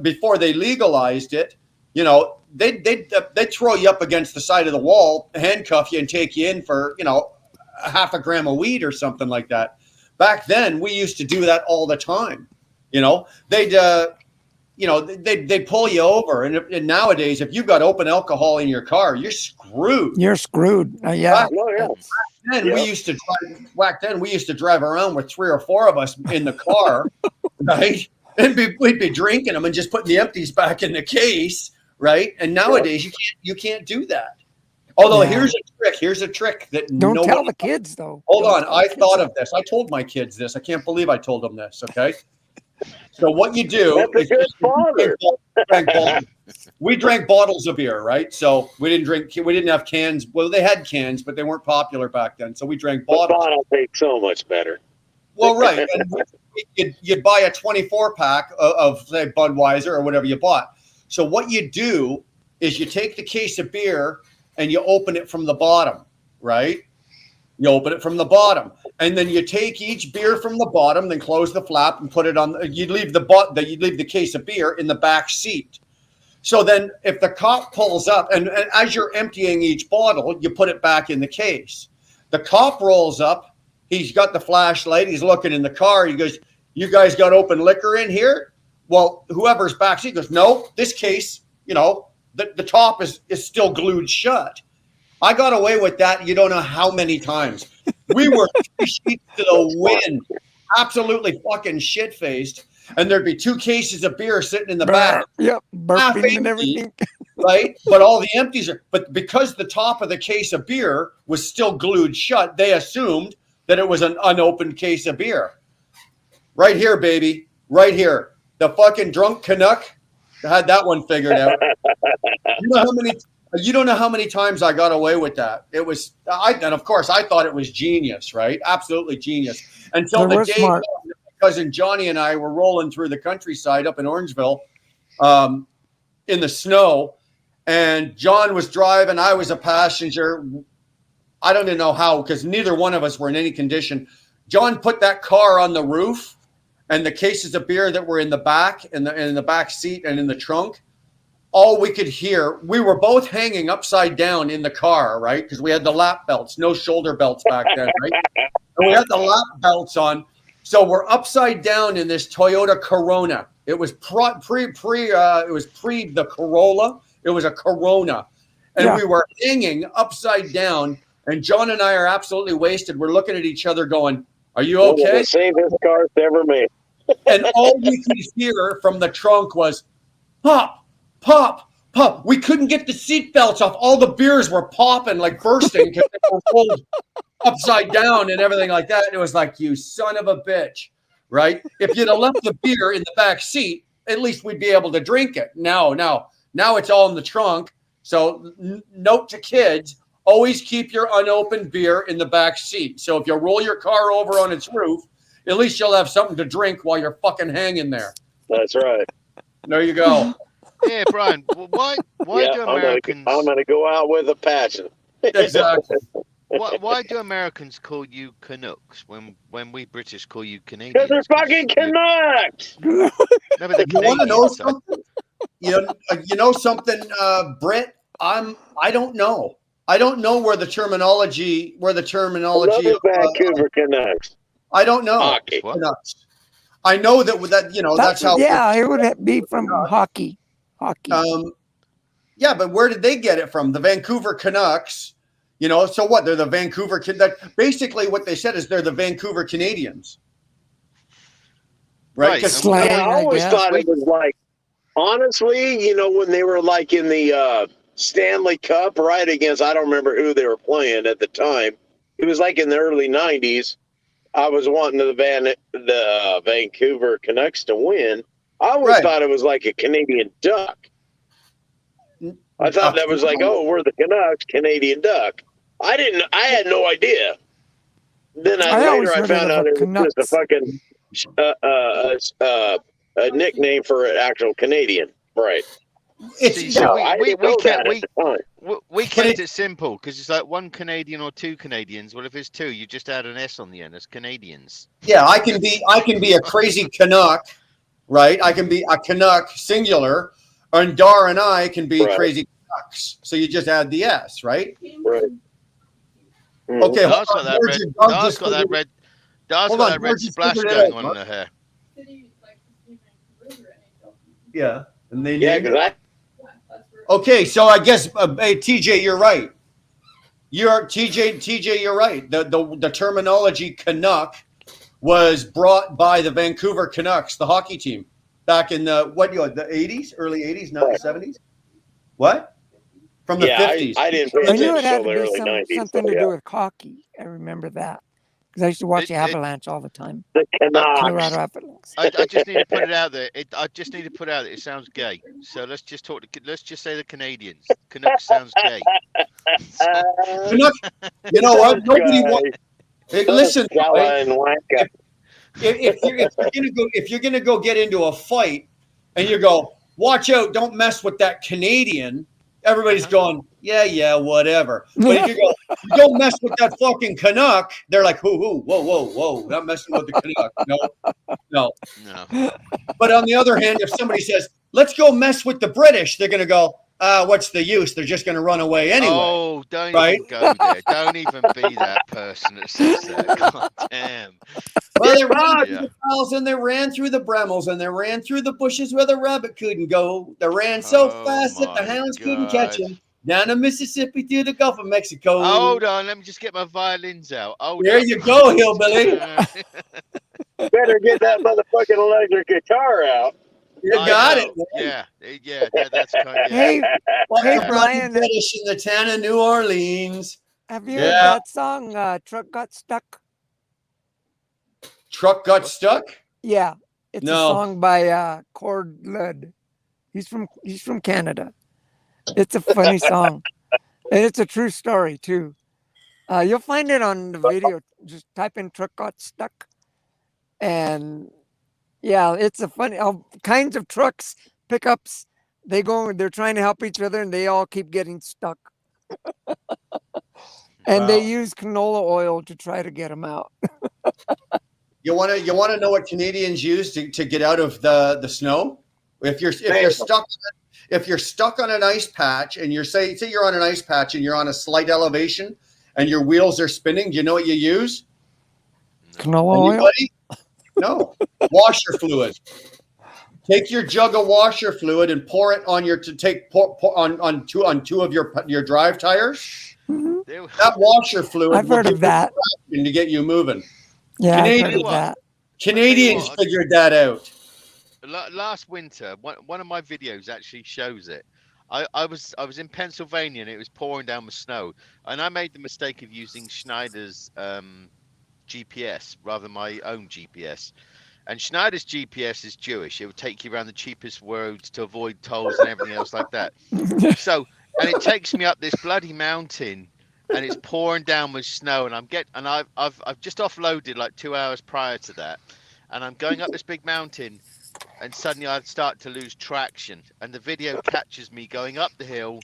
before they legalized it, they'd throw you up against the side of the wall, handcuff you, and take you in for a half a gram of weed or something like that. Back then, we used to do that all the time. They'd pull you over, and nowadays, if you've got open alcohol in your car, you're screwed.
You're screwed. Yeah.
We used to drive around with 3 or 4 of us in the car, right? And we'd be drinking them and just putting the empties back in the case, right? And nowadays, you can't do that. Although here's a trick that
don't tell the kids though.
Hold on, I thought of this. I told my kids this. I can't believe I told them this. Okay. So what you do?
That's a good father.
We drank bottles of beer, right? So we didn't have cans. Well, they had cans, but they weren't popular back then. So we drank bottles.
The bottle tastes so much better.
Well, right. And you'd buy a 24 pack of say Budweiser or whatever you bought. So what you do is you take the case of beer and you open it from the bottom, right? You open it from the bottom, and then you take each beer from the bottom, then close the flap and put it on. You'd leave the case of beer in the back seat. So then, if the cop pulls up, and as you're emptying each bottle, you put it back in the case. The cop rolls up. He's got the flashlight. He's looking in the car. He goes, "You guys got open liquor in here?" Well, whoever's back seat goes, "No, this case, the top is still glued shut." I got away with that. You don't know how many times. We were 3 sheets to the wind, absolutely fucking shit-faced. And there'd be 2 cases of beer sitting in the back.
Yep, burping and everything.
Right? But all the empties but because the top of the case of beer was still glued shut, they assumed that it was an unopened case of beer. Right here, baby. Right here. The fucking drunk Canuck had that one figured out. You don't know how many times I got away with that. And of course I thought it was genius, right? Absolutely genius. Until the day my cousin Johnny and I were rolling through the countryside up in Orangeville, in the snow, and John was driving. I was a passenger. I don't even know how, because neither one of us were in any condition. John put that car on the roof, and the cases of beer that were in the back, in the back seat and in the trunk. all we could hear, we were both hanging upside down in the car, right? Because we had the lap belts, no shoulder belts back then, right? And we had the lap belts on. So we're upside down in this Toyota Corona. It was pre the Corolla. It was a Corona. And we were hanging upside down. And John and I are absolutely wasted. We're looking at each other going, are you okay?
One of the safest cars ever made.
And all we could hear from the trunk was, pop, pop, pop. We couldn't get the seat belts off. All the beers were popping, like bursting because they were rolled upside down and everything like that. And it was like, you son of a bitch, right? If you'd have left the beer in the back seat, at least we'd be able to drink it. Now it's all in the trunk. So note to kids, always keep your unopened beer in the back seat. So if you roll your car over on its roof, at least you'll have something to drink while you're fucking hanging there.
That's right.
There you go.
Yeah, Brian. Why do Americans?
I'm gonna go out with a passion.
Exactly.
Why do Americans call you Canucks when we British call you Canadians?
Because they're fucking Canucks.
No, but the
You want to
Canadians
know
are-
something? You know something, Britt? I don't know. I don't know where the terminology.
Another Vancouver Canucks.
I don't know.
Hockey.
Canucks. I know that's how.
Yeah, it would be from hockey. Hockey.
Yeah, but where did they get it from? The Vancouver Canucks. So what? They're the Vancouver. Basically, what they said is they're the Vancouver Canadians. Right?
Slang,
I always thought it was like, honestly, when they were like in the Stanley Cup, right, against, I don't remember who they were playing at the time. It was like in the early 90s. I was wanting the Vancouver Canucks to win. I always thought it was like a Canadian duck. I thought that was like, oh, we're the Canucks, Canadian duck. I had no idea. Then later I found out it was just a fucking nickname for an actual Canadian. Right.
We kept it simple because it's like one Canadian or two Canadians. Well, if it's two, you just add an S on the end. It's Canadians.
Yeah, I can be a crazy Canuck, right? I can be a Canuck singular, and Dar and I can be crazy Canucks. So you just add the S, right?
Right.
Okay.
Dar's got that red splash going on in her hair.
Yeah. And they
because
Okay, so I guess hey, TJ, you're right. TJ, you're right. The terminology Canuck was brought by the Vancouver Canucks, the hockey team, back in the 80s, early 80s, not the 70s. What? From the 50s.
I didn't.
I knew it had to be something to do with hockey. I remember that because I used to watch the Avalanche all the time.
The
Colorado Avalanche.
I just need to put it out there. It sounds gay. So let's just say the Canadians. Canucks sounds gay.
Canucks, you know what? Nobody wants. Hey, listen. If you're gonna go get into a fight, and you go, watch out, don't mess with that Canadian. Everybody's going, yeah, whatever. But if you go, don't mess with that fucking Canuck, they're like, whoa, not messing with the Canuck. No. But on the other hand, if somebody says, let's go mess with the British, they're going to go, what's the use? They're just going to run away anyway.
Oh, don't even go there. Don't even be that person that says that. God damn.
Well, they ran through the files and they ran through the bremels and they ran through the bushes where the rabbit couldn't go. They ran so fast that the hounds couldn't catch him. Down the Mississippi to the Gulf of Mexico.
Hold on, let me just get my violins out.
There you go, hillbilly.
Better get that motherfucking electric guitar out.
You got it.
Man. Yeah, that's kind of.
Hey, Brian.
Finish in the town of New Orleans.
Have you heard that song, Truck Got Stuck?
Truck Got Stuck?
Yeah. It's a song by Cord Ludd. He's from Canada. It's a funny song. And it's a true story, too. You'll find it on the video. Just type in Truck Got Stuck. And yeah, it's a funny, all kinds of trucks, pickups. They're trying to help each other and they all keep getting stuck. And they use canola oil to try to get them out.
You want to know what Canadians use to get out of the snow? If you're stuck if you're stuck on an ice patch and say you're on an ice patch and you're on a slight elevation and your wheels are spinning, do you know what you use?
Canola oil?
Anybody? No. Washer fluid. Take your jug of washer fluid and pour it on on two of your drive tires.
Mhm.
That washer fluid
I've heard of that.
to get you moving.
Yeah, I've heard
Canadians,
of that.
Canadians figured that out.
Last winter, one of my videos actually shows it. I was in Pennsylvania and it was pouring down with snow, and I made the mistake of using Schneider's GPS rather than my own GPS. And Schneider's GPS is Jewish. It would take you around the cheapest roads to avoid tolls and everything else like that. So, and it takes me up this bloody mountain, and it's pouring down with snow, and I've just offloaded like 2 hours prior to that, and I'm going up this big mountain, and suddenly I start to lose traction, and the video catches me going up the hill,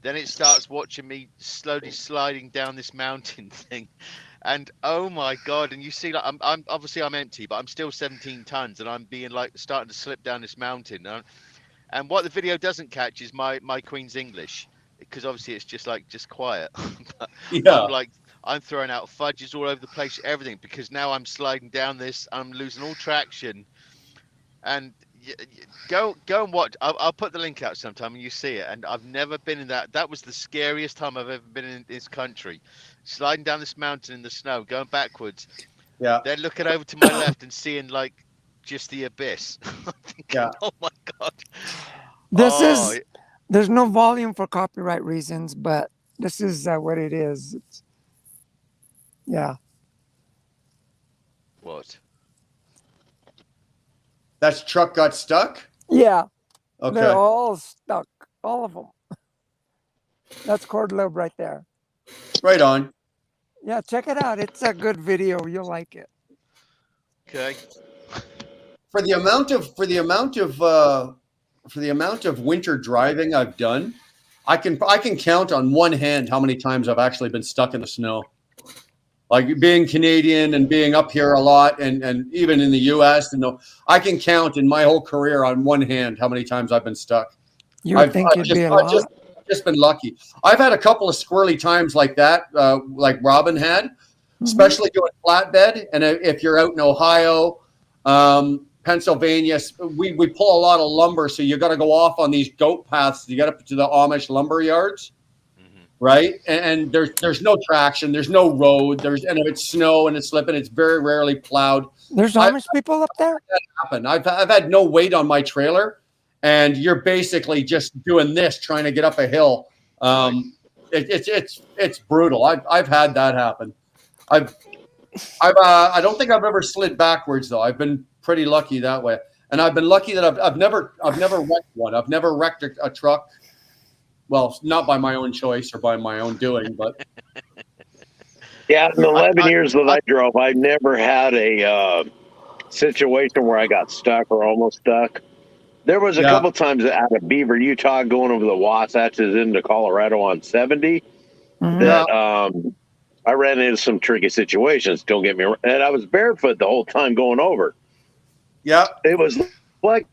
then it starts watching me slowly sliding down this mountain thing. And oh my God! And you see, like I'm obviously I'm empty, but I'm still 17 tons, and I'm being like starting to slip down this mountain. And what the video doesn't catch is my Queen's English, because obviously it's just quiet. But
Yeah.
I'm throwing out fudges all over the place, everything, because now I'm sliding down this, I'm losing all traction. And go and watch. I'll put the link out sometime and you see it. And I've never been in that. That was the scariest time I've ever been in this country. Sliding down this mountain in the snow, going backwards.
Yeah.
Then looking over to my left and seeing just the abyss. Thinking,
Yeah.
oh my God.
There's no volume for copyright reasons, but this is what it is. Yeah.
What?
That truck got stuck?
Yeah.
Okay.
They're all stuck. All of them. That's cord lobe right there.
Right on.
Yeah, check it out. It's a good video. You'll like it.
Okay.
For the amount of winter driving I've done, I can count on one hand how many times I've actually been stuck in the snow. Like being Canadian and being up here a lot, and even in the U.S. I can count in my whole career on one hand how many times I've been stuck.
You'd think it'd be a lot.
I've just been lucky. I've had a couple of squirrely times like that, like Robin had, especially doing flatbed. And if you're out in Ohio, Pennsylvania, we pull a lot of lumber, so you got to go off on these goat paths to get up to the Amish lumber yards. Right, and there's no traction, there's no road, and if it's snow and it's slipping, it's very rarely plowed.
There's Amish people up there.
That happened. I've had no weight on my trailer, and you're basically just doing this trying to get up a hill. It's brutal. I've had that happen. I don't think I've ever slid backwards though. I've been pretty lucky that way, and I've been lucky that I've never wrecked one. I've never wrecked a truck. Well, not by my own choice or by my own doing, but
yeah, in the 11 years that I drove, I never had a situation where I got stuck or almost stuck. There was a couple times out of Beaver, Utah, going over the Wasatches into Colorado on 70 that I ran into some tricky situations. Don't get me wrong, and I was barefoot the whole time going over.
Yeah,
it was like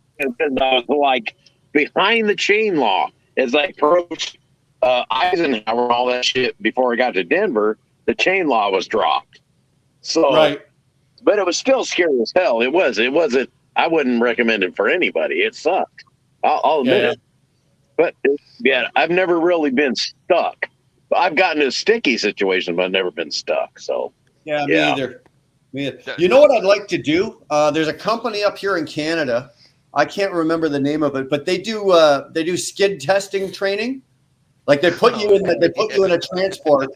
behind the chain law. As I approached Eisenhower and all that shit before I got to Denver, the chain law was dropped. So, but it was still scary as hell. It wasn't. I wouldn't recommend it for anybody. It sucked. I'll admit it. But I've never really been stuck. I've gotten in a sticky situation, but I've never been stuck. So
me either. You know what I'd like to do? There's a company up here in Canada. I can't remember the name of it, but they do skid testing training. Like they put you in a transport.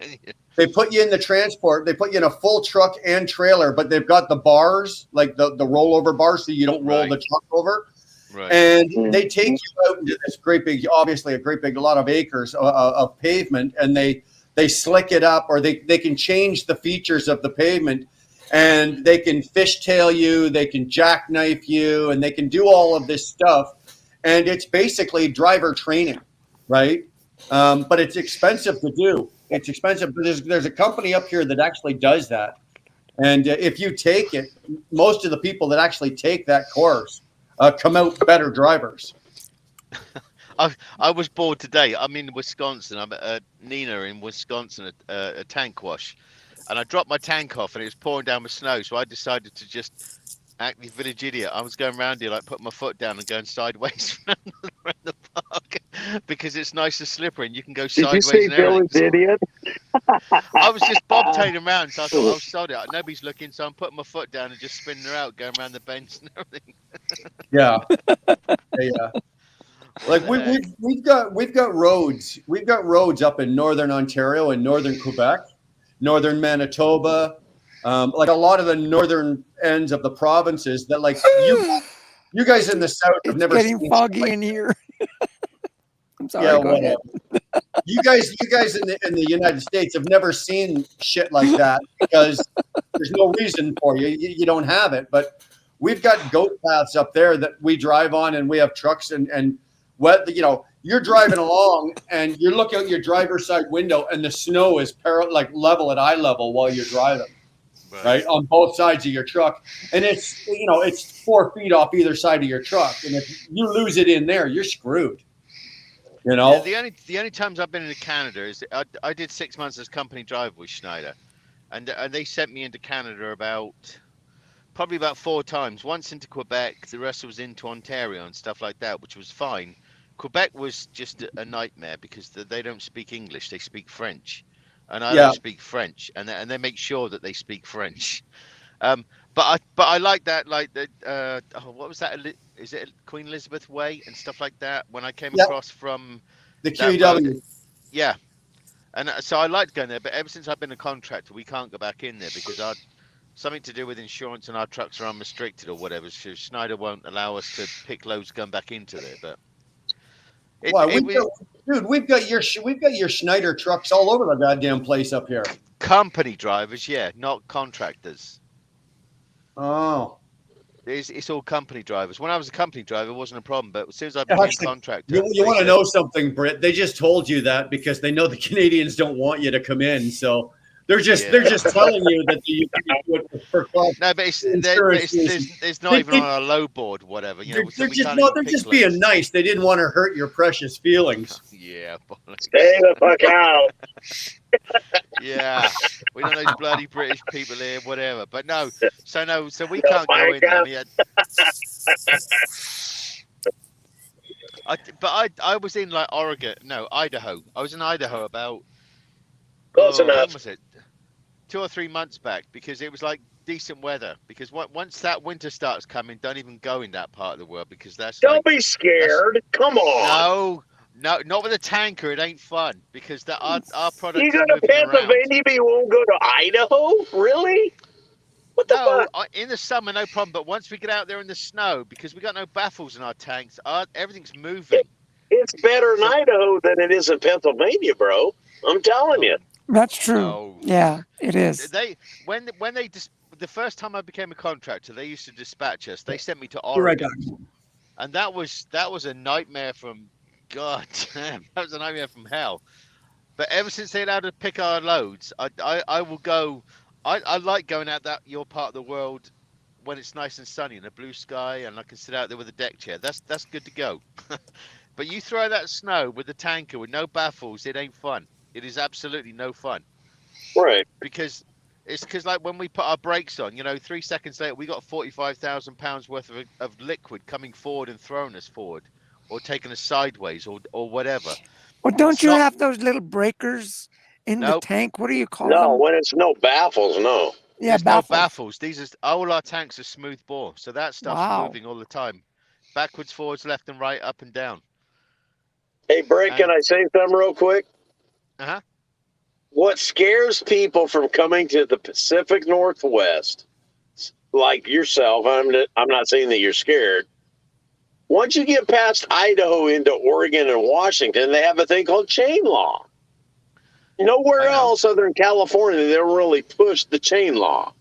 They put you in the transport. They put you in a full truck and trailer, but they've got the bars, like the rollover bars, so you don't roll the truck over. Right. And they take you out into this obviously a lot of acres of pavement, and they slick it up, or they can change the features of the pavement. And they can fishtail you, they can jackknife you, and they can do all of this stuff. And it's basically driver training, right? But it's expensive to do. It's expensive. But there's a company up here that actually does that. And if you take it, most of the people that actually take that course come out better drivers.
I was bored today. I'm in Wisconsin. I'm at Nina in Wisconsin, a tank wash, and I dropped my tank off, and it was pouring down with snow. So I decided to just act the village idiot. I was going around here, like putting my foot down and going sideways around the park because it's nice and slippery, and you can go
Did you
sideways
say
and everything.
village idiot?
I was just bobtailing around, so I thought I'll sod it. Nobody's looking, so I'm putting my foot down and just spinning her out, going around the bench and everything.
Yeah. Yeah. Like we've got roads. We've got roads up in northern Ontario and northern Quebec, northern Manitoba, like a lot of the northern ends of the provinces that like you guys in the south have
It's
never
getting
seen
foggy
like,
in here. I'm sorry.
yeah,
Go ahead.
you guys in the United States have never seen shit like that because there's no reason for you. You don't have it. But we've got goat paths up there that we drive on, and we have trucks and what you're driving along and you're looking out your driver's side window and the snow is like level at eye level while you're driving, right on both sides of your truck, and it's 4 feet off either side of your truck, and if you lose it in there, you're screwed.
Yeah, the only times I've been into Canada is I did 6 months as company driver with Schneider, and they sent me into Canada probably about 4 times. Once into Quebec, the rest was into Ontario and stuff like that, which was fine. Quebec was just a nightmare because they don't speak English; they speak French, and I don't speak French, and they make sure that they speak French. But I like that, like the what was that? Is it Queen Elizabeth Way and stuff like that? When I came across from
the QEW,
yeah, and so I liked going there. But ever since I've been a contractor, we can't go back in there because something to do with insurance and our trucks are unrestricted or whatever. So Schneider won't allow us to pick loads going back into there. But
we've got your Schneider trucks all over the goddamn place up here.
Company drivers, yeah, not contractors.
Oh,
it's all company drivers. When I was a company driver, it wasn't a problem. But as soon as I became a contractor,
you want to know something, Britt? They just told you that because they know the Canadians don't want you to come in, so. They're just telling you that you can do it for cost.
No, but it's not even on a low board, whatever.
They're just being nice. They didn't want to hurt your precious feelings.
Yeah,
stay the fuck out.
Yeah, we don't know these bloody British people here, whatever. But so we can't go in there. I was in like Idaho. I was in Idaho about.
Close enough.
When was it? 2 or 3 months back, because it was like decent weather. Because once that winter starts coming, don't even go in that part of the world because that's.
Don't be scared. Come on.
No, not with a tanker. It ain't fun because our product.
You go to Pennsylvania, but you won't go to Idaho? Really? What the fuck?
In the summer, no problem. But once we get out there in the snow, because we got no baffles in our tanks, everything's moving.
It's better in Idaho than it is in Pennsylvania, bro. I'm telling you.
That's true. Yeah, it is.
When the first time I became a contractor, they used to dispatch us. They sent me to Oregon, and that was a nightmare from God damn. That was a nightmare from hell. But ever since they allowed us to pick our loads, I will go. I like going out your part of the world when it's nice and sunny and a blue sky, and I can sit out there with a deck chair. That's good to go. But you throw that snow with the tanker with no baffles, it ain't fun. It is absolutely no fun.
Right.
Because like when we put our brakes on, 3 seconds later, we got 45,000 pounds worth of liquid coming forward and throwing us forward or taking us sideways or whatever.
Well, don't you have those little breakers in the tank? What do you call them?
No, when it's no baffles, no.
Yeah,
There's no baffles. All our tanks are smooth bore. So that stuff's moving all the time. Backwards, forwards, left and right, up and down.
Hey, Brent, can I say something real quick?
Uh-huh.
What scares people from coming to the Pacific Northwest, like yourself, I'm not saying that you're scared. Once you get past Idaho into Oregon and Washington, they have a thing called chain law. Nowhere else other than California, they don't really push the chain law.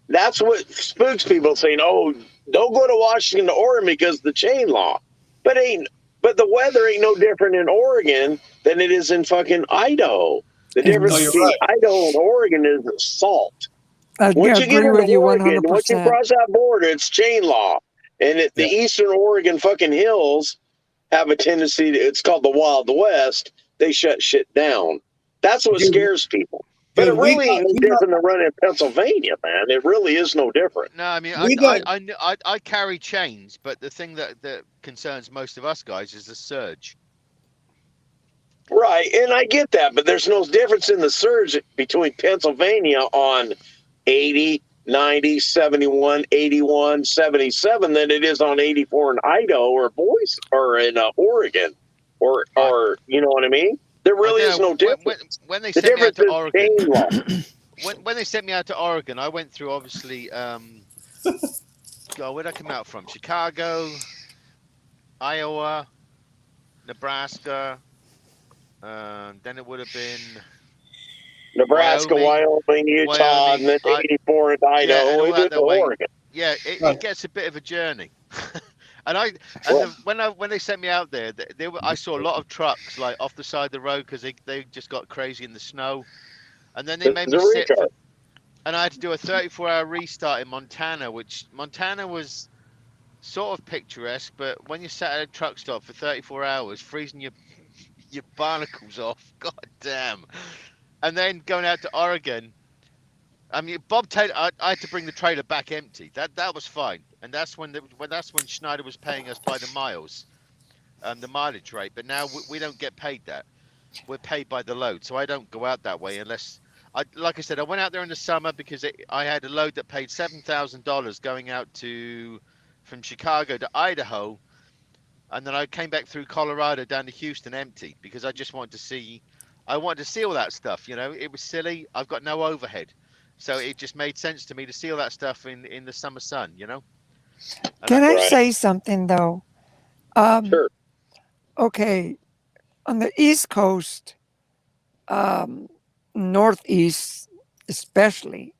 That's what spooks people saying, oh, don't go to Washington or Oregon because of the chain law. But the weather ain't no different in Oregon than it is in fucking Idaho. The difference between Idaho and Oregon is salt. Once you get into Oregon, once you cross that border, it's chain law. And the eastern Oregon fucking hills, have a tendency to, it's called the Wild West, they shut shit down. That's what scares people. But it really ain't no different than running in Pennsylvania, man. It really is no different.
No, I mean, I carry chains, but the thing that concerns most of us guys is the surge.
Right, and I get that, but there's no difference in the surge between Pennsylvania on 80, 90, 71, 81, 77 than it is on 84 in Idaho or Boise or in Oregon or you know what I mean? There really is no difference.
When they sent me out to Oregon, when they sent me out to Oregon, I went through obviously. Where'd I come out from? Chicago, Iowa, Nebraska. Then it would have been
Nebraska, Wyoming, Utah, and then 84 in Idaho, and then Oregon.
Yeah, it gets a bit of a journey. When they sent me out there, I saw a lot of trucks like off the side of the road because they just got crazy in the snow, and then they made me sit. And I had to do a 34-hour restart in Montana, which Montana was sort of picturesque, but when you sat at a truck stop for 34 hours, freezing your barnacles off, god damn. And then going out to Oregon, I mean, Bob Taylor, I had to bring the trailer back empty. That was fine, and that's when Schneider was paying us by the miles, the mileage rate. But now we don't get paid that. We're paid by the load, so I don't go out that way unless. Like I said, I went out there in the summer because I had a load that paid $7,000 going out from Chicago to Idaho, and then I came back through Colorado down to Houston empty because I just wanted to see. I wanted to see all that stuff. You know, it was silly. I've got no overhead, so it just made sense to me to see all that stuff in the summer sun. You know.
Can I say something though?
Sure.
Okay, on the East Coast. Northeast especially,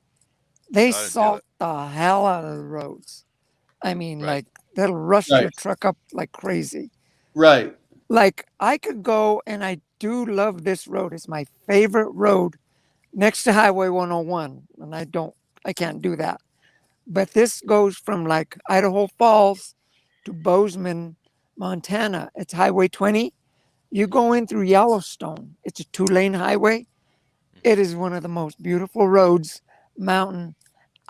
they salt the hell out of the roads. I mean, like they'll rush your truck up like crazy.
Right.
Like I could go, and I do love this road. It's my favorite road next to Highway 101, and I can't do that. But this goes from like Idaho Falls to Bozeman, Montana. It's Highway 20. You go in through Yellowstone. It's a 2-lane highway. It is one of the most beautiful roads, mountain.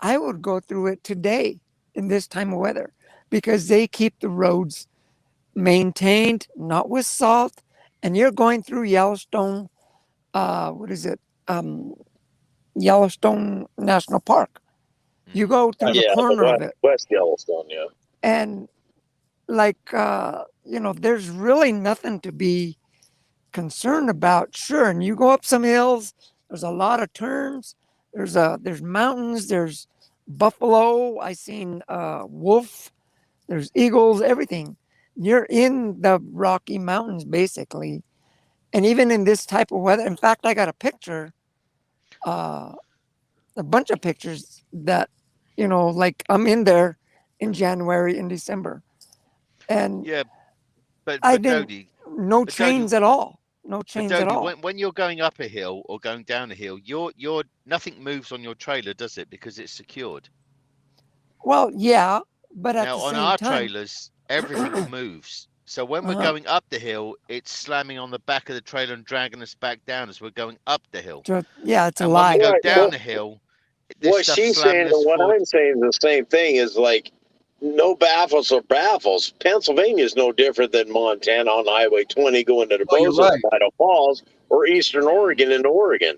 I would go through it today in this time of weather because they keep the roads maintained, not with salt. And you're going through Yellowstone, Yellowstone National Park. You go through the corner of it.
West Yellowstone, yeah.
And like, there's really nothing to be concerned about. Sure, and you go up some hills, there's a lot of turns, there's mountains, there's buffalo, I seen wolf, there's eagles, everything. You're in the Rocky Mountains basically. And even in this type of weather, in fact, I got a picture, a bunch of pictures that, like I'm in there in January and December. And
but
I didn't,
Dodie,
no chains at all. No chains at all.
When you're going up a hill or going down a hill, you're nothing moves on your trailer, does it? Because it's secured.
Well, yeah, but at
now
the
on
same
our
time,
trailers, everything moves. So when we're going up the hill, it's slamming on the back of the trailer and dragging us back down as we're going up the hill.
Yeah, it's a
and
lie.
When we go down the hill,
what she's saying and what I'm saying is the same thing. Is like no baffles or baffles. Pennsylvania is no different than Montana on Highway 20 going to the Bozeman, Idaho Falls, or Eastern Oregon into Oregon.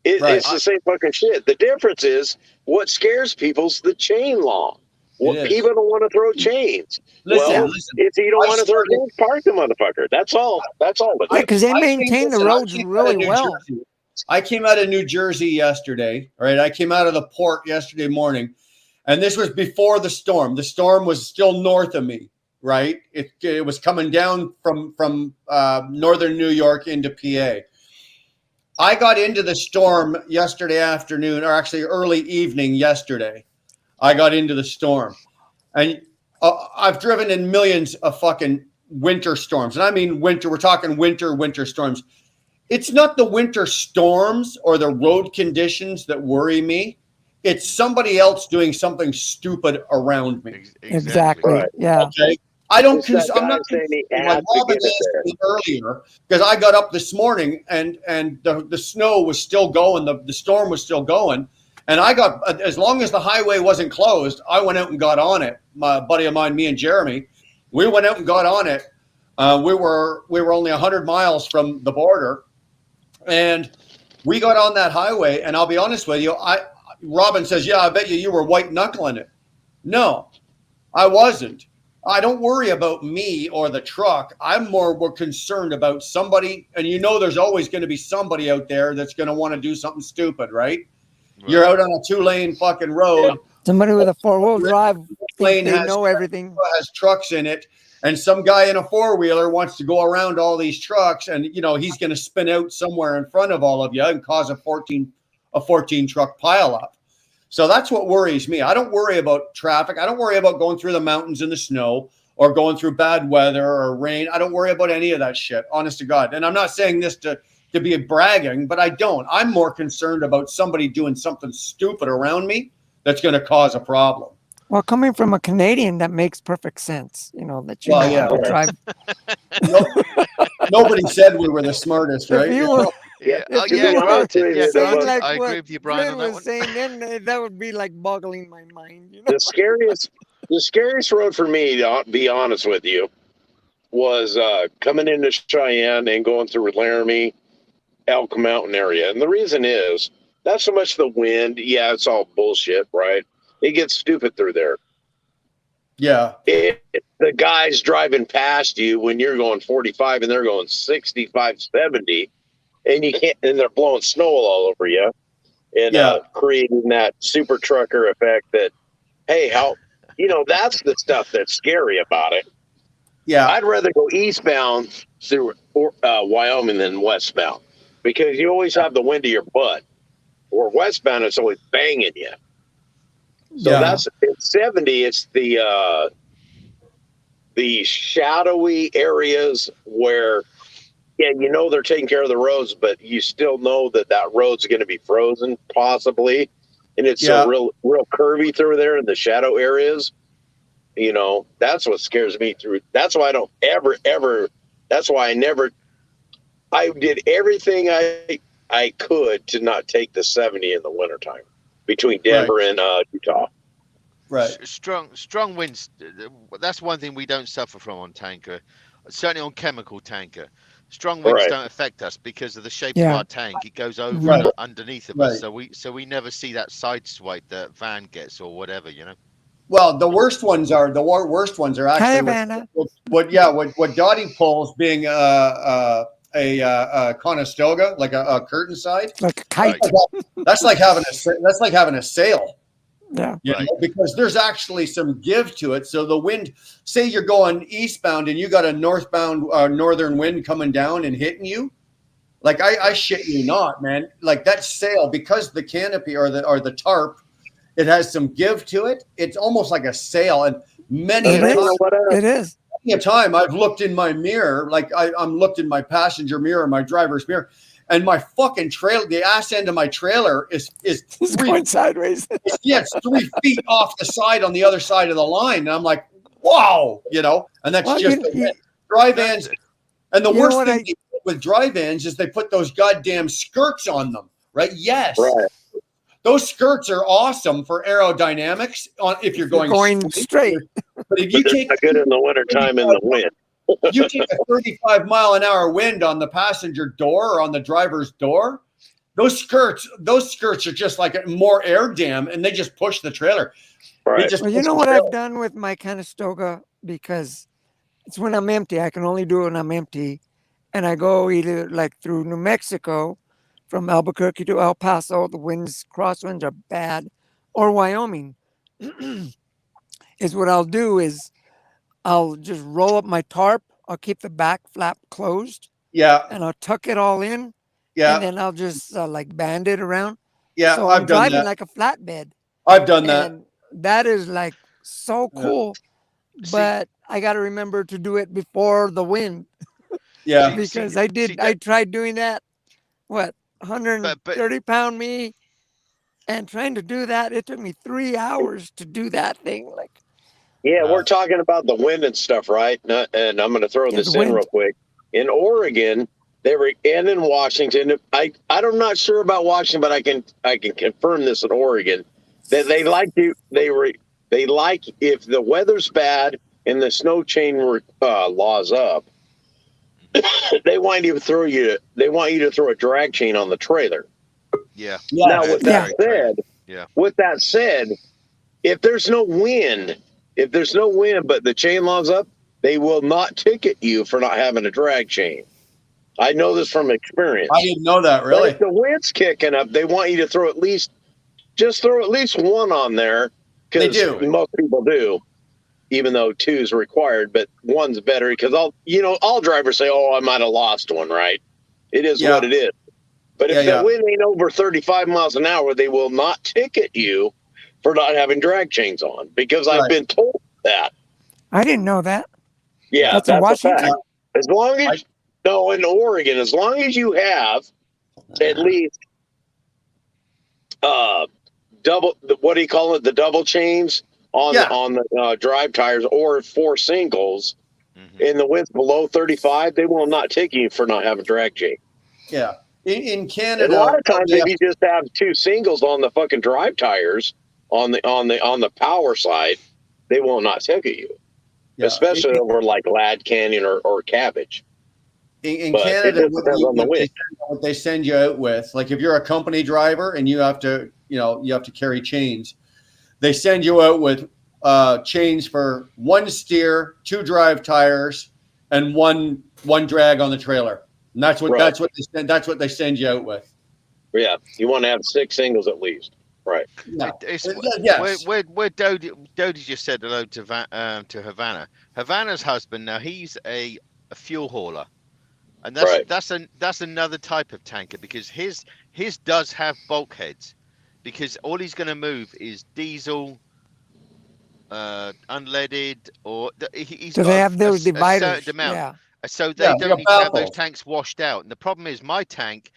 It's the same fucking shit. The difference is what scares people's the chain law. People don't want to throw chains. Listen. If you don't want to throw chains, park the motherfucker. That's all. That's all.
Because they maintain the roads really well.
I came out of New Jersey yesterday. All right, I came out of the port yesterday morning. And this was before the storm. The storm was still north of me, right? It was coming down from northern New York into PA. I got into the storm yesterday afternoon, or actually early evening yesterday. I got into the storm. And I've driven in millions of fucking winter storms. And I mean winter, we're talking winter storms. It's not the winter storms or the road conditions that worry me. It's somebody else doing something stupid around me.
Exactly. Yeah.
Okay. I don't.
It's that
I'm
guy
not
saying he
concerned.
had
Like
to
Robin
get it
asked
there.
me earlier, because I got up this morning and the snow was still going, the storm was still going, and I got, as long as the highway wasn't closed, I went out and got on it. My buddy of mine, me and Jeremy, we went out and got on it. We were only 100 miles from the border, and we got on that highway. And I'll be honest with you, Robin says, "Yeah, I bet you were white knuckling it." No, I wasn't. I don't worry about me or the truck. I'm more concerned about somebody, and there's always going to be somebody out there that's going to want to do something stupid, right? You're out on a 2-lane fucking road.
Somebody with a 4-wheel drive
Lane
thinks they know everything.
Has trucks in it, and some guy in a 4-wheeler wants to go around all these trucks, and he's going to spin out somewhere in front of all of you and cause a 14 truck pileup. So that's what worries me. I don't worry about traffic. I don't worry about going through the mountains in the snow or going through bad weather or rain. I don't worry about any of that shit, honest to God. And I'm not saying this to be bragging, but I don't. I'm more concerned about somebody doing something stupid around me that's going to cause a problem.
Well, coming from a Canadian, that makes perfect sense. That
yeah,
how to drive.
Nobody said we were the smartest, right?
Yeah,
If
yeah,
you were saying
I
like
agree
what
with you, Brian,
Flynn
on that
was
one.
saying, then that would be like boggling my mind.
The scariest road for me, to be honest with you, was coming into Cheyenne and going through Laramie, Elk Mountain area. And the reason is, not so much the wind. Yeah, it's all bullshit, right? It gets stupid through there.
Yeah.
The guys driving past you when you're going 45 and they're going 65, 70, and you can't, and they're blowing snow all over you, and creating that super trucker effect that, hey, that's the stuff that's scary about it.
Yeah.
I'd rather go eastbound through Wyoming than westbound, because you always have the wind of your butt, or westbound it's always banging you. So that's it's 70. It's the shadowy areas where, they're taking care of the roads, but you still know that road's going to be frozen possibly, and it's so real curvy through there in the shadow areas. That's what scares me through. That's why I don't ever. That's why I did everything I could to not take the 70 in the wintertime between Denver and Utah.
Right.
Strong winds. That's one thing we don't suffer from on tanker, certainly on chemical tanker. Strong winds don't affect us because of the shape of our tank. It goes over and underneath of us, so we never see that side swipe that van gets or whatever,
Well, the worst ones are actually what Dottie pulls, being a Conestoga, like a curtain side,
like a kite.
That's like having a sail.
Yeah.
Because there's actually some give to it. So the wind, say you're going eastbound and you got a northbound northern wind coming down and hitting you. Like I shit you not, man. Like that sail, because the canopy or the tarp, it has some give to it. It's almost like a sail. And many a time I've looked in my mirror, like I'm looked in my passenger mirror, my driver's mirror, and my fucking trailer, the ass end of my trailer is
going sideways.
It's 3 feet off the side on the other side of the line. And I'm like, wow, and that's dry vans. And the worst thing with dry vans is they put those goddamn skirts on them, right? Yes.
Right.
Those skirts are awesome for aerodynamics if you're going
straight.
But if you take
good in the wintertime in the wind.
You take a 35-mile-an-hour wind on the passenger door or on the driver's door, those skirts are just like more air dam, and they just push the trailer.
Right.
Well, you know what I've done with my Conestoga, because it's when I'm empty. I can only do it when I'm empty, and I go either like through New Mexico, from Albuquerque to El Paso. The crosswinds are bad, or Wyoming. Is what I'll do is I'll just roll up my tarp. I'll keep the back flap closed.
Yeah.
And I'll tuck it all in.
Yeah.
And then I'll just like band it around.
Yeah.
So I'm driving like a flatbed.
I've done that.
And that is like so cool. Yeah. But I got to remember to do it before the wind.
Yeah.
Because I tried doing that. 130-pound me. And trying to do that, it took me 3 hours to do that thing. Like,
Yeah, we're talking about the wind and stuff, right? And I'm going to throw this in real quick. In Oregon, and in Washington, I'm not sure about Washington, but I can confirm this in Oregon that they like if the weather's bad and the snow chain laws up, they want you to throw a drag chain on the trailer.
Yeah.
Now with that said, if there's no wind, but the chain locks up, they will not ticket you for not having a drag chain. I know this from experience.
I didn't know that, really.
But if the wind's kicking up, they want you to throw at least one on there. Because most people do, even though 2 is required, but 1's better because all drivers say, "Oh, I might have lost one." Right? It is what it is. But if the wind ain't over 35 miles an hour, they will not ticket you for not having drag chains on, because I've been told that.
I didn't know that.
Yeah,
that's in Washington.
fact. As long as in Oregon, as long as you have at least double, what do you call it? The double chains on the drive tires, or 4 singles, and the wind's below 35, they will not ticket you for not having drag chain.
Yeah, in Canada,
a lot of times if you just have 2 singles on the fucking drive tires on the power side, they will not ticket you, especially over like Lad Canyon or Cabbage.
In Canada, what they send you out with, like if you're a company driver and you have to carry chains, they send you out with chains for 1 steer, 2 drive tires, and one drag on the trailer. And that's what they send you out with. Yeah,
you want to have 6 singles at least. Right.
Yeah. Where Dodie just said hello to Havana. Havana's husband, now he's a fuel hauler, and that's another type of tanker, because his does have bulkheads, because all he's going to move is diesel, unleaded, or he's
so
got
they have those
a
dividers.
certain amount.
Yeah.
So they don't need to have those tanks washed out. And the problem is my tank,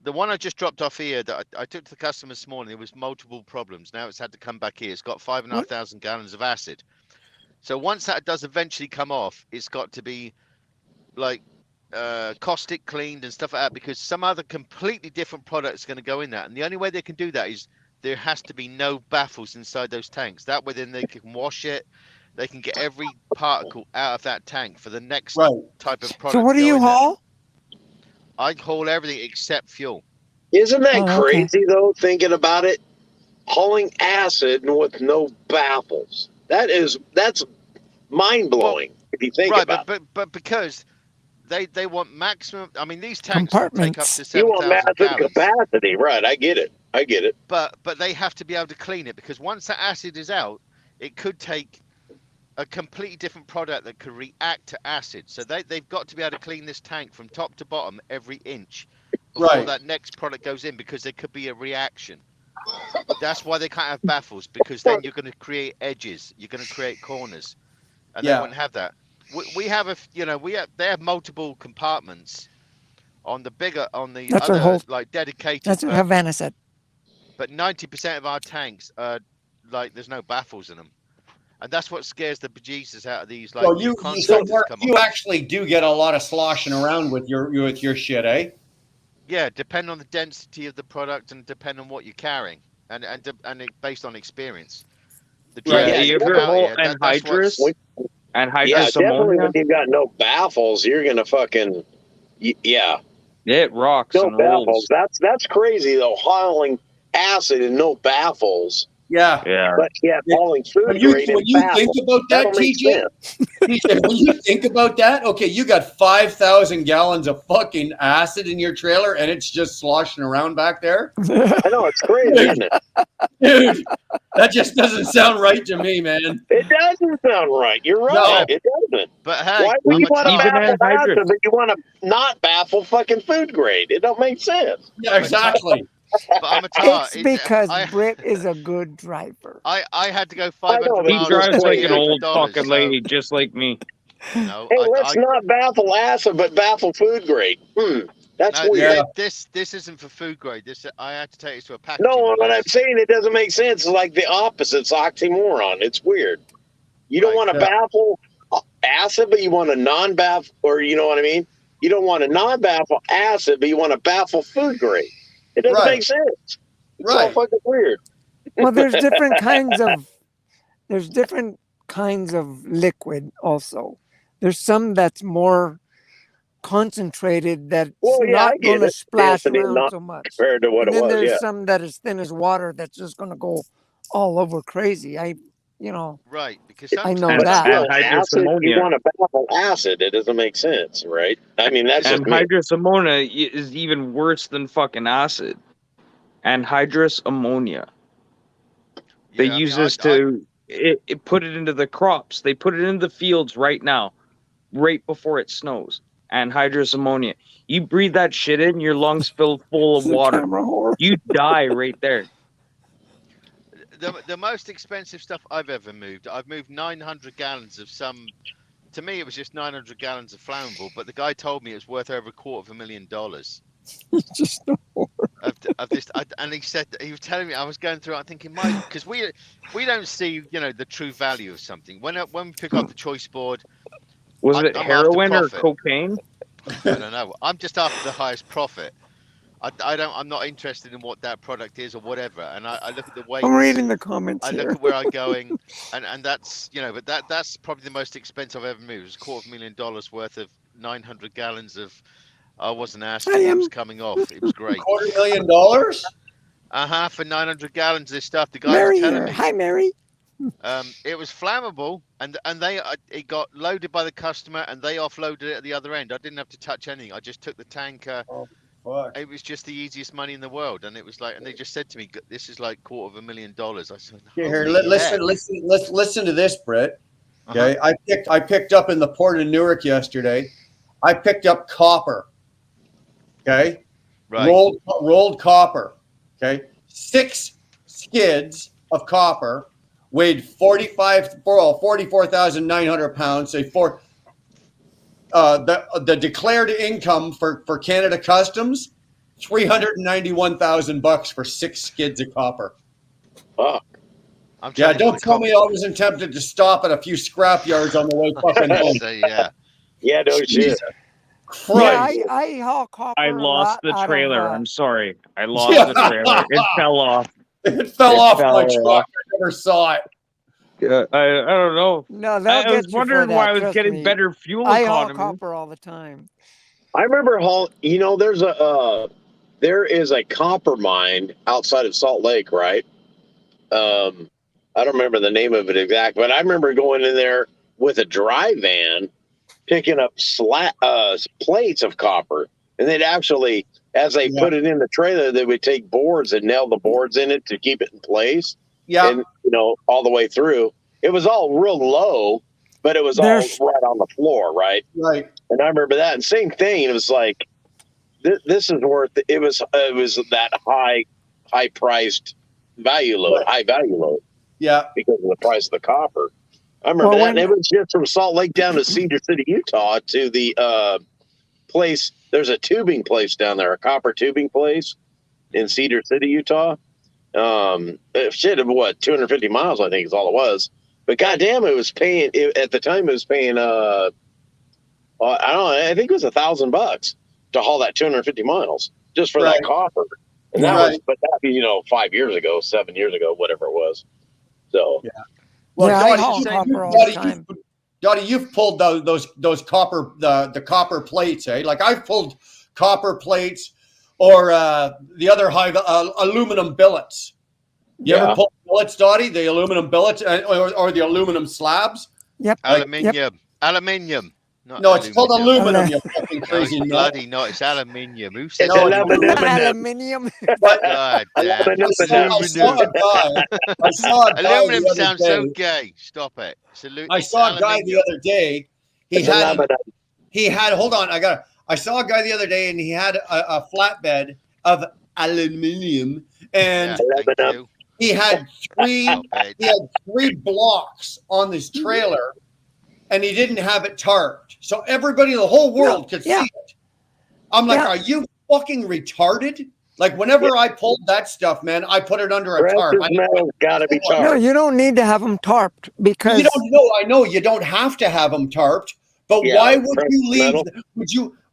the one I just dropped off here that I took to the customer this morning, there was multiple problems. Now it's had to come back here. It's got 5,500 gallons of acid. So once that does eventually come off, it's got to be like caustic cleaned and stuff like that, because some other completely different product is going to go in that. And the only way they can do that is there has to be no baffles inside those tanks. That way then they can wash it. They can get every particle out of that tank for the next type of product.
So what do you haul?
I haul everything except fuel.
Isn't that crazy though, thinking about it? Hauling acid with no baffles. That's mind blowing if you think about it.
But because they want maximum, I mean, these tanks will take up to 7,000
You want massive capacity, right? I get it.
But they have to be able to clean it, because once that acid is out, it could take a completely different product that could react to acid. So they've got to be able to clean this tank from top to bottom every inch before that next product goes in, because there could be a reaction. That's why they can't have baffles, because then you're going to create edges, you're going to create corners, and they won't have that. We have they have multiple compartments on the other like dedicated.
That's what Havana said.
But 90% of our tanks are like there's no baffles in them. And that's what scares the bejesus out of these. Like,
you actually do get a lot of sloshing around with your shit, eh?
Yeah, depend on the density of the product and depend on what you're carrying, and based on experience.
You ever haul anhydrous? Anhydrous
definitely when you've got no baffles, you're gonna fucking
it rocks.
No baffles. That's crazy though. Hauling acid and no baffles.
Yeah.
But hauling food
when you think about that, TJ, when you think about that, okay, you got 5,000 gallons of fucking acid in your trailer and it's just sloshing around back there.
I know, it's crazy, isn't it?
Dude, that just doesn't sound right to me, man.
It doesn't sound right. You're right.
No.
It doesn't.
But hey,
why would you want to baffle acid, but you want to not baffle fucking food grade? It don't make sense.
Yeah, exactly.
But
it's because Britt is a good driver.
I had to go 500
He
miles.
drives like an old fucking lady, just like me.
No,
hey, let's not baffle acid, but baffle food grade. That's weird.
Yeah, this isn't for food grade. I had to take it to a packaging.
No, what I'm saying, it doesn't make sense. It's like the opposite. It's oxymoron. It's weird. You don't
Right.
want to baffle acid, but you want a non-baffle, or you know what I mean? You don't want a non-baffle acid, but you want to baffle food grade. It doesn't make sense. It's all fucking weird.
Well, there's different kinds of liquid also. There's some that's more concentrated that's not going to splash around so much
compared to what
and
it
then
was.
there's
Yeah.
some that is thin as water that's just going to go all over crazy.
Right, because
I know
But
that.
still,
And
acid, you
hydrosammonia.
want to baffle acid. It doesn't make sense, right? I mean, that's
And
just me.
hydrosammonia is even worse than fucking acid. And hydrous ammonia. They
Yeah, I
use
mean,
this to put it into the crops. They put it in the fields right now, right before it snows. And hydrous ammonia. You breathe that shit in, your lungs fill full of water. You die right there.
the most expensive stuff I've ever moved, I've moved 900 gallons of some. To me, it was just 900 gallons of flammable, but the guy told me it was worth over $250,000.
Just
of this, and he said he was telling me. I was going through it, I'm thinking, Mike, because we don't see the true value of something when we pick up the choice board.
Was it
I'm
heroin
after
or
profit.
cocaine?
I don't know. I'm just after the highest profit. I'm not interested in what that product is or whatever. And I look at the weight.
I'm reading the comments
I
here.
look at where I'm going, and that's but that's probably the most expensive I've ever moved. It was $250,000 worth of 900 gallons of. I wasn't asking. It was coming off. It was great.
$250,000.
For 900 gallons of this stuff. The guy
Mary
was telling
here.
me.
Hi, Mary.
It was flammable, and it got loaded by the customer, and they offloaded it at the other end. I didn't have to touch anything. I just took the tanker.
Fuck.
It was just the easiest money in the world, and it was like, and they just said to me, "This is like $250,000." I said,
Here,
"Holy heck."
listen to this, Britt. Okay, I picked up in the port of Newark yesterday. I picked up copper. Okay,
Right.
rolled copper. Okay, 6 skids of copper weighed 44,900 pounds. Say the declared income for Canada Customs, $391,000 for 6 skids of copper.
Fuck.
Yeah, don't tell me I wasn't tempted to stop at a few scrap yards on the way fucking home.
Yeah.
Yeah, no shit.
Christ.
Yeah, I haul copper.
I lost the
a lot out
trailer.
of,
I'm sorry. I lost the trailer. It fell off.
It fell off my truck. I never saw it.
Yeah, I don't know.
No, they'll
I
get
was
you for
wondering
that,
why I was
trust
getting
me.
better fuel
I haul
economy.
copper all the time.
I remember there is a copper mine outside of Salt Lake, right? I don't remember the name of it exactly, but I remember going in there with a dry van, picking up plates of copper, and they'd actually, as they put it in the trailer, they would take boards and nail the boards in it to keep it in place.
Yeah,
and all the way through. It was all real low, but it was all right on the floor, right?
Right.
And I remember that. And same thing. It was like this is worth. It was that high priced value load, high value load.
Yeah,
because of the price of the copper. I remember that. And it was just from Salt Lake down to Cedar City, Utah, to the place. There's a tubing place down there, a copper tubing place in Cedar City, Utah. Shit of what 250 miles, I think is all it was. But goddamn, it was paying at the time. It was paying I don't know. I think it was $1,000 to haul that 250 miles just for that copper. And that was, but that 5 years ago, 7 years ago, whatever it was. So
Well,
I haul copper all the time.
Dottie, you've pulled those copper the copper plates, eh? Like I've pulled copper plates or the other high aluminum billets. You ever pull billets, Dottie? The aluminum billets or the aluminum slabs?
Yep.
Aluminium. Aluminium.
No, it's called aluminum. You fucking crazy
bloody no, it's aluminium. Who said
aluminium?
God damn.
I saw a guy.
Aluminum sounds so gay. Stop it.
I saw a guy the other day. He had. Hold on. I saw a guy the other day, and he had a flatbed of aluminium, and he had three blocks on this trailer, and he didn't have it tarped, so everybody in the whole world could see it. I'm like, are you fucking retarded? Like whenever I pulled that stuff, man, I put it under a tarp.
Precious metal's got to be tarped.
No, you don't need to have them tarped because
You don't know. I know you don't have to have them tarped, but
Yeah,
why would
precious
you leave?
metal.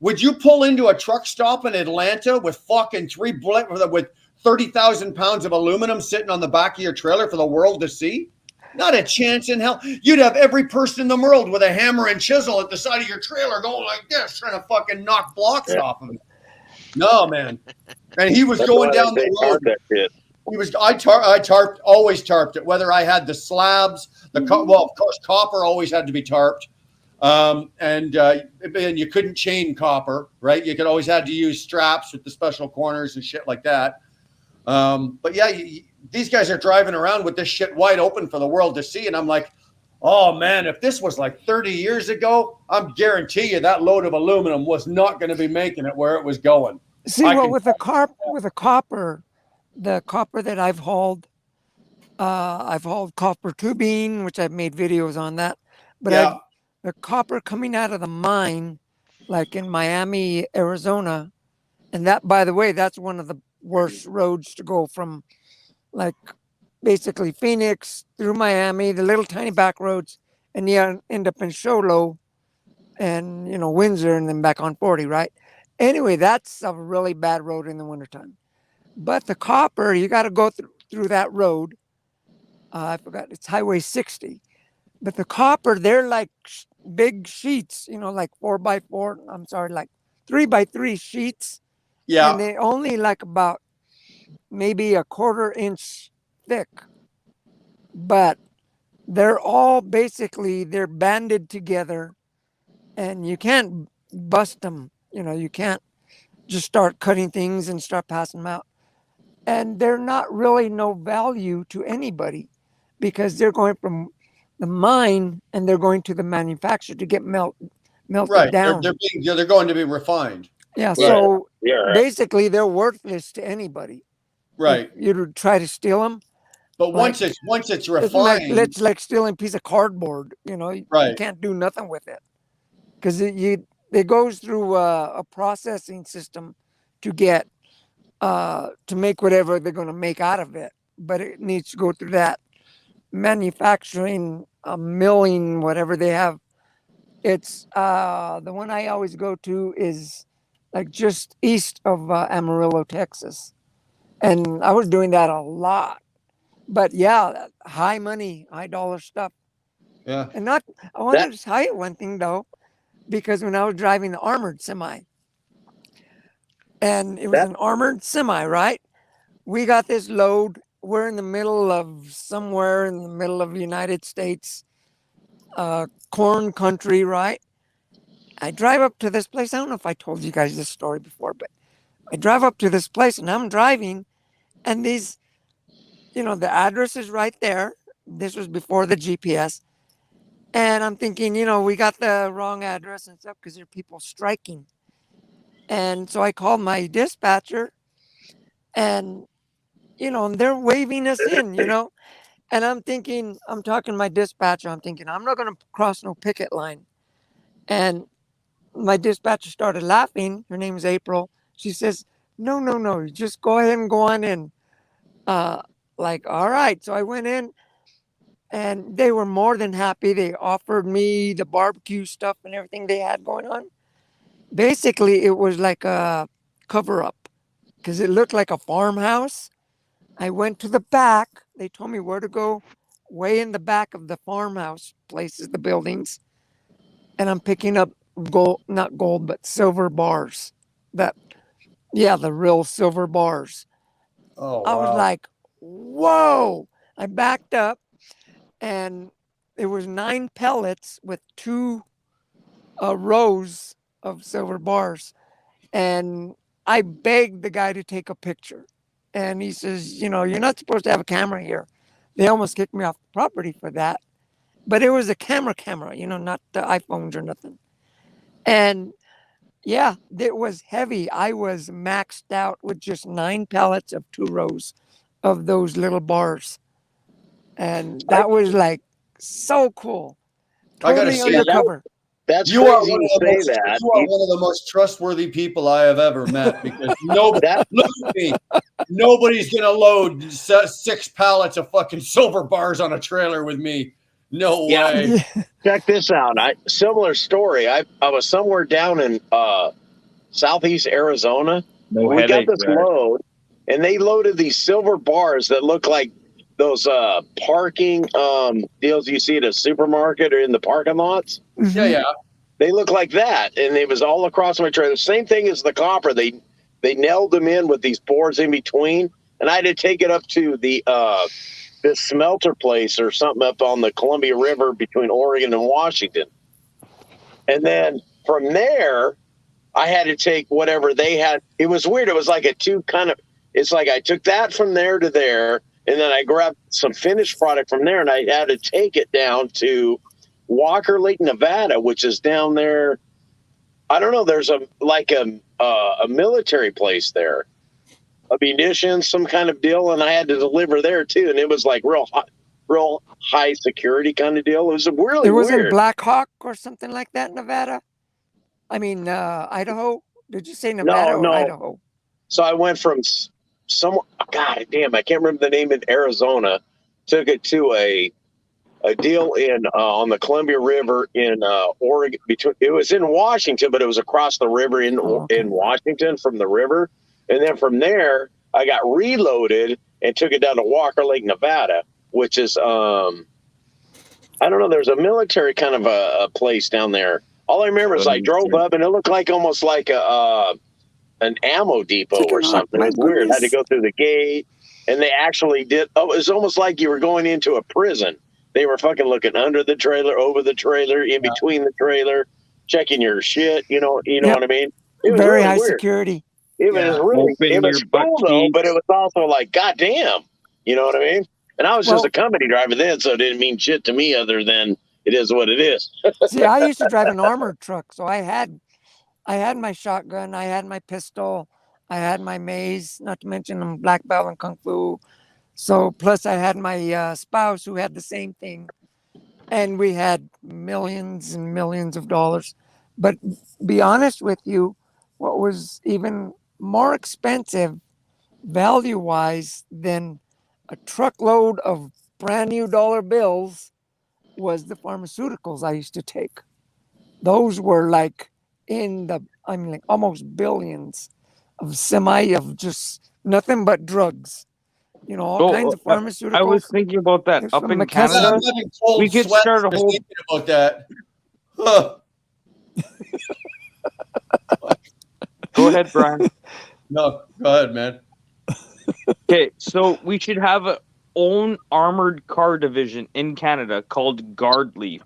Would you pull into a truck stop in Atlanta with fucking with 30,000 pounds of aluminum sitting on the back of your trailer for the world to see? Not a chance in hell. You'd have every person in the world with a hammer and chisel at the side of your trailer going like this, trying to fucking knock blocks off of it. No, man. And he was
That's
going
why
down
they
the
tarp
road.
that shit.
He was. I tarped. Always tarped it. Whether I had the slabs, well, of course, copper always had to be tarped, and you couldn't chain copper, right? You could always had to use straps with the special corners and shit like that. But yeah, these guys are driving around with this shit wide open for the world to see, and I'm like, oh man, if this was like 30 years ago, I'm guarantee you that load of aluminum was not going to be making it where it was going.
see with the copper, the copper that I've hauled copper tubing, which I've made videos on that. But the copper coming out of the mine, like in Miami, Arizona, and that, by the way, that's one of the worst roads to go from, like, basically Phoenix through Miami, the little tiny back roads, and you end up in Sholo and, Windsor and then back on 40, right? Anyway, that's a really bad road in the wintertime. But the copper, you got to go through that road. I forgot, it's Highway 60. But the copper, they're like big sheets, like 4x4. I'm sorry, like 3x3 sheets.
Yeah.
And they only like about maybe a 1/4 inch thick. But they're all basically, they're banded together and you can't bust them. You can't just start cutting things and start passing them out. And they're not really no value to anybody because they're going from the mine and they're going to the manufacturer to get melted down.
They're going to be refined.
Yeah. So basically they're worthless to anybody.
Right.
If you try to steal them.
But once it's refined,
it's like stealing a piece of cardboard. You can't do nothing with it because it goes through a processing system to get to make whatever they're going to make out of it, but it needs to go through that manufacturing, milling, whatever they have. It's the one I always go to is like just east of Amarillo, Texas, and I was doing that a lot. But yeah, high money, high dollar stuff.
Yeah.
And I wanted to tell you one thing though, because when I was driving the armored semi, and it was an armored semi, right? We got this load. We're in the middle of somewhere in the middle of the United States, corn country, right? I drive up to this place. I don't know if I told you guys this story before, but I drive up to this place and I'm driving and these, the address is right there. This was before the GPS. And I'm thinking, we got the wrong address and stuff because there are people striking. And so I called my dispatcher and, they're waving us in, and I'm thinking, I'm talking to my dispatcher. I'm thinking, I'm not going to cross no picket line. And my dispatcher started laughing. Her name's April. She says, no, just go ahead and go on in. Like, all right. So I went in and they were more than happy. They offered me the barbecue stuff and everything they had going on. Basically, it was like a cover up because it looked like a farmhouse. I went to the back. They told me where to go, way in the back of the farmhouse places, the buildings. And I'm picking up not gold, but silver bars. The real silver bars.
Oh,
I was like, whoa. I backed up and it was 9 pellets with 2 rows of silver bars. And I begged the guy to take a picture. And he says, you're not supposed to have a camera here. They almost kicked me off the property for that. But it was a camera, not the iPhones or nothing. And yeah, it was heavy. I was maxed out with just 9 pallets of 2 rows of those little bars. And that was like so cool. Totally undercover.
That's
You are
crazy
one
you
of the
say
most,
that.
you are one of the most trustworthy people I have ever met because nobody look at me. Nobody's gonna load 6 pallets of fucking silver bars on a trailer with me. No way.
Check this out. Similar story. I was somewhere down in southeast Arizona.
No
We got
headache
this
there.
load, and they loaded these silver bars that look like those parking deals you see at a supermarket or in the parking lots.
Yeah.
They look like that, and it was all across my trailer. Same thing as the copper. They nailed them in with these boards in between, and I had to take it up to the this smelter place or something up on the Columbia River between Oregon and Washington. And then from there, I had to take whatever they had. It was weird. It was like it's like I took that from there to there, and then I grabbed some finished product from there, and I had to take it down to Walker Lake, Nevada, which is down there. I don't know. There's a military place there, a munitions, some kind of deal, and I had to deliver there too. And it was like real high security kind of deal. It was really
It was
weird.
in Black Hawk or something like that, Nevada. I mean, Idaho. Did you say Nevada or Idaho?
So I went from God damn, I can't remember the name in Arizona. Took it to a deal in on the Columbia River in Oregon. It was in Washington, but it was across the river in Washington from the river. And then from there, I got reloaded and took it down to Walker Lake, Nevada, which is I don't know. There's a military kind of a place down there. All I remember is I drove up and it looked like almost like an ammo depot or something. It was weird. I had to go through the gate, and they actually did. Oh, it was almost like you were going into a prison. They were fucking looking under the trailer, over the trailer, in between the trailer, checking your shit. You know what I mean? It was
very
really
high
weird.
security.
It was really, it was cool though, but it was also like, goddamn, you know what I mean? And I was just a company driver then, so it didn't mean shit to me other than it is what it is.
See, I used to drive an armored truck, so I had my shotgun, I had my pistol, I had my mace, not to mention I'm black belt in Kung Fu. So plus I had my spouse who had the same thing, and we had millions and millions of dollars. But be honest with you, what was even more expensive value-wise than a truckload of brand new dollar bills was the pharmaceuticals I used to take. Those were like like almost billions of just nothing but drugs. All kinds of pharmaceuticals.
I was thinking about that up in Canada. We could start a whole
about that. Huh.
Go ahead, Brian.
No, go ahead, man.
Okay, so we should have a own armored car division in Canada called Guard Leaf.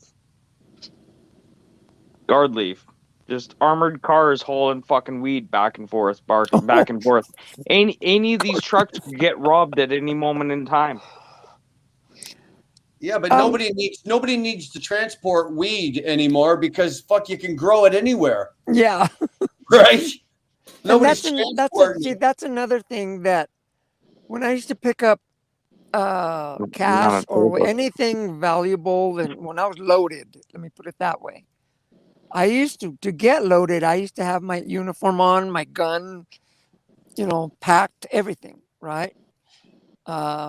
Guard Leaf. Just armored cars hauling fucking weed back and forth, back and forth. Any of these trucks could get robbed at any moment in time.
Yeah, but nobody needs to transport weed anymore because fuck, you can grow it anywhere.
Yeah.
Right?
That's another thing that when I used to pick up cash or anything valuable, and when I was loaded, let me put it that way, I used to get loaded. I used to have my uniform on, my gun, packed, everything, right?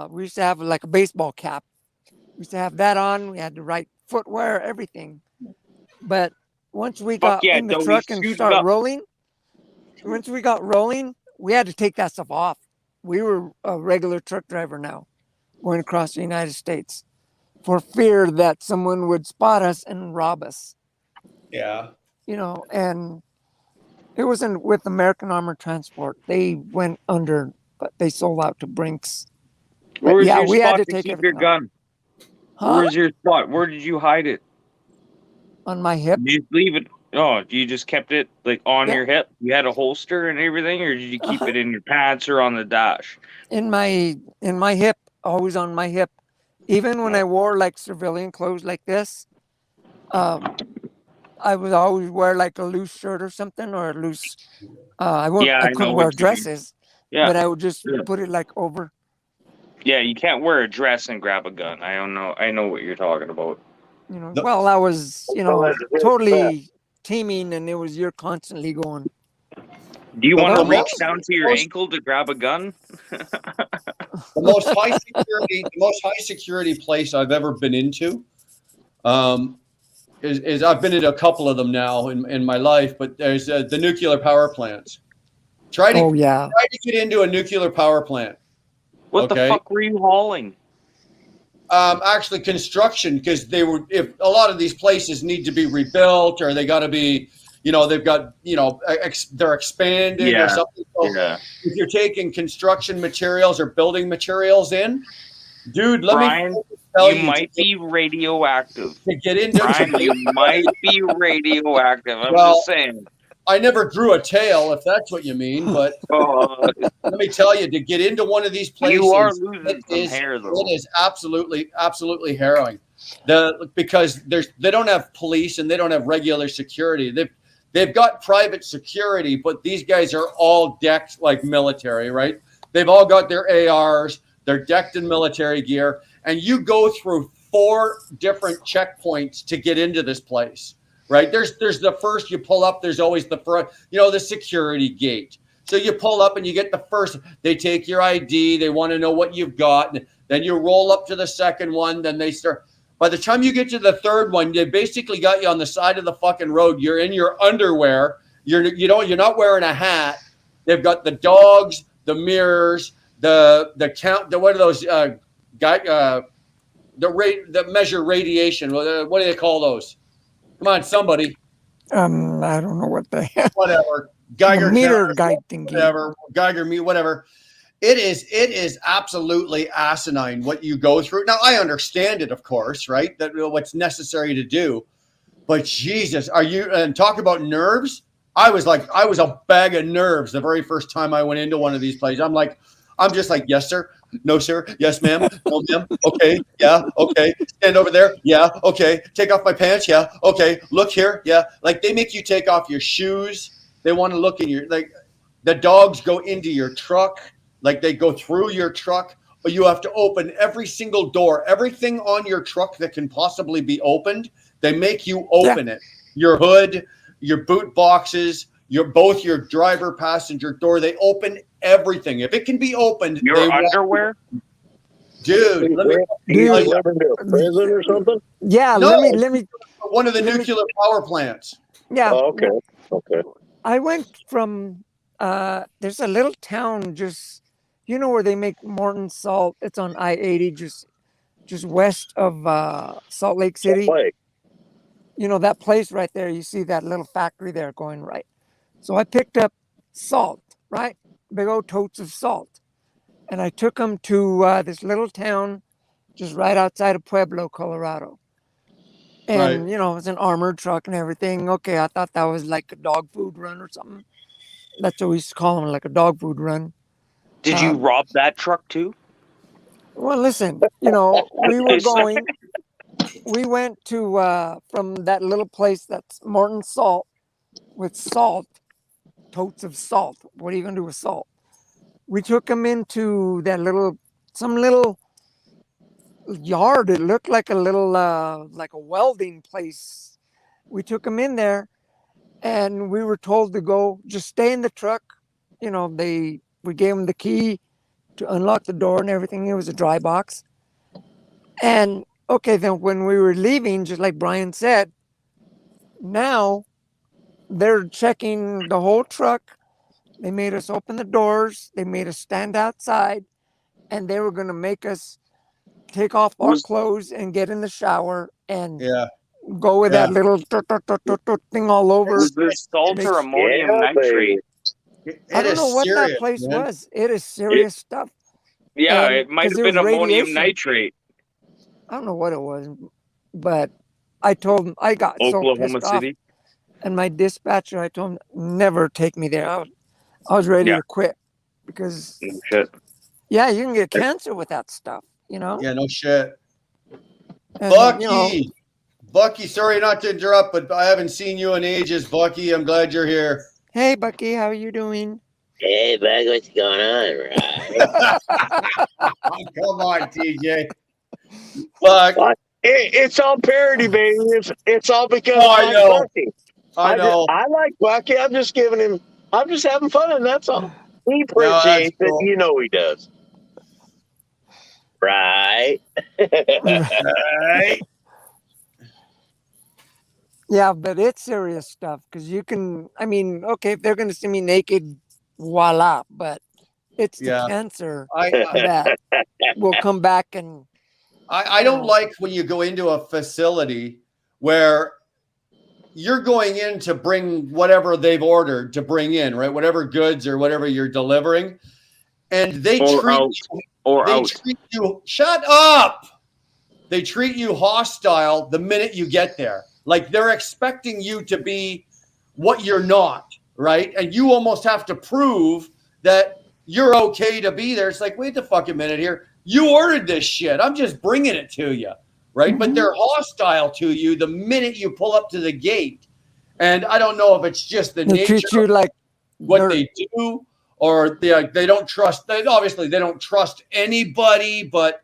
We used to have like a baseball cap. We used to have that on. We had the right footwear, everything. But once we got in the truck and started rolling, we had to take that stuff off. We were a regular truck driver now, going across the United States for fear that someone would spot us and rob us.
Yeah.
And it wasn't with American Armored Transport. They went under, but they sold out to Brinks.
Where was your
we
spot
had to
to
take
keep your
everything
gun?
Huh?
Where was your spot? Where did you hide it?
On my hip.
Did you leave it? Oh, you just kept it like on your hip? You had a holster and everything, or did you keep it in your pants or on the dash?
In my hip, always on my hip. Even when I wore like civilian clothes like this, I would always wear like a loose shirt or something, or a loose. I couldn't wear dresses, but I would just put it like over.
Yeah, you can't wear a dress and grab a gun. I don't know. I know what you're talking about.
You know, well, I was, you know, totally teaming, and it was you're constantly going.
Do you
The
want to
most-
reach down to your
most-
ankle to grab a gun?
The most high security place I've ever been into is I've been in a couple of them now in my life, but there's the nuclear power plants. Try to get into a nuclear power plant.
What the fuck were you hauling?
Actually, construction, because if a lot of these places need to be rebuilt, or they got to be, you know, they've got, you know, they're expanding or something. So if you're taking construction materials or building materials in, dude,
Brian,
me tell
you might be radioactive.
To get into
Brian, you might be radioactive. I'm
Well,
just saying.
I never grew a tail, if that's what you mean, but let me tell you, to get into one of these places,
You are losing some hair, though.
it is absolutely harrowing. Because they don't have police and they don't have regular security. They've got private security, but these guys are all decked like military, right? They've all got their ARs, they're decked in military gear, and you go through 4 different checkpoints to get into this place. Right, there's the first, you pull up, there's always the front, you know, the security gate. So you pull up and you get the first, they take your ID, they want to know what you've got. Then you roll up to the second one, then they start. By the time you get to the third one, they basically got you on the side of the fucking road. You're in your underwear. You're not wearing a hat. They've got the dogs, the mirrors, the what are those that measure radiation. What do they call those? Come on, somebody.
I don't know what the
whatever Geiger
meter guide thingy.
Whatever Geiger me whatever. It is absolutely asinine what you go through. Now I understand it, of course, right? That what's necessary to do. But Jesus, and talk about nerves? I was a bag of nerves the very first time I went into one of these places. I'm just like, yes, sir. No, sir. Yes, ma'am. No, ma'am. Okay. Yeah. Okay. Stand over there. Yeah. Okay. Take off my pants. Yeah. Okay. Look here. Yeah. Like they make you take off your shoes. They want to look in the dogs go into your truck. Like they go through your truck, but you have to open every single door, everything on your truck that can possibly be opened. They make you open it. Your hood, your boot boxes, both your driver passenger door. They open everything. If it can be opened,
your underwear,
dude. Let me
prison or something.
Yeah,
no,
let me.
One of the nuclear power plants.
Yeah.
Oh, okay.
I went from there's a little town just where they make molten salt. It's on I-80, just west of Salt Lake City. You know that place right there. You see that little factory there going right. So I picked up salt, right? Big old totes of salt. And I took them to this little town just right outside of Pueblo, Colorado. And, it was an armored truck and everything. Okay, I thought that was like a dog food run or something. That's what we used to call them, like a dog food run.
Did you rob that truck too?
Well, listen, we went to, from that little place that's molten salt with salt, totes of salt. What are you going to do with salt? We took them into that some little yard. It looked like a little, like a welding place. We took them in there and we were told to go, just stay in the truck. We gave them the key to unlock the door and everything. It was a dry box. And okay, then when we were leaving, just like Brian said, now they're checking the whole truck. They made us open the doors. They made us stand outside, and they were going to make us take off our clothes and get in the shower and go with that little thing all over.
Is this salt or ammonium nitrate?
I don't know what that place was. It is serious stuff.
Yeah, it might have been ammonium nitrate.
I don't know what it was, but I told him I got
Oklahoma
so pissed
City.
off. And my dispatcher, I told him, never take me there. I was ready to quit because, you can get cancer with that stuff,
Yeah, no shit.
And,
Bucky, sorry not to interrupt, but I haven't seen you in ages, Bucky. I'm glad you're here.
Hey, Bucky, how are you doing?
Hey, Bug, what's going on, right?
Come on, TJ. Buck.
It's all parody, baby. It's all because
Oh, I
I'm
know.
Bucky.
I know.
I like Bucky. I'm just having fun, and that's all. He
No, that's
appreciates it.
cool.
You know he does. Right.
Right.
Yeah, but it's serious stuff because you can. I mean, okay, if they're going to see me naked, voila. But it's the
Yeah.
cancer
I
that will come back and.
I don't like when you go into a facility where you're going in to bring whatever they've ordered to bring in, right? Whatever goods or whatever you're delivering, and they treat you. Shut up. They treat you hostile the minute you get there. Like they're expecting you to be what you're not, right? And you almost have to prove that you're okay to be there. It's like, wait the fucking minute here. You ordered this shit. I'm just bringing it to you, right? But they're hostile to you the minute you pull up to the gate. And I don't know if it's just the
They
nature
treat you like
what
dirt.
they do, or they don't trust. They don't trust anybody. But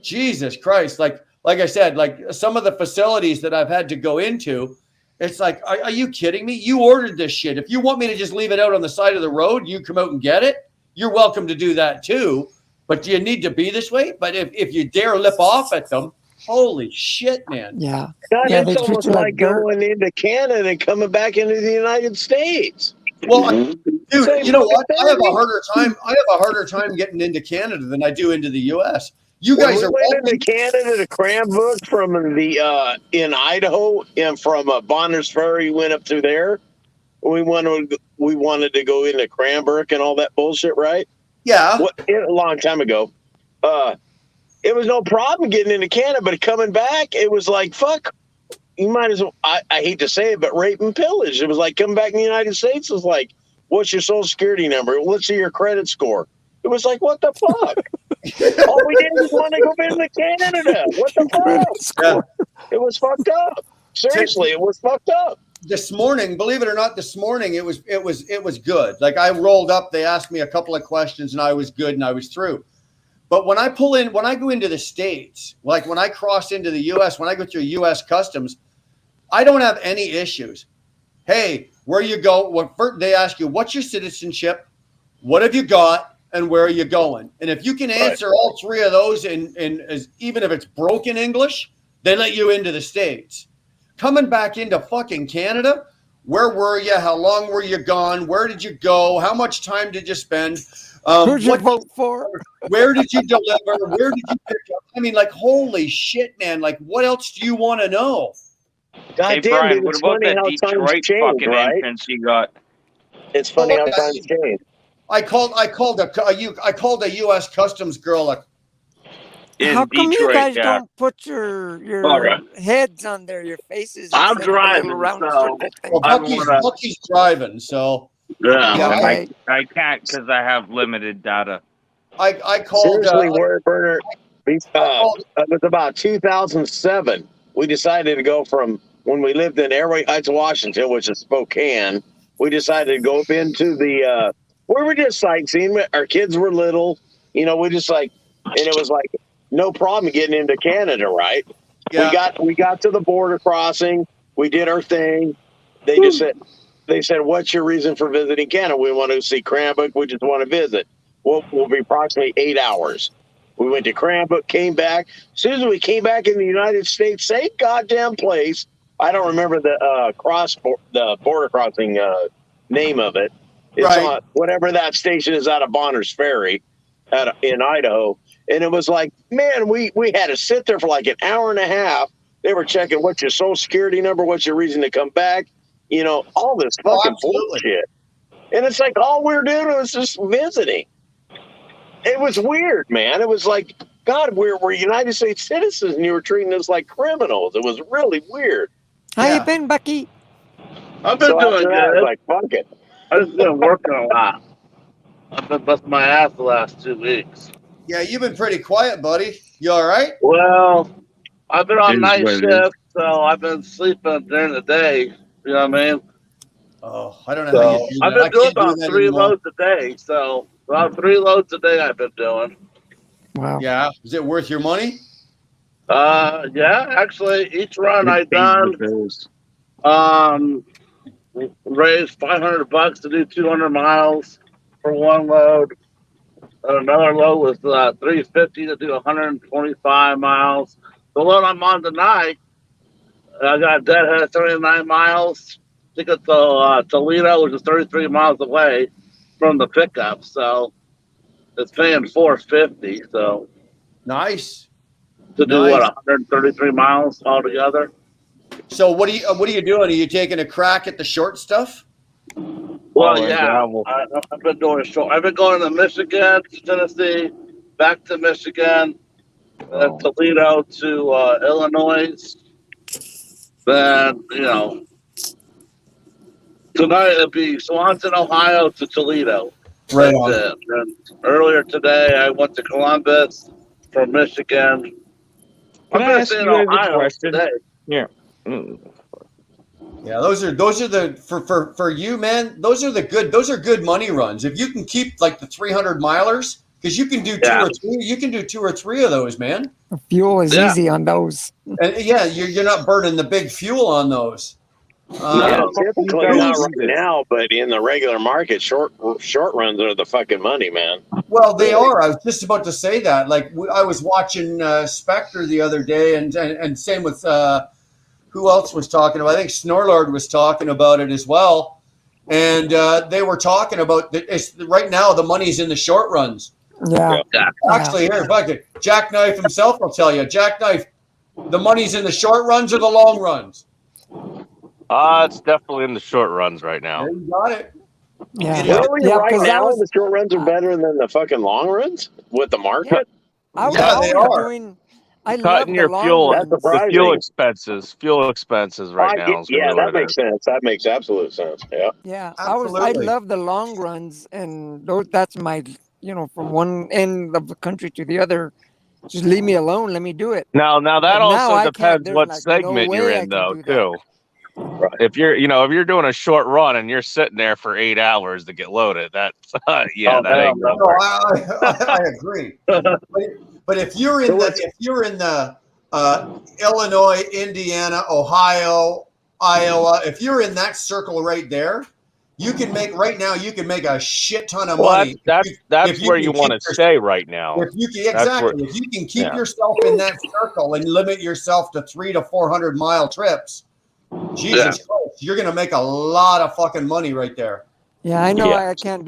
Jesus Christ, like I said, like some of the facilities that I've had to go into, it's like, are you kidding me? You ordered this shit. If you want me to just leave it out on the side of the road, you come out and get it. You're welcome to do that too. But do you need to be this way? But if you dare lip off at them, holy shit, man.
Yeah.
God,
Yeah,
it's
they treat
almost
you like
like
dirt.
going into Canada and coming back into the United States.
Well, dude,
Same
you know what?
fucking
I have
thing.
a harder time getting into Canada than I do into the US. You
When
guys
we
are
went into Canada to cram books from the in Idaho and from Bonners Ferry, went up through there. We wanted to go into Cranbrook and all that bullshit, right?
Yeah.
A long time ago. It was no problem getting into Canada, but coming back, it was like, fuck, you might as well, I hate to say it, but rape and pillage. It was like coming back in the United States was like, what's your social security number? What's your credit score? It was like, what the fuck? All we did was want to go visit Canada. What the fuck?
Yeah.
It was fucked up. Seriously, it was fucked up.
This morning, believe it or not, it was good. Like I rolled up, they asked me a couple of questions and I was good and I was through. But when I go into the States, like when I cross into the US, when I go through US customs, I don't have any issues. Hey, where you go? They ask you, what's your citizenship? What have you got? And where are you going? And if you can answer all three of those in even if it's broken English, they let you into the States. Coming back into fucking Canada, where were you? How long were you gone? Where did you go? How much time did you spend?
Who'd you vote for?
Where did you deliver? Where did you pick up? I mean, like, holy shit, man. Like, what else do you want to know?
God
Hey,
damn,
Brian,
dude,
what
it's
about
funny
that
how times
Detroit
change,
fucking
right?
entrance you got?
It's funny how times change.
I called a U.S. Customs girl.
How come you
Detroit,
guys
yeah.
don't put your
Alright.
heads on there, your faces?
I'm
instead of the little
driving,
round
so
circle thing?
Well, Bucky's driving, so
Okay.
I can't because I have limited data.
I called.
Seriously, word burner. It was about 2007. We decided to go from when we lived in Airway Heights, Washington, which is Spokane. We decided to go up into the where we just sightseeing. Our kids were little, we just and it was like no problem getting into Canada, right?
Yeah.
We got to the border crossing. We did our thing. They said, "What's your reason for visiting Canada?" We want to see Cranbrook. We just want to visit. We'll be approximately 8 hours. We went to Cranbrook, came back. As soon as we came back in the United States, same goddamn place. I don't remember the border crossing name of it. It's on whatever that station is out of Bonners Ferry in Idaho. And it was like, man, we had to sit there for like an hour and a half. They were checking what's your social security number, what's your reason to come back, all this fucking bullshit. And it's like all we're doing was just visiting. It was weird, man. It was like, God, we're United States citizens and you were treating us like criminals. It was really weird.
How you been, Bucky?
I've been doing good.
I was like, fuck it.
I've just been working a lot. I've been busting my ass the last 2 weeks.
Yeah, you've been pretty quiet, buddy. You all right?
Well, I've been on
It is
night
what it
shift, so I've been sleeping during the day. You know what I mean?
Oh, I don't know how you do that.
I've been
I
doing
can't do
about
that
3
anymore.
loads a day. So about 3 loads a day I've been doing.
Wow.
Yeah. Is it worth your money?
Yeah, actually, each run I
It pays the
done,
bills.
raised $500 to do 200 miles for one load. And another load was $350 to do 125 miles. The load I'm on tonight, I got a deadhead at 39 miles. I think it's Toledo, which is 33 miles away from the pickup. So it's paying $450. So
Nice.
to do
Nice.
133 miles altogether.
So what are you doing? Are you taking a crack at the short stuff?
Well, yeah, I've been doing a short. I've been going to Michigan, to Tennessee, back to Michigan, Toledo to Illinois. Then tonight it'll be Swanson, Ohio to Toledo.
Right
That's
on.
it. And earlier today, I went to Columbus from Michigan.
Can I ask you guys a question?
Today.
Yeah.
Yeah, those are the for you, man. Those are good money runs. If you can keep like the 300 milers, because you can do two or three of those, man.
The fuel is easy on those.
And yeah, you're not burning the big fuel on those.
Typically not right now, but in the regular market, short runs are the fucking money, man.
Well, they are. I was just about to say that. Like I was watching Spectre the other day, and same with who else was talking about? I think Snorlord was talking about it as well, and they were talking about right now the money's in the short runs.
Yeah.
Actually, here, fucking Jackknife himself will tell you. Jackknife, the money's in the short runs or the long runs.
It's definitely in the short runs right now.
You got it.
Yeah. Really, right now, the short runs are better than the fucking long runs with the market.
They are.
I
Cutting
love
your
the long
fuel,
runs.
the fuel expenses right now. Is really
that makes sense. That makes absolute sense. Yeah.
Yeah, I love the long runs, and that's my from one end of the country to the other. Just leave me alone. Let me do it.
Now that
But
also
I can't.
depends
There's
what
no
segment you're
way I
in,
can
though,
do that.
too.
Right.
If you're doing a short run and you're sitting there for 8 hours to get loaded, that's that ain't gonna work.
I agree. But if you're in the Illinois, Indiana, Ohio, Iowa, if you're in that circle right there, you can make a shit ton of money.
That's where you want to stay right now.
If you can keep yourself in that circle and limit yourself to 300 to 400 mile trips, Jesus Christ, you're gonna make a lot of fucking money right there.
Yeah, I know. I can't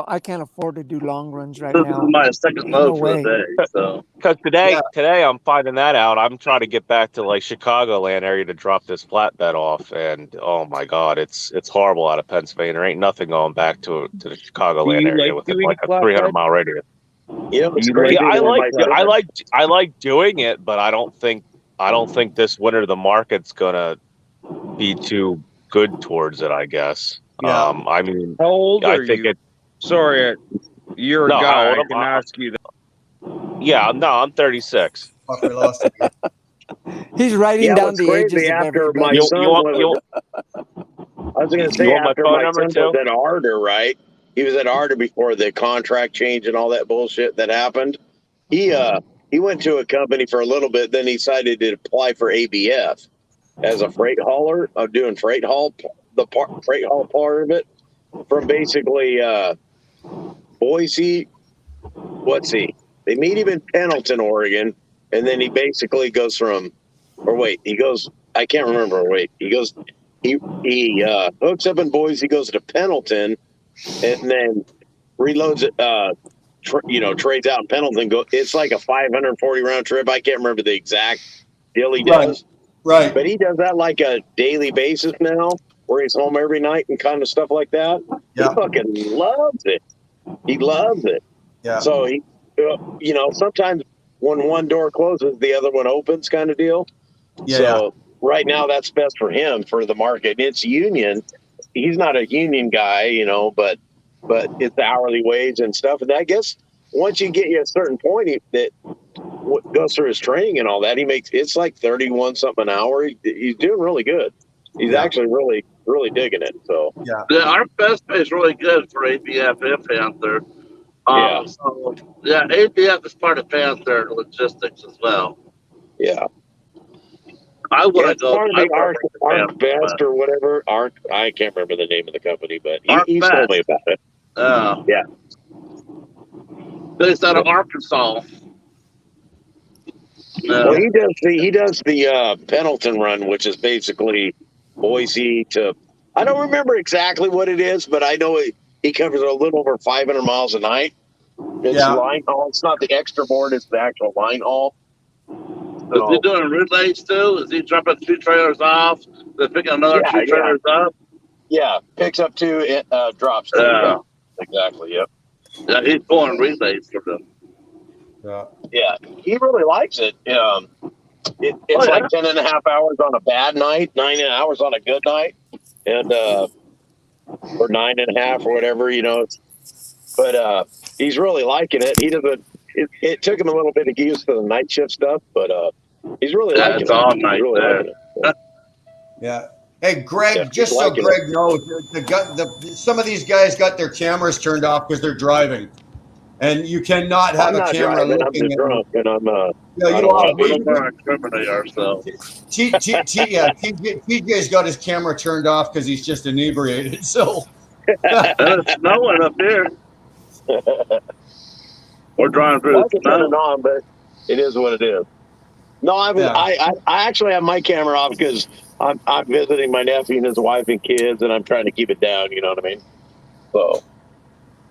I can't afford to do long runs right
This
now.
is my second load for the day. So
because today I'm finding that out. I'm trying to get back to like Chicagoland area to drop this flatbed off, and oh my god, it's horrible out of Pennsylvania. There ain't nothing going back to the Chicagoland area with like a 300 mile radius.
Yeah,
I like doing it, but I don't think this winter the market's gonna be too good towards it, I guess.
Yeah.
I mean,
how old are
think
you? Sorry, you're a guy. I can ask you that.
Yeah, no, I'm 36.
Fuck, we lost it.
He's writing down the ages of everybody.
I was going to say, after my son was at Ardor, right? He was at Ardor before the contract change and all that bullshit that happened. He went to a company for a little bit, then he decided to apply for ABF as a freight hauler, doing freight haul part of it, from basically Boise. They meet him in Pendleton, Oregon, and then he basically goes I can't remember. He hooks up in Boise, goes to Pendleton, and then reloads it, trades out in Pendleton. It's like a 540 round trip. I can't remember the exact deal he does.
Right.
But he does that like a daily basis now, where he's home every night and kind of stuff like that.
Yeah.
He fucking loves it. He loves it.
Yeah.
So he, sometimes when one door closes, the other one opens, kind of deal.
Yeah.
So right now, that's best for him for the market. It's union. He's not a union guy, but it's the hourly wage and stuff. And I guess once you get a certain point that goes through his training and all that, it's like 31 something an hour. He's doing really good. He's actually really, really digging it. So
our best pay is really good for ABF and Panther. ABF is part of Panther Logistics as well.
Yeah.
I want to
It's
go.
part of the Arc Best or whatever. I can't remember the name of the company, but he told me about it. Yeah.
Based out of Arkansas.
Well, he does the Pendleton run, which is basically Boise to. I don't remember exactly what it is, but I know he covers a little over 500 miles a night. It's line haul. It's not the extra board; it's the actual line haul.
Is he doing relays too? Is he dropping 2 trailers off, then picking another 2 trailers up?
Yeah, picks up 2, drops 2. Yeah, exactly. Yep.
Yeah, he's pulling relays for them.
Yeah, he really likes it. It's like 10.5 hours on a bad night, 9 hours on a good night, and or 9.5 or whatever, you know. But he's really liking it. He doesn't. It took him a little bit to get used to the night shift stuff, but he's really liking it.
It's all night there.
Yeah. Hey, Greg, just so Greg knows, some of these guys got their cameras turned off because they're driving. And you cannot have a camera looking
I'm just drunk, and I'm
incriminate ourselves.
TJ's got his camera turned off because he's just inebriated. So
it's snowing up here. We're driving through the snow.
On, but it is what it is. No, I actually have my camera off because I'm visiting my nephew and his wife and kids, and I'm trying to keep it down. You know what I mean? So.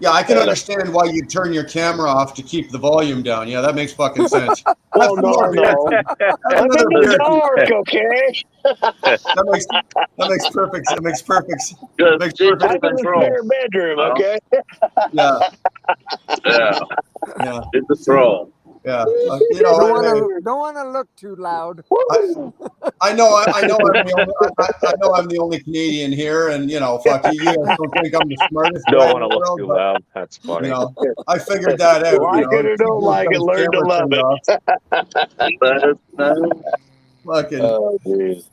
Yeah, I can understand why you turn your camera off to keep the volume down. Yeah, that makes fucking sense.
Oh, no. I'm in the dark, okay?
That makes perfect. That makes perfect.
Good.
Makes perfect
I'm in the spare bedroom, okay?
Yeah.
Yeah. In the throne.
Yeah.
Don't want to look too loud.
I know I'm the only Canadian here, and fuck you guys don't think I'm the smartest guy
Don't
in
want to
the
look
world,
too
but,
loud. That's funny.
I figured that out.
Like it or don't like it, learn to love it.
Fucking.
Oh, jeez.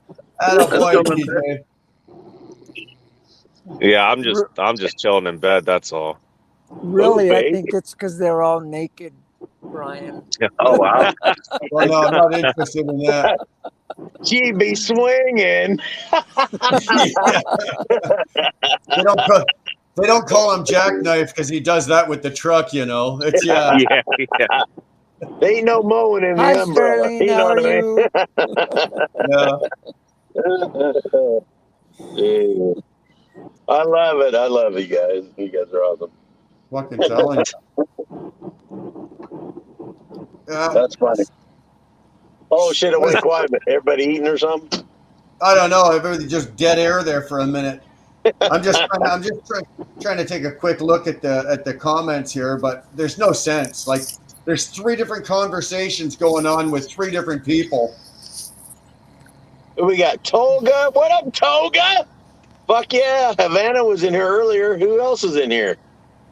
TJ.
Yeah, I'm just chilling in bed. That's all.
Really, I think it's because they're all naked, Brian.
Oh, wow.
Well, no, I'm not interested in that.
She be swinging.
They don't call him Jackknife because he does that with the truck, It's
Yeah.
There ain't no mowing in
Hi,
the umbrella.
Sterling,
You know what I mean? Yeah. I love it. I love you guys. You guys are awesome.
Fucking telling you. Yeah.
That's funny. Oh shit! It went quiet. Everybody eating or something?
I don't know. Everybody just dead air there for a minute. I'm just trying to take a quick look at the comments here, but there's no sense. Like there's 3 different conversations going on with 3 different people.
We got Tolga. What up, Tolga? Fuck yeah! Havana was in here earlier. Who else is in here?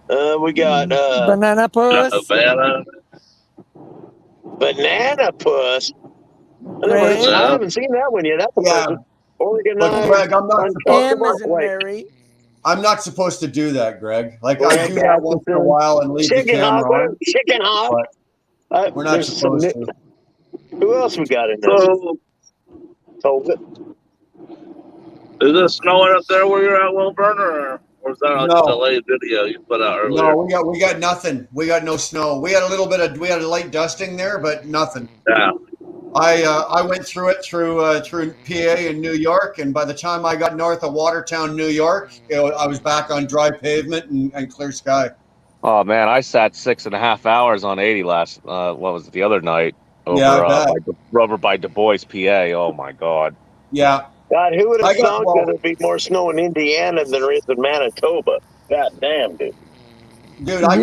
We got
Banana Puss.
Banana Puss. I haven't seen that one yet. That's a person. Organized.
Greg, I'm not supposed to do that, Greg. Like I do that once in a while and leave the camera on.
Chicken hop.
We're not supposed to.
Who else we got in there? Tolga.
Is it snowing up there where you're at, Wilburn, or is that a delayed video you put out earlier?
No, we got nothing. We got no snow. We had a light dusting there, but nothing.
Yeah.
I went through it through PA in New York, and by the time I got north of Watertown, New York, I was back on dry pavement and clear sky.
Oh man, I sat 6.5 hours on 80 last. What was it, the other night? Over by Du Bois, PA. Oh my God.
Yeah.
God, who would have thought that there'd be more snow in Indiana than there is in Manitoba? God damn, dude.
Dude, I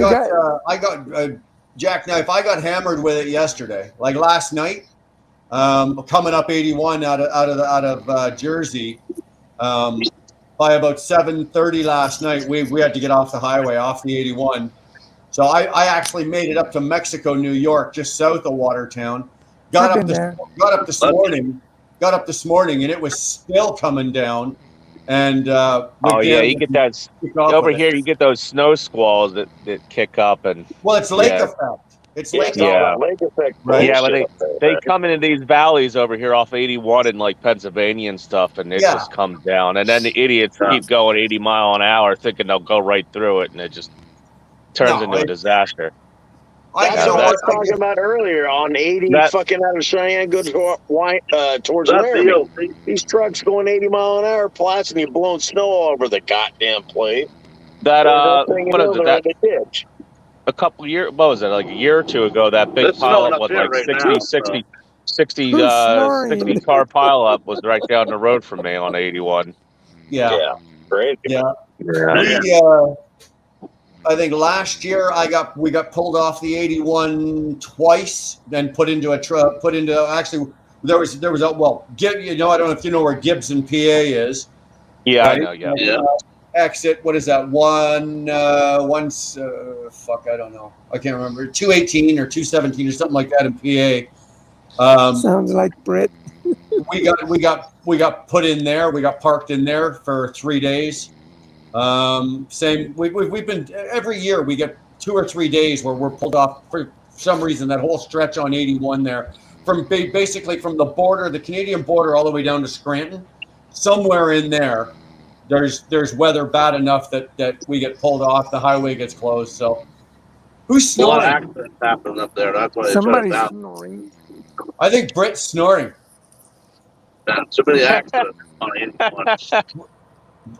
got Jackknife. I got hammered with it yesterday, like last night. Coming up 81 out of Jersey. By about 7:30 last night, we had to get off the highway, off the 81. So I actually made it up to Mexico, New York, just south of Watertown. Got up this morning, and it was still coming down. And
you get that over here. You get those snow squalls that kick up, and
it's lake effect. It's
Yeah,
lake.
it's all
Yeah.
that lake effect.
Right.
Yeah, but
bullshit up
they
there.
come into these valleys over here off 81 in like Pennsylvania and stuff, and it
Yeah.
just comes down. And then the idiots keep going 80 mile an hour, thinking they'll go right through it, and it just turns
No,
into a disaster.
That's
Out of
what I
that,
was talking about earlier on 80
that
fucking out of Cheyenne, good towards
That's the
Laramie.
old
These trucks going 80 mile an hour, blasting you, blowing snow all over the goddamn place.
that
And next thing you
what
know,
is it?
they're
That
in the ditch.
a couple years, what was it? Like a year or two ago, that big
It's snowing
pileup
up
was
here
like
right
60,
now.
60, 60,
Who's
60
snoring?
car pileup was right down the road from me on 81.
Yeah.
Yeah, great.
Yeah.
Yeah.
We I think last year we got pulled off the 81 twice, then put into actually there was a I don't know if you know where Gibson, PA is.
Yeah,
Right?
I know. Yeah.
Yeah.
Exit. What is that? Fuck, I don't know. I can't remember. 218 or 217 or something like that in PA.
Sounds like Brit.
We got put in there. We got parked in there for 3 days. Same. We've been every year. We get 2 or 3 days where we're pulled off for some reason. That whole stretch on 81 there, from basically from the border, the Canadian border, all the way down to Scranton. Somewhere in there, there's weather bad enough that we get pulled off. The highway gets closed. So, who's
A lot of
snoring?
accidents happen up there. That's why they
Somebody's
shut it down.
snoring.
I think Britt's snoring.
Yeah, too many accidents on 81.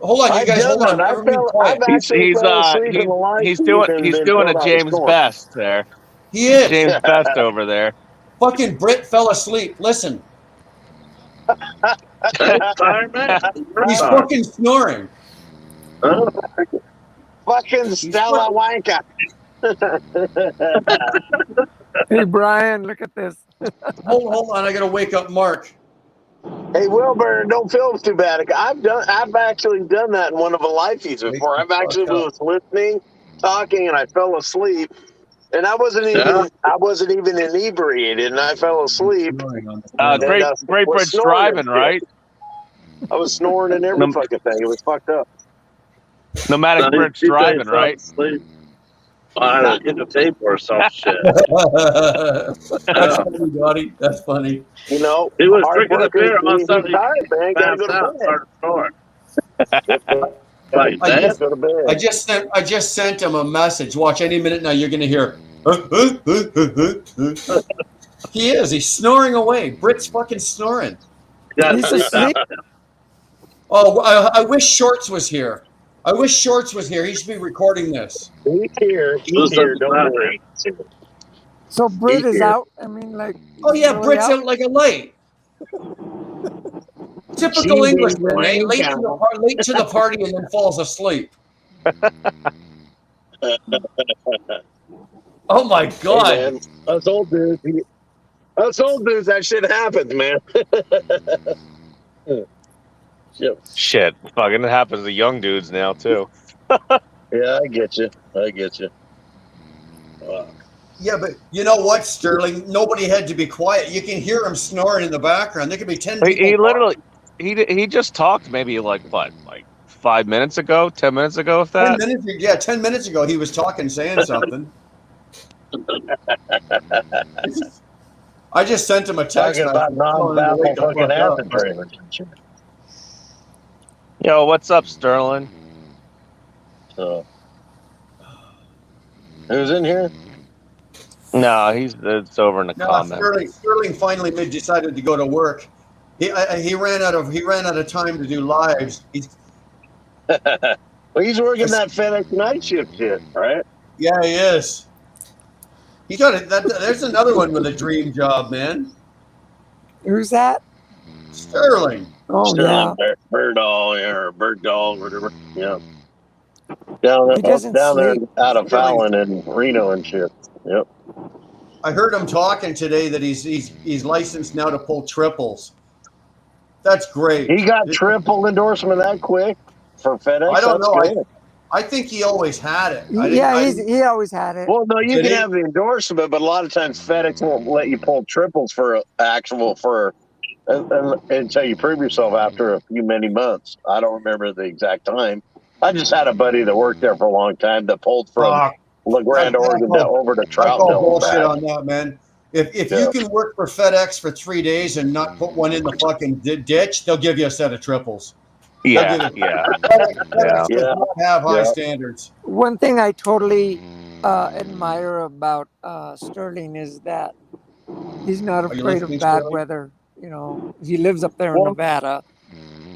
Hold on, you
I've
guys.
done
Hold on.
that.
Everybody
I've
quiet.
actually fell asleep in the light.
he's doing a James Best there.
He is.
James Best over there.
Fucking Britt fell asleep. Listen, he's fucking snoring.
Fucking Stella Wanka.
Hey Brian, look at this.
Hold on, I gotta wake up Mark.
Hey Wilbur, don't feel too bad. I've actually done that in one of the lifeys before. I've actually was listening, talking, and I fell asleep. And I wasn't even inebriated, and I fell asleep.
Great Bridge driving, right?
I was snoring and every fucking thing. It was fucked up.
Nomadic Bridge driving, right?
I hit the tape or some shit.
That's funny, Dottie. That's funny.
You know,
he was drinking a beer on Sunday.
I just sent him a message. Watch any minute now. You're gonna hear. He is. He's snoring away. Britt's fucking snoring.
He's asleep.
Oh, I wish Shorts was here. I wish Shorts was here. He should be recording this.
He's here. He's here. Don't worry.
So Brit is out. I mean, like.
Oh yeah,
really
Brit's out like a light. Typical Englishman, eh? Late to the party and then falls asleep. Oh my God!
Hey, man, us old dudes, that shit happens, man.
Shit, fucking it happens to young dudes now too.
Yeah, I get you.
Yeah, but you know what, Sterling? Nobody had to be quiet. You can hear him snoring in the background. There could be 10 people.
He literally, he just talked maybe like 5 minutes ago, 10 minutes ago, if that.
10 minutes ago, he was talking, saying something. I just sent him a text.
Talking about non-babble fucking acid.
Yo, what's up, Sterling?
So, who's in here?
No, it's over in the comments.
Sterling finally decided to go to work. He ran out of time to do lives.
Well, he's working that FedEx night shift shit, right?
Yeah, he is. He got it. There's another one with a dream job, man.
Who's that?
Sterling.
Oh
Sterling,
yeah.
Bird Dog, whatever. Yeah. Down
He doesn't
there
sleep.
out of Fallon and Reno and shit. Yep.
I heard him talking today that he's licensed now to pull triples. That's great.
He got triple endorsement that quick for FedEx.
I don't know.
Good.
I think he always had it.
He always had it.
Well, no, you can have the endorsement, but a lot of times FedEx won't let you pull triples until you prove yourself after many months. I don't remember the exact time. I just had a buddy that worked there for a long time that pulled from LeGrand, Oregon, over to
I call
Troutdale.
bullshit
back.
on that, man. If you can work for FedEx for 3 days and not put one in the fucking ditch, they'll give you a set of triples.
Yeah.
FedEx does not have high standards.
One thing I totally admire about Sterling is that he's not
Are you
afraid of
listening,
bad
Sterling?
weather. You know, he lives up there in Nevada,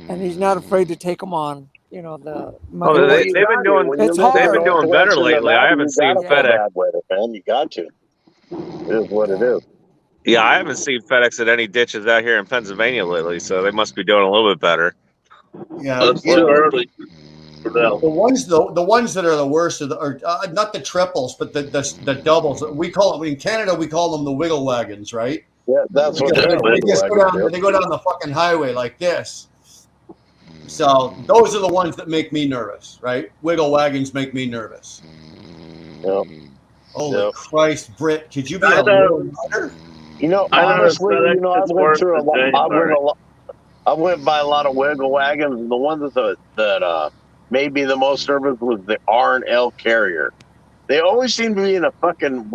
and he's not afraid to take them on. You know, the mother.
Oh, they've been doing.
It's
They've
hard.
been doing better lately. I haven't seen
FedEx.
FedEx.
Bad weather, man. You got to. It is what it is.
Yeah, I haven't seen FedEx at any ditches out here in Pennsylvania lately, so they must be doing a little bit better.
Yeah,
It's too early for them.
The ones that are the worst are not the triples, but the doubles. We call them in Canada. We call them the wiggle wagons, right?
Yeah, that's what
they go down the fucking highway like this. So those are the ones that make me nervous, right? Wiggle wagons make me nervous.
Yep.
Holy Christ, Britt, could you be
I
a
know.
little lighter?
You know, honestly, I went by a lot of wiggle wagons. The ones that made me the most nervous was the R&L Carrier. They always seem to be in a fucking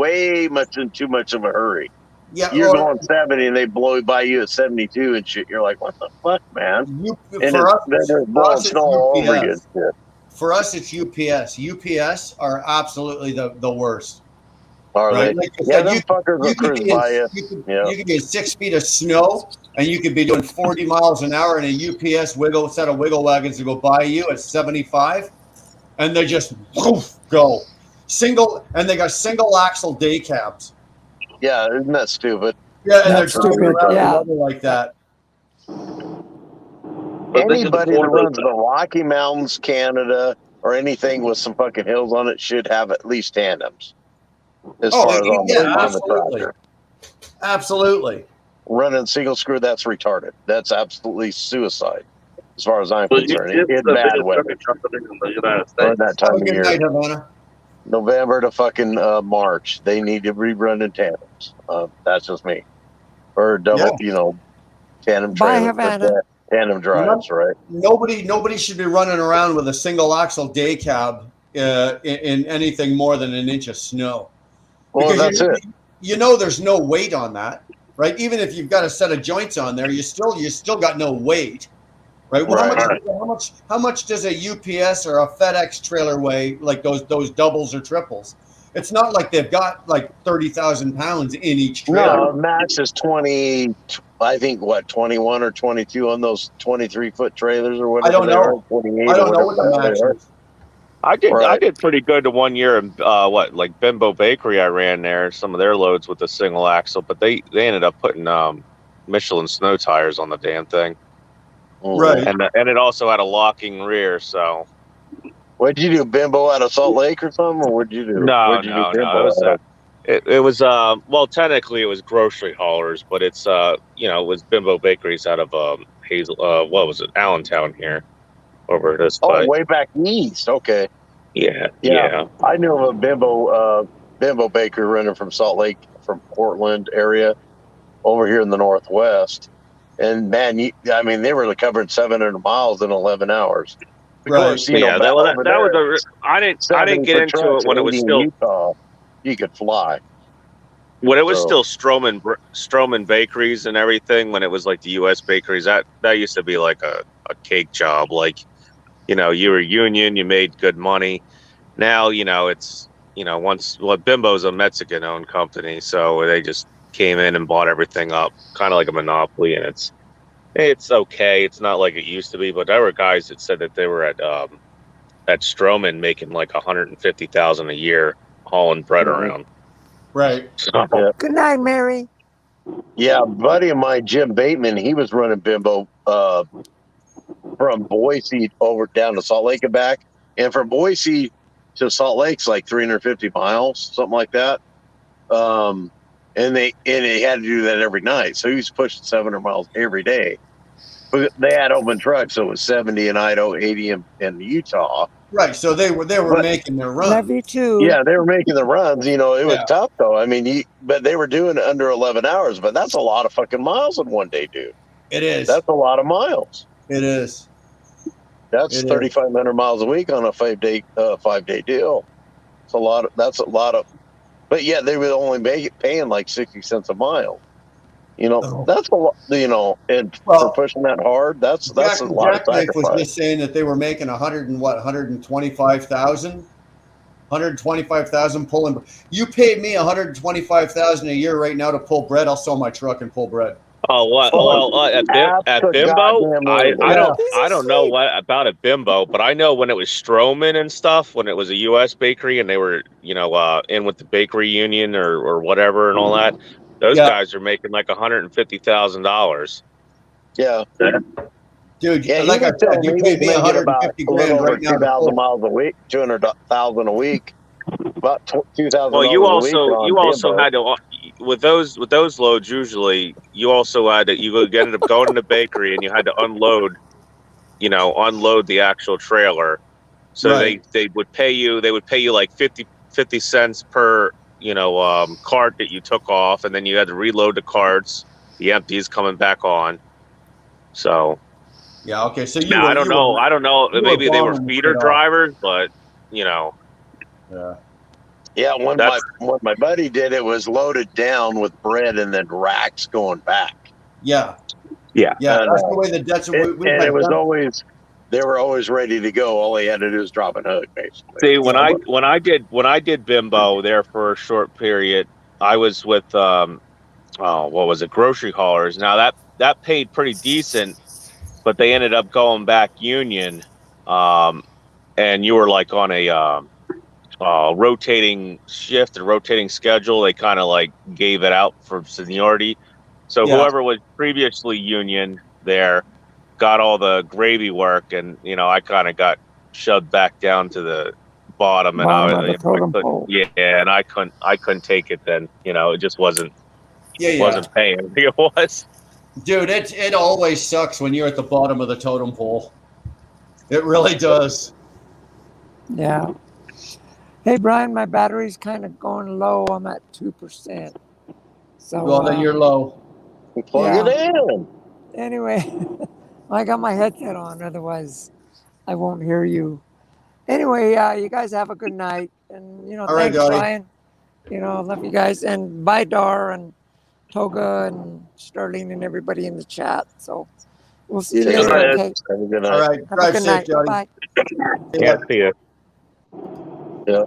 too much of a hurry.
Yeah,
you're going 70 and they blow by you at 72 and shit. You're like, what the fuck, man? They're blowing snow all over you.
For us, it's UPS. UPS are absolutely the worst.
Are
right?
they?
Like
Yeah, them fuckers will cruise by you.
You could be in 6 feet of snow, and you could be doing 40 miles an hour in a UPS set of wiggle wagons to go by you at 75, and they just go and they got single axle day cabs.
Yeah, isn't that stupid?
Yeah, and they're stupid. Like that.
Anybody that runs the Rocky Mountains, Canada, or anything with some fucking hills on it should have at least tandems. As far as on the tractor.
Absolutely.
Running single screw, that's retarded. That's absolutely suicide, as far as I'm concerned. It's bad weather. Or that time of year. November to fucking March, they need to be running tandems. That's just me. Or double, tandem trailers. Tandem drives, right?
Nobody should be running around with a single axle day cab in anything more than an inch of snow.
Well, that's it.
There's no weight on that, right? Even if you've got a set of joints on there, you still got no weight, right? Well, how much does a UPS or a FedEx trailer weigh? Like those doubles or triples? It's not like they've got like 30,000 pounds in each trailer.
No, max is 20. I think 21 or 22 on those 23-foot trailers or whatever.
I don't know. I don't know what the max is.
I did pretty good to 1 year in like Bimbo Bakery. I ran there some of their loads with a single axle, but they ended up putting Michelin snow tires on the damn thing.
Right.
And it also had a locking rear. So
what'd you do, Bimbo out of Salt Lake or something, or what'd you do?
No. It was well, technically it was grocery haulers, but it's it was Bimbo Bakeries out of Allentown here. Over this
way back east. Okay.
Yeah.
I knew of a Bimbo bakery running from Salt Lake, from Portland area, over here in the Northwest. And man, they were covering 700 miles in 11 hours. Of course, I
didn't get into it when it was still
Utah. You could fly.
When it was still Stroman Bakeries and everything, when it was like the U.S. bakeries, that used to be like a cake job. Like, you were union, you made good money. Now, it's, Bimbo's a Mexican-owned company, so they just came in and bought everything up, kind of like a monopoly, and it's okay. It's not like it used to be, but there were guys that said that they were at Stroman making like $150,000 a year hauling bread around.
Right.
Good night, Mary.
Yeah, a buddy of mine, Jim Bateman, he was running Bimbo from Boise over down to Salt Lake and back. And from Boise to Salt Lake's like 350 miles, something like that. And they had to do that every night. So he was pushing 700 miles every day. But they had open trucks, so it was 70 in Idaho, 80 in Utah.
Right, so they were making their runs.
Love you too.
Yeah, they were making the runs. It was tough though. But they were doing it under 11 hours. But that's a lot of fucking miles in one day, dude.
It is.
That's a lot of miles.
It is.
That's 3,500 miles a week on a 5 day deal. That's a lot. That's a lot of. But yeah, they were only paying like 60 cents a mile. That's a lot. And for pushing that hard, that's a lot of
Jackknife was
sacrifice.
just saying that they were making 125,000 pulling. You paid me 125,000 a year right now to pull bread. I'll sell my truck and pull bread.
Oh, what? Well, at Bimbo, I don't know what about a Bimbo, but I know when it was Stroman and stuff, when it was a U.S. bakery and they were, in with the bakery union or whatever and all that, those guys are making like $150,000.
Yeah.
Dude,
Yeah,
like I said, you paid me 150 grand right now.
2,000 miles a week, 200,000 a week, about 2,000.
Well, you also had to with those loads. Usually, you also had to ended up going to the bakery and you had to unload the actual trailer. So they would pay you. They would pay you like 50 cents per cart that you took off, and then you had to reload the carts. The empties coming back on. So.
Yeah. Okay. So
I don't know. Maybe they were feeder drivers, but
Yeah.
Yeah. When my buddy did it, was loaded down with bread and then racks going back.
Yeah.
Yeah.
Yeah. That's the way
it was always. They were always ready to go. All he had to do was drop a hook, basically.
See, when I did Bimbo there for a short period, I was with what was it, grocery haulers. Now that paid pretty decent. But they ended up going back union, and you were like on a rotating shift and rotating schedule. They kind of like gave it out for seniority. So whoever was previously union there got all the gravy work, and I kind of got shoved back down to the bottom, and I couldn't take it then. It just wasn't paying. I think it was.
Dude, it always sucks when you're at the bottom of the totem pole. It really does.
Yeah. Hey, Brian, my battery's kind of going low. I'm at 2%. So.
Well, then you're low.
Plug it in.
Anyway, I got my headset on. Otherwise, I won't hear you. Anyway, you guys have a good night. And, thanks, Brian. I love you guys. And bye, Dar and Toga and Sterling and everybody in the chat. So we'll see you later. Okay.
Have a good night.
All right.
Have a good night. Bye.
Yeah, see you.
Yeah.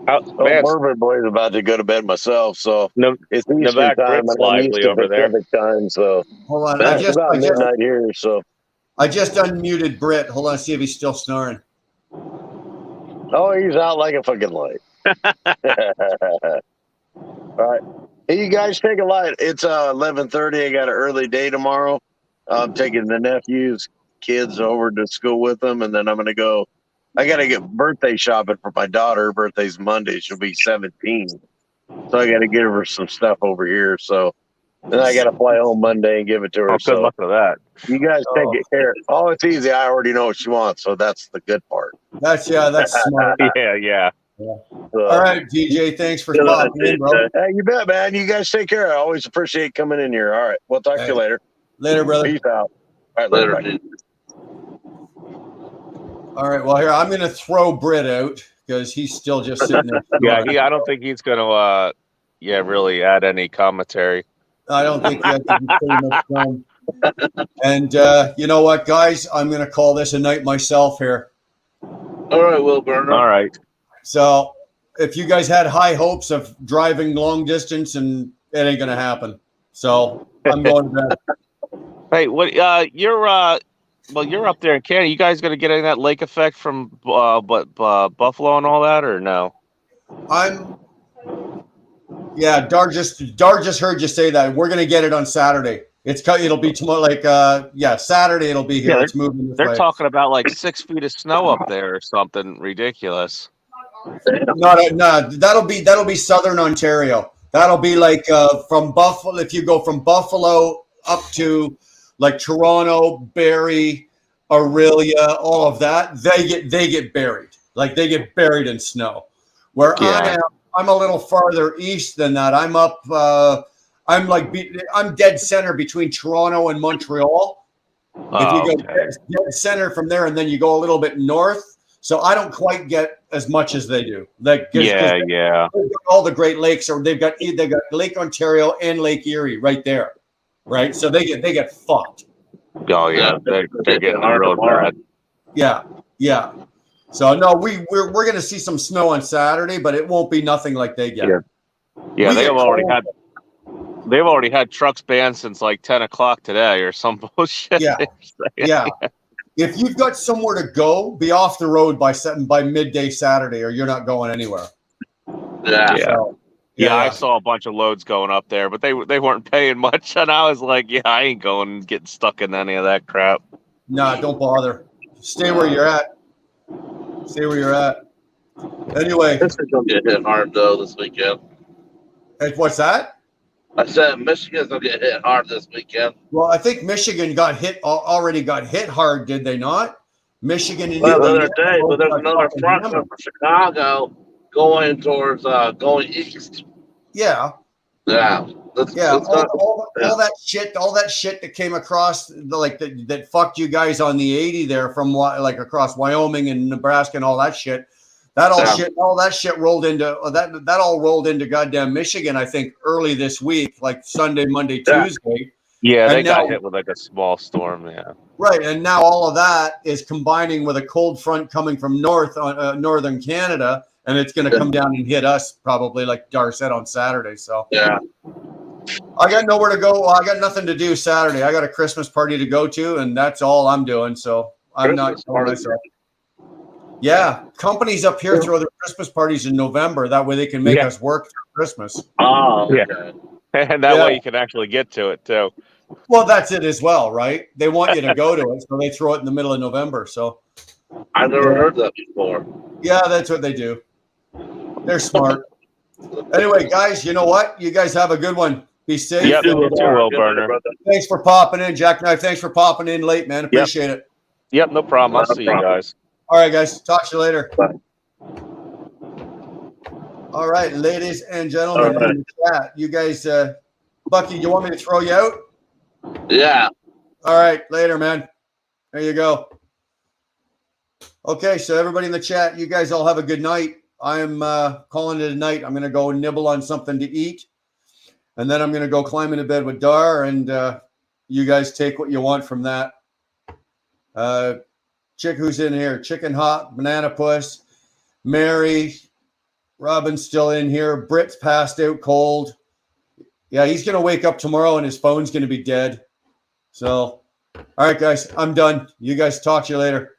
Bourbon boy's about to go to bed myself, so it's Easter time. I'm used to Pacific time, so
hold on.
It's about midnight here, so
I just unmuted Britt. Hold on, see if he's still snoring.
Oh, he's out like a fucking light. All right. Hey, you guys take a light. It's 11:30. I got an early day tomorrow. I'm taking the nephew's kids over to school with them, and then I'm going to go. I got to get birthday shopping for my daughter. Her birthday's Monday. She'll be 17. So I got to give her some stuff over here. So then I got to fly home Monday and give it to her.
Good luck with that.
You guys take it care. Oh, it's easy. I already know what she wants. So that's the good part.
That's smart.
Yeah.
All right, DJ. Thanks for popping in, bro.
Hey, you bet, man. You guys take care. I always appreciate coming in here. All right. We'll talk to you later.
Later, brother.
Peace out. All right, later.
All right. Well, here I'm going to throw Britt out because he's still just sitting there.
I don't think he's going to, really add any commentary.
I don't think he's pretty much done. And you know what, guys? I'm going to call this a night myself here.
All right, Wilburn.
All right.
So if you guys had high hopes of driving long distance, and it ain't going to happen. So I'm going to bed.
Hey, what? You're up there in Canada. You guys going to get any of that lake effect from Buffalo and all that, or no?
Dar just heard you say that. We're going to get it on Saturday. It'll be tomorrow. Saturday it'll be here. It's moving this way.
They're talking about like 6 feet of snow up there or something ridiculous.
No, that'll be Southern Ontario. That'll be like from Buffalo. If you go from Buffalo up to like Toronto, Barrie, Aurelia, all of that, they get buried. Like they get buried in snow. Where I'm a little farther east than that. I'm up. I'm dead center between Toronto and Montreal. If you go dead center from there, and then you go a little bit north, So I don't quite get as much as they do. Like,
Yeah.
they've got all the Great Lakes, or they've got Lake Ontario and Lake Erie right there, right? So they get fucked.
Oh yeah, they're getting real bad.
Yeah. So no, we're going to see some snow on Saturday, but it won't be nothing like they get.
Yeah, they've already had trucks banned since like 10 o'clock today or some bullshit.
Yeah. If you've got somewhere to go, be off the road by midday Saturday, or you're not going anywhere.
Yeah, I saw a bunch of loads going up there, but they weren't paying much, and I was like, yeah, I ain't going and getting stuck in any of that crap.
Nah, don't bother. Stay where you're at. Anyway,
Michigan's gonna get hit hard though this weekend.
Hey, what's that?
I said Michigan's gonna get hit hard this weekend.
Well, I think Michigan already got hit hard, did they not? Michigan and
the other day, but there's another front from Chicago going towards going east.
Yeah. All that shit that came across that fucked you guys on the 80 there from like across Wyoming and Nebraska and all that shit. All that shit rolled into that all rolled into goddamn Michigan, I think, early this week, like Sunday, Monday, Tuesday.
Yeah, they got hit with like a small storm. Yeah.
Right, and now all of that is combining with a cold front coming from northern Canada, and it's going to come down and hit us probably, like Dar said, on Saturday. So I got nowhere to go. I got nothing to do Saturday. I got a Christmas party to go to, and that's all I'm doing. So I'm not going myself. Yeah, companies up here throw their Christmas parties in November. That way they can make us work for Christmas.
Oh, okay.
And that way you can actually get to it too.
Well, that's it as well, right? They want you to go to it, so they throw it in the middle of November. So
I've never heard that before.
Yeah, that's what they do. They're smart. Anyway, guys, you know what? You guys have a good one. Be safe.
Yep, you too, Will Burner.
Thanks for popping in, Jackknife. Thanks for popping in late, man. Appreciate it.
Yep, no problem. I'll see you guys.
All right, guys. Talk to you later. Bye. All right, ladies and gentlemen in the chat. You guys, Bucky, you want me to throw you out?
Yeah.
All right, later, man. There you go. Okay, so everybody in the chat, you guys all have a good night. I'm calling it a night. I'm going to go nibble on something to eat, and then I'm going to go climb into bed with Dar, and you guys take what you want from that. Chick, who's in here? Chicken Hot, Banana Puss, Mary, Robin's still in here. Britt's passed out cold. Yeah, he's going to wake up tomorrow, and his phone's going to be dead. So, all right, guys, I'm done. You guys talk to you later.